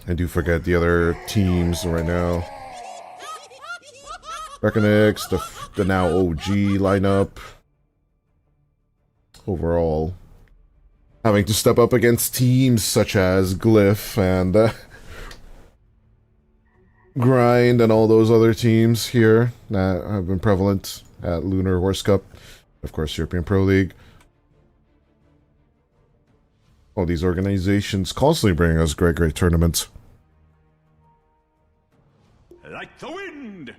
I do forget the other teams right now. Reckonix, the now OG lineup. Overall, having to step up against teams such as Glyph and Grind and all those other teams here that have been prevalent at Lunar Horse Cup, of course European Pro League. All these organizations constantly bring us great tournaments. Like the wind.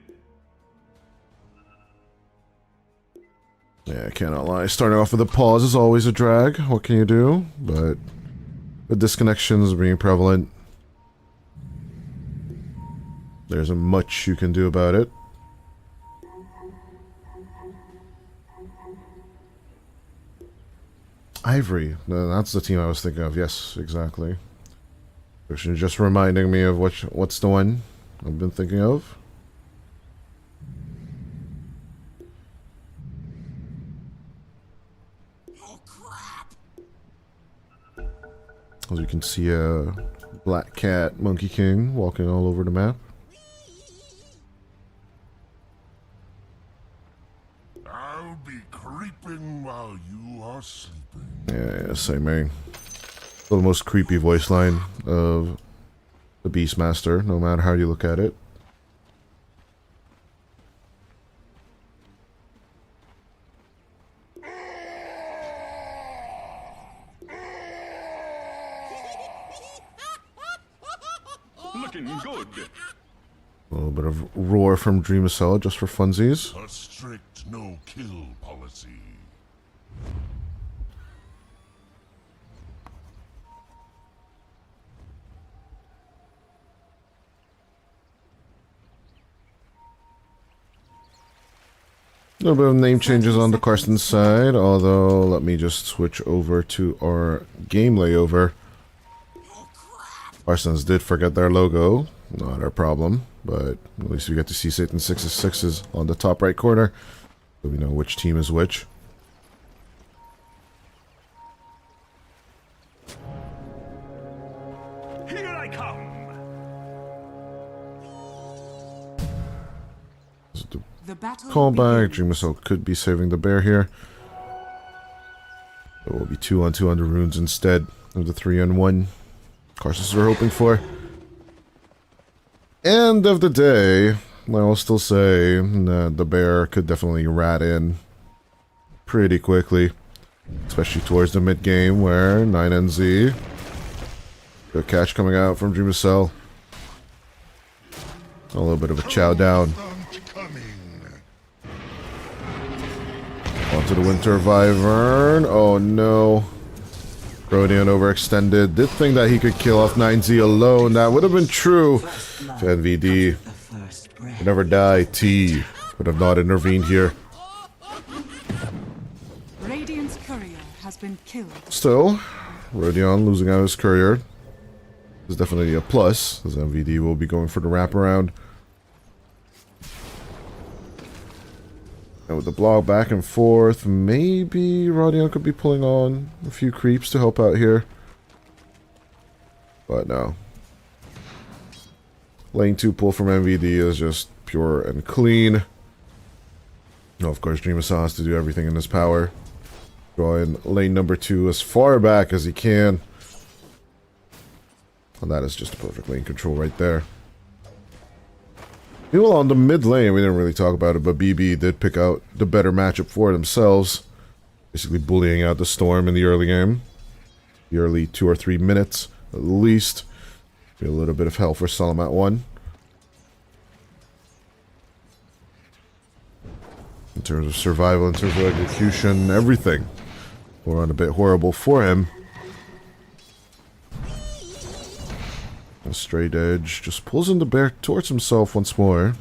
Yeah, I cannot lie. Starting off with a pause is always a drag. What can you do? But with disconnections being prevalent, there isn't much you can do about it. Ivory. That's the team I was thinking of. Yes, exactly. You're just reminding me of what's the one I've been thinking of. Oh, crap! As you can see, a Black Cat Monkey King walking all over the map. I'll be creeping while you are sleeping. Yeah, same man. The most creepy voice line of the Beastmaster, no matter how you look at it. Looking good. A little bit of roar from Dreamacella just for funsies. A strict no-kill policy. little bit of name changes on the Carson side, although let me just switch over to our game layover. Carson's did forget their logo, not our problem, but at least we get to see Satan 666 on the top right corner, so we know which team is which. Here I come. The battle Call back. begins. Dream Missile could be saving the bear here. It will be 2-on-2 on the runes instead of the 3-on-1 Carsons are hoping for. End of the day, I will still say that the bear could definitely rat in pretty quickly, especially towards the mid game where 9NZ. Good catch coming out from Dream Missile. A little bit of a chow down. Onto the Winter Wyvern. Oh no. Rodion overextended. Did think that he could kill off 9Z alone. That would have been true if NVD would never die. T would have not intervened here. Radiant's courier has been killed. Still, Rodion losing out his courier is definitely a plus, as NVD will be going for the wraparound. And with the block back and forth, maybe Rodion could be pulling on a few creeps to help out here. But no. Lane 2 pull from MVD is just pure and clean. No, of course, Dream Missile has to do everything in his power. Draw in lane number 2 as far back as he can. And that is just a perfect lane control right there. Meanwhile, on the mid lane, we didn't really talk about it, but BB did pick out the better matchup for themselves. Basically bullying out the Storm in the early game. The early 2 or 3 minutes, at least. Be a little bit of hell for Salam at 1. In terms of survival, in terms of execution, everything will run a bit horrible for him. A straight edge just pulls in the bear towards himself once more.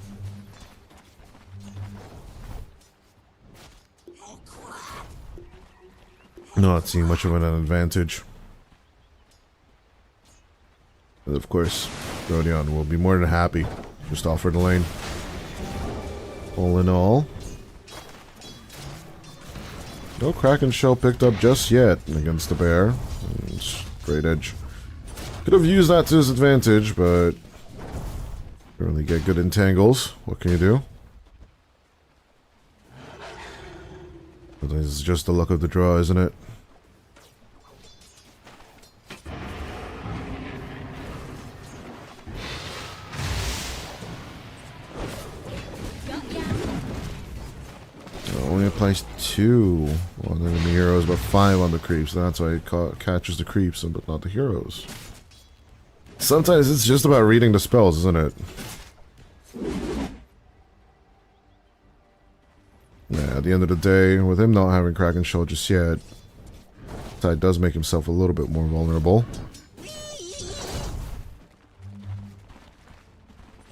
Not seeing much of an advantage. And of course, Rodion will be more than happy just offer the lane. All in all, no Kraken Shell picked up just yet against the bear. And straight edge. Could have used that to his advantage, but don't really get good entangles. What can you do? It's just the luck of the draw, isn't it? Only applies 2 on the enemy heroes, but 5 on the creeps. That's why it catches the creeps, but not the heroes. Sometimes it's just about reading the spells, isn't it? Yeah, at the end of the day, with him not having Kraken Shell just yet, Tide does make himself a little bit more vulnerable.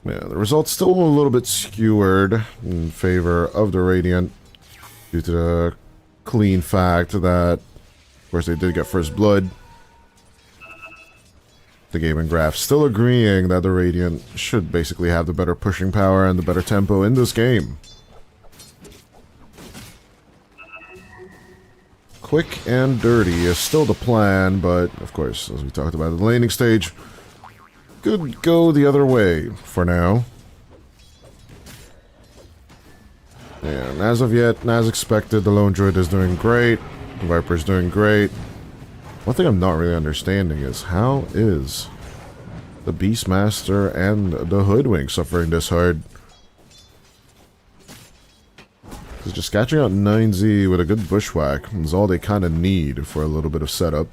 Yeah, the result's still a little bit skewered in favor of the Radiant due to the clean fact that, of course, they did get first blood. The gaming graph still agreeing that the Radiant should basically have the better pushing power and the better tempo in this game. Quick and dirty is still the plan, but of course, as we talked about at the laning stage, could go the other way for now. And as of yet, as expected, the Lone Druid is doing great. The Viper's doing great. One thing I'm not really understanding is how is the Beastmaster and the Hoodwink suffering this hard? Because just catching out 9Z with a good bushwhack is all they kind of need for a little bit of setup.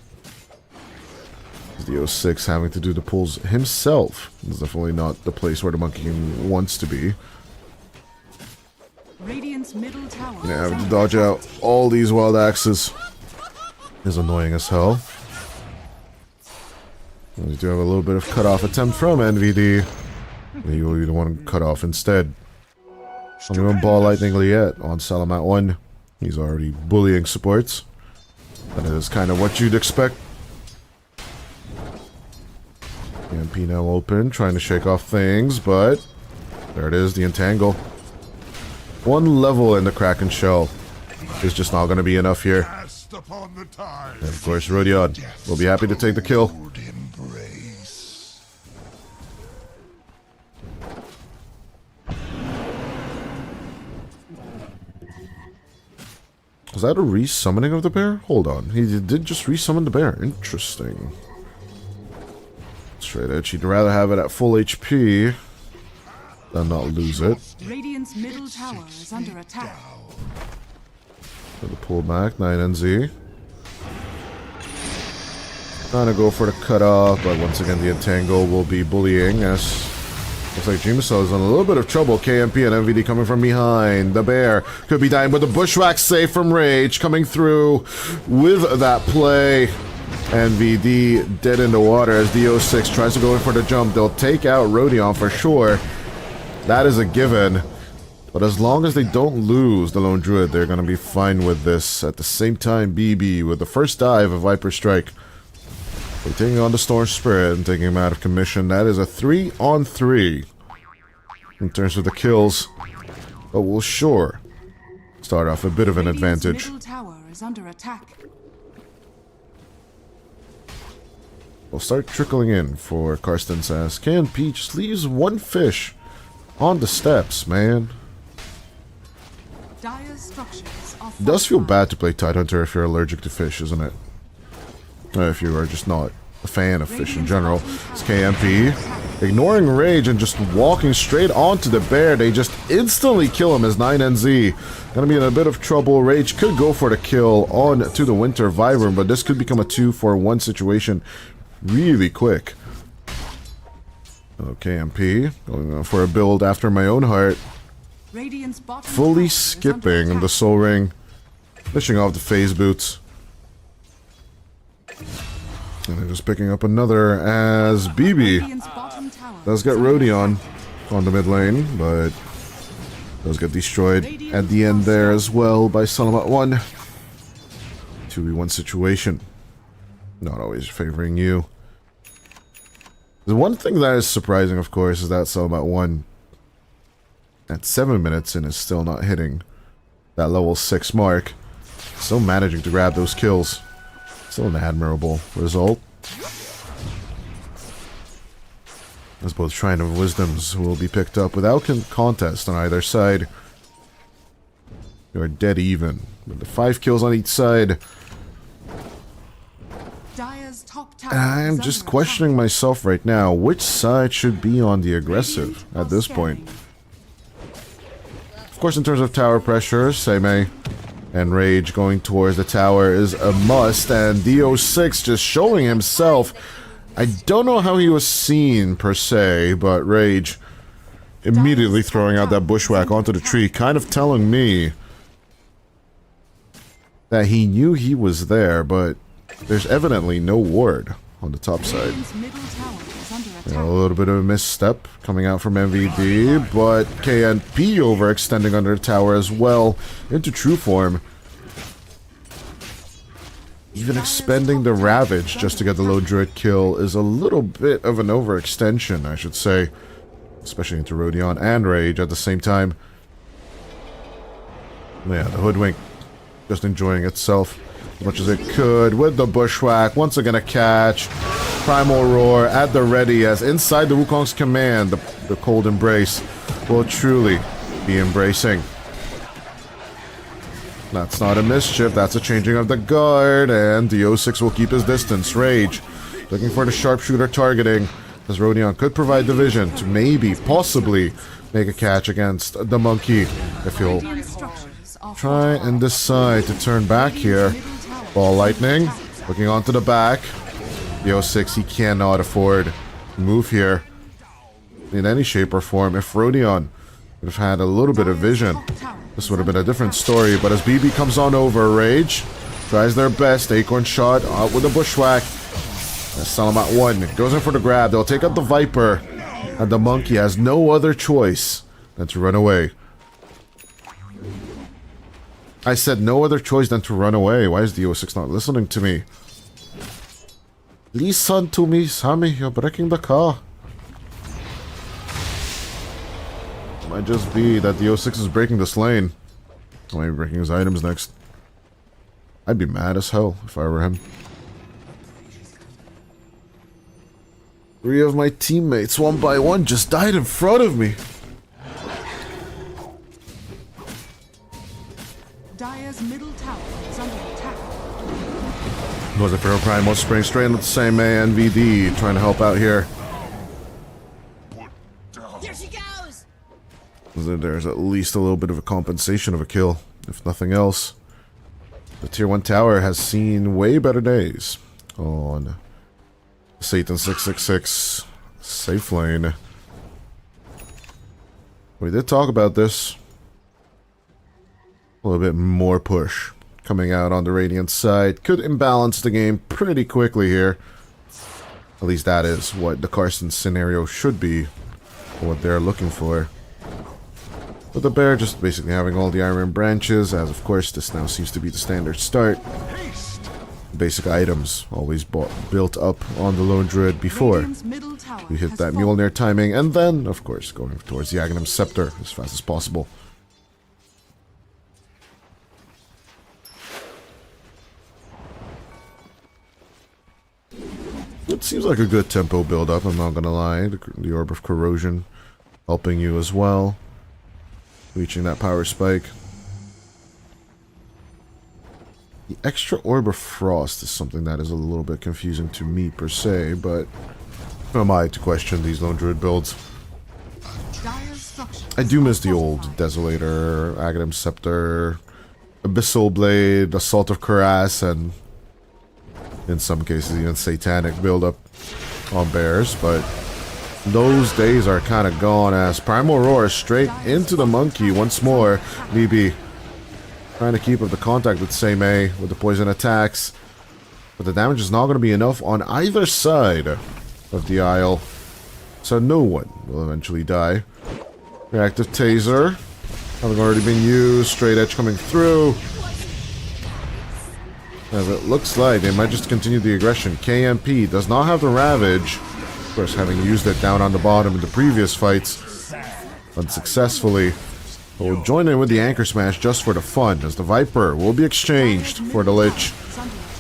The 06 having to do the pulls himself is definitely not the place where the Monkey King wants to be. Radiant's middle tower. Yeah, having to dodge out all these wild axes is annoying as hell. We do have a little bit of cutoff attempt from NVD. He will be the one cut off instead. Not even ball lightning yet on Salamat 1. He's already bullying supports. That is kind of what you'd expect. EMP now open, trying to shake off things, but there it is, the entangle. One level in the Kraken shell is just not going to be enough here. And of course, Rodion will be happy to take the kill. Was that a resummoning of the bear? Hold on, he did just resummon the bear. Interesting. Straight edge, he'd rather have it at full HP than not lose it. Radiant's middle tower is under attack. For the pullback, 9NZ. Trying to go for the cutoff, but once again the entangle will be bullying as looks like Jimso is in a little bit of trouble. KMP and MVD coming from behind. The bear could be dying, but the bushwhack save from Rage coming through with that play. MVD dead in the water as DO6 tries to go in for the jump. They'll take out Rodion for sure. That is a given. But as long as they don't lose the Lone Druid, they're going to be fine with this. At the same time, BB with the first dive of Viper Strike. They're taking on the Storm Spirit and taking him out of commission. That is a 3-on-3 in terms of the kills. But we'll sure start off a bit of an advantage. Middle tower is under attack. We'll start trickling in for Karsten says. KNP just leaves one fish on the steps, man. Dire structures are It does feel bad to play Tidehunter if you're allergic to fish, isn't it? If you are just not a fan of fish in general. It's KMP. Ignoring Rage and just walking straight onto the bear. They just instantly kill him as 9NZ. Gonna be in a bit of trouble. Rage could go for the kill on to the Winter Wyvern, but this could become a 2-for-1 situation really quick. Okay, MP going for a build after my own heart. Radiant's bottom Fully tower is skipping under the Soul Ring. Finishing off the phase boots. And they're just picking up another as BB Radiant's bottom tower does get Rodion on the mid lane, but does get destroyed at the end there as well by Salamat 1. 2v1 situation. Not always favoring you. The one thing that is surprising, of course, is that Salamat 1 at 7 minutes and is still not hitting that level 6 mark. Still managing to grab those kills. Still an admirable result. As both Shrine of Wisdoms will be picked up without contest on either side. You are dead even. With the 5 kills on each side. Dire's top tower I'm is just under questioning myself right now. Which side should be on the aggressive at this point? Of course, in terms of tower pressure, Seimei and Rage going towards the tower is a must, and DO6 just showing himself. I don't know how he was seen, per se, but Rage immediately throwing out that bushwhack onto the tree, kind of telling me that he knew he was there, but there's evidently no ward on the top side. Radiant's middle tower is under attack. A little bit of a misstep coming out from MVD, but KNP overextending under the tower as well into true form. Even expending the Ravage just to get the low druid kill is a little bit of an overextension, I should say. Especially into Rodion and Rage at the same time. Yeah, the Hoodwink just enjoying itself as much as it could with the Bushwhack. Once again a catch. Primal Roar at the ready as inside the Wukong's command, the Cold Embrace will truly be embracing. That's not a mischief, that's a changing of the guard, and DO6 will keep his distance. Rage looking for the sharpshooter targeting, as Rodion could provide the vision to maybe, possibly, make a catch against the monkey. If he'll try and decide to turn back here. Ball Lightning, looking onto the back. DO6, he cannot afford to move here in any shape or form. If Rodion would have had a little bit of vision, this would have been a different story, but as BB comes on over, Rage tries their best. Acorn shot out with a bushwhack. As Salamat 1 goes in for the grab. They'll take out the Viper, and the monkey has no other choice than to run away. I said no other choice than to run away. Why is the 06 not listening to me? Listen to me, Sammy. You're breaking the car. Might just be that the 06 is breaking this lane. Or maybe breaking his items next. I'd be mad as hell if I were him. 3 of my teammates, one by one, just died in front of me. Dire's middle tower is under attack. Was it for Primal Spring straight into the same NVD trying to help out here. There she goes! There's at least a little bit of a compensation of a kill, if nothing else. The tier 1 tower has seen way better days on Satan 666 safe lane. We did talk about this. A little bit more push coming out on the Radiant side. Could imbalance the game pretty quickly here. At least that is what the Carson scenario should be. What they're looking for. But the bear just basically having all the iron branches, as of course this now seems to be the standard start. Basic items always built up on the Lone Druid before we hit that Mjolnir timing, and then, of course, going towards the Aghanim Scepter as fast as possible. It seems like a good tempo build-up, I'm not gonna lie. The Orb of Corrosion helping you as well. Reaching that power spike. The extra Orb of Frost is something that is a little bit confusing to me per se, but who am I to question these Lone Druid builds? I do miss the old Desolator, Aghanim Scepter, Abyssal Blade, Assault of Cuirass, and in some cases even Satanic build-up on bears, but those days are kind of gone as Primal Roar straight into the monkey once more. BB trying to keep up the contact with Seimei with the poison attacks, but the damage is not going to be enough on either side of the aisle, so no one will eventually die. Reactive Taser having already been used, Straight Edge coming through. As it looks like they might just continue the aggression. KMP does not have the Ravage, of course having used it down on the bottom in the previous fights unsuccessfully. But we'll join in with the Anchor Smash just for the fun, as the Viper will be exchanged for the Lich.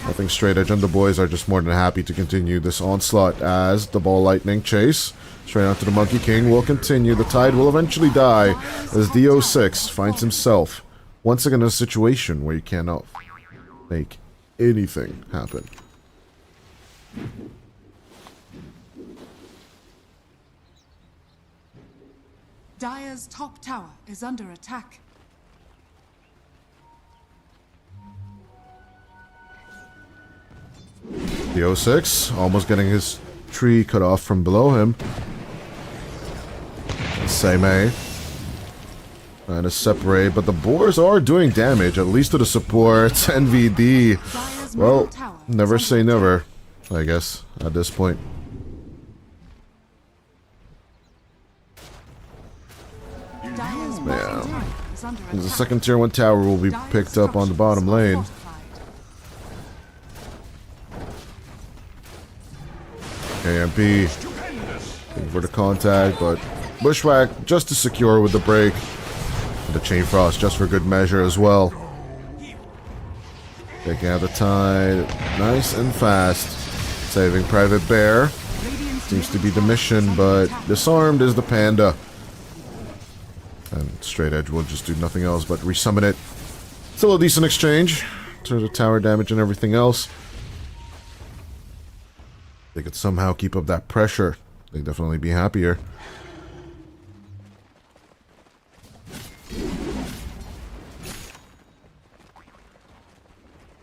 I think Straight Edge and the boys are just more than happy to continue this onslaught, as the Ball Lightning chase straight onto the Monkey King will continue. The Tide will eventually die as D06 finds himself once again in a situation where you cannot make anything happen. Dire's top tower is under attack. The 06 almost getting his tree cut off from below him. Seimei trying to separate, but the boars are doing damage, at least to the supports. NVD. Well, never say never, I guess, at this point. Yeah. The second tier 1 tower will be picked up on the bottom lane. AMP looking for the contact, but Bushwhack just to secure with the break. And the Chain Frost just for good measure as well. Taking out the Tide nice and fast. Saving Private Bear. Seems to be the mission, but disarmed is the Panda. And Straight Edge will just do nothing else but resummon it. Still a decent exchange in terms of tower damage and everything else. They could somehow keep up that pressure, they'd definitely be happier.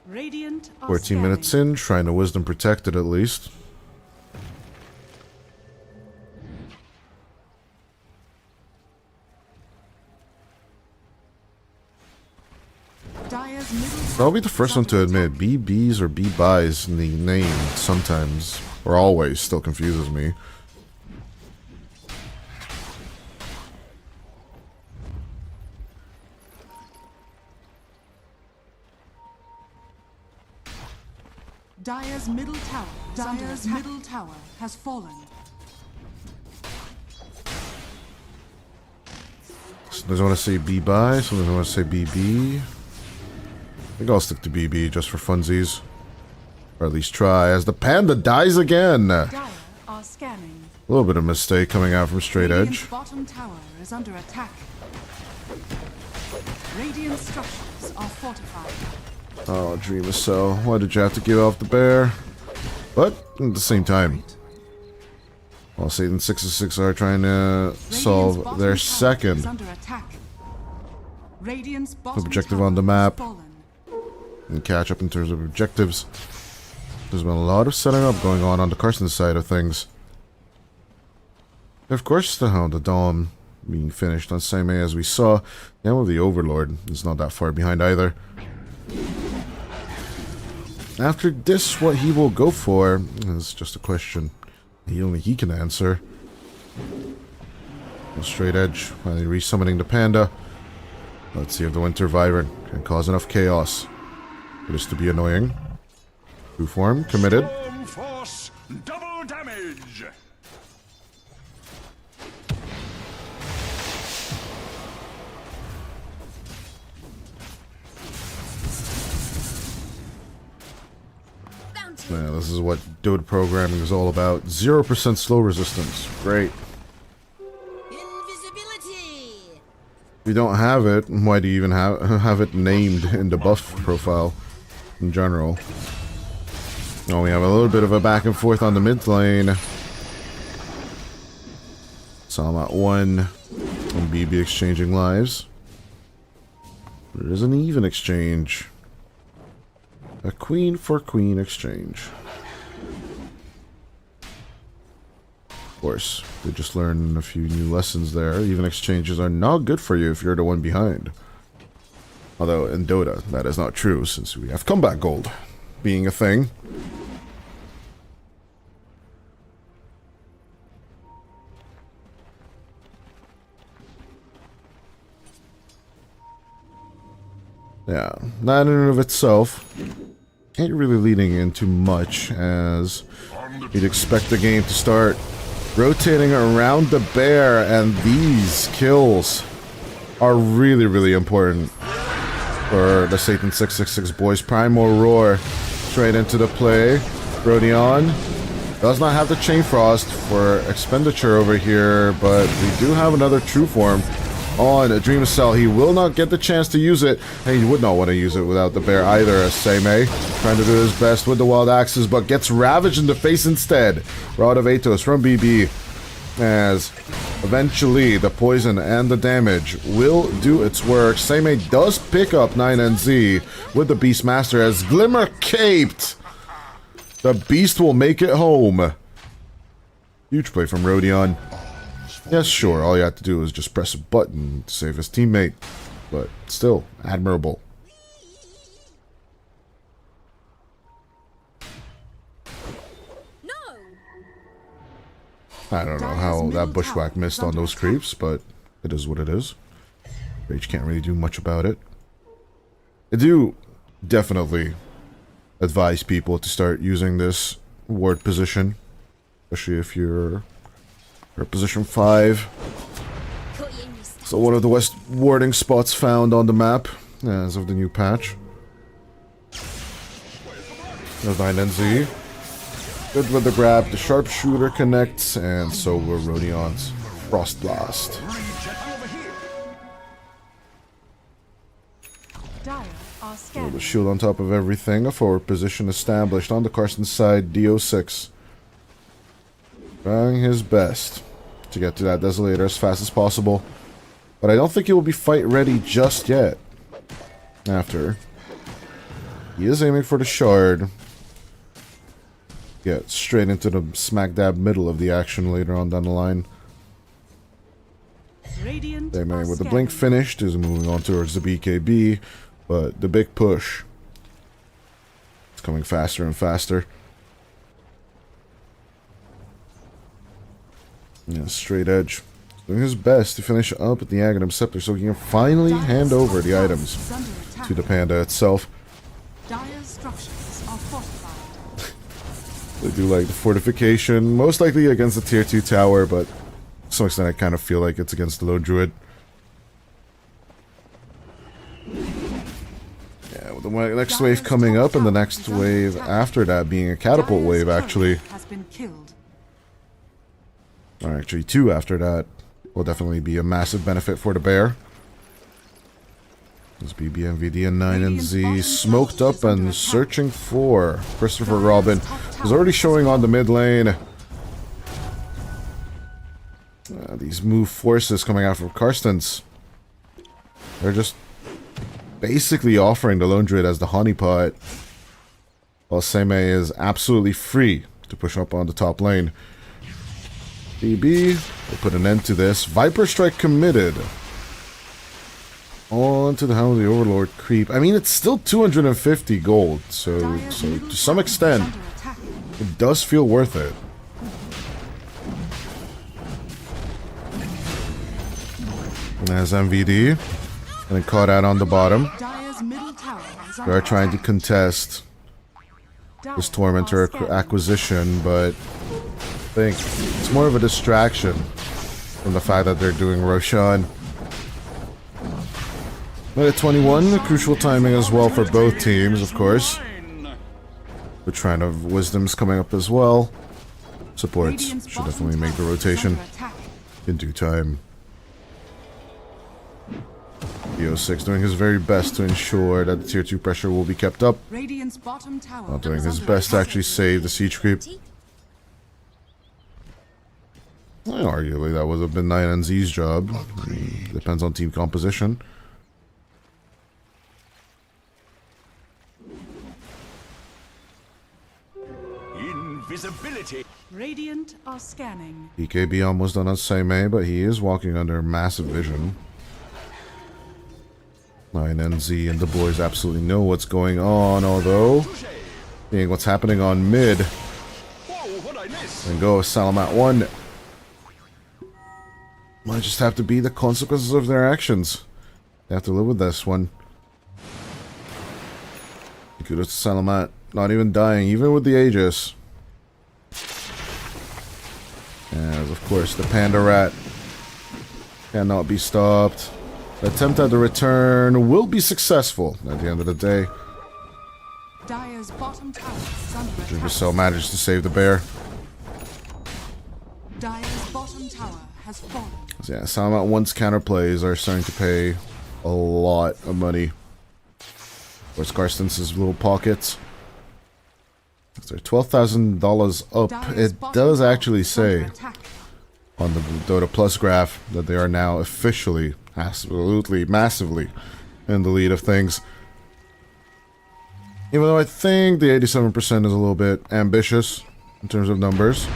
Radiant 14 minutes in, Shrine of Wisdom protected at least. I'll be the first one to admit, BBs or B-buys in the name sometimes, or always, still confuses me. Dire's middle tower has fallen. Sometimes I want to say B-Buy, sometimes I want to say BB. I think I'll stick to BB just for funsies. Or at least try, as the panda dies again! Dire are scanning. A little bit of mistake coming out from straight Radiant's edge. bottom tower is under attack. Radiant structures are fortified. Oh, Dreamer Cell, why did you have to give off the bear? But, at the same time, while Satan 666 are trying to solve their second objective on the map and catch up in terms of objectives. There's been a lot of setting up going on the Carson side of things. Of course, the Dom being finished on same as we saw, and with the Overlord is not that far behind either. After this, what he will go for is just a question only he can answer. Straight edge, finally resummoning the panda. Let's see if the Winter Wyvern can cause enough chaos for this to be annoying. True form, committed. Storm Force, double damage. Yeah, this is what Dode programming is all about. 0% slow resistance. Great. Invisibility. If you don't have it, why do you even have it named in the buff profile in general? Oh, we have a little bit of a back and forth on the mid lane. So I'm at 1 and BB exchanging lives. But it is an even exchange. A queen for queen exchange. Of course, they just learned a few new lessons there. Even exchanges are not good for you if you're the one behind. Although in Dota, that is not true since we have combat gold being a thing. Yeah, that in and of itself ain't really leading into much, as you'd expect the game to start rotating around the bear, and these kills are really, really important for the Satan 666 boys. Primal Roar straight into the play. Rodion does not have the Chain Frost for expenditure over here, but we do have another True Form on a Dream Cell. He will not get the chance to use it, and he would not want to use it without the bear either, as Seimei trying to do his best with the Wild Axes, but gets ravaged in the face instead. Rod of Atos from BB, as eventually the poison and the damage will do its work. Seimei does pick up 9NZ with the Beastmaster, as Glimmer caped. The Beast will make it home. Huge play from Rodion. Yes, sure, all you have to do is just press a button to save his teammate, but still, admirable. No. I don't know how that bushwhack missed on those creeps, but it is what it is. Rage can't really do much about it. I do definitely advise people to start using this ward position, especially if you're position 5. So one of the West warding spots found on the map as of the new patch. There's 9NZ. Good with the grab. The sharpshooter connects, and so will Rodion's Frost Blast. So the shield on top of everything. A forward position established on the Carson side. DO6 trying his best to get to that Desolator as fast as possible. But I don't think he will be fight ready just yet. After. He is aiming for the shard. Get straight into the smack dab middle of the action later on down the line. Seimei with the blink finished is moving on towards the BKB. But the big push is coming faster and faster. Yeah, straight edge. Doing his best to finish up at the Aghanim Scepter so he can finally hand over the items to the panda itself. They do like the fortification, most likely against the tier 2 tower, but to some extent I kind of feel like it's against the Lone Druid. Yeah, with the next wave coming up and the next wave after that being a catapult wave, actually. Has been killed. Or actually 2 after that will definitely be a massive benefit for the bear. This BBMVD and 9NZ smoked up and searching for Christopher Robin. Is already showing on the mid lane. These move forces coming out from Karstens. They're just basically offering the Lone Druid as the honeypot. While Seme is absolutely free to push up on the top lane. BB will put an end to this. Viper Strike committed. On to the Hound of the Overlord creep. I mean, it's still 250 gold, so to some extent, it does feel worth it. And as MVD, getting caught out on the bottom. They are trying to contest this Tormentor acquisition, but I think it's more of a distraction from the fact that they're doing Roshan. Minute 21, crucial timing as well for both teams, of course. The Shrine of Wisdom's coming up as well. Supports should definitely make the rotation in due time. EO6 doing his very best to ensure that the tier 2 pressure will be kept up. Not doing his best to actually save the siege creep. Well, arguably that would have been 9NZ's job. I mean, depends on team composition. Invisibility. Radiant are scanning. BKB almost done on Seme, but he is walking under massive vision. 9NZ and the boys absolutely know what's going on, although seeing what's happening on mid. And go Salamat 1. Might just have to be the consequences of their actions. They have to live with this one. Kudos to Salamat, not even dying, even with the Aegis. As of course the Panda Rat cannot be stopped. The attempt at the return will be successful at the end of the day. Dire's bottom tower is under attack. Jubicel managed to save the bear. Dire's bottom tower has fallen. So yeah, Salamat 1's counterplays are starting to pay a lot of money. Of course, Karstens' little pockets. They're $12,000 up. It does actually say on the Dota Plus graph that they are now officially, absolutely, massively in the lead of things. Even though I think the 87% is a little bit ambitious in terms of numbers.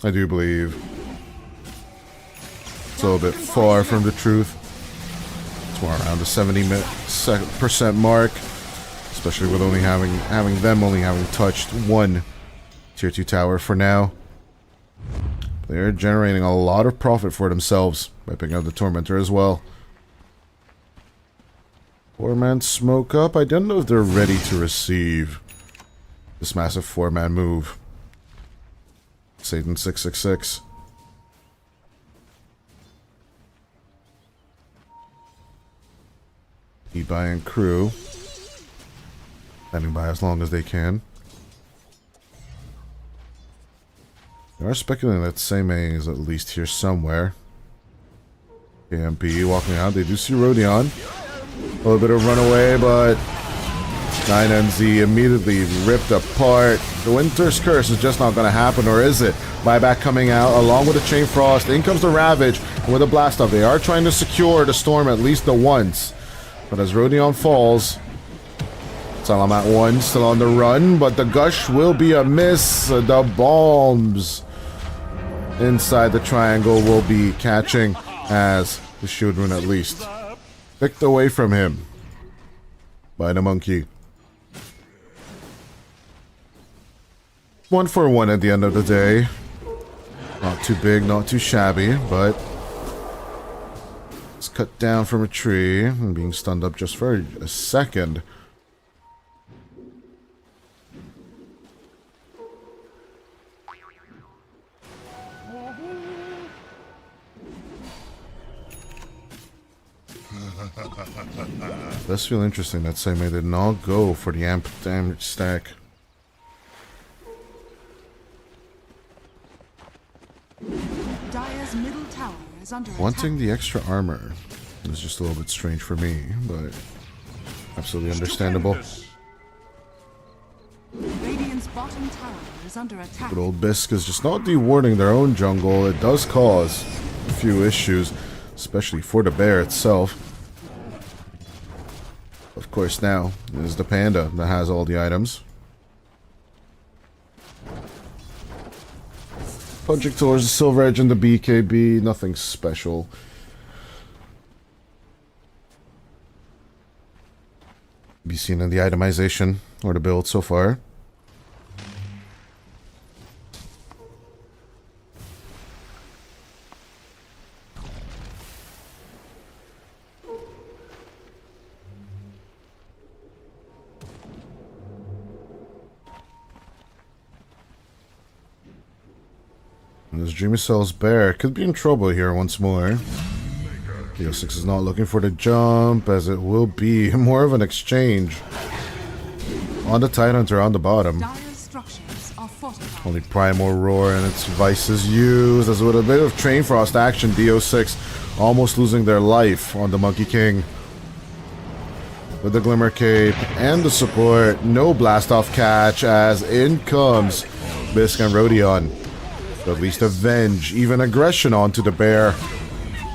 I do believe it's a little bit far from the truth. It's more around the 70% mark, especially with only having touched one tier 2 tower for now. They're generating a lot of profit for themselves by picking up the Tormentor as well. 4-man smoke up. I don't know if they're ready to receive this massive 4-man move. Satan 666. Ebuy and crew standing by as long as they can. They are speculating that Seme is at least here somewhere. KMP walking out. They do see Rodion. A little bit of runaway, but 9NZ immediately ripped apart. The Winter's Curse is just not going to happen, or is it? Buyback coming out along with the Chain Frost. In comes the Ravage and with a Blast Off. They are trying to secure the Storm at least the once. But as Rodion falls, Salamat 1 still on the run, but the Gush will be a miss. The bombs inside the triangle will be catching as the Shield Rune at least picked away from him by the monkey. 1 for 1 at the end of the day. Not too big, not too shabby, but it's cut down from a tree and being stunned up just for a second. Does feel interesting that Seimei did not go for the amp damage stack. Dire's middle tower is under Wanting attack. the extra armor is just a little bit strange for me, but absolutely understandable. Radiant's bottom tower is under attack. But old Bisque is just not dewarding their own jungle. It does cause a few issues, especially for the bear itself. Of course, now is the panda that has all the items. Punching towards the Silver Edge and the BKB, nothing special. Be seen in the itemization or the build so far. This Dreamy Cell's bear could be in trouble here once more. The 06 is not looking for the jump, as it will be more of an exchange. On the Tidehunter on the bottom. Dire's structures are fortified. Only Primal Roar and its vices used, as with a bit of Train Frost action, DO6 almost losing their life on the Monkey King. With the Glimmer Cape and the support, no blast off catch, as in comes Bisque and Rodion. At least avenge, even aggression onto the bear.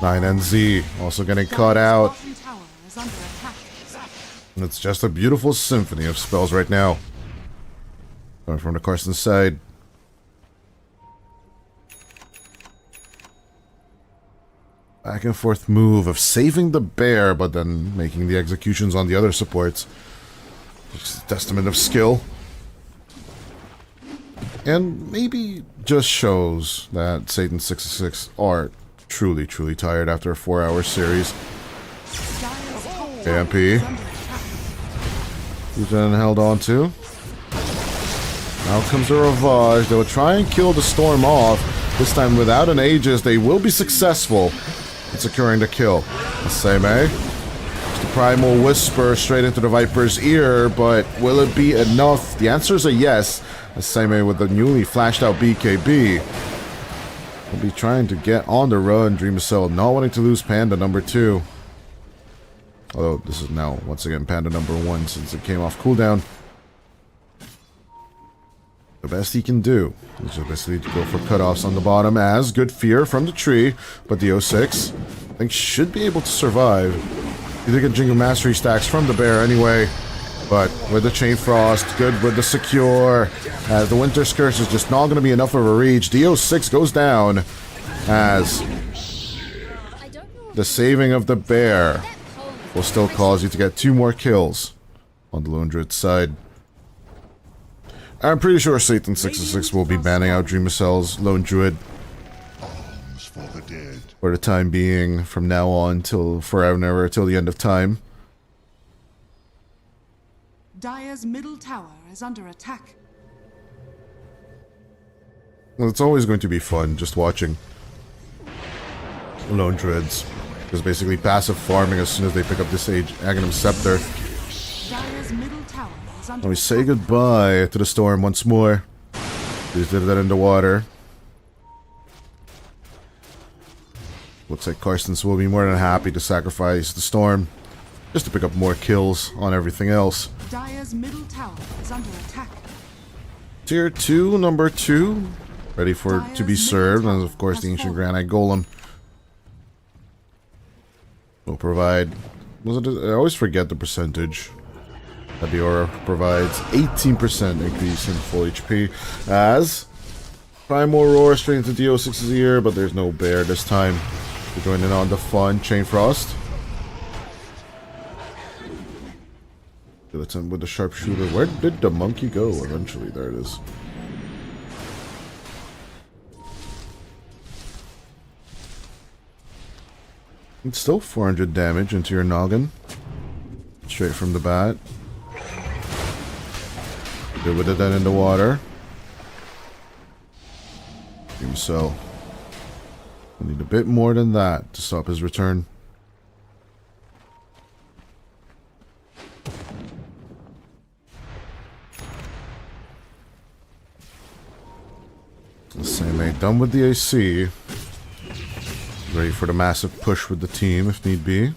9NZ also getting caught out. Bottom tower is under attack. It's just a beautiful symphony of spells right now. Coming from the Carson side. Back and forth move of saving the bear, but then making the executions on the other supports. Just a testament of skill. And maybe just shows that Satan 66 are truly, truly tired after a 4-hour series. AMP. Who's then held on to. Now comes a Ravage. They'll try and kill the Storm off. This time without an Aegis, they will be successful in securing the kill. Seimei. The Primal Whisper straight into the Viper's ear, but will it be enough? The answer is a yes. Seimei with the newly flashed out BKB will be trying to get on the run. Dream Cell not wanting to lose Panda number 2. Although this is now once again Panda number 1 since it came off cooldown. The best he can do is just basically to go for cutoffs on the bottom, as good fear from the tree, but the 06 I think should be able to survive. You get Jingle Mastery stacks from the bear anyway. But with the Chain Frost, good with the Secure, as the Winter's Curse is just not going to be enough of a reach. DO6 goes down, as the saving of the bear will still cause you to get 2 more kills on the Lone Druid side. I'm pretty sure Satan 66 will be banning out Dreamcell's Lone Druid for the time being, from now on till forever and ever, till the end of time. Dire's middle tower is under attack. Well, it's always going to be fun just watching Lone Druids. Because basically passive farming as soon as they pick up this Aghanim Scepter. Dire's middle tower is under And we say goodbye to the Storm once more. Please did that in the water. Looks like Karstens will be more than happy to sacrifice the Storm just to pick up more kills on everything else. Dire's middle tower is under attack. Tier 2, number 2, ready for to be served, and of course the Ancient Granite Golem will provide. I always forget the percentage that the aura provides. 18% increase in full HP, as Primal Roar straight into DO6's ear, but there's no bear this time. We're joining on the fun. Chain Frost. Let's end with the Sharpshooter. Where did the monkey go eventually? There it is. It's still 400 damage into your noggin. Straight from the bat. Good with it then in the water. So I need a bit more than that to stop his return. Same done with the AC. Ready for the massive push with the team if need be.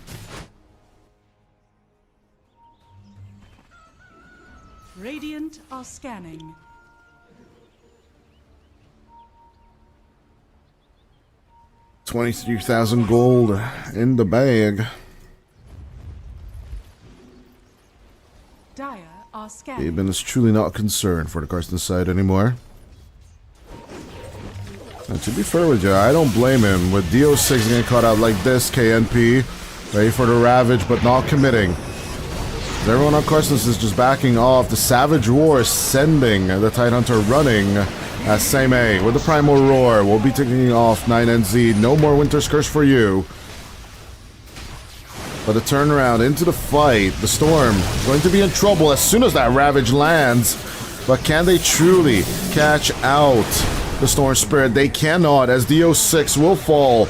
Radiant are scanning. $23,000 gold in the bag. Dire are scanning. Aben is truly not concerned for the Karsten side anymore. And to be fair with you, I don't blame him. With DO6 getting caught out like this, KNP, ready for the Ravage but not committing. Everyone on Karstens is just backing off. The Savage Roar sending the Tidehunter running as Same with the Primal Roar. We'll be taking off 9NZ. No more Winter's Curse for you. But the turnaround into the fight, the Storm going to be in trouble as soon as that Ravage lands. But can they truly catch out the Storm Spirit? They cannot, as DO6 will fall.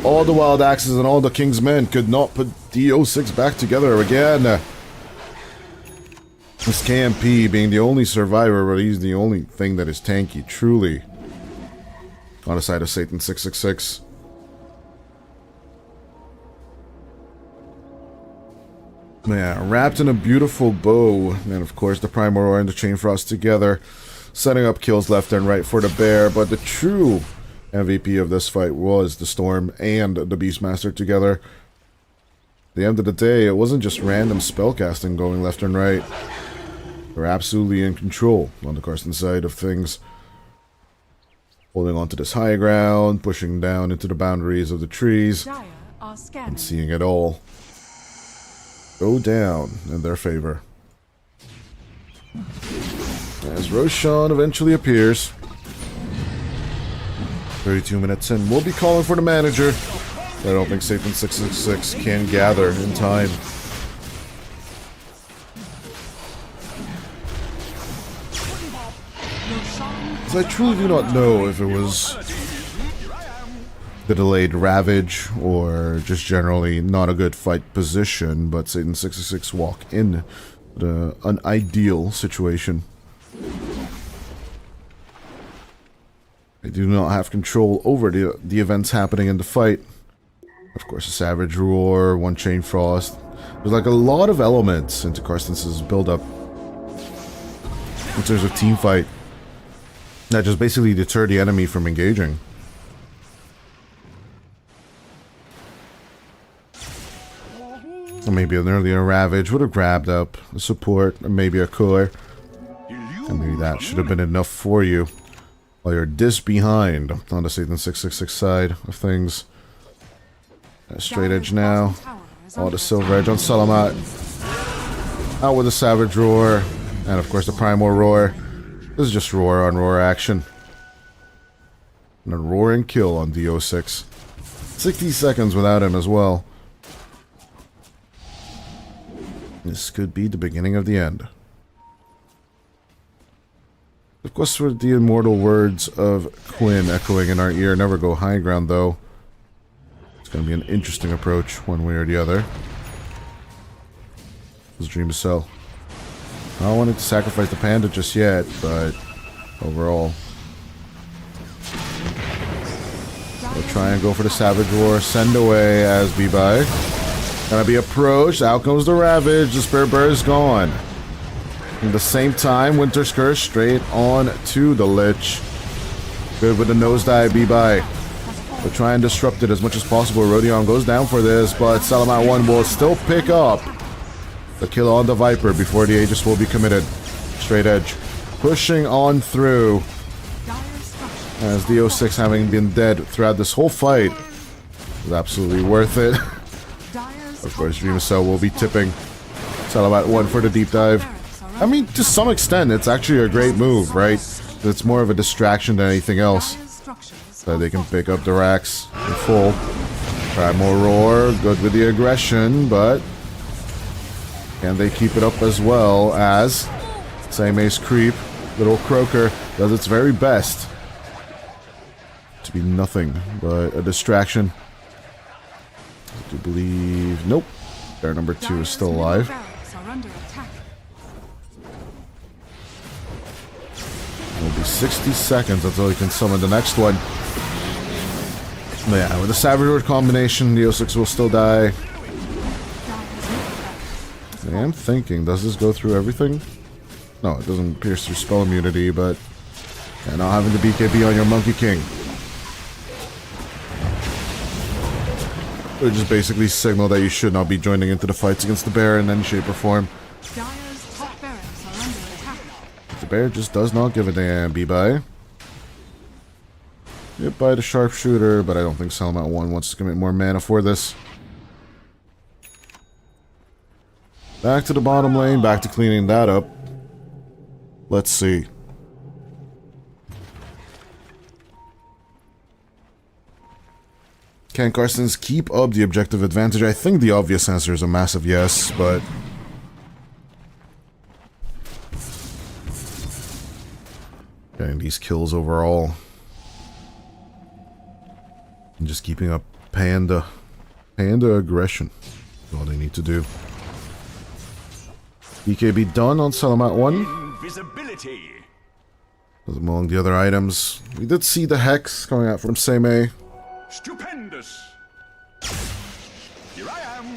All the Wild Axes and all the King's Men could not put DO6 back together again. This KMP being the only survivor, but he's the only thing that is tanky, truly. On the side of Satan 666. Yeah, wrapped in a beautiful bow. And of course the Primal Roar and the Chain Frost together. Setting up kills left and right for the bear. But the true MVP of this fight was the Storm and the Beastmaster together. At the end of the day, it wasn't just random spellcasting going left and right. They're absolutely in control on the Karsten side of things. Holding on to this high ground, pushing down into the boundaries of the trees, Dire are scanning. and seeing it all go down in their favor. As Roshan eventually appears. 32 minutes in, we'll be calling for the manager. I don't think Satan 666 can gather in time. I truly do not know if it was the delayed Ravage or just generally not a good fight position, but Satan 666 walk in an ideal situation. They do not have control over the events happening in the fight. Of course, a Savage Roar, one Chain Frost. There's like a lot of elements into Karstens' build-up in terms of team fight that just basically deter the enemy from engaging. Or maybe an earlier Ravage would have grabbed up a support, or maybe a core. And maybe that should have been enough for you. While you're this behind on the Satan 666 side of things. Straight edge now. All the Silver Edge on Salamat. Out with the Savage Roar. And of course the Primal Roar. This is just roar on roar action. And a roaring kill on DO6. 60 seconds without him as well. This could be the beginning of the end. Of course, with the immortal words of Quinn echoing in our ear, never go high ground though. It's going to be an interesting approach one way or the other. This Dream to Sell. I don't want to sacrifice the panda just yet, but overall. We'll try and go for the Savage Roar. Send away as Bibai. Gonna be approached. Out comes the Ravage. The Spirit Bird is gone. At the same time, Winter's Curse straight on to the Lich. Good with the nosedive, Bibai. We'll try and disrupt it as much as possible. Rodion goes down for this, but Salamat 1 will still pick up the kill on the Viper before the Aegis will be committed. Straight edge. Pushing on through. As DO6 having been dead throughout this whole fight is absolutely worth it. Of course, Dream of Cell will be tipping. Salamat 1 for the deep dive. I mean, to some extent, it's actually a great move, right? It's more of a distraction than anything else. So they can pick up the racks in full. Primal Roar, good with the aggression, but can they keep it up as well as Same Ace Creep, Little Croaker, does its very best to be nothing but a distraction. I do believe... Nope. Bear number 2 is still alive. Will be Exactly 60 seconds until he can summon the next one. But yeah, with the Savage Word combination, the 06 will still die. I am thinking, does this go through everything? No, it doesn't pierce through spell immunity, but... yeah, not having the BKB on your Monkey King. It would just basically signal that you should not be joining into the fights against the bear in any shape or form. Dire's top barracks are under attack. The bear just does not give a damn, B-Bye. Hit by the sharpshooter, but I don't think Salamat 1 wants to commit more mana for this. Back to the bottom lane, back to cleaning that up. Let's see. Can Carstens keep up the objective advantage? I think the obvious answer is a massive yes, but... getting these kills overall. And just keeping up Panda aggression is all they need to do. BKB done on Salamat 1. Invisibility. Among the other items, we did see the Hex coming out from Seimei. Stupendous. Here I am.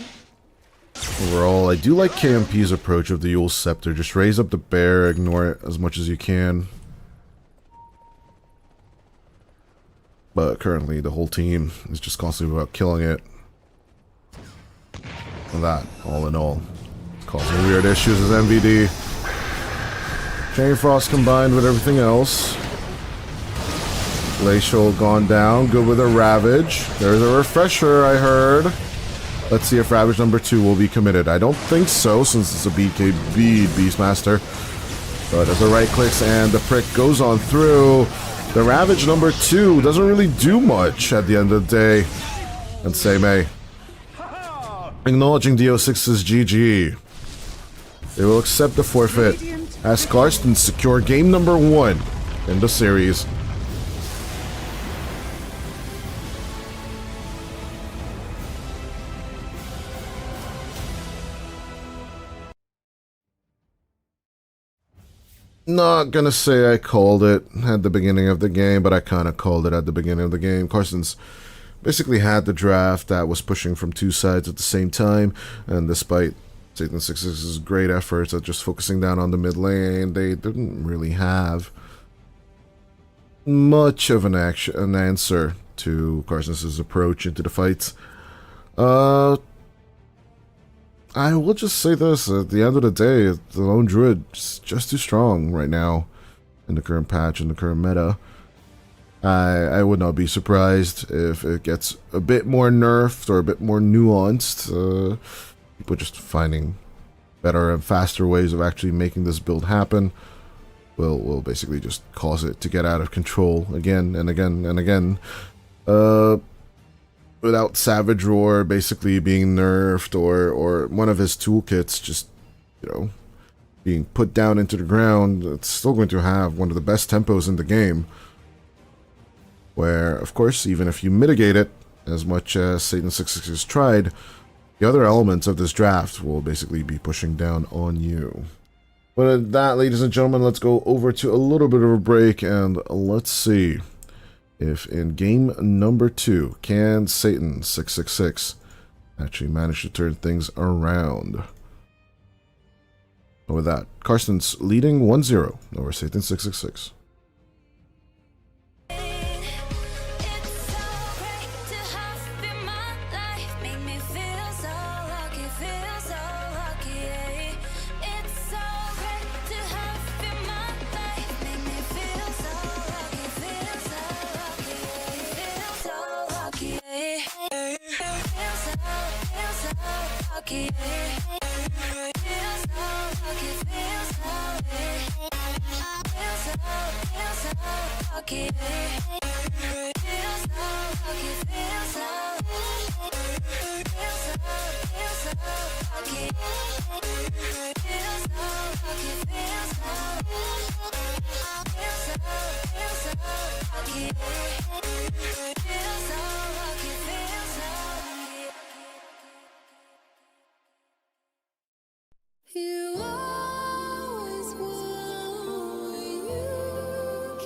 Overall, I do like KMP's approach of the Yule Scepter. Just raise up the bear, ignore it as much as you can. But currently, the whole team is just constantly about killing it. And that, all in all, is causing weird issues as MVD. Chain Frost combined with everything else. Glacial gone down, good with a Ravage. There's a Refresher, I heard. Let's see if Ravage number 2 will be committed. I don't think so, since it's a BKB Beastmaster. But as the right clicks and the prick goes on through, the Ravage number 2 doesn't really do much at the end of the day. And Seimei acknowledging DO6's GG. They will accept the forfeit as Karsten secure game number 1 in the series. Not gonna say I called it at the beginning of the game, but I kind of called it at the beginning of the game. Karsten's basically had the draft that was pushing from two sides at the same time, and despite Satan 66's great efforts at just focusing down on the mid lane, they didn't really have much of an answer to Karsten's approach into the fights. I will just say this, at the end of the day, the Lone Druid is just too strong right now in the current patch, in the current meta. I would not be surprised if it gets a bit more nerfed or a bit more nuanced. People just finding better and faster ways of actually making this build happen will basically just cause it to get out of control again and again and again. Without Savage Roar basically being nerfed or one of his toolkits just, you know, being put down into the ground, it's still going to have one of the best tempos in the game. Where, of course, even if you mitigate it, as much as Satan 66 has tried, the other elements of this draft will basically be pushing down on you. But at that, ladies and gentlemen, let's go over to a little bit of a break and let's see if in game number 2, can Satan 666 actually manage to turn things around. And with that, Karsten's leading 1-0 over Satan 666. You always want what you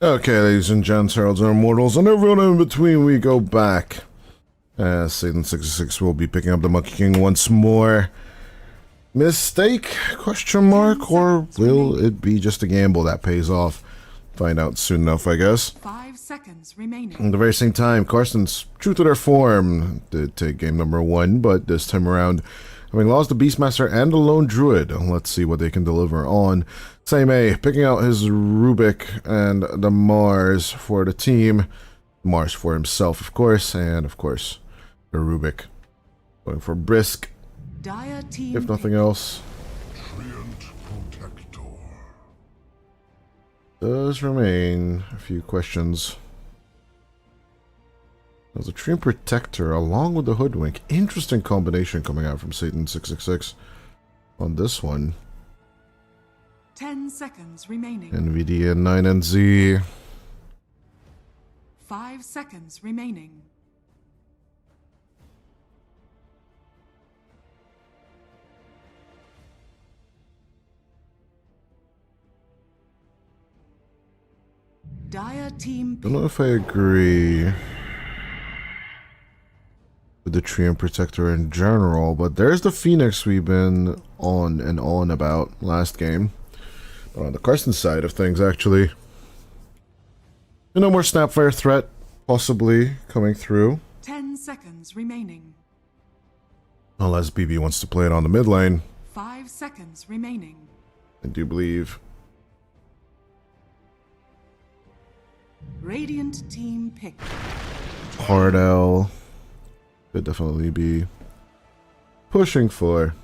Okay, ladies and gents, heralds and immortals, and everyone in between, we go back. Satan 66 will be picking up the Monkey King once more. Mistake? Question mark? Or will it be just a gamble that pays off? Find out soon enough, I guess. 5 seconds remaining. At the very same time, Carston's true to their form did take game number 1, but this time around, having lost the Beastmaster and the Lone Druid, let's see what they can deliver on. Same A, picking out his Rubik and the Mars for the team. Mars for himself, of course, and of course, the Rubik. Going for Brisk, Dire team if nothing else. Does remain a few questions. There's a Treant Protector along with the Hoodwink. Interesting combination coming out from Satan 666 on this one. 10 seconds remaining. NVIDIA 9NZ. 5 seconds remaining. Dire team. Don't know if I agree with the Treant Protector in general, but there's the Phoenix we've been on and on about last game. But on the Carson side of things, actually. No more Snapfire threat, possibly, coming through. 10 seconds remaining. Unless BB wants to play it on the mid lane. 5 seconds remaining. I do believe. Radiant team pick. Hardell could definitely be pushing for.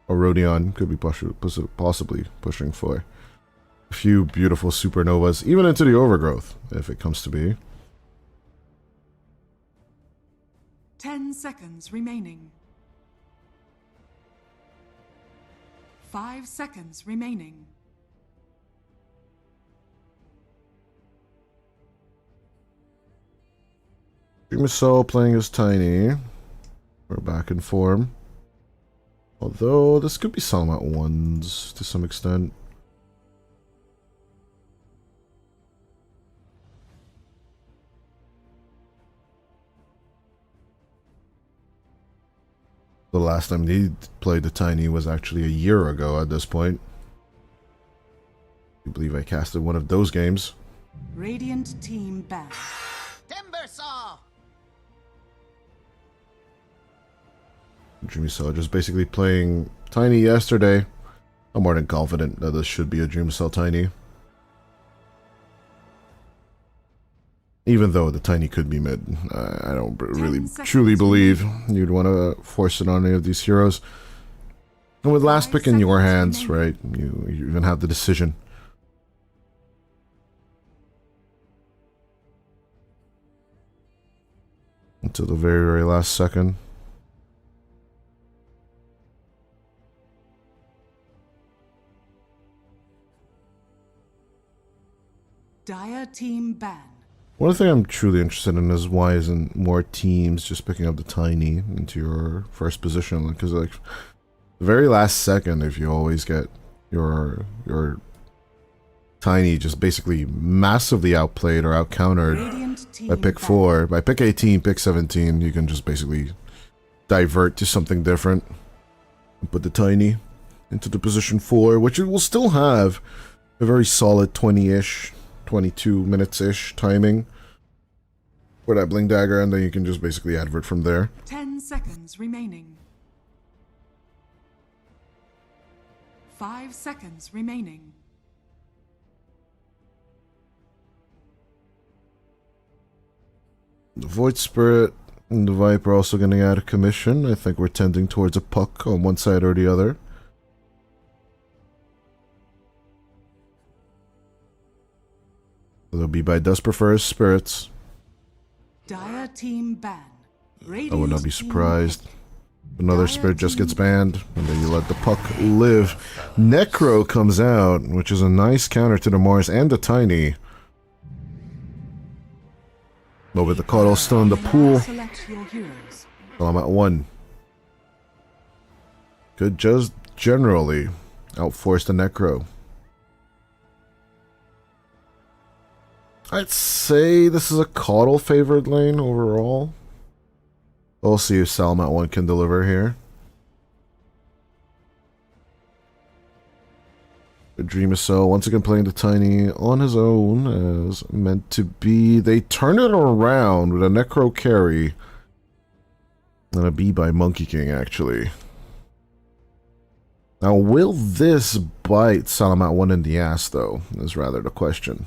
Or Rodion could be possibly pushing for a few beautiful supernovas, even into the overgrowth, if it comes to be. 10 seconds remaining. 5 seconds remaining. Dreamisol playing as Tiny. We're back in form. Although, this could be Salamat ones to some extent. The last time he played the Tiny was actually a year ago at this point. I believe I casted one of those games. Radiant team back. Timbersaw! Dreamisol just basically playing Tiny yesterday. I'm more than confident that this should be a Dreamisol Tiny. Even though the Tiny could be mid. I don't really truly believe you'd want to force it on any of these heroes. And with last pick in your hands, right, you even have the decision. Until the very, very last second. Dire team ban. One thing I'm truly interested in is why isn't more teams just picking up the Tiny into your first position? Because like the very last second, if you always get your Tiny just basically massively outplayed or outcountered by pick 4, by pick 18, pick 17, you can just basically divert to something different and put the Tiny into the position 4, which it will still have a very solid 20-ish 22 minutes-ish timing for that Bling Dagger, and then you can just basically advert from there. 10 seconds remaining. 5 seconds remaining. The Void Spirit and the Viper also getting out of commission. I think we're tending towards a puck on one side or the other. It'll be by Dust Prefers Spirits. Dire team ban. I would not be surprised. Another spirit just gets banned, and then you let the puck live. Necro comes out, which is a nice counter to the Mars and the Tiny. But with the Cottlestone, the pool, well, I'm at 1. Could just generally outforce the Necro. I'd say this is a Caudal favored lane overall. We'll see if Salamat 1 can deliver here. Dream of Cell once again playing the Tiny on his own as meant to be. They turn it around with a Necro carry and a B by Monkey King, actually. Now, will this bite Salamat 1 in the ass, though, is rather the question.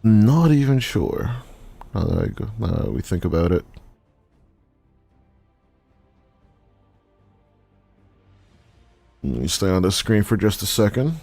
Not even sure. Now that we think about it. Let me stay on the screen for just a second.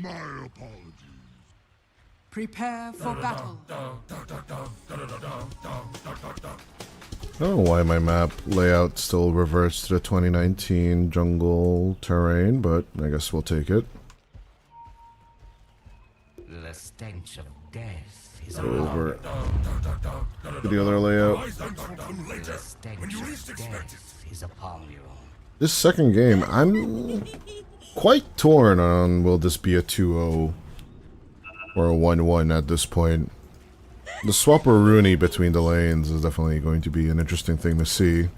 My apologies. Prepare for battle. I don't know why my map layout still reverts to the 2019 jungle terrain, but I guess we'll take it. The stench of death is Over to the other layout. The stench of death is upon you. This second game, I'm quite torn on will this be a 2-0 or a 1-1 at this point. The swapper Rooney between the lanes is definitely going to be an interesting thing to see.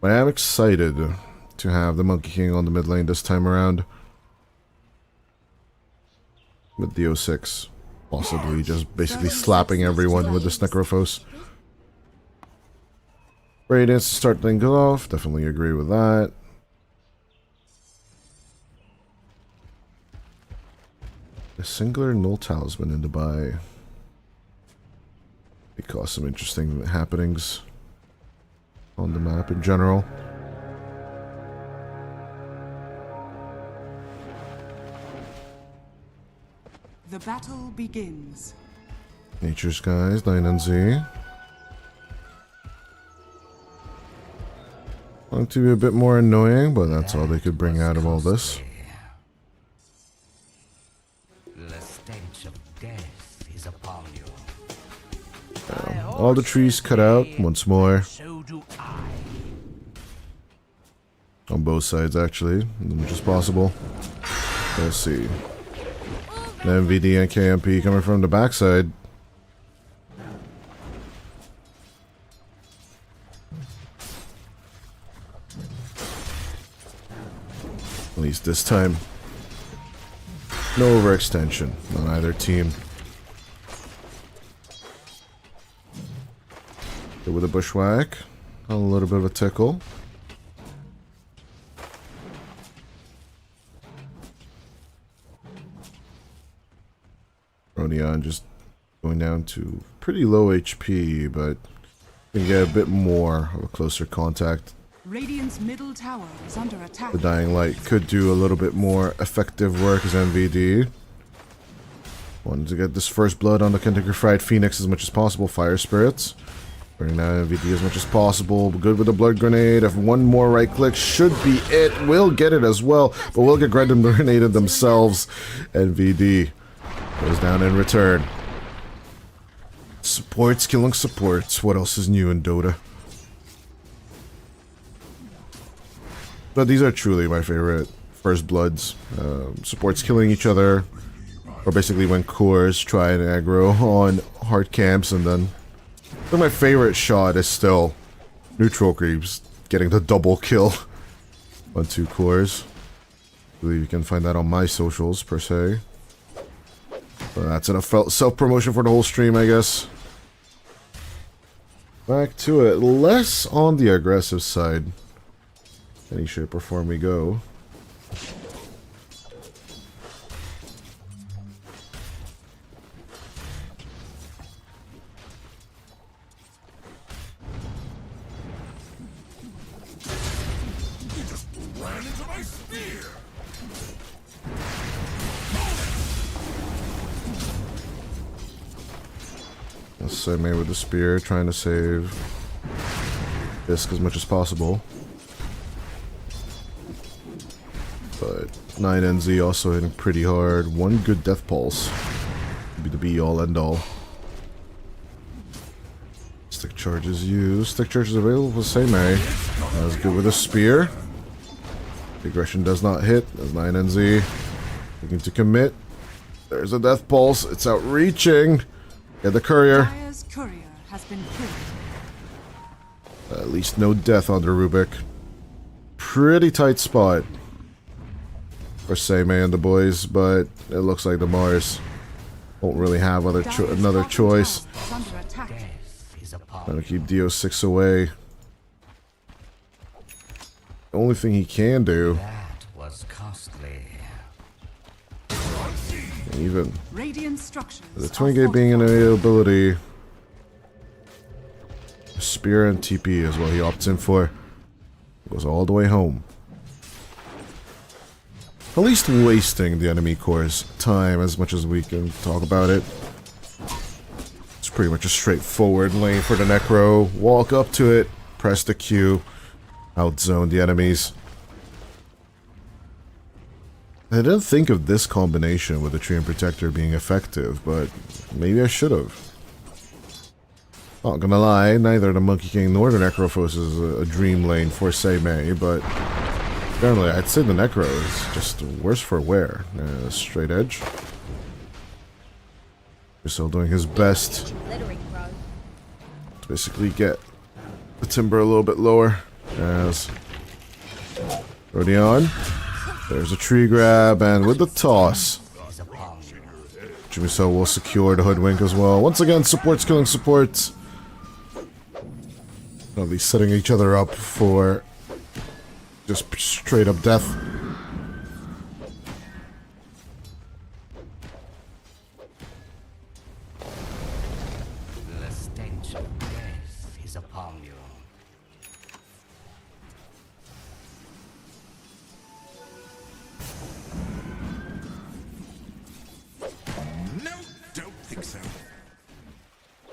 But I am excited to have the Monkey King on the mid lane this time around. With the 06 possibly just basically slapping everyone with this Necrophos. Radiance to start things off, definitely agree with that. A singular null talisman in the buy. It caused some interesting happenings on the map in general. The battle begins. Nature Skies, 9 and Z. Want to be a bit more annoying, but that's all they could bring out of all this. The stench of death is upon you. All the trees cut out once more. So do I. On both sides, actually, as much as possible. Let's see. MVD and KMP coming from the backside. At least this time. No overextension on either team. Go with a bushwhack. A little bit of a tickle. Ronion just going down to pretty low HP, but can get a bit more of a closer contact. Radiant's middle tower is under attack. The Dying Light could do a little bit more effective work as MVD. Wanted to get this first blood on the Kentucky Fried Phoenix as much as possible. Fire Spirits. Burning down MVD as much as possible. Good with the Blood Grenade. If one more right click should be it. Will get it as well, but will get grenaded themselves. MVD goes down in return. Supports killing supports. What else is new in Dota? But these are truly my favorite First Bloods. Supports killing each other. Or basically when cores try and aggro on hard camps, and then my favorite shot is still neutral creeps getting the double kill on 2 cores. I believe you can find that on my socials, per se. But that's enough self-promotion for the whole stream, I guess. Back to it. Less on the aggressive side. Any shape or form we go. Same with the spear, trying to save Disc as much as possible. But 9NZ also hitting pretty hard. 1 good death pulse would be the be-all end-all. Stick charges used. Stick charges available for Seimei. That's good with a spear. The aggression does not hit. That's 9NZ. Looking to commit. There's a death pulse. It's outreaching. Get the courier. Dire's courier has been killed. At least no death under Rubik. Pretty tight spot for Seimei and the boys, but it looks like the Mars won't really have another choice. Trying to keep DO6 away. The only thing he can do. That was costly. Even the Twin Gate being an availability, Spear and TP is what he opts in for. Goes all the way home. At least wasting the enemy core's time as much as we can talk about it. It's pretty much a straightforward lane for the Necro. Walk up to it, press the Q, outzone the enemies. I didn't think of this combination with the Tree and Protector being effective, but maybe I should have. Not gonna lie, neither the Monkey King nor the Necrophos is a dream lane for Seimei, but generally I'd say the Necro is just worse for wear. Straight edge. He's still doing his best to basically get the timber a little bit lower. As Rodion. There's a tree grab, and with the toss, Jimiso will secure the Hoodwink as well. Once again, supports killing supports. They'll be setting each other up for just straight up death. The stench of death is upon you.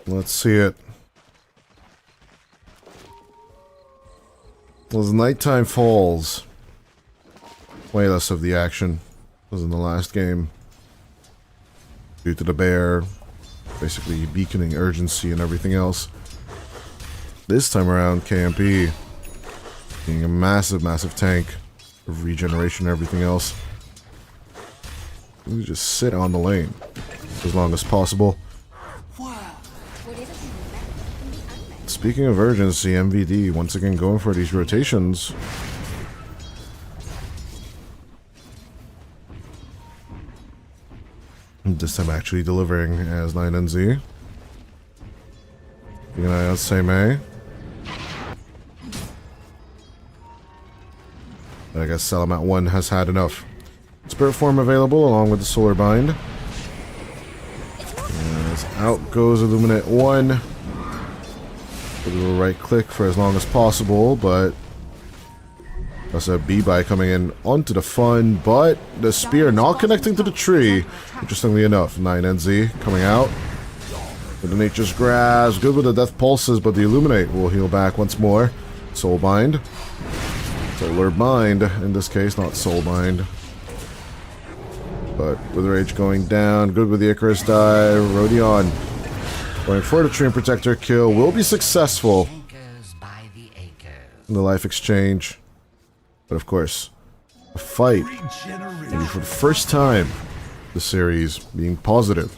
Let's see it. As nighttime falls, way less of the action was in the last game. Due to the bear, basically beaconing urgency and everything else. This time around, KMP being a massive, massive tank of regeneration and everything else. We just sit on the lane as long as possible. Speaking of urgency, MVD once again going for these rotations. This time actually delivering as 9NZ. Keeping an eye on Seimei. I guess Salamat 1 has had enough. Spirit form available along with the Solar Bind. As out goes Illuminate 1. A little right click for as long as possible, but that's a B-buy coming in onto the fun, but the spear not connecting to the tree. Interestingly enough, 9NZ coming out. With the Nature's Grasp, good with the Death Pulses, but the Illuminate will heal back once more. Soul Bind. Solar Bind, in this case, not Soul Bind. But with Rage going down, good with the Icarus die, Rodion going for the Tree and Protector kill, will be successful in the life exchange. But of course, a fight, maybe for the first time the series being positive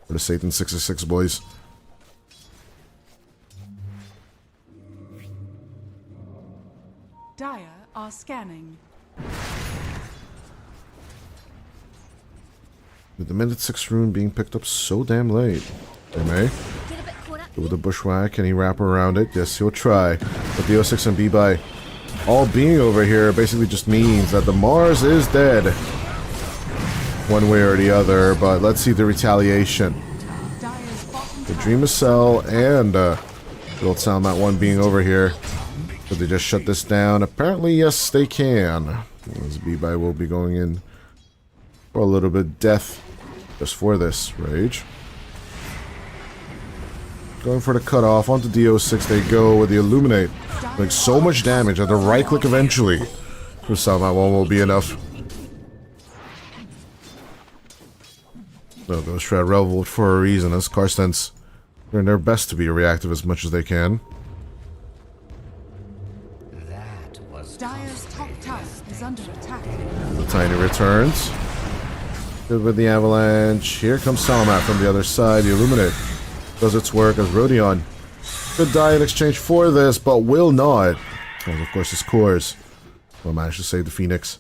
for the Satan 66 boys. Dire are are scanning. With the minute 6 rune being picked up so damn late. They may. With the bushwhack, can he wrap around it? Yes, he'll try. But the 06 and B-by all being over here basically just means that the Mars is dead. One way or the other, but let's see the retaliation. The Dreamer Cell and the old Sound Mat 1 being over here. Could they just shut this down? Apparently, yes, they can. As B-by will be going in for a little bit of death just for this Rage. Going for the cutoff. Onto DO6 they go with the Illuminate. Like so much damage at the right click eventually. For Sound Mat 1 will be enough. No, those Shred Revel for a reason, as Karstens doing their best to be reactive as much as they can. That was Dire's top tower is under attack. The Tiny returns. Good with the Avalanche. Here comes Salamat from the other side. The Illuminate does its work as Rodion could die in exchange for this, but will not. And of course his cores will manage to save the Phoenix.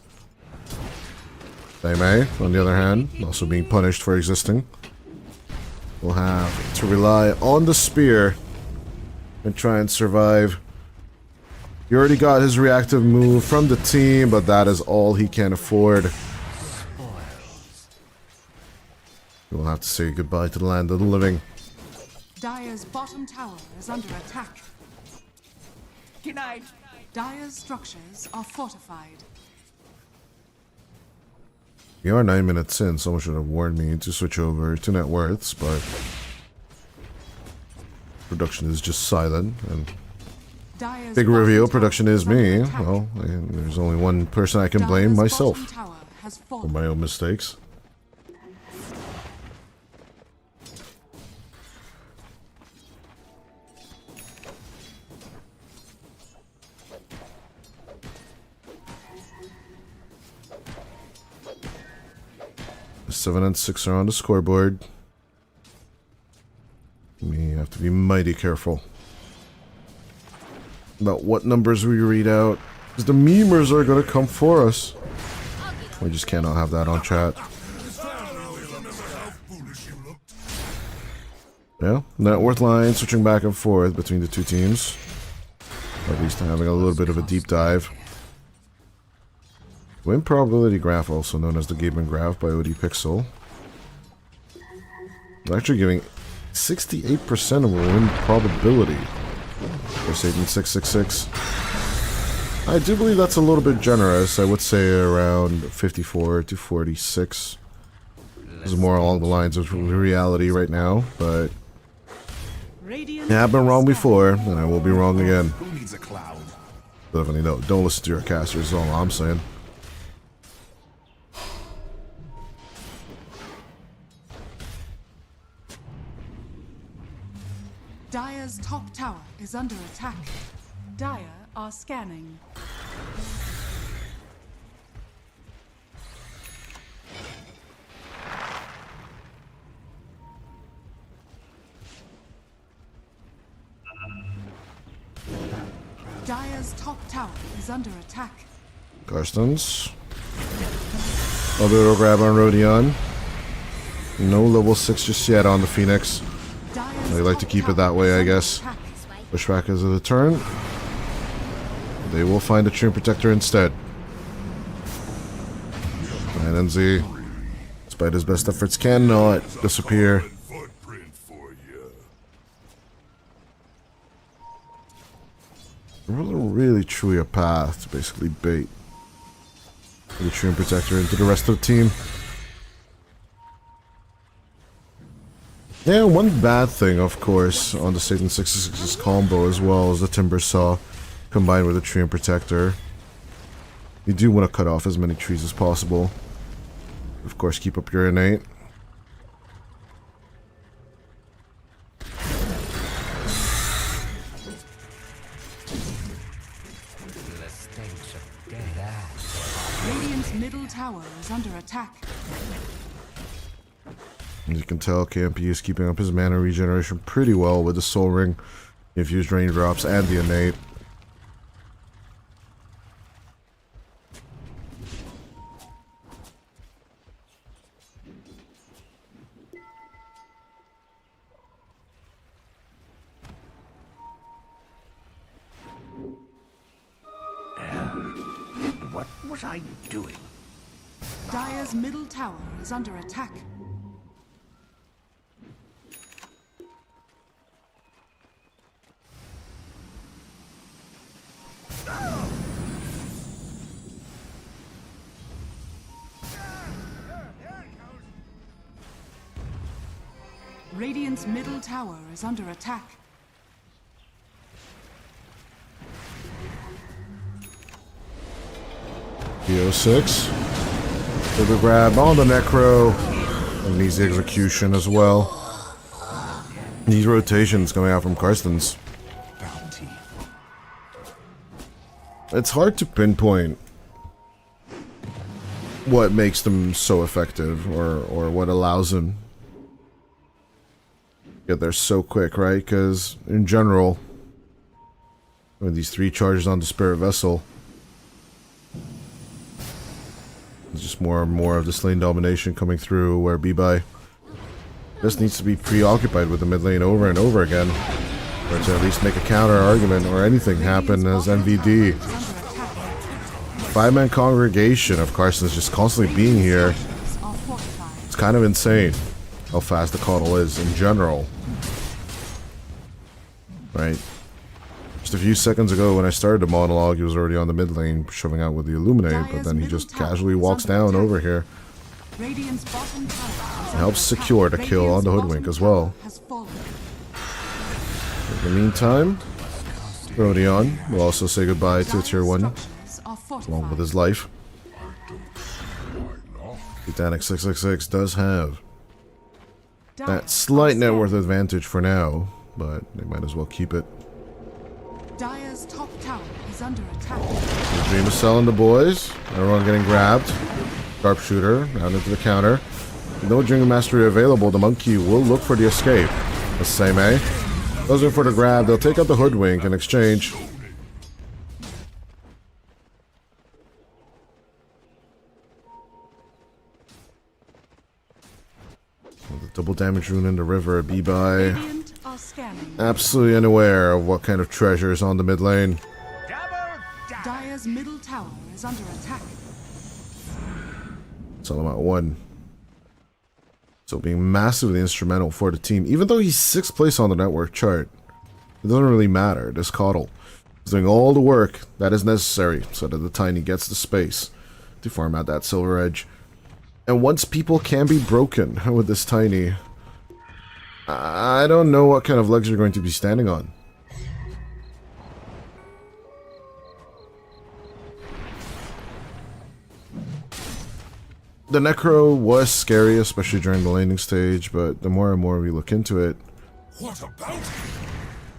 They may, on the other hand, also being punished for existing. Will have to rely on the spear and try and survive. He already got his reactive move from the team, but that is all he can afford. We'll have to say goodbye to the land of the living. Dire's bottom tower is under attack. Good night. Dire's structures are fortified. We are 9 minutes in, someone should have warned me to switch over to net worths, but production is just silent, and Dire's big bottom reveal, tower production is me. under attack. Well, there's only one person I can blame, Dire's myself, bottom tower has for fallen. my own mistakes. The 7 and 6 are on the scoreboard. We have to be mighty careful about what numbers we read out, because the memers are going to come for us. We just cannot have that on chat. Yeah, net worth line switching back and forth between the two teams. At least having a little bit of a deep dive. Win probability graph, also known as the Gaben graph by OD Pixel. It's actually giving 68% of a win probability for Satan 666. I do believe that's a little bit generous. I would say around 54 to 46. This is more along the lines of reality right now, but yeah, I've been wrong before, and I will be wrong again. Who needs a cloud? Definitely don't listen to your casters, is all I'm saying. Dire's top tower is under attack. Dire are scanning. Dire's top tower is under attack. Karstens. A little grab on Rodion. No level 6 just yet on the Phoenix. They like to keep it that way, I guess. Bushwhack is the turn. They will find a Treant Protector instead. And NZ, despite his best efforts, cannot disappear. Really truly a path to basically bait the Treant Protector into the rest of the team. Yeah, one bad thing, of course, on the Satan 666 combo as well as the Timber Saw combined with the Treant Protector. You do want to cut off as many trees as possible. Of course, keep up your innate. Radiant's middle tower is under attack. As you can tell, KMP is keeping up his mana regeneration pretty well with the Soul Ring, infused raindrops, and the innate. was I doing? Dire's middle tower is under attack. Radiant's middle tower is under attack. PO6. With the grab on the Necro. And needs the execution as well. These rotations coming out from Karstens. It's hard to pinpoint what makes them so effective or what allows them to get there so quick, right? Because in general, with these 3 charges on the Spirit Vessel, there's just more and more of this lane domination coming through where B-Buy just needs to be preoccupied with the mid lane over and over again. Or to at least make a counter argument or anything happen as MVD. 5-man congregation of Karstens just constantly being here. It's kind of insane how fast the Caudal is in general. Right? Just a few seconds ago when I started the monologue, he was already on the mid lane shoving out with the Illuminate, but then he just casually walks down over here. And helps secure the kill on the Hoodwink as well. In the meantime, Rodion will also say goodbye to Tier 1, along with his life. Titanic 666 does have that slight net worth advantage for now, but they might as well keep it. Dire's top tower is under attack. The Dream is selling the boys. Everyone getting grabbed. Sharpshooter down into the counter. With no Dream Mastery available, the Monkey will look for the escape. The same, eh? Those are for the grab. They'll take out the Hoodwink in exchange. The double damage rune in the river. B-Buy. Absolutely unaware of what kind of treasure is on the mid lane. Dire's middle tower is under attack. It's all about 1. So being massively instrumental for the team. Even though he's 6th place on the network chart, it doesn't really matter. This Caudal is doing all the work that is necessary so that the Tiny gets the space to farm out that Silver Edge. And once people can be broken with this Tiny, I don't know what kind of legs you're going to be standing on. The Necro was scary, especially during the laning stage, but the more and more we look into it, What about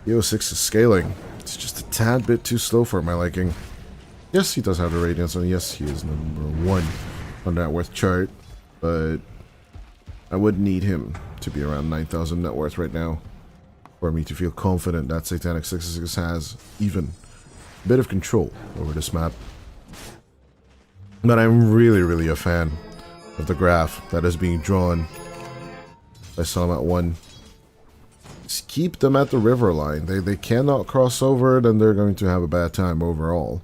EO6 is scaling. It's just a tad bit too slow for my liking. Yes, he does have the Radiance, and yes, he is number 1 on that worth chart, but I would need him to be around 9,000 net worth right now for me to feel confident that Satanic 66 has even a bit of control over this map. But I'm really a fan of the graph that is being drawn. I saw him at 1. Just keep them at the river line. They cannot cross over it, and they're going to have a bad time overall.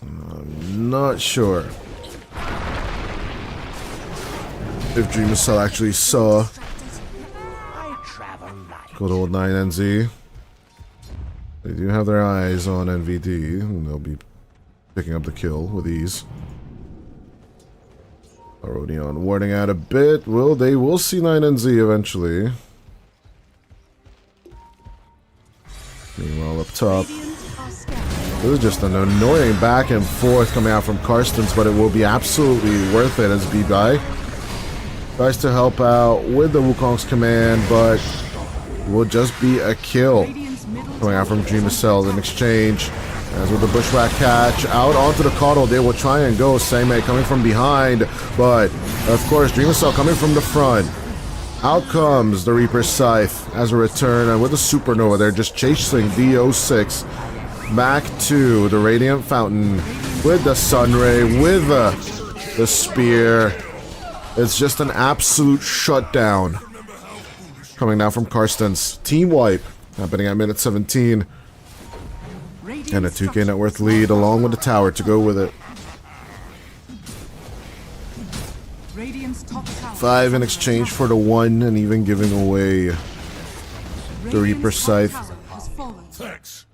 I'm not sure if Dreamcell actually saw good old 9NZ. They do have their eyes on NVD, and they'll be picking up the kill with ease. Rodion warding out a bit. They will see 9NZ eventually. Meanwhile, up top, this is just an annoying back and forth coming out from Karstens, but it will be absolutely worth it as B-Guy tries to help out with the Wukong's command, but will just be a kill coming out from Dreamcell in exchange. As with the Bushwhack catch out onto the Caudal, they will try and go. Seimei coming from behind, but of course Dreamcell coming from the front. Out comes the Reaper's Scythe as a return, and with a Supernova, they're just chasing VO6 back to the Radiant Fountain with the Sunray, with the Spear. It's just an absolute shutdown coming now from Karstens. Team wipe happening at minute 17. And a 2k net worth lead along with the tower to go with it. Radiant's top tower 5 in exchange for the 1 and even giving away the Reaper Scythe. has fallen. Thanks.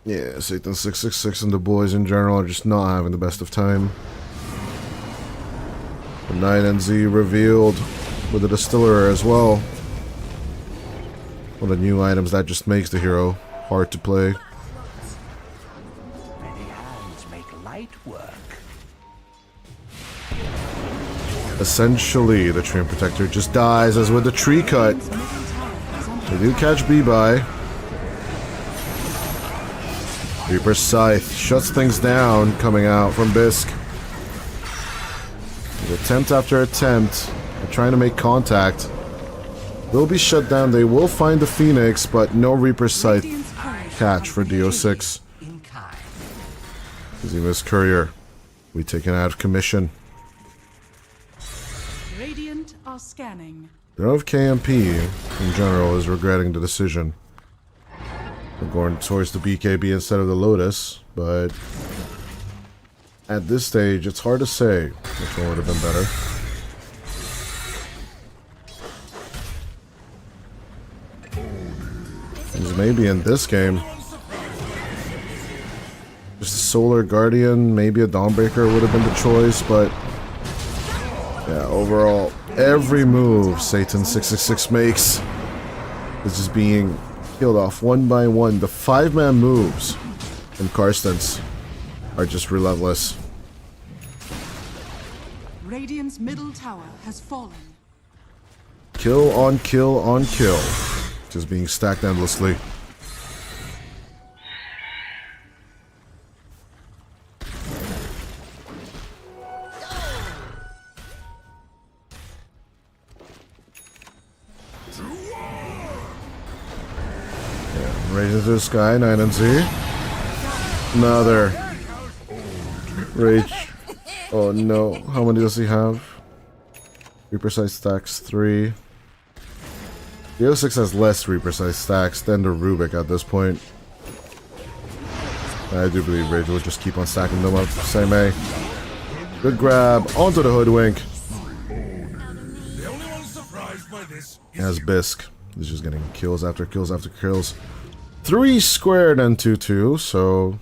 Yeah, Satan 666 and the boys in general are just not having the best of time. The 9NZ revealed with the Distiller as well. One of the new items that just makes the hero hard to play. Ready hands make light work. Essentially, the Treant Protector just dies as with the tree cut. They do catch B-Buy. Reaper Scythe shuts things down coming out from Bisk. Attempt after attempt, they're trying to make contact. Will be shut down. They will find the Phoenix, but no Reaper Scythe catch for DO6. Zima's Courier will be taken out of commission. Radiant are scanning. The of KMP in general is regretting the decision. We're going towards the BKB instead of the Lotus, but at this stage, it's hard to say which one would have been better. Because maybe in this game, just a Solar Guardian, maybe a Dawnbreaker would have been the choice, but yeah, overall, every move Satan 666 makes is just being killed off one by one. The 5-man moves from Karstens are just relentless. Radiant's middle tower has fallen. Kill on kill on kill. Just being stacked endlessly. Raise into the sky, 9NZ. Another. Rage. Oh no. How many does he have? Reaper size stacks 3. The 06 has less Reaper size stacks than the Rubik at this point. I do believe Rage will just keep on stacking them up. Same A. Good grab. Onto the Hoodwink. As Bisk. He's just getting kills after kills after kills. 3 squared and 2-2, so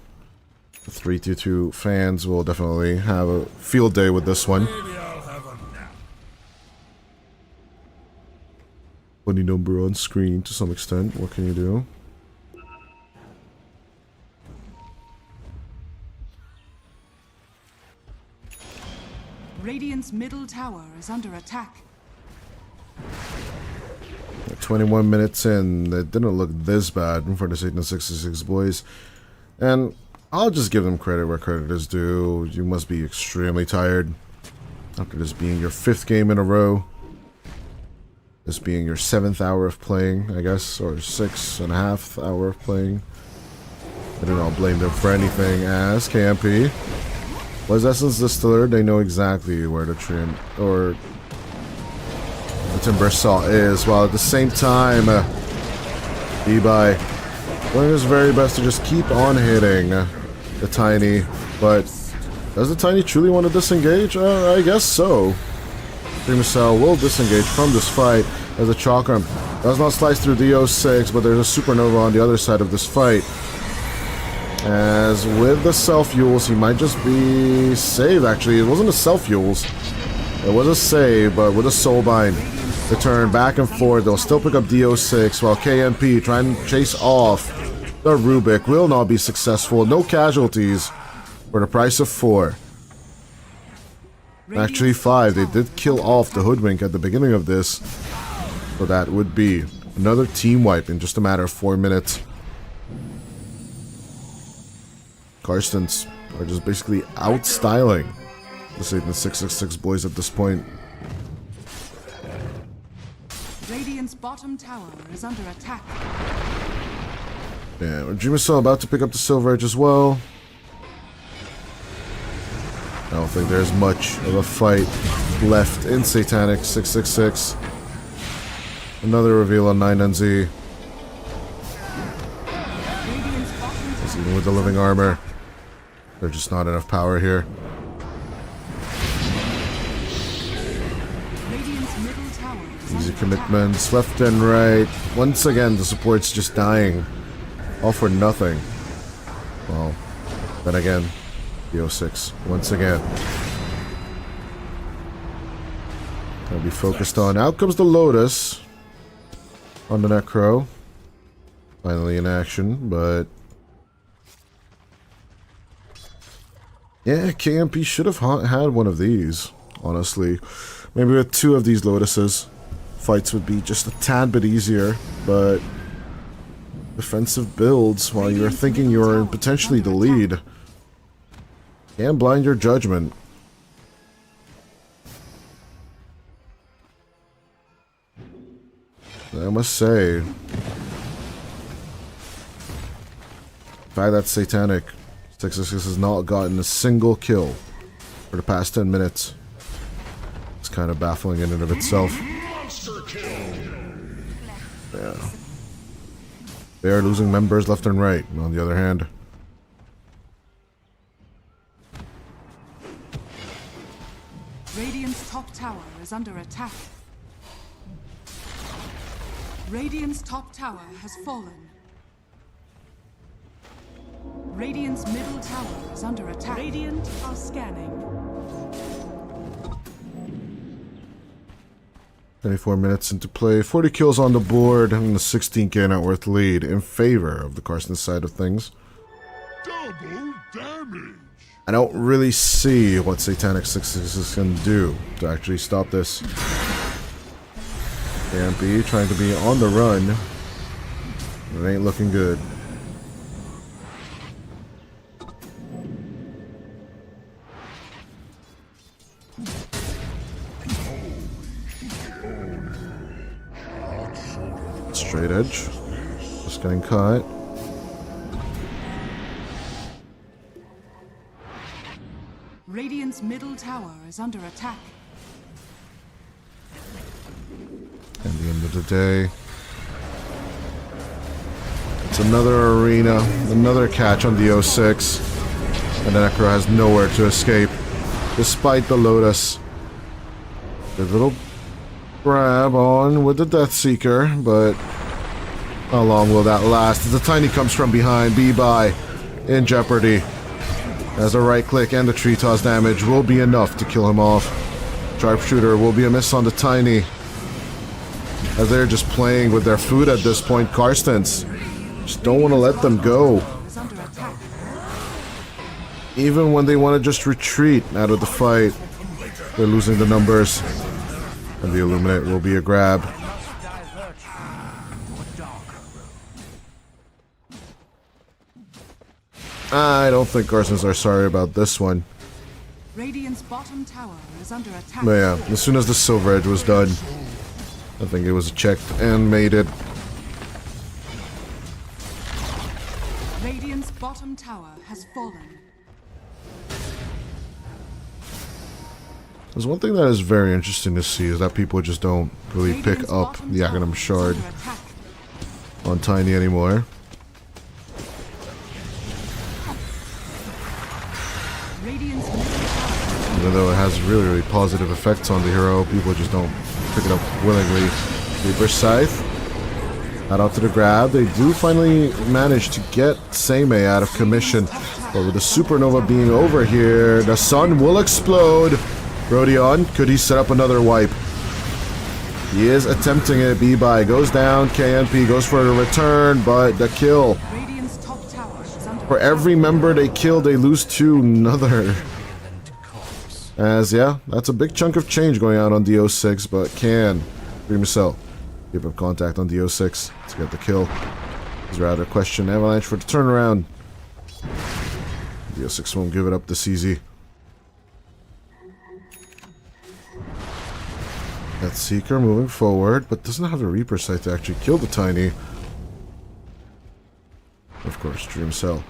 the 3-2-2 fans will definitely have a field day with this one. Funny number on screen to some extent. What can you do? Radiant's middle tower is under attack. 21 minutes in, it didn't look this bad for the Satan 66 boys. And I'll just give them credit where credit is due. You must be extremely tired after this being your 5th game in a row. This being your 7th hour of playing, I guess, or 6.5 hour of playing. I do not blame them for anything, as KMP was Essence Distiller. They know exactly where the trim or the Timber Saw is, while at the same time, Ebi doing his very best to just keep on hitting the Tiny. But does the Tiny truly want to disengage? I guess so. Cell will disengage from this fight as the Chakram does not slice through the 06, but there's a Supernova on the other side of this fight. As with the self-fuels, he might just be saved. Actually, it wasn't a self-fuels. It was a save, but with a Soulbind. The turn back and forth, they'll still pick up DO6, while KMP trying to chase off the Rubik will not be successful. No casualties for the price of 4. Actually 5. They did kill off the Hoodwink at the beginning of this. So that would be another team wipe in just a matter of 4 minutes. Karstens are just basically out-styling the Satan 666 boys at this point. Radiant's bottom tower is under attack. Yeah, Dream is still about to pick up the Silver Edge as well. I don't think there's much of a fight left in Satanic 666. Another reveal on 9NZ. Even with the living armor, there's just not enough power here. Easy commitments left and right. Once again, the support's just dying. All for nothing. Well, then again, the 06 once again. Gonna be focused on. Out comes the Lotus on the Necro. Finally in action, but yeah, KMP should have had one of these, honestly. Maybe with 2 of these Lotuses, fights would be just a tad bit easier, but defensive builds while you're thinking you're potentially the lead can blind your judgment. I must say, the fact that Satanic 666 has not gotten a single kill for the past 10 minutes is kind of baffling in and of itself. Yeah. They are losing members left and right, on the other hand. Radiant's top tower is under attack. Radiant's top tower has fallen. Radiant's middle tower is under attack. Radiant are scanning. 24 minutes into play, 40 kills on the board, and the 16k net worth lead in favor of the Carson side of things. Double damage. I don't really see what Satanic 666 can do to actually stop this. KMP trying to be on the run. It ain't looking good. Straight edge. Just getting caught. Radiant's middle tower is under attack. At the end of the day, it's another arena, another catch on the 06, and the Necro has nowhere to escape, despite the Lotus. The little grab on with the Death Seeker, but how long will that last? As the Tiny comes from behind, B-Bye in jeopardy, as a right click and the tree toss damage will be enough to kill him off. Sharpshooter will be a miss on the Tiny, as they're just playing with their food at this point. Karstens just don't want to let them go, even when they want to just retreat out of the fight. They're losing the numbers, and the Illuminate will be a grab. I don't think Karstens are sorry about this one. Radiant's bottom tower is under attack. But yeah, as soon as the Silver Edge was done, I think it was checked and mated. Radiant's bottom tower has fallen. There's one thing that is very interesting to see is that people just don't really pick up the Aghanim Shard on Tiny anymore. Even though it has really, really positive effects on the hero, people just don't pick it up willingly. Reaper Scythe. Head out to the grab. They do finally manage to get Seimei out of commission. But with the Supernova being over here, the sun will explode. Rodion, could he set up another wipe? He is attempting it. B-Bye goes down. KMP goes for the return, but the kill. For every member they kill, they lose to another. As, yeah, that's a big chunk of change going out on the 06, but can Dream Cell give up contact on the 06 to get the kill? Is rather a question. Avalanche for the turnaround. The 06 won't give it up this easy. That Seeker moving forward, but doesn't have the Reaper sight to actually kill the Tiny. Of course, Dream Cell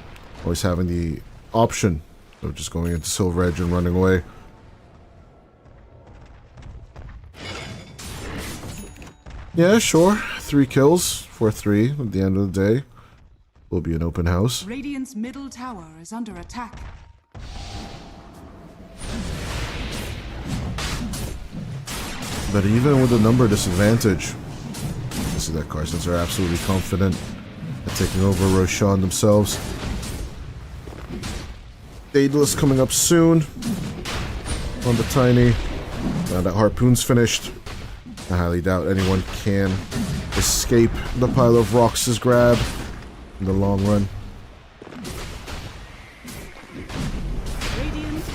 always having the option of just going into Silver Edge and running away. Yeah, sure. 3 kills for 3 at the end of the day. Will be an open house. Radiant's middle tower is under attack. But even with the number disadvantage, you see that Carsons are absolutely confident at taking over Roshan themselves. Daedalus coming up soon on the Tiny. Now that Harpoon's finished, I highly doubt anyone can escape the pile of rocks' grab in the long run.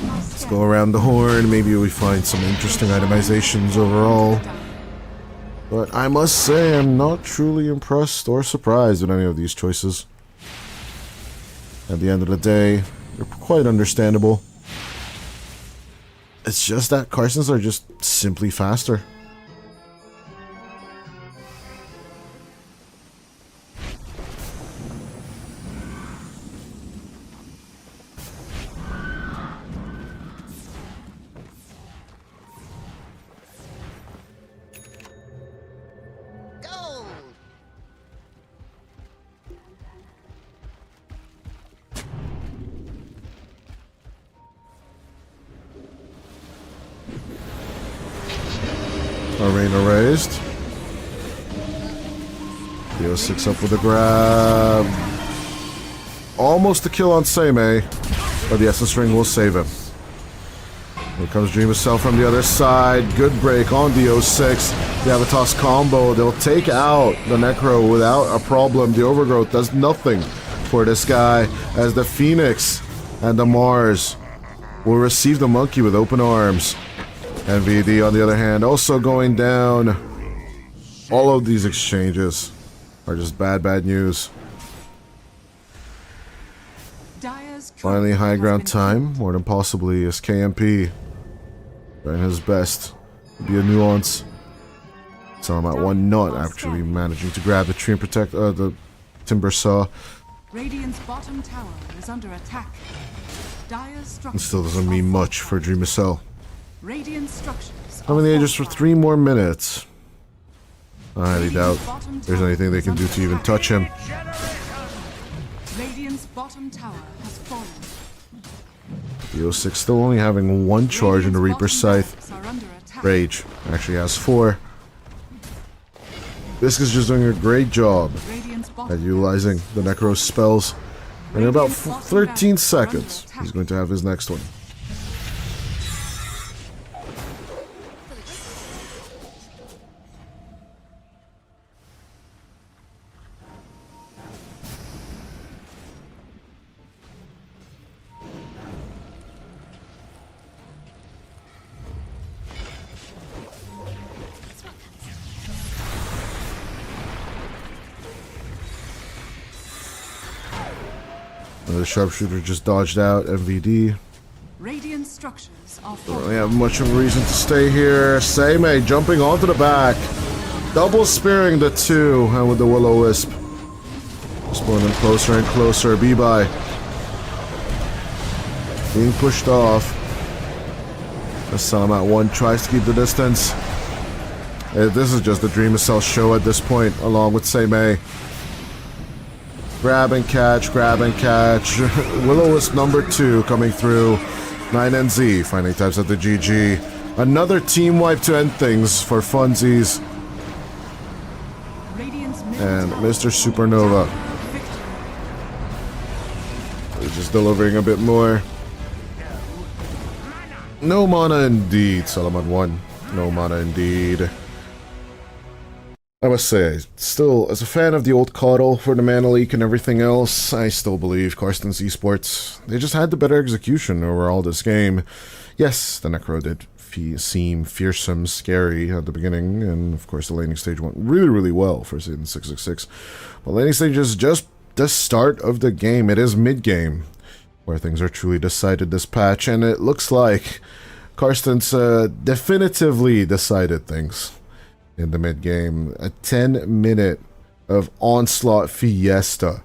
Let's go around the horn. Maybe we find some interesting itemizations overall. But I must say, I'm not truly impressed or surprised with any of these choices. At the end of the day, they're quite understandable. It's just that Carsons are just simply faster. Arena raised. DO6 up with a grab. Almost a kill on Seimei, but the Essence Ring will save him. Here comes Dream of Cell from the other side. Good break on DO6. The Avatos combo. They'll take out the Necro without a problem. The Overgrowth does nothing for this guy, as the Phoenix and the Mars will receive the Monkey with open arms. NVD, on the other hand, also going down. All of these exchanges are just bad news. Finally, high ground time. More than possibly is KMP trying his best to be a nuance. So I'm at 1 not actually managing to grab the tree and protect the Timber Saw. Radiant's bottom tower is under attack. It still doesn't mean much for Dream of Cell. Radiant structures. I'm in the Aegis for 3 more minutes. I highly doubt there's anything they can do to even touch him. Radiant's bottom tower has fallen. DO6 still only having 1 charge in the Reaper Scythe. Rage actually has 4. This is just doing a great job at utilizing the Necro spells. And in about 13 seconds, he's going to have his next one. The sharpshooter just dodged out. MVD. Radiant structures are Don't really have much of a reason to stay here. Seimei jumping onto the back. Double spearing the 2, and with the Will-O-Wisp. Just pulling him closer and closer. B-Bye being pushed off. Assam at 1 tries to keep the distance. This is just the Dream of Cell show at this point, along with Seimei. Grab and catch, grab and catch. Will-O-Wisp number 2 coming through. 9NZ finally types at the GG. Another team wipe to end things for funsies. And Mr. Supernova is just delivering a bit more. No mana indeed, Solomon 1. No mana indeed. I must say, still, as a fan of the old coddle for the Mana Leak and everything else, I still believe Karsten's Esports, they just had the better execution overall this game. Yes, the Necro did seem fearsome, scary at the beginning, and of course the laning stage went really well for Satan 666. But laning stage is just the start of the game. It is mid-game where things are truly decided this patch, and it looks like Karstens definitively decided things in the mid-game. A 10-minute of onslaught fiesta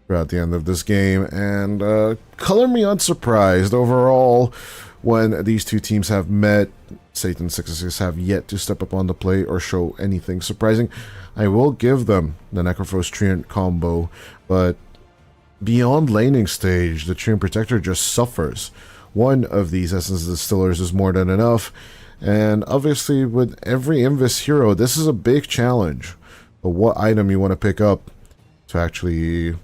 throughout the end of this game, and color me unsurprised. Overall, when these two teams have met, Satan 66 have yet to step up on the plate or show anything surprising. I will give them the Necrophos Treant combo, but beyond laning stage, the Treant Protector just suffers. One of these Essence Distillers is more than enough, and obviously with every Invis hero, this is a big challenge. But what item you want to pick up to actually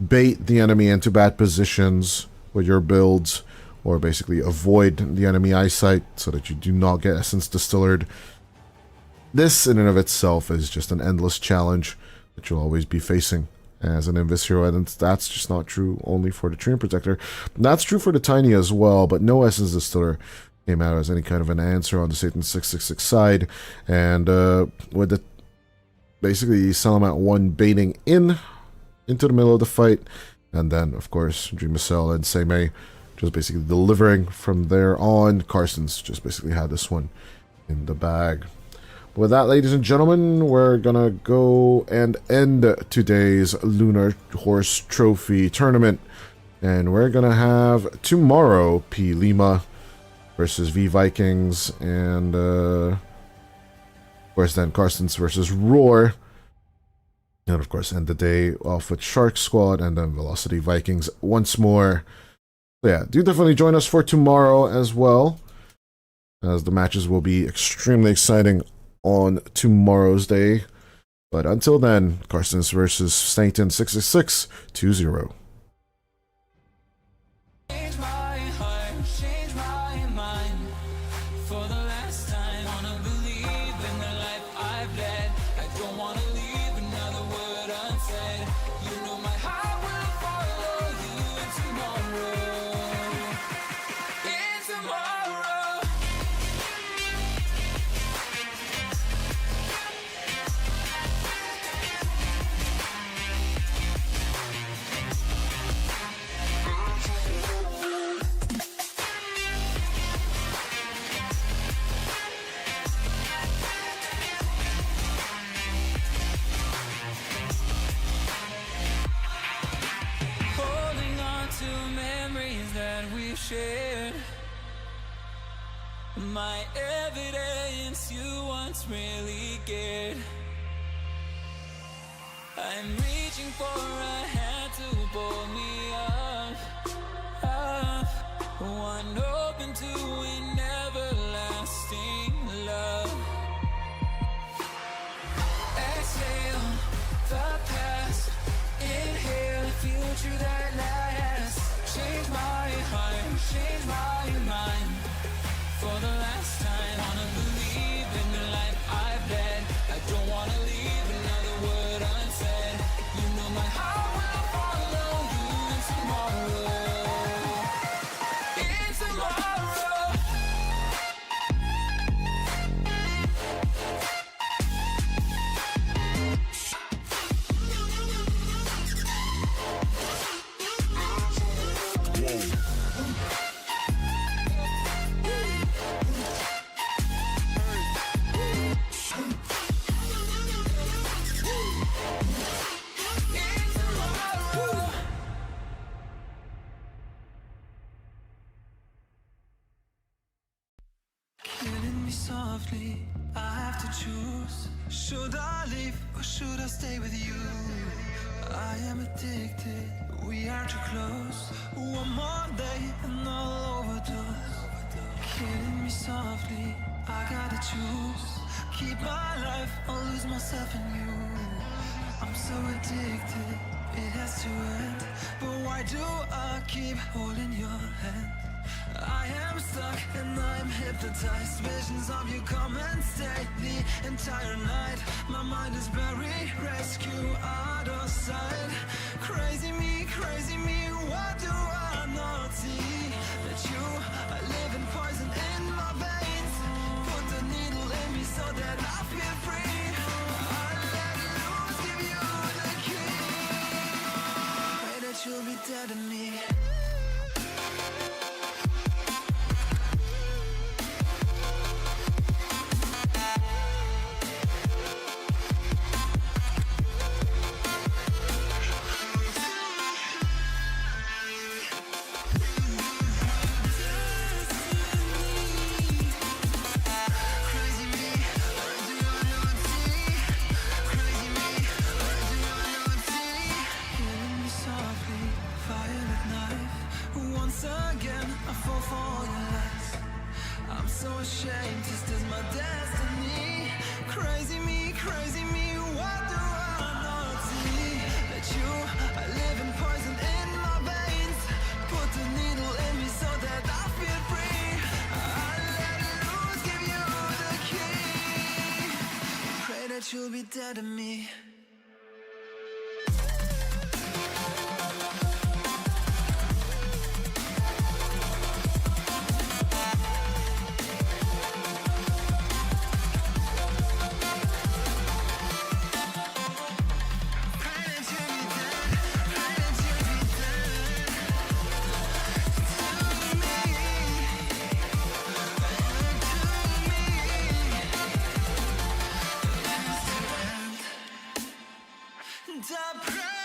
bait the enemy into bad positions with your builds, or basically avoid the enemy eyesight so that you do not get Essence Distillered. This in and of itself is just an endless challenge that you'll always be facing as an Invis hero, and that's just not true only for the Treant Protector. That's true for the Tiny as well, but no Essence Distiller came out as any kind of an answer on the Satan 666 side, and with the basically Salamat 1 baiting into the middle of the fight, and then of course Dreamcell and Seimei just basically delivering from there on. Karstens just basically had this one in the bag. With that, ladies and gentlemen, we're gonna go and end today's Lunar Horse Trophy tournament, and we're gonna have tomorrow P Lima versus V Vikings, and of course then Karstens versus Roar, and of course end the day off with Shark Squad and then Velocity Vikings once more. So yeah, do definitely join us for tomorrow as well, as the matches will be extremely exciting on tomorrow's day. But until then, Karstens versus Satan 666 2-0. Change my heart, change my mind. For the last time, wanna believe in the life I've led. I don't wanna leave another word unsaid. You know my heart will follow you in tomorrow. In tomorrow. Holding on to memories that we've shared. My evidence you once really cared. I'm reaching for a hand to pull me up. One open to an everlasting love. Exhale the past, inhale the future that lasts. Change my heart, change my mind. For the last time, wanna believe in the life I've led. I don't wanna leave another word unsaid. You know my heart will follow you in tomorrow. In tomorrow. Killing me softly, I have to choose. Should I leave or should I stay with you? I am addicted, we are too close. One more day and I'll overdose. Killing me softly, I gotta choose. Keep my life or lose myself in you. I'm so addicted, it has to end. But why do I keep holding your hand? I am stuck and I'm hypnotized. Visions of you come and stay the entire night. My mind is buried, rescue out of sight. Crazy me, what do I not see? That you are living poison in my veins. Put the needle in me so that I feel free. I let loose, give you the key. Pray that you'll be dead to me. dead to me. The